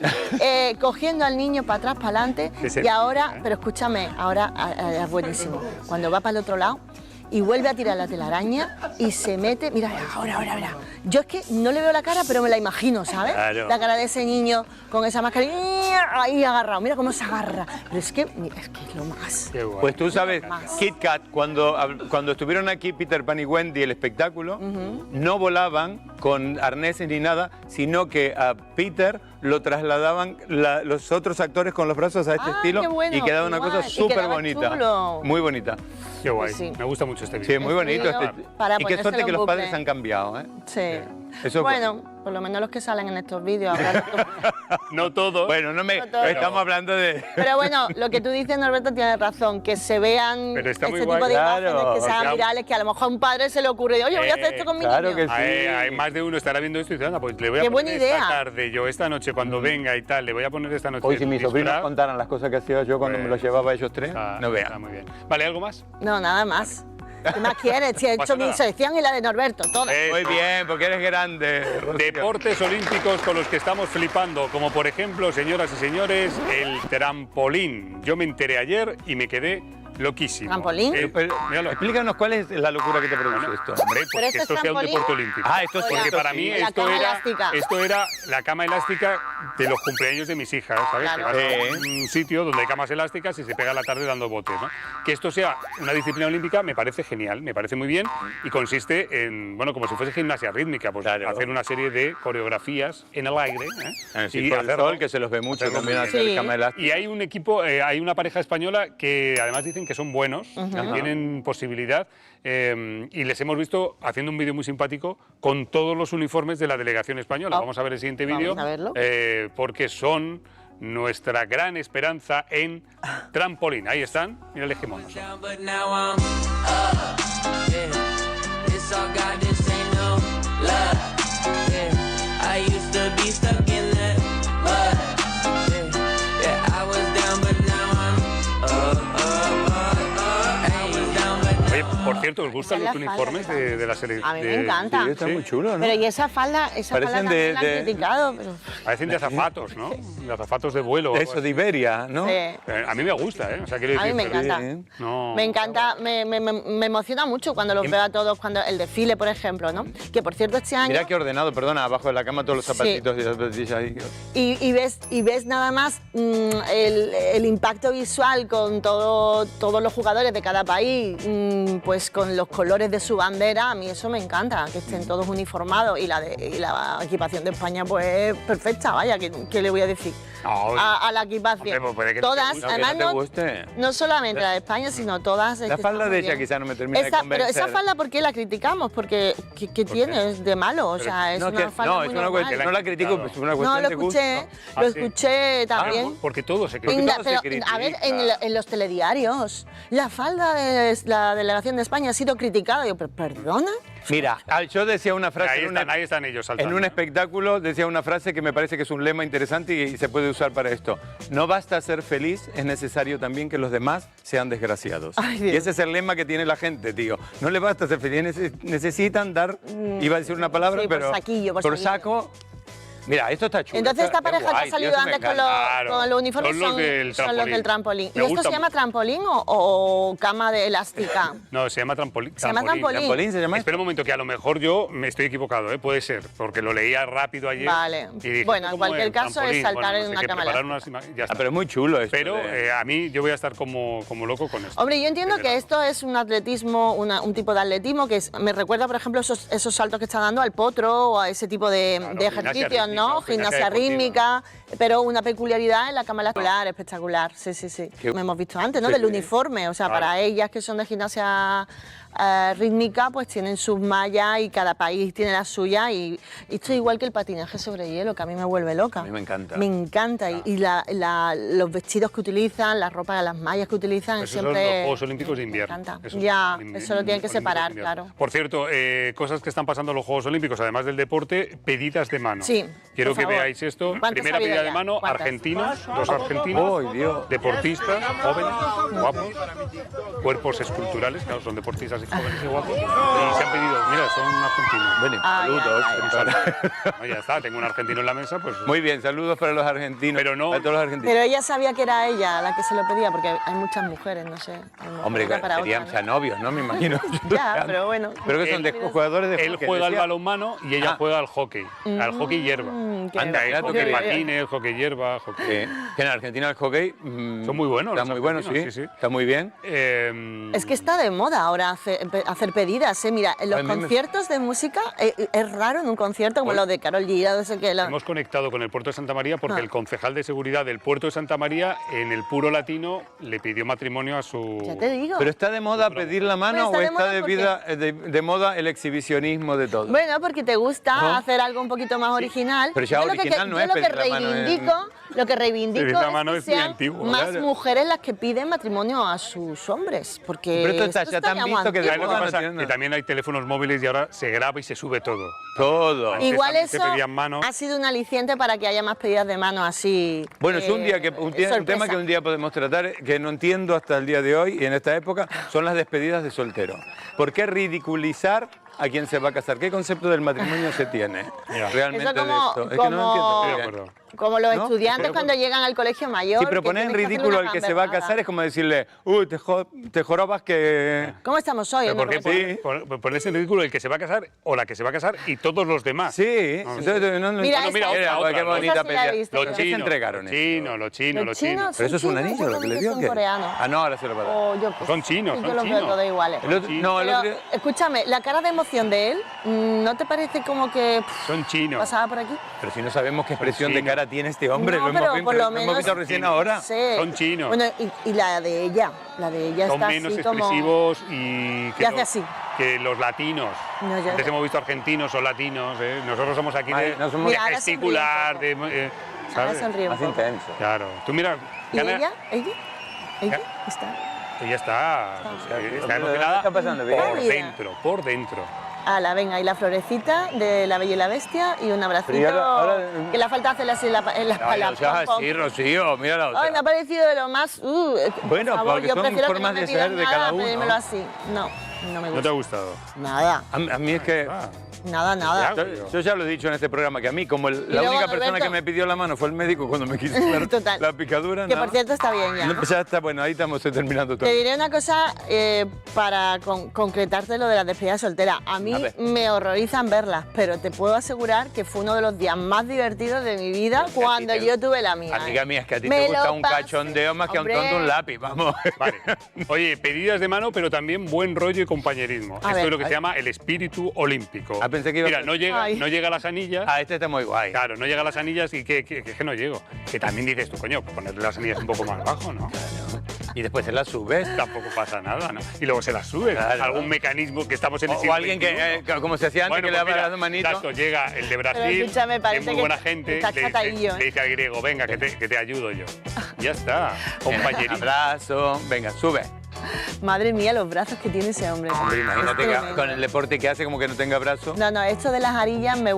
Speaker 2: cogiendo al niño para atrás, para adelante. Y ahora, pero escúchame, ahora es buenísimo. Cuando va para el otro lado y vuelve a tirar la telaraña y se mete, mira, ahora. Yo es que no le veo la cara, pero me la imagino, ¿sabes?
Speaker 3: Claro.
Speaker 2: La cara de ese niño con esa máscara ahí agarrado, mira cómo se agarra. Pero es que es lo más.
Speaker 3: Pues tú sabes, Kit Kat, cuando estuvieron aquí Peter Pan y Wendy, el espectáculo, no volaban con arneses ni nada, sino que a Peter lo trasladaban los otros actores con los brazos a este estilo
Speaker 2: qué bueno,
Speaker 3: y quedaba una
Speaker 2: igual,
Speaker 3: cosa
Speaker 2: y
Speaker 3: súper
Speaker 2: quedaba
Speaker 3: bonita.
Speaker 2: chulo.
Speaker 3: Muy bonita.
Speaker 1: Qué guay,
Speaker 2: Pues sí.
Speaker 1: me gusta mucho este vídeo.
Speaker 3: Sí, es muy bonito.
Speaker 2: Para
Speaker 3: Y qué suerte
Speaker 2: ponérselo
Speaker 3: que
Speaker 2: en
Speaker 3: los padres
Speaker 2: bucle.
Speaker 3: han cambiado, ¿eh?
Speaker 2: Sí.
Speaker 3: Eso es
Speaker 2: Bueno, por lo menos los que salen en estos vídeos. Ahora
Speaker 1: No todo.
Speaker 3: Bueno,
Speaker 2: No todo.
Speaker 3: estamos hablando de...
Speaker 2: Pero bueno, lo que tú dices, Norberto, tienes razón, que se vean
Speaker 1: Pero está
Speaker 2: este
Speaker 1: muy
Speaker 2: tipo
Speaker 1: guay.
Speaker 2: de
Speaker 3: Claro,
Speaker 2: imágenes, que sean
Speaker 1: claro.
Speaker 2: virales, que a lo mejor a un padre se le ocurre, oye, voy a hacer esto con mi
Speaker 3: claro
Speaker 2: niño.
Speaker 3: que sí.
Speaker 1: Hay más de uno estará viendo esto y dice, anda, pues le voy a
Speaker 2: Qué
Speaker 1: poner
Speaker 2: buena
Speaker 1: esta
Speaker 2: idea.
Speaker 1: tarde, yo esta noche cuando venga y tal, le voy a poner esta noche.
Speaker 3: Hoy si mis sobrinos
Speaker 1: disfraz.
Speaker 3: contaran las cosas que hacía yo cuando me los llevaba a ellos tres,
Speaker 1: Está-
Speaker 3: no
Speaker 1: está
Speaker 3: vean.
Speaker 1: muy bien. Vale, ¿algo más?
Speaker 2: No, nada más. ¿Qué más quieres? Si he
Speaker 1: pasa
Speaker 2: hecho mi
Speaker 1: nada.
Speaker 2: sección y la de Norberto, todas.
Speaker 3: Muy bien, porque eres grande. Rocío.
Speaker 1: Deportes olímpicos con los que estamos flipando, como por ejemplo, señoras y señores, el trampolín. Yo me enteré ayer y me quedé loquísimo.
Speaker 2: ¿Trampolín?
Speaker 1: Míralo.
Speaker 3: Explícanos cuál es la locura que te produce esto.
Speaker 1: Hombre, pues
Speaker 2: Pero
Speaker 1: que
Speaker 2: esto
Speaker 1: esto
Speaker 2: es
Speaker 1: sea un
Speaker 2: trampolín.
Speaker 1: deporte olímpico.
Speaker 3: Ah, esto es
Speaker 1: Porque
Speaker 3: cierto,
Speaker 1: para
Speaker 3: sí.
Speaker 1: mí
Speaker 2: La cama elástica.
Speaker 1: esto era la cama elástica de los cumpleaños de mis hijas, ¿sabes?
Speaker 2: Claro.
Speaker 1: Que vas a un sitio donde hay camas elásticas y se pega la tarde dando botes, ¿no? Que esto sea una disciplina olímpica me parece genial, me parece muy bien y consiste en, bueno, como si fuese gimnasia rítmica, pues
Speaker 3: Claro.
Speaker 1: hacer una serie de coreografías en el aire,
Speaker 3: Sí, por el
Speaker 1: hacerlo-
Speaker 3: sol, que se los ve mucho
Speaker 1: hacerlo
Speaker 3: también
Speaker 1: muy
Speaker 3: hacer
Speaker 2: bien.
Speaker 3: el cama elástica.
Speaker 1: y hay un equipo, hay una pareja española que además dicen que son buenos, que tienen posibilidad, y les hemos visto haciendo un vídeo muy simpático con todos los uniformes de la delegación española.
Speaker 2: Oh,
Speaker 1: Vamos a ver el siguiente
Speaker 2: vamos
Speaker 1: vídeo,
Speaker 2: a verlo.
Speaker 1: porque son nuestra gran esperanza en trampolín. Ahí están, mira el hegemónico.
Speaker 19: But now I'm up, yeah. It's all God, this ain't no love, yeah. I used to be stuck in that mud, yeah. Yeah, I was down, but now I'm up. I was down, but now
Speaker 1: Oye, por cierto, ¿os gustan los uniformes de la selección?
Speaker 2: A mí me encanta.
Speaker 3: Sí, está muy chulo, ¿no?
Speaker 2: Pero y esa falda también la han criticado. Pero...
Speaker 1: Parecen de azafatos, ¿no? De azafatos de vuelo.
Speaker 3: Eso, de Iberia, ¿no?
Speaker 2: Sí.
Speaker 1: A mí me gusta, ¿eh? O sea, quiero
Speaker 2: A
Speaker 1: decir,
Speaker 2: mí me encanta.
Speaker 1: No.
Speaker 2: Me encanta, me emociona mucho cuando los veo a todos, cuando el desfile, por ejemplo, ¿no? Que por cierto este año...
Speaker 3: Mira qué ordenado, perdona, abajo de la cama todos los zapatitos y las zapatillas ahí.
Speaker 2: Y ves nada más el impacto visual con todos los jugadores de cada país, pues con los colores de su bandera, a mí eso me encanta, que estén todos uniformados y la equipación de España pues perfecta, vaya, ¿qué le voy a decir?
Speaker 1: No,
Speaker 2: a la equipación.
Speaker 1: Hombre, puede que
Speaker 2: todas,
Speaker 1: no
Speaker 2: además no solamente la de España, sino todas.
Speaker 3: La falda de ella quizá no me termina de convencer.
Speaker 2: Pero esa falda, ¿por qué la criticamos? Porque ¿qué tiene de malo? O sea, es una falda muy normal.
Speaker 3: No la critico, es una cuestión de gusto.
Speaker 2: Lo escuché también.
Speaker 1: Porque todo se critica.
Speaker 2: A ver, en los telediarios, la falda de la delegación de España ha sido criticada. Yo, ¿perdona?
Speaker 3: Mira, yo decía una frase
Speaker 1: ahí están ellos saltando.
Speaker 3: en un espectáculo, decía una frase que me parece que es un lema interesante y se puede usar para esto. No basta ser feliz, es necesario también que los demás sean desgraciados. Y ese es el lema que tiene la gente, tío. No le basta ser feliz, necesitan dar, iba a decir una palabra,
Speaker 2: sí,
Speaker 3: pero
Speaker 2: por
Speaker 3: saco. Mira, esto está chulo.
Speaker 2: Entonces esta pareja que ha salido antes con los uniformes son los del trampolín. ¿Y esto se llama trampolín o cama de elástica?
Speaker 1: No, se llama trampolín.
Speaker 2: Se llama trampolín.
Speaker 3: ¿Trampolín se llama?
Speaker 1: Espera un momento, que a lo mejor yo me estoy equivocado, ¿eh? Puede ser, porque lo leía rápido ayer.
Speaker 2: Vale.
Speaker 1: Y dije,
Speaker 2: bueno, en cualquier caso es saltar en una cama elástica.
Speaker 1: Ya está.
Speaker 3: Pero es muy chulo esto.
Speaker 1: Pero a mí yo voy a estar como loco con esto.
Speaker 2: Hombre, yo entiendo que esto es un atletismo, un tipo de atletismo que me recuerda, por ejemplo, esos saltos que está dando al potro o a ese tipo de ejercicios, ¿no? Gimnasia rítmica, pero una peculiaridad en la cama escolar espectacular, sí. Lo hemos visto antes, ¿no? Del uniforme, o sea, para ellas que son de gimnasia rítmica, pues tienen sus mallas y cada país tiene la suya y esto es igual que el patinaje sobre hielo, que a mí me vuelve loca.
Speaker 3: A mí me encanta.
Speaker 2: Me encanta y los vestidos que utilizan, las ropas, las mallas que utilizan,
Speaker 1: Esos
Speaker 2: siempre...
Speaker 1: son los Juegos Olímpicos de invierno.
Speaker 2: Me encanta. Ya, eso lo tienen que separar, claro.
Speaker 1: Por cierto, cosas que están pasando en los Juegos Olímpicos, además del deporte, pedidas de mano.
Speaker 2: Sí,
Speaker 1: quiero que veáis esto. Primera pedida de mano, argentinos, dos argentinos, deportistas, jóvenes, guapos, cuerpos esculturales, claro, son deportistas y jóvenes y guapos, y se han pedido, mira, son argentinos.
Speaker 3: Bueno, saludos.
Speaker 1: No, ya está, tengo un argentino en la mesa, pues...
Speaker 3: Muy bien, saludos para los argentinos.
Speaker 1: Pero no...
Speaker 3: Para todos los argentinos.
Speaker 2: Pero ella sabía que era ella la que se lo pedía, porque hay muchas mujeres, no sé.
Speaker 3: Hombre, serían novios, ¿no? Me imagino.
Speaker 2: Ya, pero bueno.
Speaker 3: Pero que son jugadores de
Speaker 1: Él
Speaker 3: hockey,
Speaker 1: juega al
Speaker 3: decía.
Speaker 1: balonmano y ella juega al hockey. Al hockey hierba.
Speaker 3: Anda,
Speaker 1: el hockey patines, hockey hierba, hockey...
Speaker 3: Que en Argentina el hockey...
Speaker 1: son muy buenos.
Speaker 3: Está muy bueno, sí. Está muy bien.
Speaker 2: Es que está de moda ahora hacer pedidas, ¿eh? Mira, en los conciertos de música es raro en un concierto como lo de Karol G.
Speaker 1: Hemos conectado con el puerto de Santa María porque el concejal de seguridad del puerto de Santa María en el Puro Latino le pidió matrimonio a su...
Speaker 2: Ya te digo.
Speaker 3: ¿Pero está de moda pedir la mano o está de moda el exhibicionismo de todo?
Speaker 2: Bueno, porque te gusta hacer algo un poquito más original.
Speaker 3: Pero ya original no es pedir la mano.
Speaker 2: Lo que reivindico
Speaker 1: es
Speaker 2: que sean más mujeres las que piden matrimonio a sus hombres, porque
Speaker 3: pero esto ya te han visto que
Speaker 1: de moda que también hay teléfonos móviles y ahora se graba y se sube todo.
Speaker 3: Todo.
Speaker 1: Antes
Speaker 2: igual eso
Speaker 1: mano.
Speaker 2: ha sido un aliciente para que haya más pedidas de mano así.
Speaker 3: Bueno, es un tema que un día podemos tratar, que no entiendo hasta el día de hoy y en esta época, son las despedidas de soltero. ¿Por qué ridiculizar a quien se va a casar? ¿Qué concepto del matrimonio se tiene realmente
Speaker 2: eso como,
Speaker 3: de esto? Es que no lo entiendo.
Speaker 2: Como los estudiantes cuando llegan al colegio mayor.
Speaker 3: Sí, pero poner en ridículo al que se va a casar es como decirle, uy, te jorobas que...
Speaker 2: ¿Cómo estamos hoy?
Speaker 1: ¿Por qué ponerse en ridículo el que se va a casar o la que se va a casar y todos los demás?
Speaker 3: Sí, entonces
Speaker 2: mira
Speaker 3: otra, qué bonita pelea.
Speaker 1: Los chinos,
Speaker 3: entregaron
Speaker 1: los chinos.
Speaker 3: Pero eso es un anillo lo que le dio.
Speaker 2: Ah,
Speaker 3: no, ahora se lo va a dar.
Speaker 1: Son chinos,
Speaker 2: yo los veo todos iguales. Escúchame, la cara de emoción de él, ¿no te parece como que
Speaker 1: son chinos?
Speaker 2: Pasaba por aquí.
Speaker 3: Pero si no sabemos qué expresión de cara tiene este hombre,
Speaker 2: no,
Speaker 3: lo
Speaker 2: hemos
Speaker 3: visto recién ahora.
Speaker 2: Sí.
Speaker 1: Son chinos.
Speaker 2: Bueno, y la de ella
Speaker 1: son
Speaker 2: está
Speaker 1: menos
Speaker 2: así
Speaker 1: expresivos
Speaker 2: como...
Speaker 1: y
Speaker 2: hace así.
Speaker 1: Que los latinos. Antes hemos visto argentinos o latinos, nosotros somos aquí de gesticular, ¿sabes?
Speaker 3: Más intenso.
Speaker 1: Claro. Tú mira.
Speaker 2: ¿Y ella? ¿Ella? Está.
Speaker 1: Ella está emocionada por dentro.
Speaker 2: Ala, venga, y la florecita de La Bella y la Bestia y un abracito que le falta hacerle así en la espalda.
Speaker 3: Sí, Rocío, mira la otra.
Speaker 2: Ay, me ha parecido de lo más...
Speaker 3: bueno,
Speaker 2: por favor,
Speaker 3: porque
Speaker 2: yo
Speaker 3: son
Speaker 2: prefiero
Speaker 3: formas
Speaker 2: que no me
Speaker 3: de ser de cada uno.
Speaker 2: Pedírmelo así, no. No me gusta.
Speaker 1: ¿No te ha gustado?
Speaker 2: Nada.
Speaker 3: A mí es que...
Speaker 2: Nada.
Speaker 3: Yo ya lo he dicho en este programa, que a mí, como la única persona que me pidió la mano fue el médico cuando me quiso dar la picadura.
Speaker 2: Que por cierto está bien ya.
Speaker 3: Ya está, bueno, ahí estamos terminando todo.
Speaker 2: Te diré una cosa para concretarte lo de las despedidas solteras. A mí me horrorizan verlas, pero te puedo asegurar que fue uno de los días más divertidos de mi vida cuando yo tuve la mía.
Speaker 3: Amiga mía, es que a ti te gusta un cachondeo más que a un tonto un lápiz, vamos.
Speaker 1: Vale. Oye, pedidas de mano, pero también buen rollo y compañerismo. Esto es lo que se llama el espíritu olímpico.
Speaker 3: Pensé que iba
Speaker 1: Mira, no llega a las anillas.
Speaker 3: Este está muy guay.
Speaker 1: Claro, no llega a las anillas y que no llego. Que también dices tú, coño, ponerle las anillas un poco más abajo, ¿no?
Speaker 3: Y después se las subes.
Speaker 1: Tampoco pasa nada, ¿no? Y luego se las subes.
Speaker 3: Claro.
Speaker 1: Algún mecanismo que estamos en el
Speaker 3: O
Speaker 1: siglo
Speaker 3: alguien
Speaker 1: XXI.
Speaker 3: que, como se hacía antes, que le daba las manitos.
Speaker 1: Exacto, llega el de Brasil,
Speaker 2: Pero escúchame,
Speaker 1: que es
Speaker 2: parece
Speaker 1: muy
Speaker 2: que
Speaker 1: buena gente,
Speaker 2: está chatadillo,
Speaker 1: le dice al griego, venga, que te ayudo yo. Ya está, compañerismo.
Speaker 3: Abrazo, venga, sube.
Speaker 2: Madre mía, los brazos que tiene ese hombre.
Speaker 3: Hombre, imagínate
Speaker 2: Es
Speaker 3: que con el deporte que hace como que no tenga brazo.
Speaker 2: No, esto de las arillas me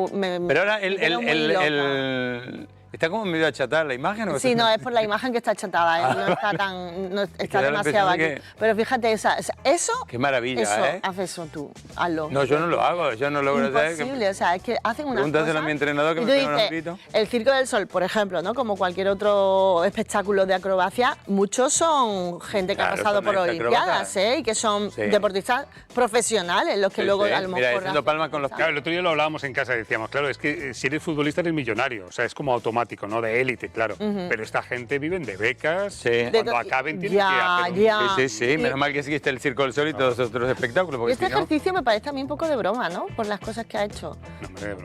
Speaker 3: Pero ahora
Speaker 2: me quedo muy loca.
Speaker 3: está como medio achatada la imagen. ¿O
Speaker 2: Sí, no, es por la imagen que está achatada, no está tan, no está demasiado aquí. Pero fíjate, eso.
Speaker 3: Qué maravilla,
Speaker 2: eso, haz eso tú, hazlo.
Speaker 3: No, yo no lo hago, yo no logro hacer.
Speaker 2: Imposible, o sea, es que hacen unas
Speaker 3: Pregúntaselo
Speaker 2: cosas.
Speaker 3: a mi entrenador que
Speaker 2: Y
Speaker 3: me
Speaker 2: tú
Speaker 3: pega unos
Speaker 2: dices,
Speaker 3: gritos.
Speaker 2: el Circo del Sol, por ejemplo, ¿no? Como cualquier otro espectáculo de acrobacia, muchos son gente que ha pasado por olimpiadas, y que son deportistas profesionales, los que luego a lo mejor...
Speaker 3: Mira, haciendo palmas con los pies.
Speaker 1: Claro, el otro día lo hablábamos en casa y decíamos, claro, es que si eres futbolista eres millonario, o sea, es como automático, ¿no? De élite, claro. Pero esta gente viven de becas, cuando acaben tienen que hacer
Speaker 3: Sí, menos mal que existe el Circo del Sol y todos los otros espectáculos.
Speaker 2: Y este ejercicio me parece también un poco de broma, ¿no? Por las cosas que ha hecho.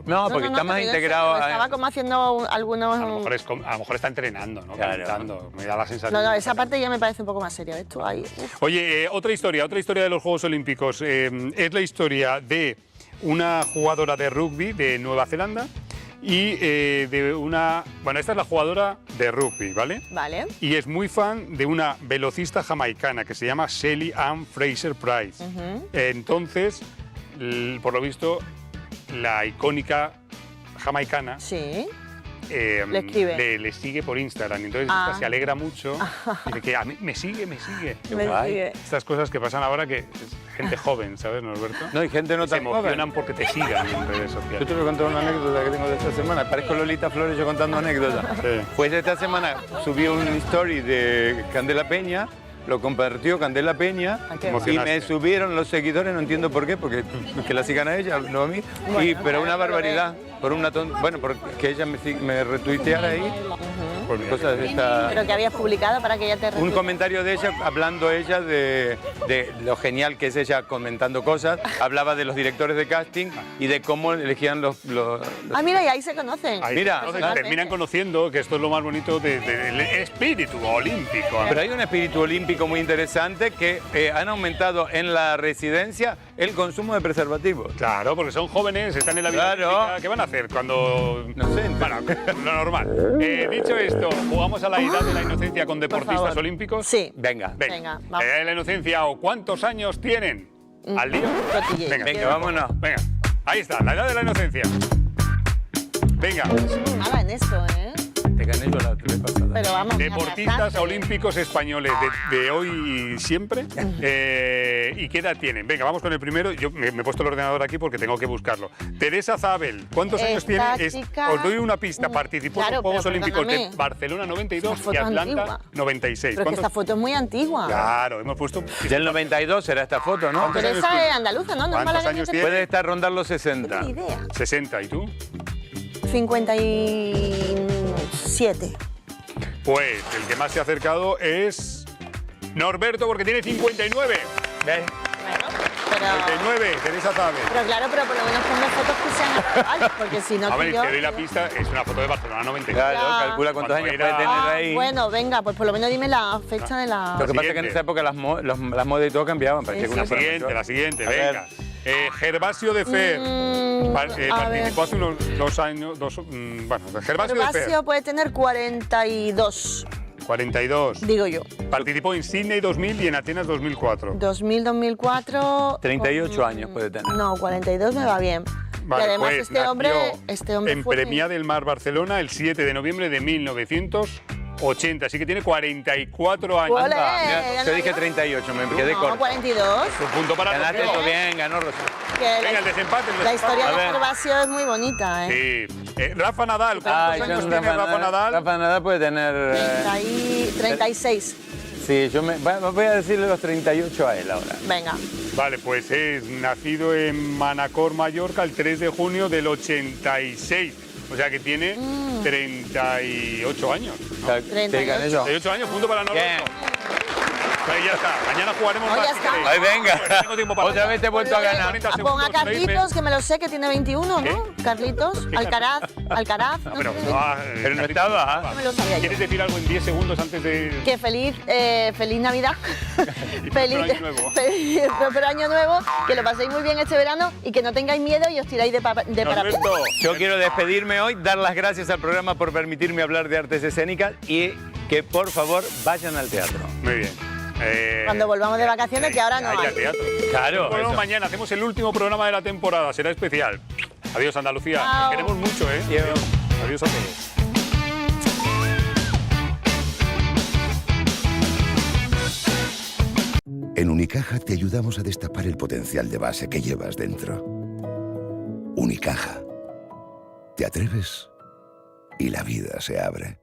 Speaker 3: No, porque está más integrado.
Speaker 2: Estaba como haciendo algunos...
Speaker 1: A lo mejor está entrenando, ¿no? Calentando, me da la sensación.
Speaker 2: No, esa parte ya me parece un poco más seria. Esto ahí.
Speaker 1: Oye, otra historia de los Juegos Olímpicos. Es la historia de una jugadora de rugby de Nueva Zelanda y de una... Bueno, esta es la jugadora de rugby, ¿vale?
Speaker 2: Vale.
Speaker 1: Y es muy fan de una velocista jamaicana que se llama Shelly Ann Fraser-Price. Entonces, por lo visto, la icónica jamaicana...
Speaker 2: Sí.
Speaker 1: Le escribe. Le sigue por Instagram. Entonces esta se alegra mucho. Dice que a mí me sigue.
Speaker 2: Me sigue.
Speaker 1: Estas cosas que pasan ahora que es gente joven, ¿sabes, Norberto?
Speaker 3: No, y gente no
Speaker 1: se
Speaker 3: tan
Speaker 1: emocionan porque te sigan en redes sociales.
Speaker 3: Yo te voy a contar una anécdota que tengo de esta semana. Parezco Lolita Flores yo contando anécdotas. Pues esta semana subí un story de Candela Peña. Lo compartió Candela Peña y me subieron los seguidores, no entiendo por qué, porque que la sigan a ella, no a mí.
Speaker 2: Bueno,
Speaker 3: pero una barbaridad, porque ella me retuiteara ahí. Cosas de esta...
Speaker 2: Pero que habías publicado para que ella te
Speaker 3: Un
Speaker 2: retuite.
Speaker 3: comentario de ella, hablando ella de lo genial que es ella comentando cosas. Hablaba de los directores de casting y de cómo elegían los...
Speaker 2: Ah, mira, y ahí se conocen.
Speaker 1: Mira, terminan conociendo que esto es lo más bonito del espíritu olímpico.
Speaker 3: Pero hay un espíritu olímpico muy interesante que han aumentado en la residencia el consumo de preservativos.
Speaker 1: Claro, porque son jóvenes, están en la vida pública. ¿Qué van a hacer cuando...?
Speaker 3: No sé.
Speaker 1: Bueno, lo normal. Dicho esto, ¿jugamos a la edad de la inocencia con deportistas olímpicos?
Speaker 2: Sí.
Speaker 3: Venga.
Speaker 2: Venga,
Speaker 1: ¿La edad de la inocencia o cuántos años tienen al día?
Speaker 3: Venga, vámonos.
Speaker 1: Venga, ahí está, la edad de la inocencia. Venga.
Speaker 2: Muy mala en esto, ¿eh?
Speaker 3: Te gané yo la vez pasada.
Speaker 2: Pero vamos.
Speaker 1: Deportistas olímpicos españoles de hoy y siempre. ¿Y qué edad tienen? Venga, vamos con el primero. Yo me he puesto el ordenador aquí porque tengo que buscarlo. Teresa Zabel, ¿cuántos años tiene? Os doy una pista. Participó en los Juegos Olímpicos de Barcelona 92 y Atlanta
Speaker 2: antigua.
Speaker 1: 96.
Speaker 2: Pero que esta foto es muy antigua.
Speaker 1: Claro, hemos puesto...
Speaker 3: Del 92 era esta foto, ¿no?
Speaker 2: Teresa es andaluza, ¿no?
Speaker 1: ¿Cuántos años tiene?
Speaker 3: Puede estar rondando los 60.
Speaker 2: No tengo ni idea.
Speaker 1: 60, ¿y tú?
Speaker 2: 57.
Speaker 1: Pues el que más se ha acercado es Norberto, porque tiene 59.
Speaker 3: ¿Ves?
Speaker 2: Pero,
Speaker 1: 59, Teresa Zabel.
Speaker 2: pero claro, pero por lo menos ponme fotos que sean actuales, porque si no...
Speaker 1: A ver,
Speaker 2: yo-
Speaker 1: te doy la pista, es una foto de Barcelona 92.
Speaker 3: Claro, calcula cuántos
Speaker 1: Cuando
Speaker 3: años
Speaker 1: era-
Speaker 3: puede tener ahí.
Speaker 2: Bueno, venga, pues por lo menos dime la fecha de la...
Speaker 3: Lo que pasa es que en esa época las modas y todo cambiaban. Parecía que una
Speaker 1: La siguiente,
Speaker 3: A ver.
Speaker 1: venga. Gervasio de Fer. Participó hace unos 2 años. Bueno, Gervasio de Fer.
Speaker 2: Gervasio puede tener 42,
Speaker 1: 42.
Speaker 2: digo yo.
Speaker 1: Participó en Sydney 2000 y en Atenas 2004.
Speaker 2: 2000, 2004...
Speaker 3: 38 años puede tener.
Speaker 2: No, 42 me va bien.
Speaker 1: Vale,
Speaker 2: y además
Speaker 1: pues
Speaker 2: este hombre
Speaker 1: nació
Speaker 2: fue...
Speaker 1: en Premià del Mar, Barcelona, el 7 de noviembre de 1900. 80, así que tiene 44 años.
Speaker 2: ¡Ole!
Speaker 3: Mira, yo dije 38, me quedé corto.
Speaker 2: 42.
Speaker 1: Un punto para
Speaker 3: Ganaste
Speaker 1: Rocío.
Speaker 3: tú bien, ganó Rocío.
Speaker 1: Venga, el desempate.
Speaker 2: La historia de Gervasio es muy bonita, ¿eh?
Speaker 1: Sí. Rafa Nadal, ¿cuántos años tiene Rafa Nadal?
Speaker 3: Rafa Nadal puede tener...
Speaker 2: 36.
Speaker 3: Sí, voy a decirle los 38 a él ahora.
Speaker 2: Venga.
Speaker 1: Vale, pues es nacido en Manacor, Mallorca, el 3 de junio del 86. O sea que tiene 38 años. ¿no? 38 años, punto para Norberto. Ahí ya está. Mañana jugaremos más.
Speaker 2: Ya está.
Speaker 3: Ay, venga.
Speaker 1: Bueno, tengo tiempo para
Speaker 3: Otra vez te he vuelto a ganar.
Speaker 2: Pon a Carlitos, que me lo sé, que tiene 21, ¿no? Carlitos, Alcaraz.
Speaker 1: No, pero
Speaker 3: no estaba.
Speaker 2: No me lo sabía yo.
Speaker 1: ¿Quieres decir algo en 10 segundos antes de...?
Speaker 2: Que feliz Navidad. Feliz
Speaker 1: año nuevo.
Speaker 2: Próspero año nuevo. Que lo paséis muy bien este verano y que no tengáis miedo y os tiráis de paracaídas.
Speaker 3: Yo quiero despedirme hoy, dar las gracias al programa por permitirme hablar de artes escénicas y que por favor vayan al teatro.
Speaker 1: Muy bien.
Speaker 2: Cuando volvamos de vacaciones, que ahora no
Speaker 1: Ahí al
Speaker 2: hay.
Speaker 1: teatro.
Speaker 3: Claro.
Speaker 1: Bueno,
Speaker 3: eso.
Speaker 1: mañana hacemos el último programa de la temporada, será especial. Adiós, Andalucía.
Speaker 2: Chao.
Speaker 1: Te queremos mucho, ¿eh? Adiós a todos.
Speaker 5: En Unicaja te ayudamos a destapar el potencial de base que llevas dentro. Unicaja. ¿Te atreves? Y la vida se abre.